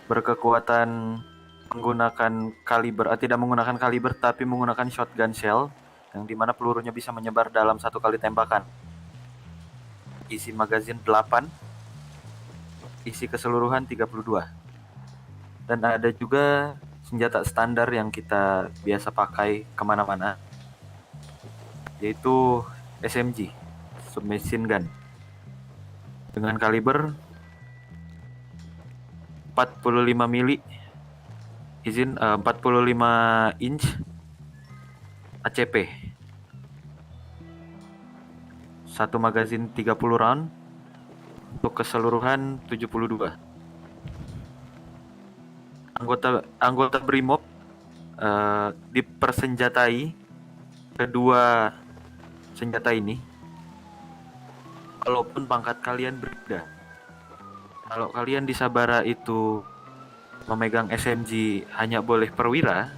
berkekuatan menggunakan kaliber, tidak menggunakan kaliber tapi menggunakan shotgun shell, yang dimana pelurunya bisa menyebar dalam satu kali tembakan. Isi magazin 8, isi keseluruhan 32. Dan ada juga senjata standar yang kita biasa pakai kemana-mana, yaitu SMG, submachine gun, dengan kaliber 45 mili, izin 45 inch ACP. Satu magazin 30 round untuk keseluruhan 72. Anggota Brimob dipersenjatai kedua senjata ini walaupun pangkat kalian berbeda. Kalau kalian di Sabara itu memegang SMG hanya boleh perwira,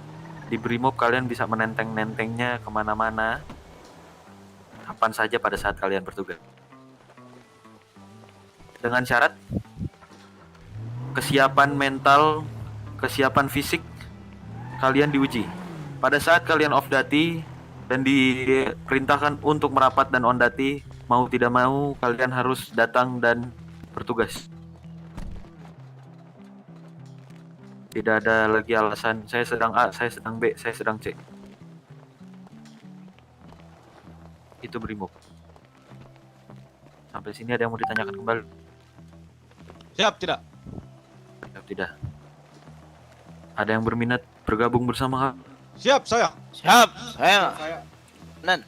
di Brimob kalian bisa menenteng-nentengnya kemana-mana, kapan saja pada saat kalian bertugas. Dengan syarat kesiapan mental, kesiapan fisik kalian diuji. Pada saat kalian off duty dan diperintahkan untuk merapat dan on duty, mau tidak mau kalian harus datang dan bertugas. Tidak ada lagi alasan saya sedang A, saya sedang B, saya sedang C. Itu Brimob. Sampai sini ada yang mau ditanyakan kembali?
Siap, tidak.
Siap, tidak. Ada yang berminat bergabung bersama Kak?
Siap, saya.
Siap, saya. Nan.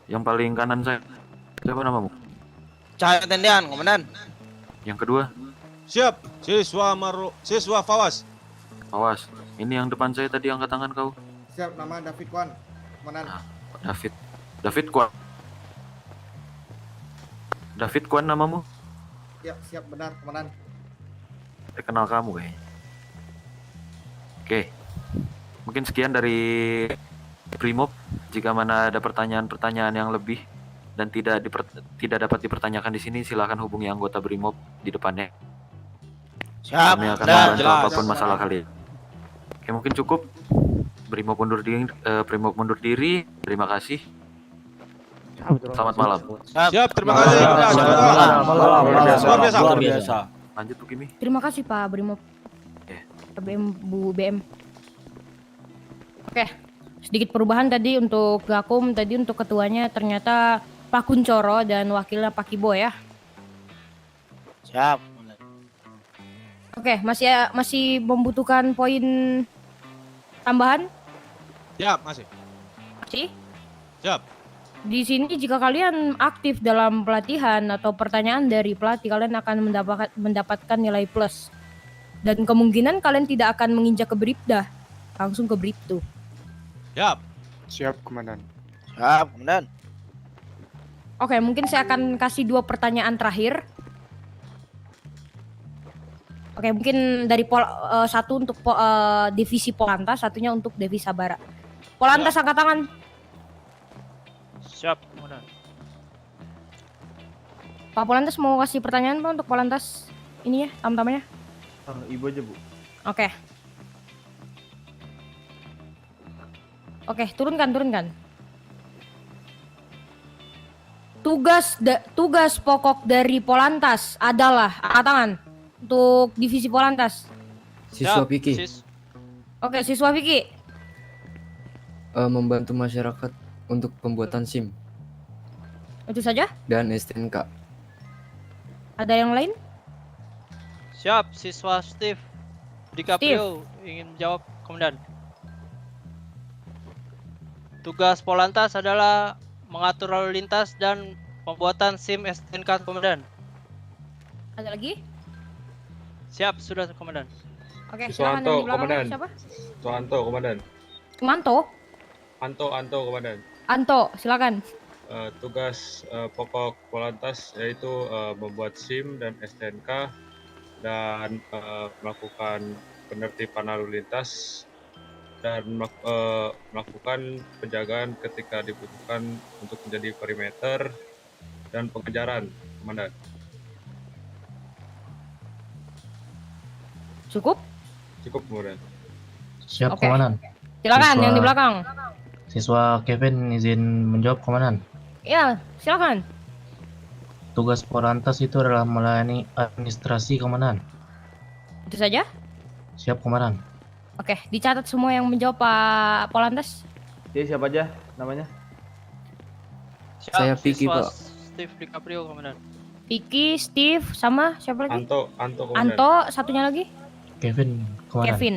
Yang paling kanan saya. Siapa namamu?
Cahaya Tendian, Komandan.
Yang kedua?
Siap, siswa Fawas.
Awas, ini yang depan saya tadi angkat tangan kau.
Siap, nama David Kwan. Komandan.
David Kwan. David Kwan namamu?
Siap benar, Komandan.
Saya kenal kamu kayaknya. Oke. Mungkin sekian dari Brimob. Jika mana ada pertanyaan-pertanyaan yang lebih dan tidak dapat dipertanyakan di sini, silakan hubungi anggota Brimob di depannya.
Siap.
Kami akan membantu apapun masalah kalian. Oke, mungkin cukup. Brimob mundur diri. Terima kasih. Selamat malam.
Siap, terima kasih.
Luar biasa. Lanjut Bu Kimi.
Terima kasih Pak Brimob. Bu BM. Oke, sedikit perubahan tadi untuk Gakum, tadi untuk ketuanya ternyata Pak Kuncoro dan wakilnya Pak Kibo ya.
Siap.
Oke, masih membutuhkan poin tambahan?
Siap, masih.
Masih?
Siap.
Di sini jika kalian aktif dalam pelatihan atau pertanyaan dari pelatih, kalian akan mendapatkan nilai plus. Dan kemungkinan kalian tidak akan menginjak ke Bribda, langsung ke Bribtu.
Siap.
Siap, Komandan.
Siap, Komandan.
Oke, mungkin saya akan kasih 2 pertanyaan terakhir. Oke, mungkin dari satu untuk divisi Polantas, satunya untuk divisi Sabara. Polantas angkat tangan.
Siap, Komandan.
Pak Polantas mau kasih pertanyaan Pak untuk Polantas ini ya, tam-tamanya?
Ibu aja, Bu.
Oke. Oke, turunkan. Tugas pokok dari Polantas adalah angkat tangan untuk divisi Polantas.
Siswa Piki.
Oke, siswa Vicky.
Membantu masyarakat untuk pembuatan SIM
Itu saja?
dan STNK.
Ada yang lain?
Siap, siswa Steve DiCaprio ingin menjawab, Komandan. Tugas Polantas adalah mengatur lalu lintas dan pembuatan SIM STNK, Komandan.
Ada lagi?
Siap, sudah, Komandan.
Oke,
Siswa
silakan
Anto,
yang di belakang.
Komandan.
Siapa?
Siswa Anto, Komandan.
Manto?
Anto, Komandan.
Anto, silakan.
Tugas pokok Polantas yaitu membuat SIM dan STNK dan melakukan penertiban lalu lintas dan melakukan penjagaan ketika dibutuhkan untuk menjadi perimeter dan pengejaran, Komandan.
Cukup?
Cukup, Komandan.
Siap,
Oke.
Komandan.
Silakan yang di belakang.
Siswa Kevin izin menjawab, Komandan.
Ya, silakan.
Tugas Polantas itu adalah melayani administrasi, Komandan.
Itu saja?
Siap, Komandan.
Oke, dicatat semua yang menjawab Pak Polantas.
Jadi siapa aja namanya?
Siap,
Saya Vicky,
siswa
Pak.
Steve DiCaprio, Komandan.
Vicky, Steve, sama siapa lagi?
Anto, Komandan.
Anto, satunya lagi?
Kevin, Komandan.
Kevin.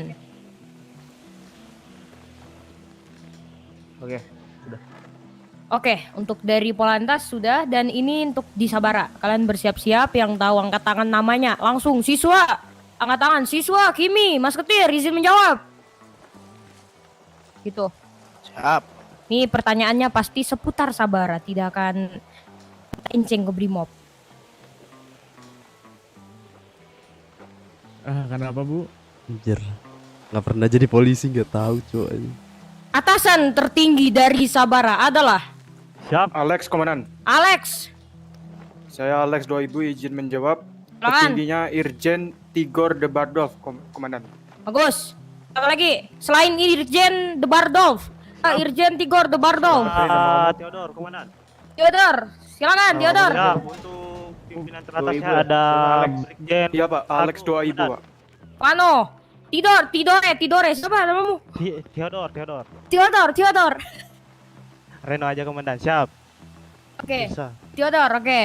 Oke, sudah.
Oke, untuk dari Polantas sudah, dan ini untuk di Sabara. Kalian bersiap-siap, yang tahu angkat tangan namanya. Langsung, siswa, angkat tangan. Siswa, Kimi, Mas Ketir, izin menjawab. Gitu.
Siap.
Ini pertanyaannya pasti seputar Sabara, tidak akan inceng ke Brimob.
Kenapa, Bu? Anjir. Nggak pernah jadi polisi, nggak tahu, cuy.
Atasan tertinggi dari Sabara adalah
Siap. Alex, Komandan.
Alex.
Saya Alex 2000 izin menjawab.
Silakan.
Tertingginya Irjen Tigor Debardov, Komandan.
Bagus. Apa lagi? Selain Irjen Debardov, Irjen Tigor Debardov.
Theodor, Komandan.
Theodor, silakan Theodor.
Ya, untuk pimpinan teratasnya ada Brigjen.
Iya, Pak. Alex 2000, Pak.
Pano, Tidore, siapa namamu?
Theodor. Reno aja komandan, siap.
Oke.
Bisa.
Theodor, oke.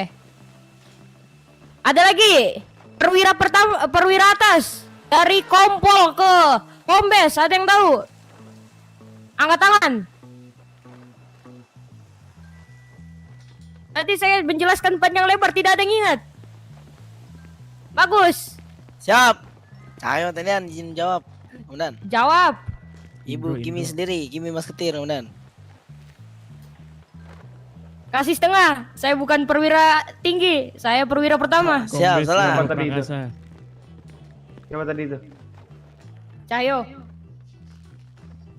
Ada lagi perwira atas dari kompol ke kombes, ada yang tahu? Angkat tangan. Nanti saya menjelaskan panjang lebar, tidak ada yang ingat. Bagus.
Siap. Ayo tenian izin jawab, komandan.
Jawab.
Ibu Kimi sendiri, Kimi Masketir, komandan.
Kasih setengah. Saya bukan perwira tinggi, saya perwira pertama.
Siap, salah.
Siapa tadi itu? Siapa tadi itu?
Cahyo.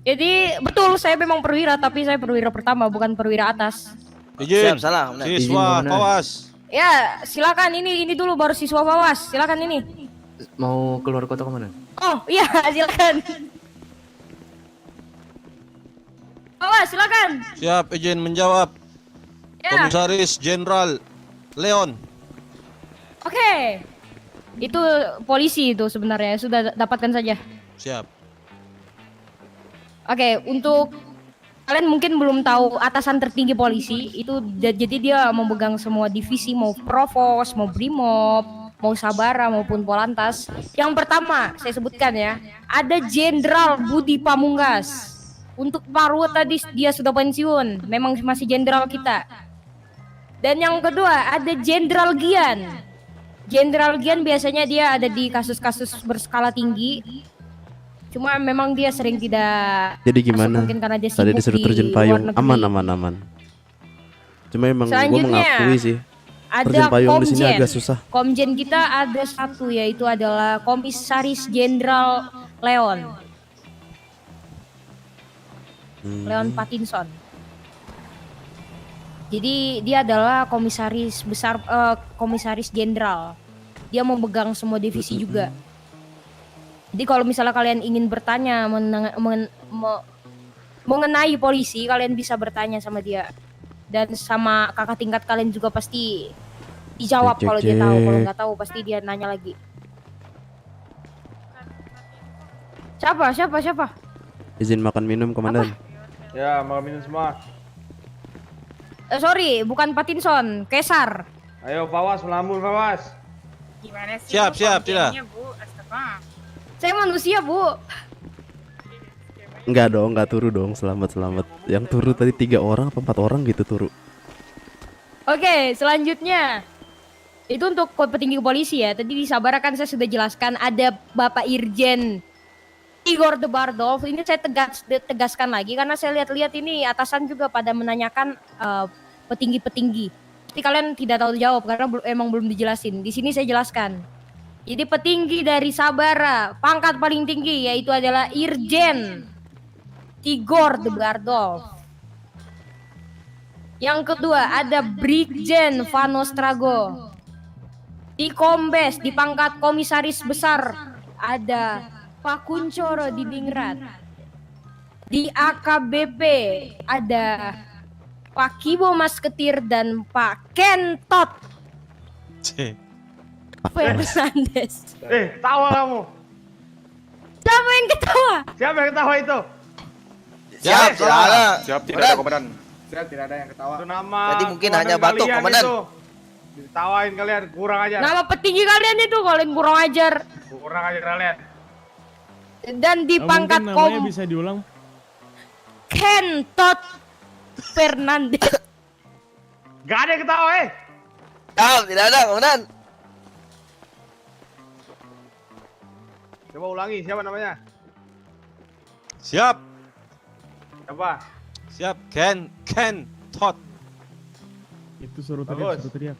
Jadi betul saya memang perwira, tapi saya perwira pertama, bukan perwira atas.
Izin.
Siap, salah, komandan.
Siswa Pawas.
Ya, silakan ini dulu baru siswa Pawas. Silakan ini.
Mau keluar kota kemana?
Oh, iya, silakan. Pawas, silakan.
Siap, izin menjawab.
Ya.
Komisaris Jenderal Leon.
Oke. Itu polisi itu sebenarnya, sudah dapatkan saja.
Siap.
Oke, untuk kalian mungkin belum tahu atasan tertinggi polisi itu jadi dia memegang semua divisi, mau provos, mau brimob, mau sabara maupun polantas. Yang pertama saya sebutkan ya, ada Jenderal Budi Pamungkas. Untuk Parwo tadi dia sudah pensiun, memang masih jenderal kita. Dan yang kedua ada Jenderal Gian. Jenderal Gian biasanya dia ada di kasus-kasus berskala tinggi. Cuma memang dia sering tidak.
Jadi gimana?
Mungkin karena dia
Tadi
sibuk
disuruh
di
terjun
luar
payung,
negeri.
aman. Cuma emang gue
Selanjutnya,
mengakui sih,
Ada
terjun payung di sini
komjen.
agak susah.
Komjen kita ada satu, yaitu adalah Komisaris Jenderal Leon. Leon Pattinson. Jadi dia adalah komisaris besar, komisaris jenderal. Dia memegang semua divisi juga. Jadi kalau misalnya kalian ingin bertanya mengenai polisi, kalian bisa bertanya sama dia. Dan sama kakak tingkat kalian juga pasti dijawab kalau dia tahu. Kalau nggak tahu pasti dia nanya lagi. Siapa?
Izin makan minum, komandan.
Ya, mau minum semua.
Sorry, bukan Pattinson, Kesar.
Ayo Fawas, melambung Fawas.
Gimana sih?
Siap,
Bu,
siap, tidak.
kontennya, Bu? Astaga.
Saya manusia, Bu.
Enggak dong, enggak turu dong, selamat. Yang turu tadi 3 orang apa 4 orang gitu turu.
Oke, selanjutnya. Itu untuk petinggi polisi ya. Tadi di Sabara kan saya sudah jelaskan ada Bapak Irjen Igor Debardov. Ini saya tegaskan lagi karena saya lihat-lihat ini atasan juga pada menanyakan petinggi-petinggi. Tapi kalian tidak tahu jawab karena emang belum dijelasin. Di sini saya jelaskan. Jadi petinggi dari Sabara, pangkat paling tinggi yaitu adalah Irjen Igor Debardov. Yang kedua ada Brigjen Vano Strago. Di Kombes, di pangkat komisaris besar ada Pak Kuncoro di Dingrat. Di AKBP ada Pak Kibo Masketir dan Pak Kentot Fernandes.
Tawa kamu.
Siapa yang ketawa?
Siapa yang ketawa itu?
Siap, salah.
Siap, tidak ada komandan. Siap, tidak ada yang ketawa.
Itu nama.
Tadi mungkin hanya batuk,
kalian
komandan.
itu. Ditawain kalian, kurang ajar.
Nama petinggi kalian itu kalian kurang ajar.
Kurang ajar kalian.
Dan di pangkat
bisa diulang.
Kentot Fernandes.
Gak ada yang ketawa,
Siap, tidak ada, komandan.
Coba ulangi, siapa namanya?
Siap.
Siapa?
Siap, Ken Tot.
Itu suruh
Bagus.
teriak.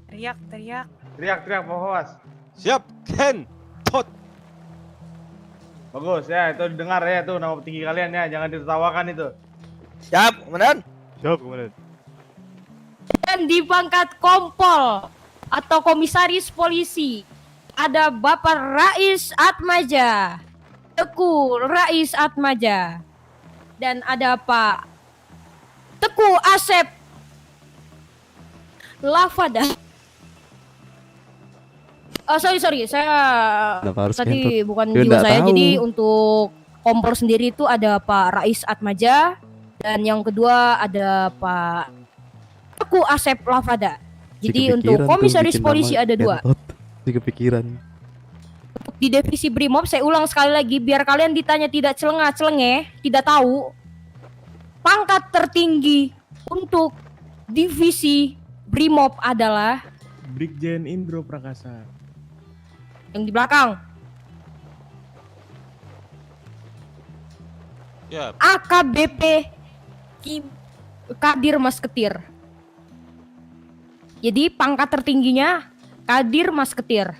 Teriak.
Teriak, Pak Fawas.
Siap, Ken Tot.
Bagus ya, itu didengar ya tuh nama petinggi kalian ya, jangan ditertawakan itu.
Siap, komandan.
Siap, komandan.
Dan di pangkat kompol atau komisaris polisi ada Bapak Rais Atmaja, Teku Rais Atmaja, dan ada Pak Teku Asep Lavada. Sorry, saya
Kenapa harus
tadi
kentut?
bukan
Ya,
jiwa
nggak
saya.
tahu.
Jadi untuk kompol sendiri itu ada Pak Rais Atmaja dan yang kedua ada Pak Aku Asep Lavada. Jadi untuk komisaris polisi ada 2.
Si kepikiran.
Untuk di divisi Brimob saya ulang sekali lagi biar kalian ditanya tidak celengah-celengeh, tidak tahu. Pangkat tertinggi untuk divisi Brimob adalah
Brigjen Indro Prakasa.
yang di belakang.
Siap.
AKBP Kadir Masketir. Jadi pangkat tertingginya Kadir Masketir.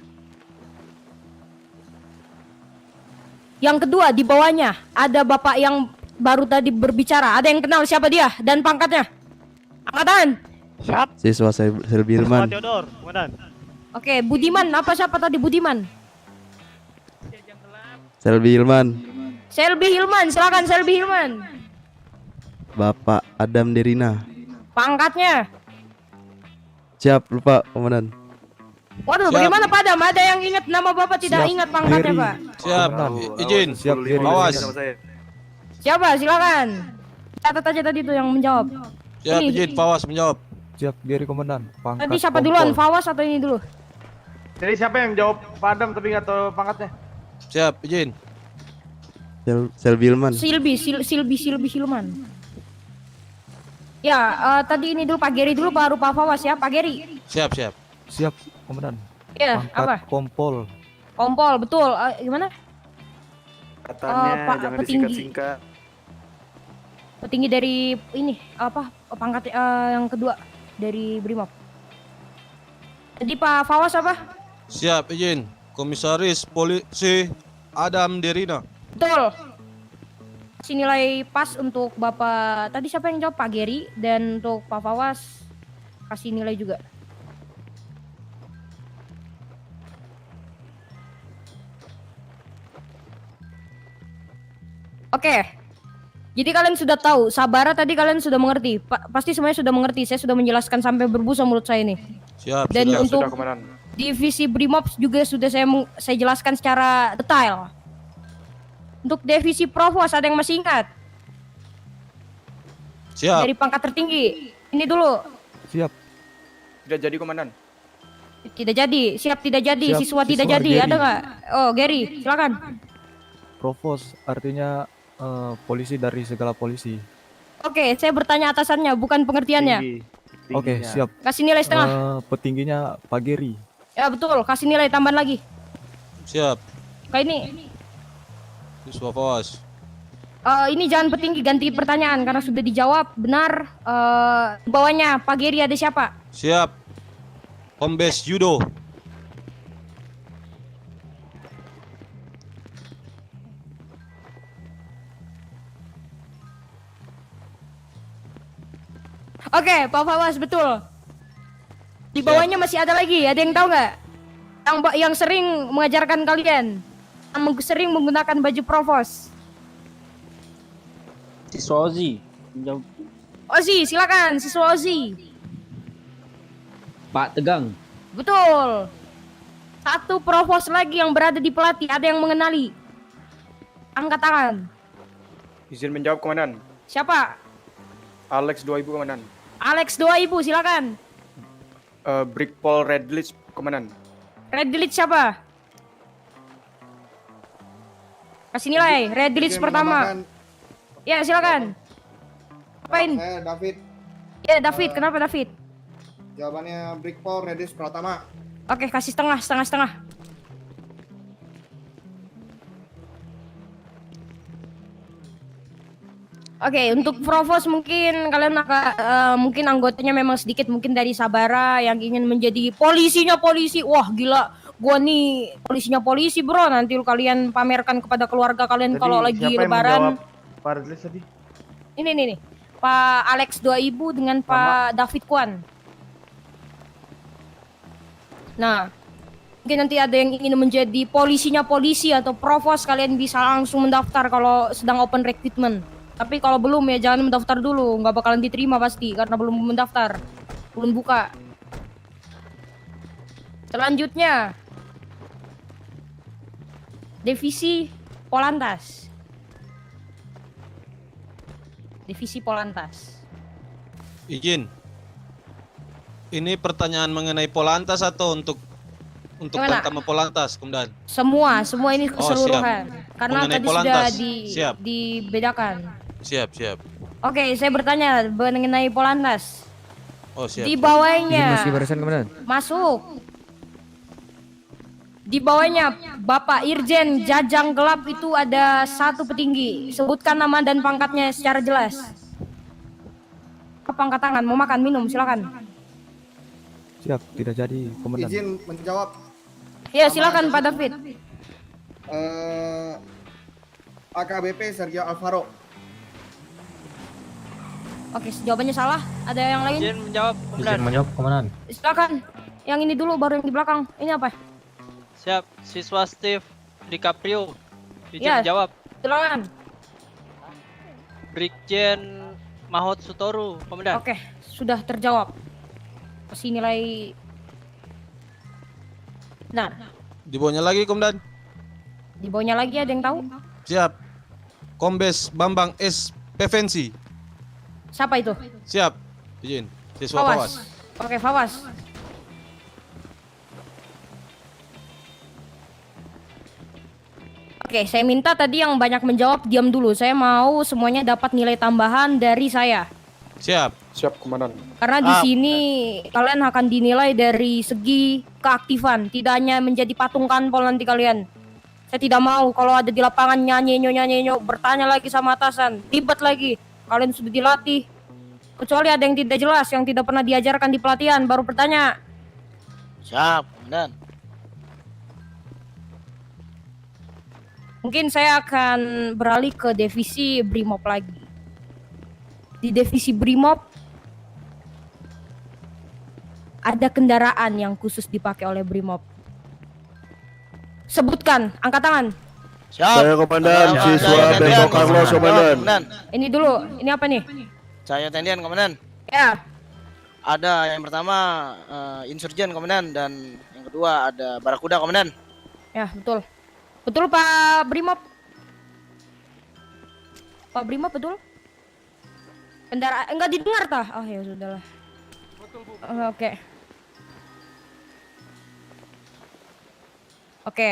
Yang kedua di bawahnya ada bapak yang baru tadi berbicara. Ada yang kenal siapa dia dan pangkatnya? Angkatan.
Siap.
Siswa Selbirman.
Theodor, komandan.
Oke, Budiman. Apa siapa tadi Budiman?
Selbirman.
Selby Hilman. Silakan Selby Hilman.
Bapak Adam Derina.
Pangkatnya.
Siap, lupa komandan.
Waduh,
Siap.
bagaimana Pak Adam? Ada yang ingat nama bapak tidak
Siap.
ingat pangkatnya Pak?
Siap. Izin.
Siap, Gary.
Awas.
Siapa? Silakan. Catat aja tadi tuh yang menjawab.
Siap,
Ini.
izin. Fawas menjawab.
Siap, Gary Komandan.
Tadi siapa duluan? Fawas atau ini dulu?
Jadi siapa yang jawab Padam tapi nggak tahu pangkatnya?
Siap, izin.
Selbirman.
Silbi Hilman. Ya, tadi ini dulu Pak Geri dulu baru Pak Fawas ya, Pak Geri.
Siap, siap.
Siap, Komandan.
Ya, apa?
Kompol.
Kompol, betul. Gimana?
Katanya
Pak
jangan
petinggi.
disingkat-singkat.
Petinggi dari ini apa? Pangkat yang kedua dari Brimob. Jadi Pak Fawas apa?
Siap, izin. Komisaris Polisi Adam Derina.
Betul. Kasih nilai pas untuk Bapak tadi siapa yang jawab? Pak Geri, dan untuk Pak Fawas kasih nilai juga. Oke. Jadi kalian sudah tahu, Sabara tadi kalian sudah mengerti. Pasti semuanya sudah mengerti. Saya sudah menjelaskan sampai berbusa mulut saya ini.
Siap,
Dan
sudah.
untuk
Sudah, Komandan.
divisi Brimob juga sudah saya jelaskan secara detail. Untuk divisi Provos ada yang masih ingat?
Siap.
Dari pangkat tertinggi. Ini dulu.
Siap.
Tidak jadi, Komandan.
Tidak jadi. Siap tidak jadi.
Siap,
Siswa tidak
siswa
jadi.
Gary.
Ada nggak? Oh, Gary, silakan.
Provos artinya polisi dari segala polisi.
Oke, saya bertanya atasannya, bukan pengertiannya.
Oke, siap.
Kasih nilai setengah.
Petingginya Pak Geri.
Ya betul. Kasih nilai tambahan lagi.
Siap.
Kayak ini.
Siswa Fawas.
Ini jangan petinggi, ganti pertanyaan karena sudah dijawab benar. Di bawahnya Pak Geri ada siapa?
Siap. Kombes Yudo.
Oke, Pak Fawas betul. Di bawahnya masih ada lagi. Ada yang tahu nggak? Yang sering mengajarkan kalian, sering menggunakan baju provos.
Siswa Ozi.
Ozi, silakan. Siswa Ozi.
Pak Tegang.
Betul. Satu provos lagi yang berada di pelatih. Ada yang mengenali? Angkat tangan.
Izin menjawab, Komandan.
Siapa?
Alex 2000, Komandan.
Alex 2000, silakan.
Brigpol Redlich, Komandan.
Red Delete siapa? Kasih nilai. Red Delete pertama. Ya, silakan. Apain?
Saya David.
Ya, David. Kenapa David?
Jawabannya Brigpol Redis Pratama.
Oke, kasih setengah. Oke, untuk Provos mungkin kalian mungkin anggotanya memang sedikit, mungkin dari Sabara yang ingin menjadi polisinya polisi. Wah, gila. Gua nih polisinya polisi, bro. Nanti kalian pamerkan kepada keluarga kalian kalau lagi lebaran.
Pak Redlis tadi?
Ini nih. Pak Alex 2000 dengan Pak David Kwan. Nah, mungkin nanti ada yang ingin menjadi polisinya polisi atau provos, kalian bisa langsung mendaftar kalau sedang open recruitment. Tapi kalau belum ya jangan mendaftar dulu, nggak bakalan diterima pasti karena belum mendaftar, belum buka. Selanjutnya, Divisi Polantas. Divisi Polantas.
Izin. Ini pertanyaan mengenai Polantas atau untuk
Gimana?
Tamtama Polantas, Komandan?
Semua ini
Oh,
keseluruhan. Karena
Mengenai
tadi
Polantas.
sudah
Siap.
dibedakan.
Siap, siap.
Oke, saya bertanya mengenai Polantas.
Oh, siap.
Di bawahnya.
Masih barisan komandan.
Masuk. Di bawahnya Bapak Irjen Jajang Gelap itu ada satu petinggi. Sebutkan nama dan pangkatnya secara jelas. Apa angkat tangan? Mau makan, minum, silakan.
Siap, tidak jadi, Komandan.
Izin menjawab.
Ya, silakan Pak David.
AKBP Sergio Alvaro.
Oke, jawabannya salah. Ada yang lain?
Izin menjawab, Komandan.
menjawab, Komandan.
Silakan. Yang ini dulu, baru yang di belakang. Ini apa?
Siap, siswa Steve DiCaprio. Izin
Ya.
menjawab.
Silakan.
Brigjen Mahot Sutoru, Komandan.
Oke, sudah terjawab. Kasih nilai. Nah,
Di bawahnya lagi, Komandan.
di bawahnya lagi ada yang tahu?
Siap. Kombes Bambang S. Pevensi.
Siapa itu?
Siap. Izin. Siswa
Fawas.
Fawas.
Oke, Fawas. Oke, saya minta tadi yang banyak menjawab diam dulu. Saya mau semuanya dapat nilai tambahan dari saya.
Siap.
Siap, Komandan.
Karena di sini kalian akan dinilai dari segi keaktifan, tidak hanya menjadi patung kanpol nanti kalian. Saya tidak mau kalau ada di lapangan nyanyi-nyanyi, bertanya lagi sama atasan, ribet lagi. Kalian sudah dilatih. Kecuali ada yang tidak jelas, yang tidak pernah diajarkan di pelatihan, baru bertanya.
Siap, Komandan.
Mungkin saya akan beralih ke divisi Brimob lagi. Di divisi Brimob ada kendaraan yang khusus dipakai oleh Brimob. Sebutkan, angkat tangan.
Siap.
Saya Komandan siswa Bento Carlos, Komandan.
Ini dulu, ini apa nih?
Saya Tendian, Komandan.
Ya,
Ada yang pertama Insurgen, Komandan, dan yang kedua ada Barakuda, Komandan.
ya betul. Betul Pak Brimob. Pak Brimob betul? Kendaraan enggak didengar tah? Oh ya sudahlah. Oke. Oke.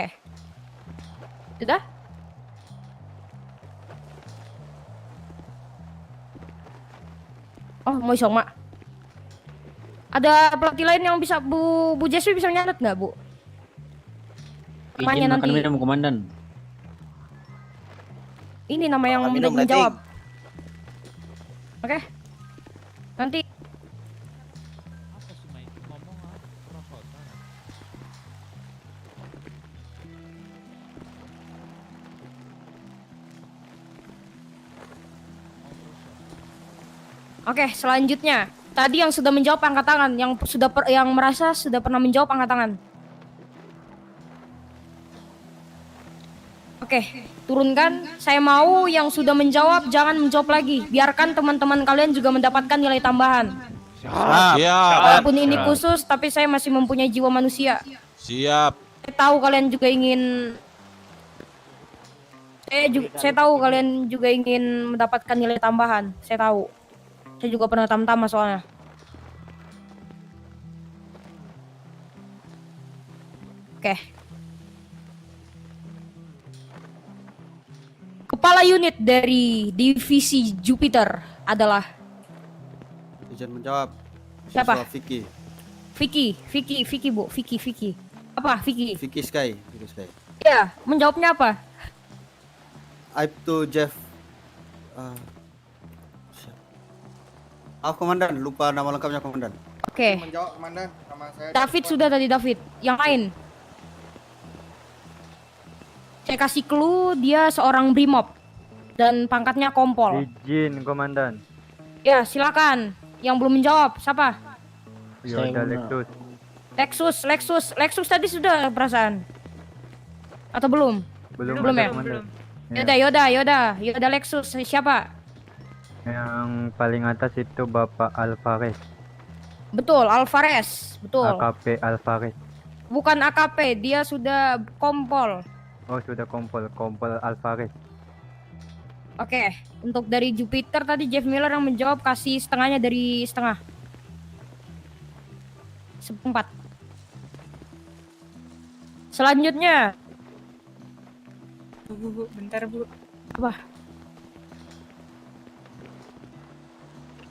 Sudah? Oh, mau isong, Mak. Ada pelatih lain yang bisa Bu Jeswi bisa nyatet nggak, Bu? Namanya
Izin makan
nanti.
minum, Komandan.
Ini nama yang
Makan minum,
menjawab. Oke. Nanti Oke, selanjutnya. Tadi yang sudah menjawab angkat tangan, yang merasa sudah pernah menjawab angkat tangan. Oke, turunkan. Saya mau yang sudah menjawab jangan menjawab lagi. Biarkan teman-teman kalian juga mendapatkan nilai tambahan.
Siap.
Walaupun ini khusus, tapi saya masih mempunyai jiwa manusia.
Siap.
Saya tahu kalian juga ingin. Saya tahu kalian juga ingin mendapatkan nilai tambahan. Saya tahu. Saya juga pernah tamtama soalnya. Oke. Kepala unit dari divisi Jupiter adalah
Izin menjawab.
Siapa?
Vicky.
Vicky Bu, Vicky. Apa Vicky?
Vicky Sky.
Ya, menjawabnya apa?
Aib to Jeff. Komandan, lupa nama lengkapnya, Komandan.
Oke.
Menjawab, Komandan. Nama saya
David sudah tadi David. Yang lain? Saya kasih clue dia seorang Brimob dan pangkatnya kompol.
Izin, Komandan.
Ya, silakan. Yang belum menjawab siapa?
Yoda Lexus.
Lexus tadi sudah perasaan. Atau belum? Belum ya?
Komandan.
Yoda Lexus siapa?
Yang paling atas itu Bapak Alvarez.
Betul, Alvarez. Betul.
AKP Alvarez.
Bukan AKP, dia sudah kompol.
Oh sudah kompol Alvarez.
Oke, untuk dari Jupiter tadi Jeff Miller yang menjawab, kasih setengahnya dari setengah. 1/4. Selanjutnya.
Bu, bentar Bu.
Apa?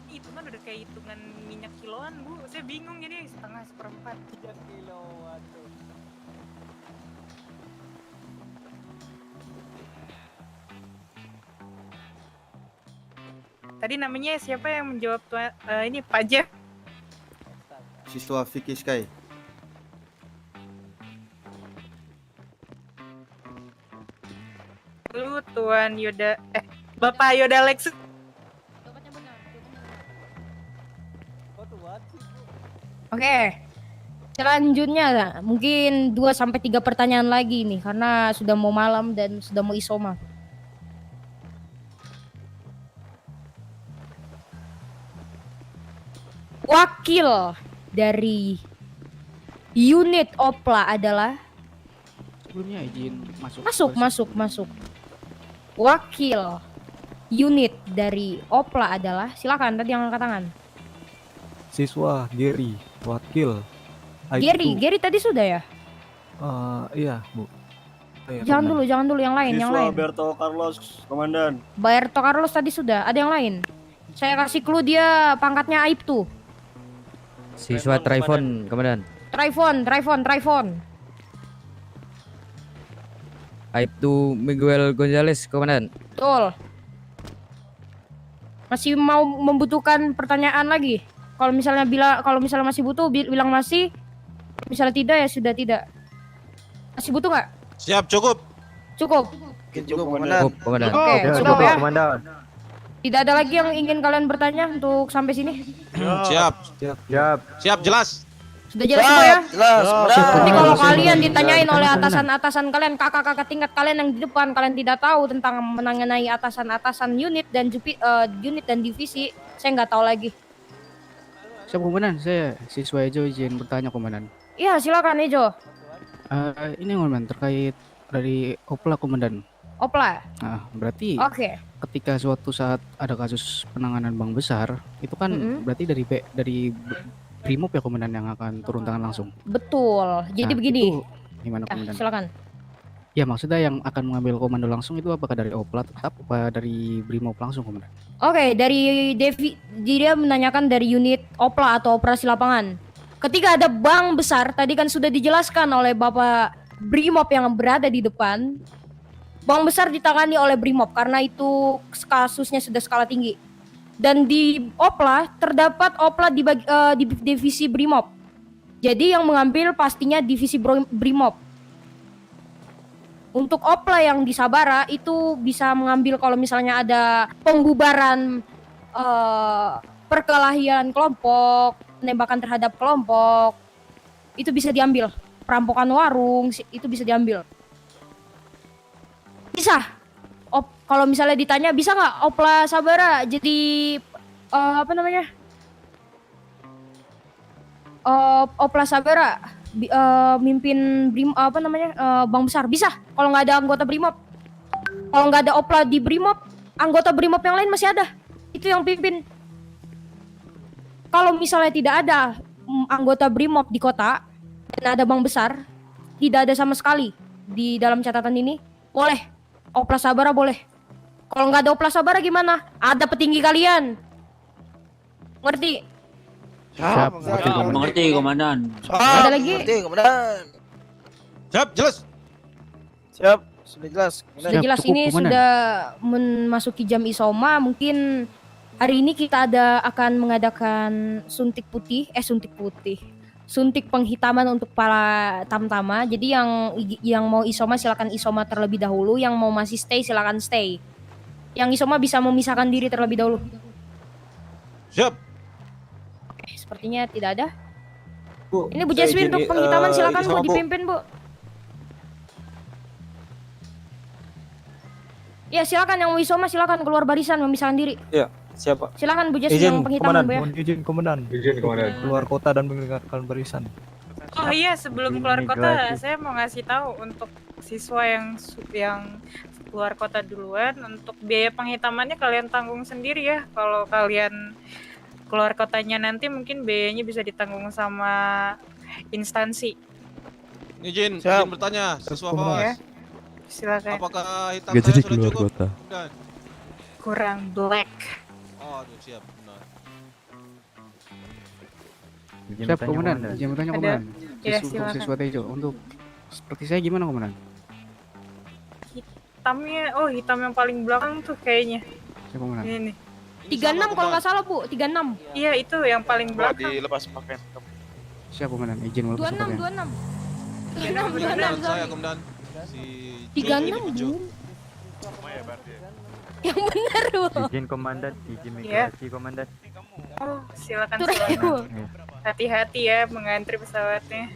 Itu kan udah kayak hitungan minyak kiloan Bu. Saya bingung jadi setengah 1/4. 3 kiloan tuh. Tadi namanya siapa yang menjawab ini Pak Jeff?
Siswa Vicky Sky.
Lu Tuan Yoda Bapak Yoda Lexus.
Oke. Selanjutnya mungkin 2 sampai 3 pertanyaan lagi nih karena sudah mau malam dan sudah mau isoma. Wakil dari unit Opla adalah
Sebelumnya izin
masuk. Wakil unit dari Opla adalah, silakan tadi yang angkat tangan.
Siswa Gary, wakil.
Gary tadi sudah ya?
Iya, Bu.
Jangan dulu yang lain,
Berto Carlos, Komandan.
Berto Carlos tadi sudah, ada yang lain. Saya kasih clue, dia pangkatnya Aibtu.
Siswa Trifon, Komandan.
Trifon.
Aibtu Miguel Gonzalez, Komandan.
Betul. Masih mau membutuhkan pertanyaan lagi? Kalau misalnya masih butuh bilang masih. Misalnya tidak ya sudah tidak. Masih butuh nggak?
Siap, cukup.
Cukup.
Cukup, Komandan.
Oke, cukup ya.
Komandan.
Tidak ada lagi yang ingin kalian bertanya untuk sampai sini?
Siap, jelas.
Sudah jelas semua ya?
Jelas.
Nanti kalau kalian ditanyain oleh atasan-atasan kalian, kakak-kakak tingkat kalian yang di depan, kalian tidak tahu tentang mengenai atasan-atasan unit dan unit dan divisi, saya nggak tahu lagi.
Siap Komandan, saya siswa Ejo izin bertanya Komandan.
Iya, silakan Ejo.
Ini Komandan terkait dari Opla Komandan.
Opla.
Nah, berarti
Oke.
ketika suatu saat ada kasus penanganan bank besar, itu kan berarti dari Brimob ya Komandan yang akan turun tangan langsung.
Betul. Jadi begini.
Gimana Komandan?
Silakan.
Ya maksudnya yang akan mengambil komando langsung itu apakah dari Opla tetap apa dari Brimob langsung Komandan?
Oke, dari dia menanyakan dari unit Opla atau operasi lapangan. Ketika ada bank besar, tadi kan sudah dijelaskan oleh Bapak Brimob yang berada di depan. Bank besar ditangani oleh Brimob karena itu kasusnya sudah skala tinggi. Dan di Opla terdapat Opla di divisi Brimob. Jadi yang mengambil pastinya divisi Brimob. Untuk Opla yang di Sabara itu bisa mengambil kalau misalnya ada pembubaran perkelahian kelompok, penembakan terhadap kelompok, itu bisa diambil. Perampokan warung itu bisa diambil. Bisa. Kalau misalnya ditanya bisa nggak Opla Sabara jadi Opla Sabara mimpin bank besar bisa kalau nggak ada anggota Brimob. Kalau nggak ada Opla di Brimob, anggota Brimob yang lain masih ada. Itu yang pimpin. Kalau misalnya tidak ada anggota Brimob di kota dan ada bank besar, tidak ada sama sekali di dalam catatan ini, boleh Opla Sabara boleh. Kalau nggak ada Opla Sabara gimana? Ada petinggi kalian. Ngerti?
Siap.
Mengerti, Komandan.
Ada lagi?
Ngerti, Komandan.
Siap, jelas.
Siap, sudah jelas.
Sudah jelas, ini
Komandan.
sudah memasuki jam isoma. Mungkin hari ini kita akan mengadakan suntik penghitaman untuk para tamtama. Jadi yang mau isoma silakan isoma terlebih dahulu, yang mau masih stay silakan stay. Yang isoma bisa memisahkan diri terlebih dahulu.
Siap.
Oke, sepertinya tidak ada.
Bu,
Ini Bu Jasmine untuk penghitaman silakan Bu
sama, Bu.
dipimpin Bu. Ya silakan yang mau isoma silakan keluar barisan memisahkan diri.
Iya, siapa?
Silakan Bu Jasmine yang penghitaman Bu ya.
Izin Komandan. Keluar kota dan meninggalkan barisan.
Oh iya, sebelum keluar kota saya mau ngasih tahu untuk siswa yang keluar kota duluan. Untuk biaya penghitamannya kalian tanggung sendiri ya. Kalau kalian keluar kotanya nanti mungkin biayanya bisa ditanggung sama instansi.
Izin bertanya, siswa
Ya,
Fawas.
silakan.
Apakah hitam
Gak
saya
jadi
sudah
keluar
cukup?
kota.
Bukan.
Kurang black.
Oh, aduh, siap. Benar.
Siap, komandan. Izin bertanya,
Ada.
komandan.
Ya,
Untuk
silakan.
siswa Tejo, untuk seperti saya gimana, komandan?
Hitamnya, oh hitam yang paling belakang tuh kayaknya.
Siap, komandan.
Ini nih.
36 kalau nggak salah Bu, 36.
Iya itu yang paling belakang.
Dilepas pakaian.
Siap, komandan. Izin melepas
26,
pakaian.
26.
Komandan saya, komandan. Si
36 Bu. Yang benar Bu.
Izin komandan, izin
Iya.
migrasi komandan.
Oh silakan
Turun,
silakan.
Bu.
Hati-hati ya mengantri pesawatnya.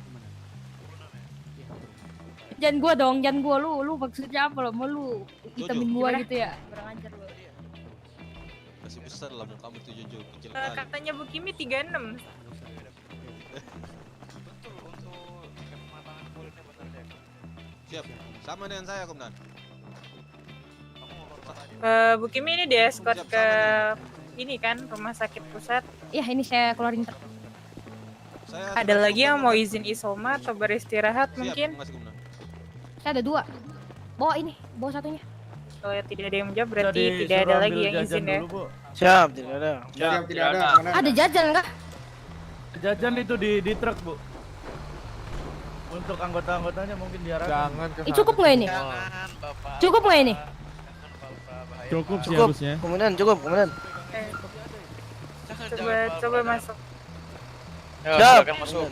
Jangan gua dong, jangan gua lu maksudnya apa lo? Mau lu hitamin gua
Gimana?
gitu ya? Kurang ajar lu.
Masih besar lah muka kamu itu Jojo, kecil
Eh,
kali.
katanya Bu Kimi 36.
Siap. Sama dengan saya, komandan.
Bu Kimi ini dia escort ke ini kan rumah sakit pusat.
Ya ini saya keluarin truk.
Ada lagi yang mau izin isoma atau beristirahat mungkin?
Saya ada 2. Bawa ini, bawa satunya.
Kalau tidak ada yang menjawab berarti tidak ada lagi yang izin ya.
Siap, tidak ada.
Siap, tidak ada.
Ada jajan kah?
Jajan itu di truk, Bu. Untuk anggota-anggotanya mungkin diarahkan. Jangan
Cukup nggak ini? Cukup nggak ini?
Cukup sih
Cukup,
harusnya.
komandan, cukup, komandan.
Coba masuk.
Siap.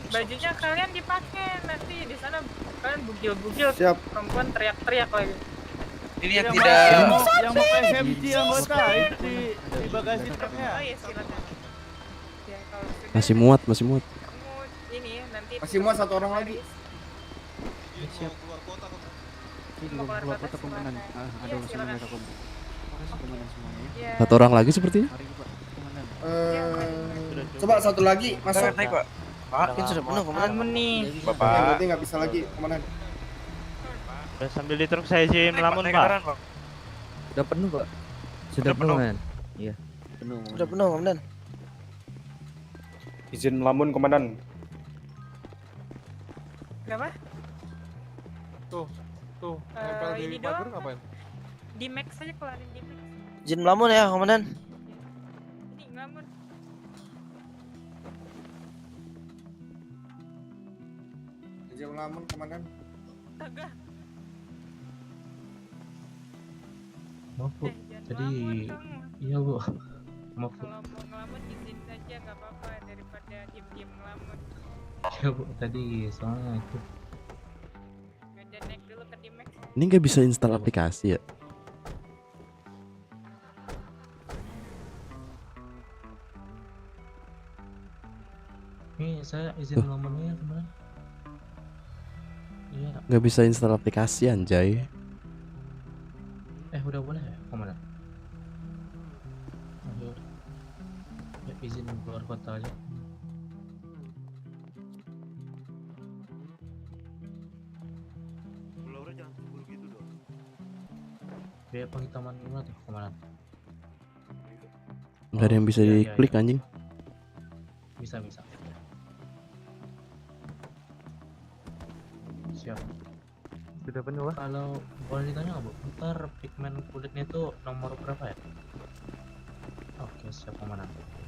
Bajunya kalian dipakai nanti di sana kalian bugil-bugil.
Siap.
Perempuan teriak-teriak lagi.
Ini yang
Yang
tidak
yang mau SMG anggota itu di bagasi truknya.
Oh iya silakan. Ya kalau sudah
Masih muat, masih muat.
kamu ini ya nanti
Masih muat 1 orang lagi.
Siap. Ini
Mau keluar
keluar
kota
kota, komandan.
silakan.
Ada
Iya,
urusan
silakan.
mereka, komandan. Makasih, komandan semuanya.
Ya.
1 orang lagi sepertinya.
Mari, Pak, komandan.
Coba 1 lagi masuk.
naik, Pak. Pak,
Ini sudah penuh, komandan.
Kamu nih.
Yang
Bapak.
penting nggak bisa lagi, komandan.
Udah sambil di truk saya izin melamun, Pak.
Udah penuh, Pak. Sudah penuh, men. Iya.
Penuh.
Sudah penuh, komandan.
Izin melamun, komandan.
Berapa?
Tuh,
Ini doang. Di max saja keluarin di max.
Izin melamun ya, komandan.
Ini ngelamun.
Izin melamun, komandan.
Agak.
Maaf Bu,
Jangan
tadi
ngelamun kamu.
iya Bu. Maaf Bu.
Kalau mau ngelamun izin saja nggak apa-apa daripada diem-diem ngelamun.
Iya Bu, tadi soalnya itu.
Udah naik dulu ke Dimex.
Ini nggak bisa install aplikasi ya?
Ini saya izin ngomongnya kemarin. Iya.
Nggak bisa install aplikasi anjay.
Udah boleh ya, komandan? Ayo. Ya, izin keluar kota aja. Biaya penghitaman gimana tuh, komandan?
Nggak ada yang bisa
Iya, iya,
diklik
iya.
anjing.
Bisa. Siap.
Sudah penuh, Pak.
Kalau boleh ditanya nggak Bu, ntar pigmen kulitnya itu nomor berapa ya? Oke, siap komandan. Oke,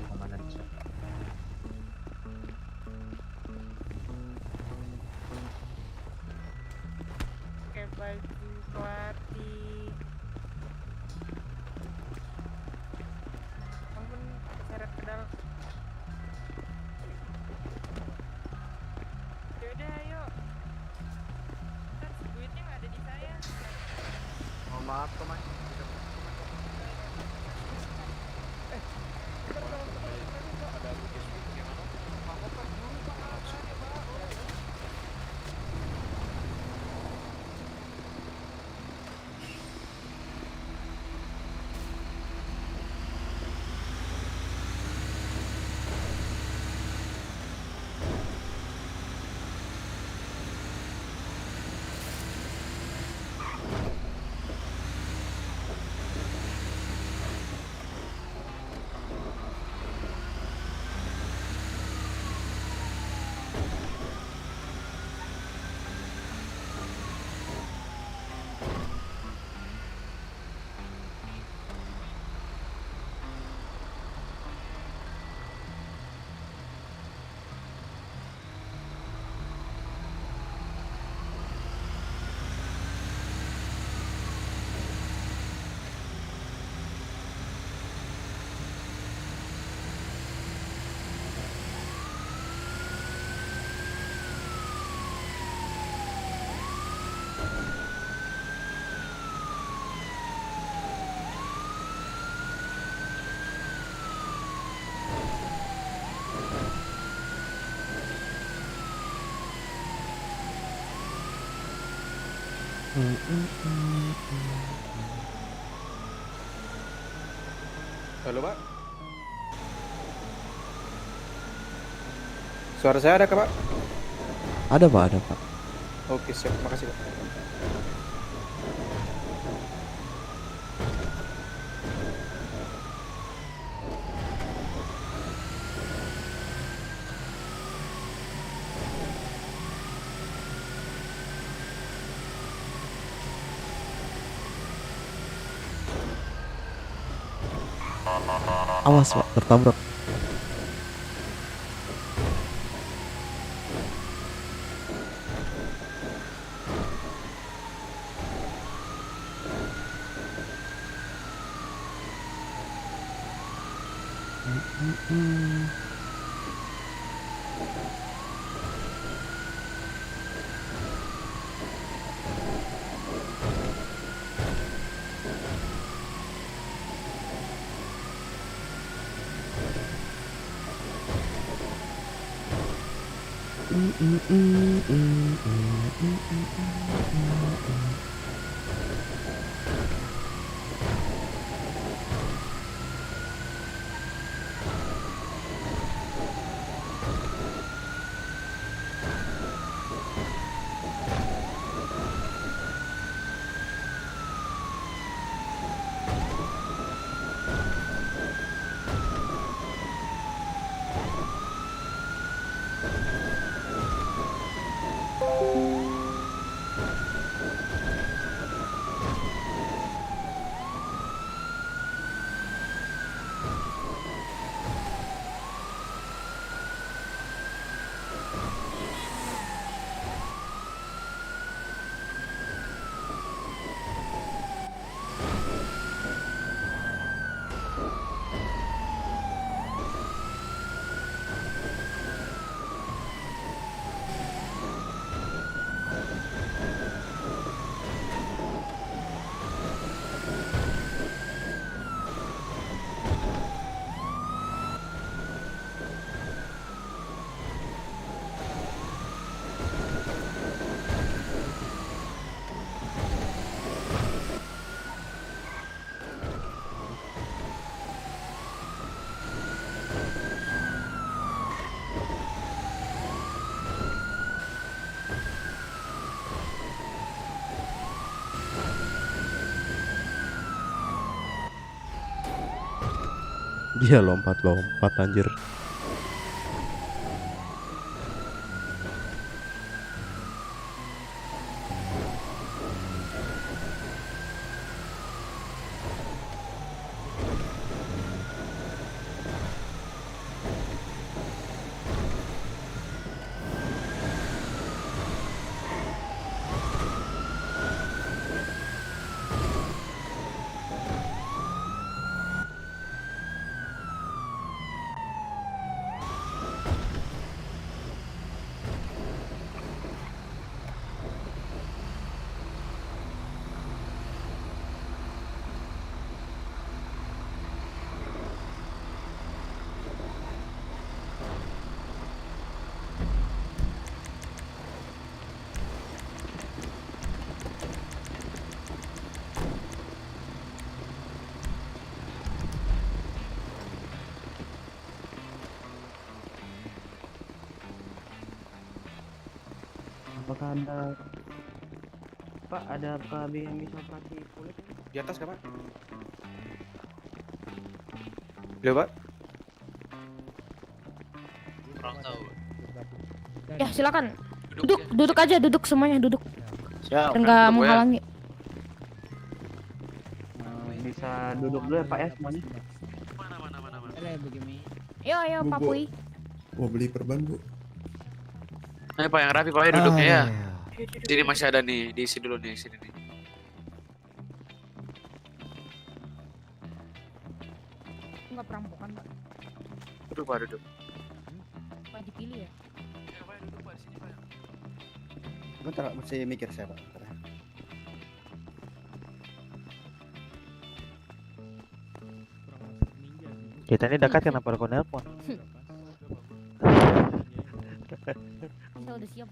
komandan siap.
Pakai baju pelatih. Ampun, seret pedal. Yaudah, ayo. Ntar duitnya nggak ada di saya.
Mohon maaf, komandan.
Halo Pak. Suara saya ada kah Pak?
Ada Pak, ada Pak.
Oke siap, makasih Pak.
Awas Pak, tertabrak. Dia lompat-lompat anjir.
Apakah ada Pak, ada KB yang bisa operasi kulit?
Di atas kah Pak? Halo Pak.
Kurang tahu.
Ya silakan. Duduk aja, duduk semuanya duduk.
Siap.
Dan nggak menghalangi.
Bisa duduk dulu ya Pak ya semuanya.
Ayo Pak Pui.
Mau beli perban Bu?
Ayo Pak yang rapi Pak ya duduknya ya. Sini masih ada nih, diisi dulu nih sini nih.
Enggak perampokan, Pak.
Duduk Pak, duduk.
Pak dipilih ya.
Ya Pak, duduk Pak di sini Pak.
Bentar, masih mikir saya Pak. Bentar.
Kita ini dekat kenapa aku nelpon?
Saya udah siap.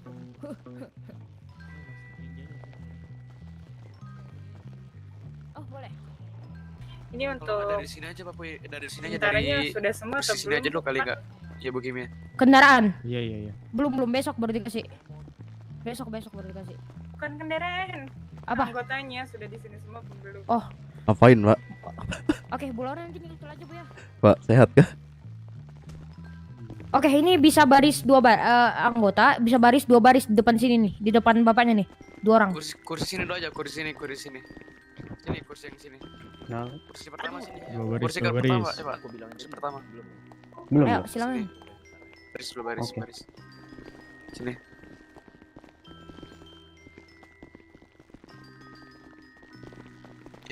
Oh, boleh.
Ini
Kalau
untuk
nggak dari sini aja Pak Puy, dari sini aja
bentaranya
dari
sudah semua atau
sini aja
belum,
dulu kali
Pak?
nggak? Ya Bu Kimi.
Kendaraan.
Iya iya iya.
Belum besok baru dikasih. Besok baru dikasih.
Bukan kendaraan.
Apa?
Anggotanya sudah di sini semua belum?
Oh,
Ngapain, Pak?
oke, Bu Laura nanti nyusul aja Bu ya.
Pak, sehat kah?
Oke, ini bisa baris anggota, bisa baris 2 baris di depan sini nih, di depan bapaknya nih, 2 orang.
Kursi sini dulu aja, kursi sini. Sini kursi yang sini.
Nah,
Kursi pertama sini.
Dua baris,
Kursi
dua
pertama,
baris.
coba. Aku bilang kursi pertama.
belum.
Ayo,
Pak?
silakan.
Baris dulu, baris. Sini.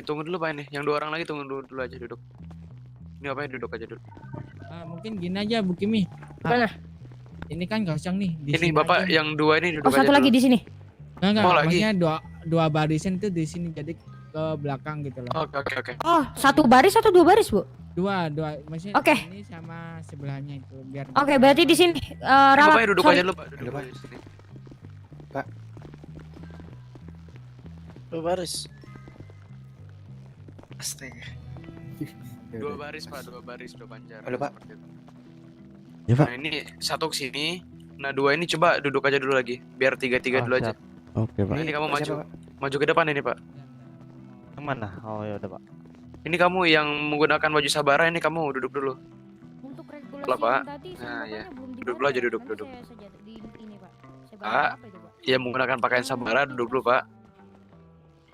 Tunggu dulu Pak ini. Yang 2 orang lagi tunggu dulu aja duduk. Ini apa ya, duduk aja dulu.
Mungkin gini aja Bu Kimi.
Mana?
Ini kan kosong nih. Di
Ini
sini
Bapak
aja.
yang 2 ini duduk
Oh,
aja
satu
dulu.
lagi di sini.
Enggak,
Oh, lagi.
maksudnya dua barisan tuh di sini jadi ke belakang gitu loh.
Oke.
Oh, 1 baris atau 2 baris, Bu?
Dua, maksudnya
Oke.
ini sama sebelahnya itu biar.
Oke, berarti di sini ralat.
Bapak duduk
sorry.
aja dulu Pak, duduk aja sini.
Pak.
2 baris. Astaga.
2 baris Pak, 2 baris, 2 panjang.
Halo, Pak.
Seperti itu.
Ya, Pak.
Nah ini 1 ke sini. Nah 2 ini coba duduk aja dulu lagi. Biar 3-3 dulu aja.
Oke, Pak.
Nah, ini kamu
Siapa,
maju.
Pak?
Maju ke depan ini Pak.
Yang mana? Oh ya udah Pak.
Ini kamu yang menggunakan baju sabara, ini kamu duduk dulu.
Untuk regulasi
Halo, Pak.
yang tadi
Nah,
sama
ya.
bapaknya belum
Duduk
dibawa
dulu aja,
ya?
duduk,
Nanti
duduk.
saya saja di ini, Pak. Saya
Pak.
bayar apa itu, Pak?
Yang menggunakan pakaian sabara duduk dulu Pak.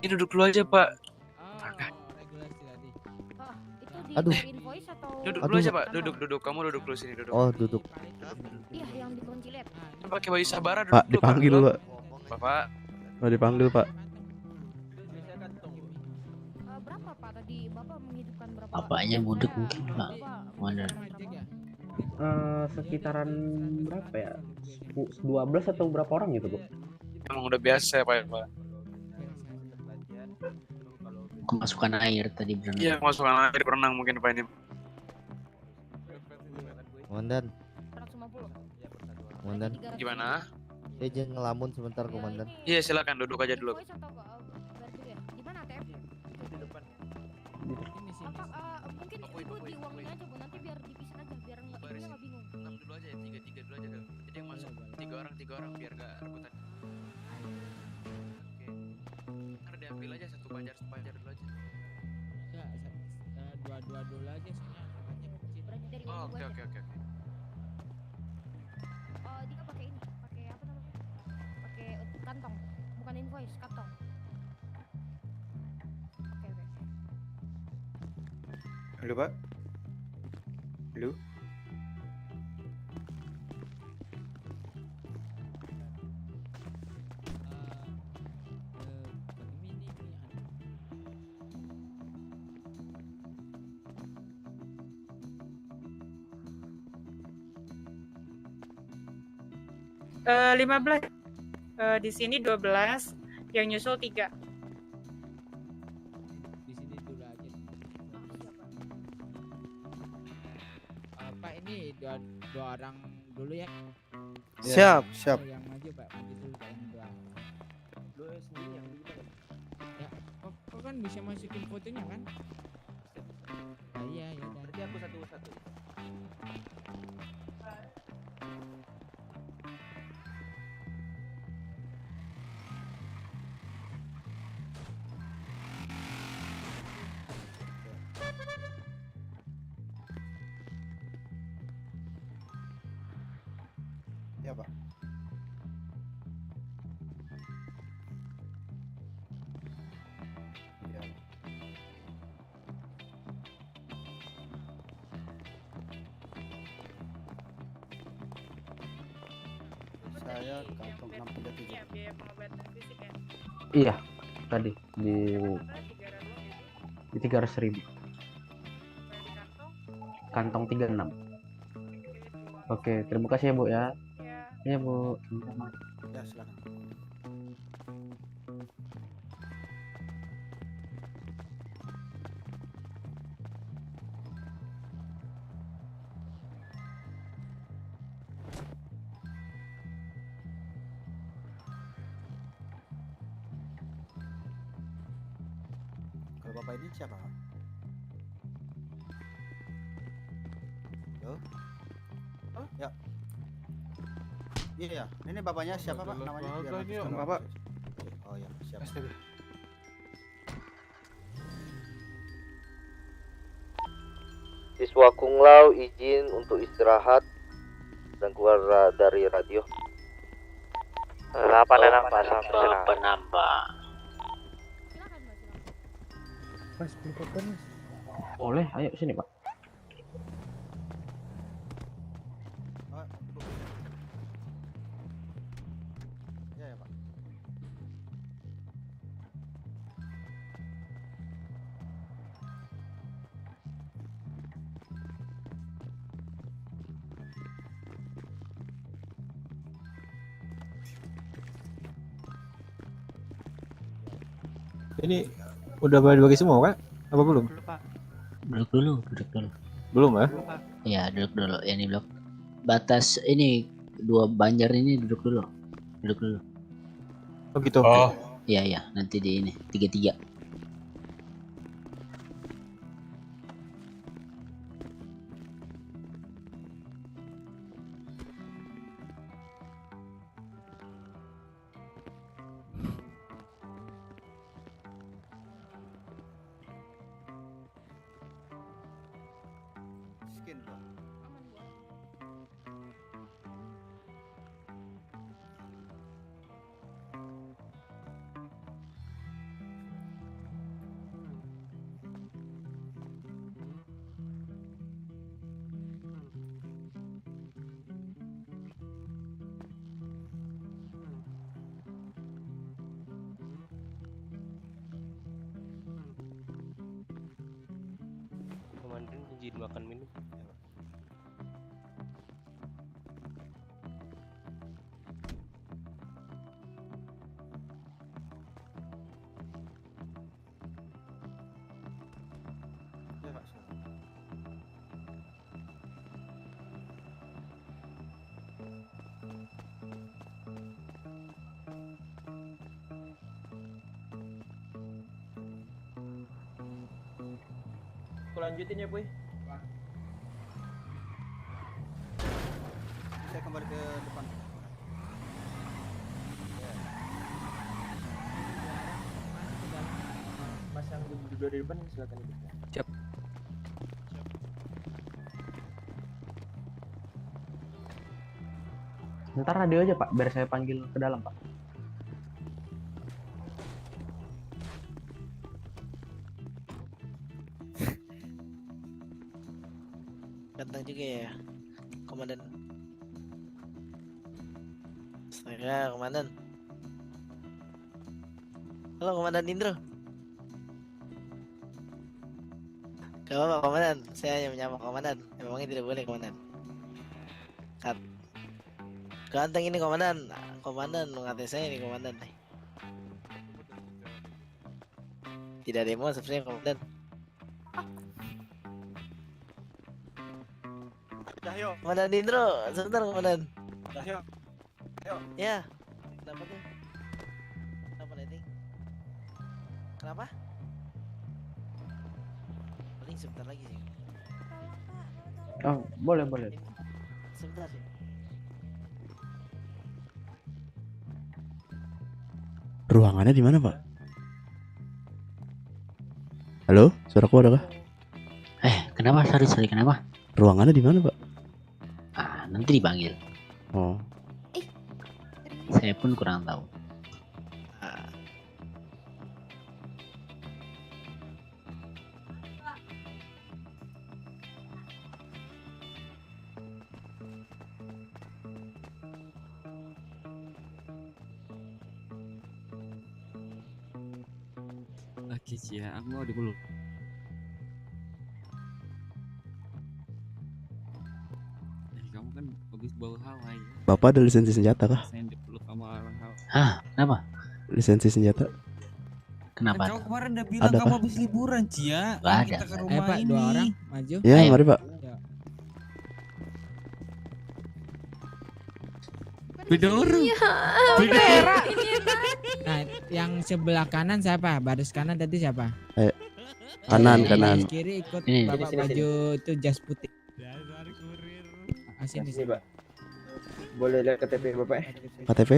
Ini duduk dulu aja Pak.
Itu di
Aduh.
invoice atau
Duduk dulu
Aduh.
aja Pak. Duduk. Kamu duduk dulu sini duduk.
Oh, duduk.
Iya, yang di konsilet.
Pakai baju sabara duduk
Pak,
dulu,
dipanggil, Pak.
Bapak.
Oh, dipanggil, Pak.
Berapa, Pak? Tadi Bapak menghidupkan berapa?
Bapaknya budek mungkin, Pak. Mana?
Sekitaran berapa ya? 12 atau berapa orang gitu, Bu?
Emang udah biasa Pak.
Kemasukan air tadi berenang.
Iya, masukkan air berenang mungkin Pak ini.
Komandan.
150.
Komandan.
Gimana?
Saya izin ngelamun sebentar, Komandan.
Iya, silakan duduk aja dulu.
Invoice atau bayar dulu ya? Di mana ATM? Di depan. Apa mungkin Ibu di uangnya aja, Bu. Nanti biar dipisah aja, biar enggak bingung.
6 dulu aja, 3 dulu aja. Jadi yang masuk 3 orang biar gak rebutan. Oke. Ntar diambil aja satu panjar dulu aja.
Dua dulu aja soalnya banyak kecil.
Berarti dari
Oh,
uang
oke.
Dia pakai ini, pakai apa namanya? Pakai kantong, bukan invoice, kantong. Oke.
Halo, Pak. Halo.
Eh, 15. Di sini 12, yang nyusul 3.
Di sini dulu aja. Pak ini dua orang dulu ya.
Siap.
Siap.
Yang maju Pak, maju dulu Pak yang dua.
Lu sendiri yang gimana?
Ya, kok kan bisa masukin fotonya kan? Nah, iya ya udah.
Berarti aku satu-satu.
Ya, Pak. Ya. Saya kantong 637.
Ya, biaya pengobatan fisik ya.
Iya, tadi di 300.000. Kantong 36. Oke, terima kasih ya, Bu ya. Iya, Bu.
Ya, silakan. Kalau Bapak Bapak ini siapa, Pak? Halo? Oh, ya. Iya, ini bapaknya siapa, Pak? Namanya biar nanti sekarang.
Bapak.
Oh ya, siapa?
Siswa Kunglau izin untuk istirahat dan keluar dari radio.
86 Pak, sampai 86 Pak.
Mas, foto Mas. Boleh, ayo sini Pak.
Ya, ya, Pak.
Ini udah bagi semua kan? Apa belum?
Duduk dulu, duduk dulu.
Belum ya?
Ya, duduk dulu. Ya, ini blok. Batas ini 2 Banjar ini duduk dulu. Duduk dulu.
Oh gitu.
Oh. Iya, iya, nanti di ini 33.
Miskin, Pak.
Komandan izin makan minum.
Ya, Pak. Silakan.
Aku lanjutin ya, Boy.
Saya kembali ke depan.
Mas yang duduk di depan silakan duduk.
Siap.
Ntar radio aja Pak, biar saya panggil ke dalam Pak.
Ganteng juga ya, Komandan. Astaga, Komandan. Halo, Komandan Indro. Gak apa-apa, Komandan. Saya hanya menyapa Komandan. Memangnya tidak boleh, Komandan. Kat. Ganteng ini, Komandan. Komandan mengatai saya ini, Komandan. Tidak demo sepertinya, Komandan.
Dahyo.
Komandan Indro, sebentar, Komandan.
Dahyo. Ayo.
Ya. Kenapa tuh? Kenapa, Netting? Kenapa? Paling sebentar lagi sih.
Oh, boleh, boleh.
Sebentar sih.
Ruangannya di mana, Pak? Halo, suaraku ada kah?
Kenapa? Sorry, kenapa?
Ruangannya di mana, Pak?
Nanti dipanggil.
Oh.
Saya pun kurang tahu.
Oke, ya, aku mau dulu. Kamu kan bagus bawa Hawaii.
Bapak ada lisensi senjata kah?
Saya dipeluk sama orang Hawaii.
Hah? Kenapa?
Lisensi senjata.
Kenapa?
Kau kemarin udah bilang
Ada
kamu
kah?
habis liburan, Cia.
Gak ada.
Kita ke rumah Pak, ini.
2 orang maju.
Ya, mari, Pak.
Beda orang.
Beda
Nah, yang sebelah kanan siapa? Baris kanan tadi siapa?
Kanan, kanan.
Kiri ikut
Ini.
bapak
Sini, sini,
baju itu jas putih.
Sini, sini, Pak. Boleh lihat KTP Bapak ya?
KTP?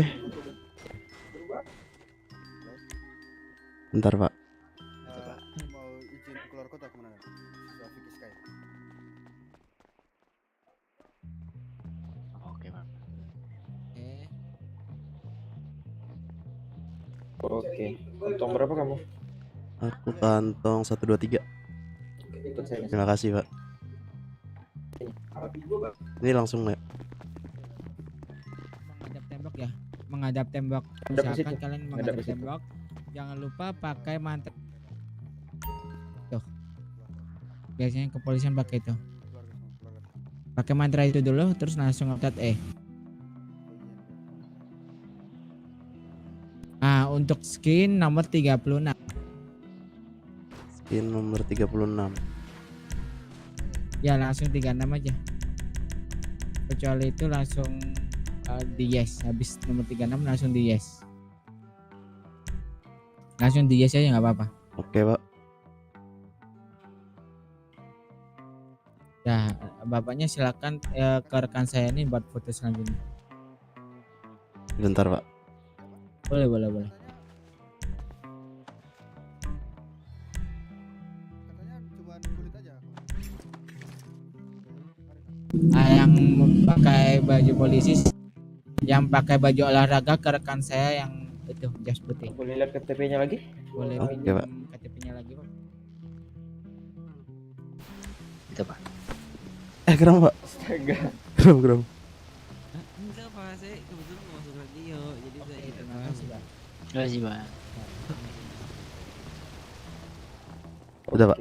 Bentar, Pak.
Mau izin keluar kota kemana? Sudah Vicky Sky.
Oke, Pak.
Oke. Kantong berapa kamu?
Aku kantong 123.
Ikut saya.
Terima kasih, Pak. Ini langsung ya.
Menghadap tembok ya. Menghadap tembok.
Menghadap ke
Misalkan
situ.
kalian
Menghadap
menghadap
ke situ.
tembok, jangan lupa pakai mantra. Tuh. Biasanya kepolisian pakai itu. Pakai mantra itu dulu terus langsung ngetat Nah, untuk skin nomor 36.
Skin nomor 36.
Ya, langsung 36 aja. Kecuali itu langsung di yes. Habis nomor 36 langsung di yes. Langsung di yes aja nggak apa-apa.
Oke, Pak.
Ya, bapaknya silakan ke rekan saya ini buat foto selanjutnya.
Bentar, Pak.
Boleh, boleh, boleh. Yang pakai baju polisi, yang pakai baju olahraga ke rekan saya yang itu jas putih.
Boleh lihat KTP-nya lagi?
Boleh
Oke,
pinjam
Pak.
KTP-nya lagi, Pak.
Itu, Pak.
Kenapa, Pak?
Astaga.
Kenapa?
Enggak Pak, saya kebetulan mau masuk radio, jadi saya
Terima kasih, Pak.
Terima kasih, Pak.
Udah, Pak.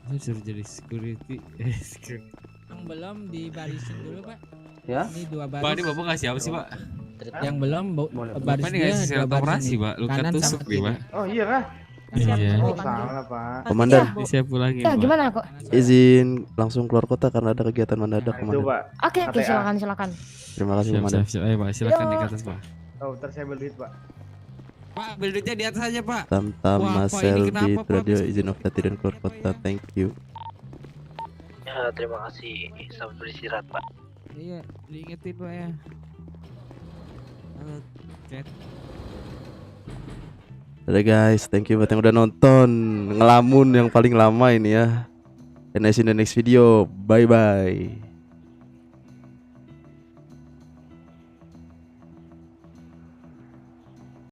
Saya suruh jadi security.
Yang belum dibarisin dulu, Pak.
Ya?
Ini dua baris.
Pak, ini Bapak ngasih apa sih, Pak?
Yang belum baris
Bapak ini
dia
ngasih
dua
surat
baris
operasi,
ini.
Pak. Luka
Kanan
tusuk
sama
nih,
kiri.
Pak.
Oh iya kah?
Iya.
Oh salah Pak.
Komandan,
Ini saya pulangin,
Ya,
Pak.
gimana kok?
izin langsung keluar kota karena ada kegiatan mendadak,
Itu
Komandan.
Pak.
Oke, oke,
KTA.
silakan, silakan.
Terima kasih,
Siap,
Komandan.
siap, siap. Ayo, Pak, silakan di atas, Pak.
Oh, ntar saya beli duit Pak.
Pak, beli duitnya di atas aja, Pak.
Tam-tam
Wah,
Mas
Pak, ini
Selby
kenapa, Pak?
Radio izin operasi dan keluar kota. Thank you.
Ya, terima kasih. Selamat beristirahat, Pak.
Iya, diingetin, Pak ya. Halo, chat.
Udah guys, thank you buat yang udah nonton. Ngelamun yang paling lama ini ya. And I see you in the next video. Bye bye.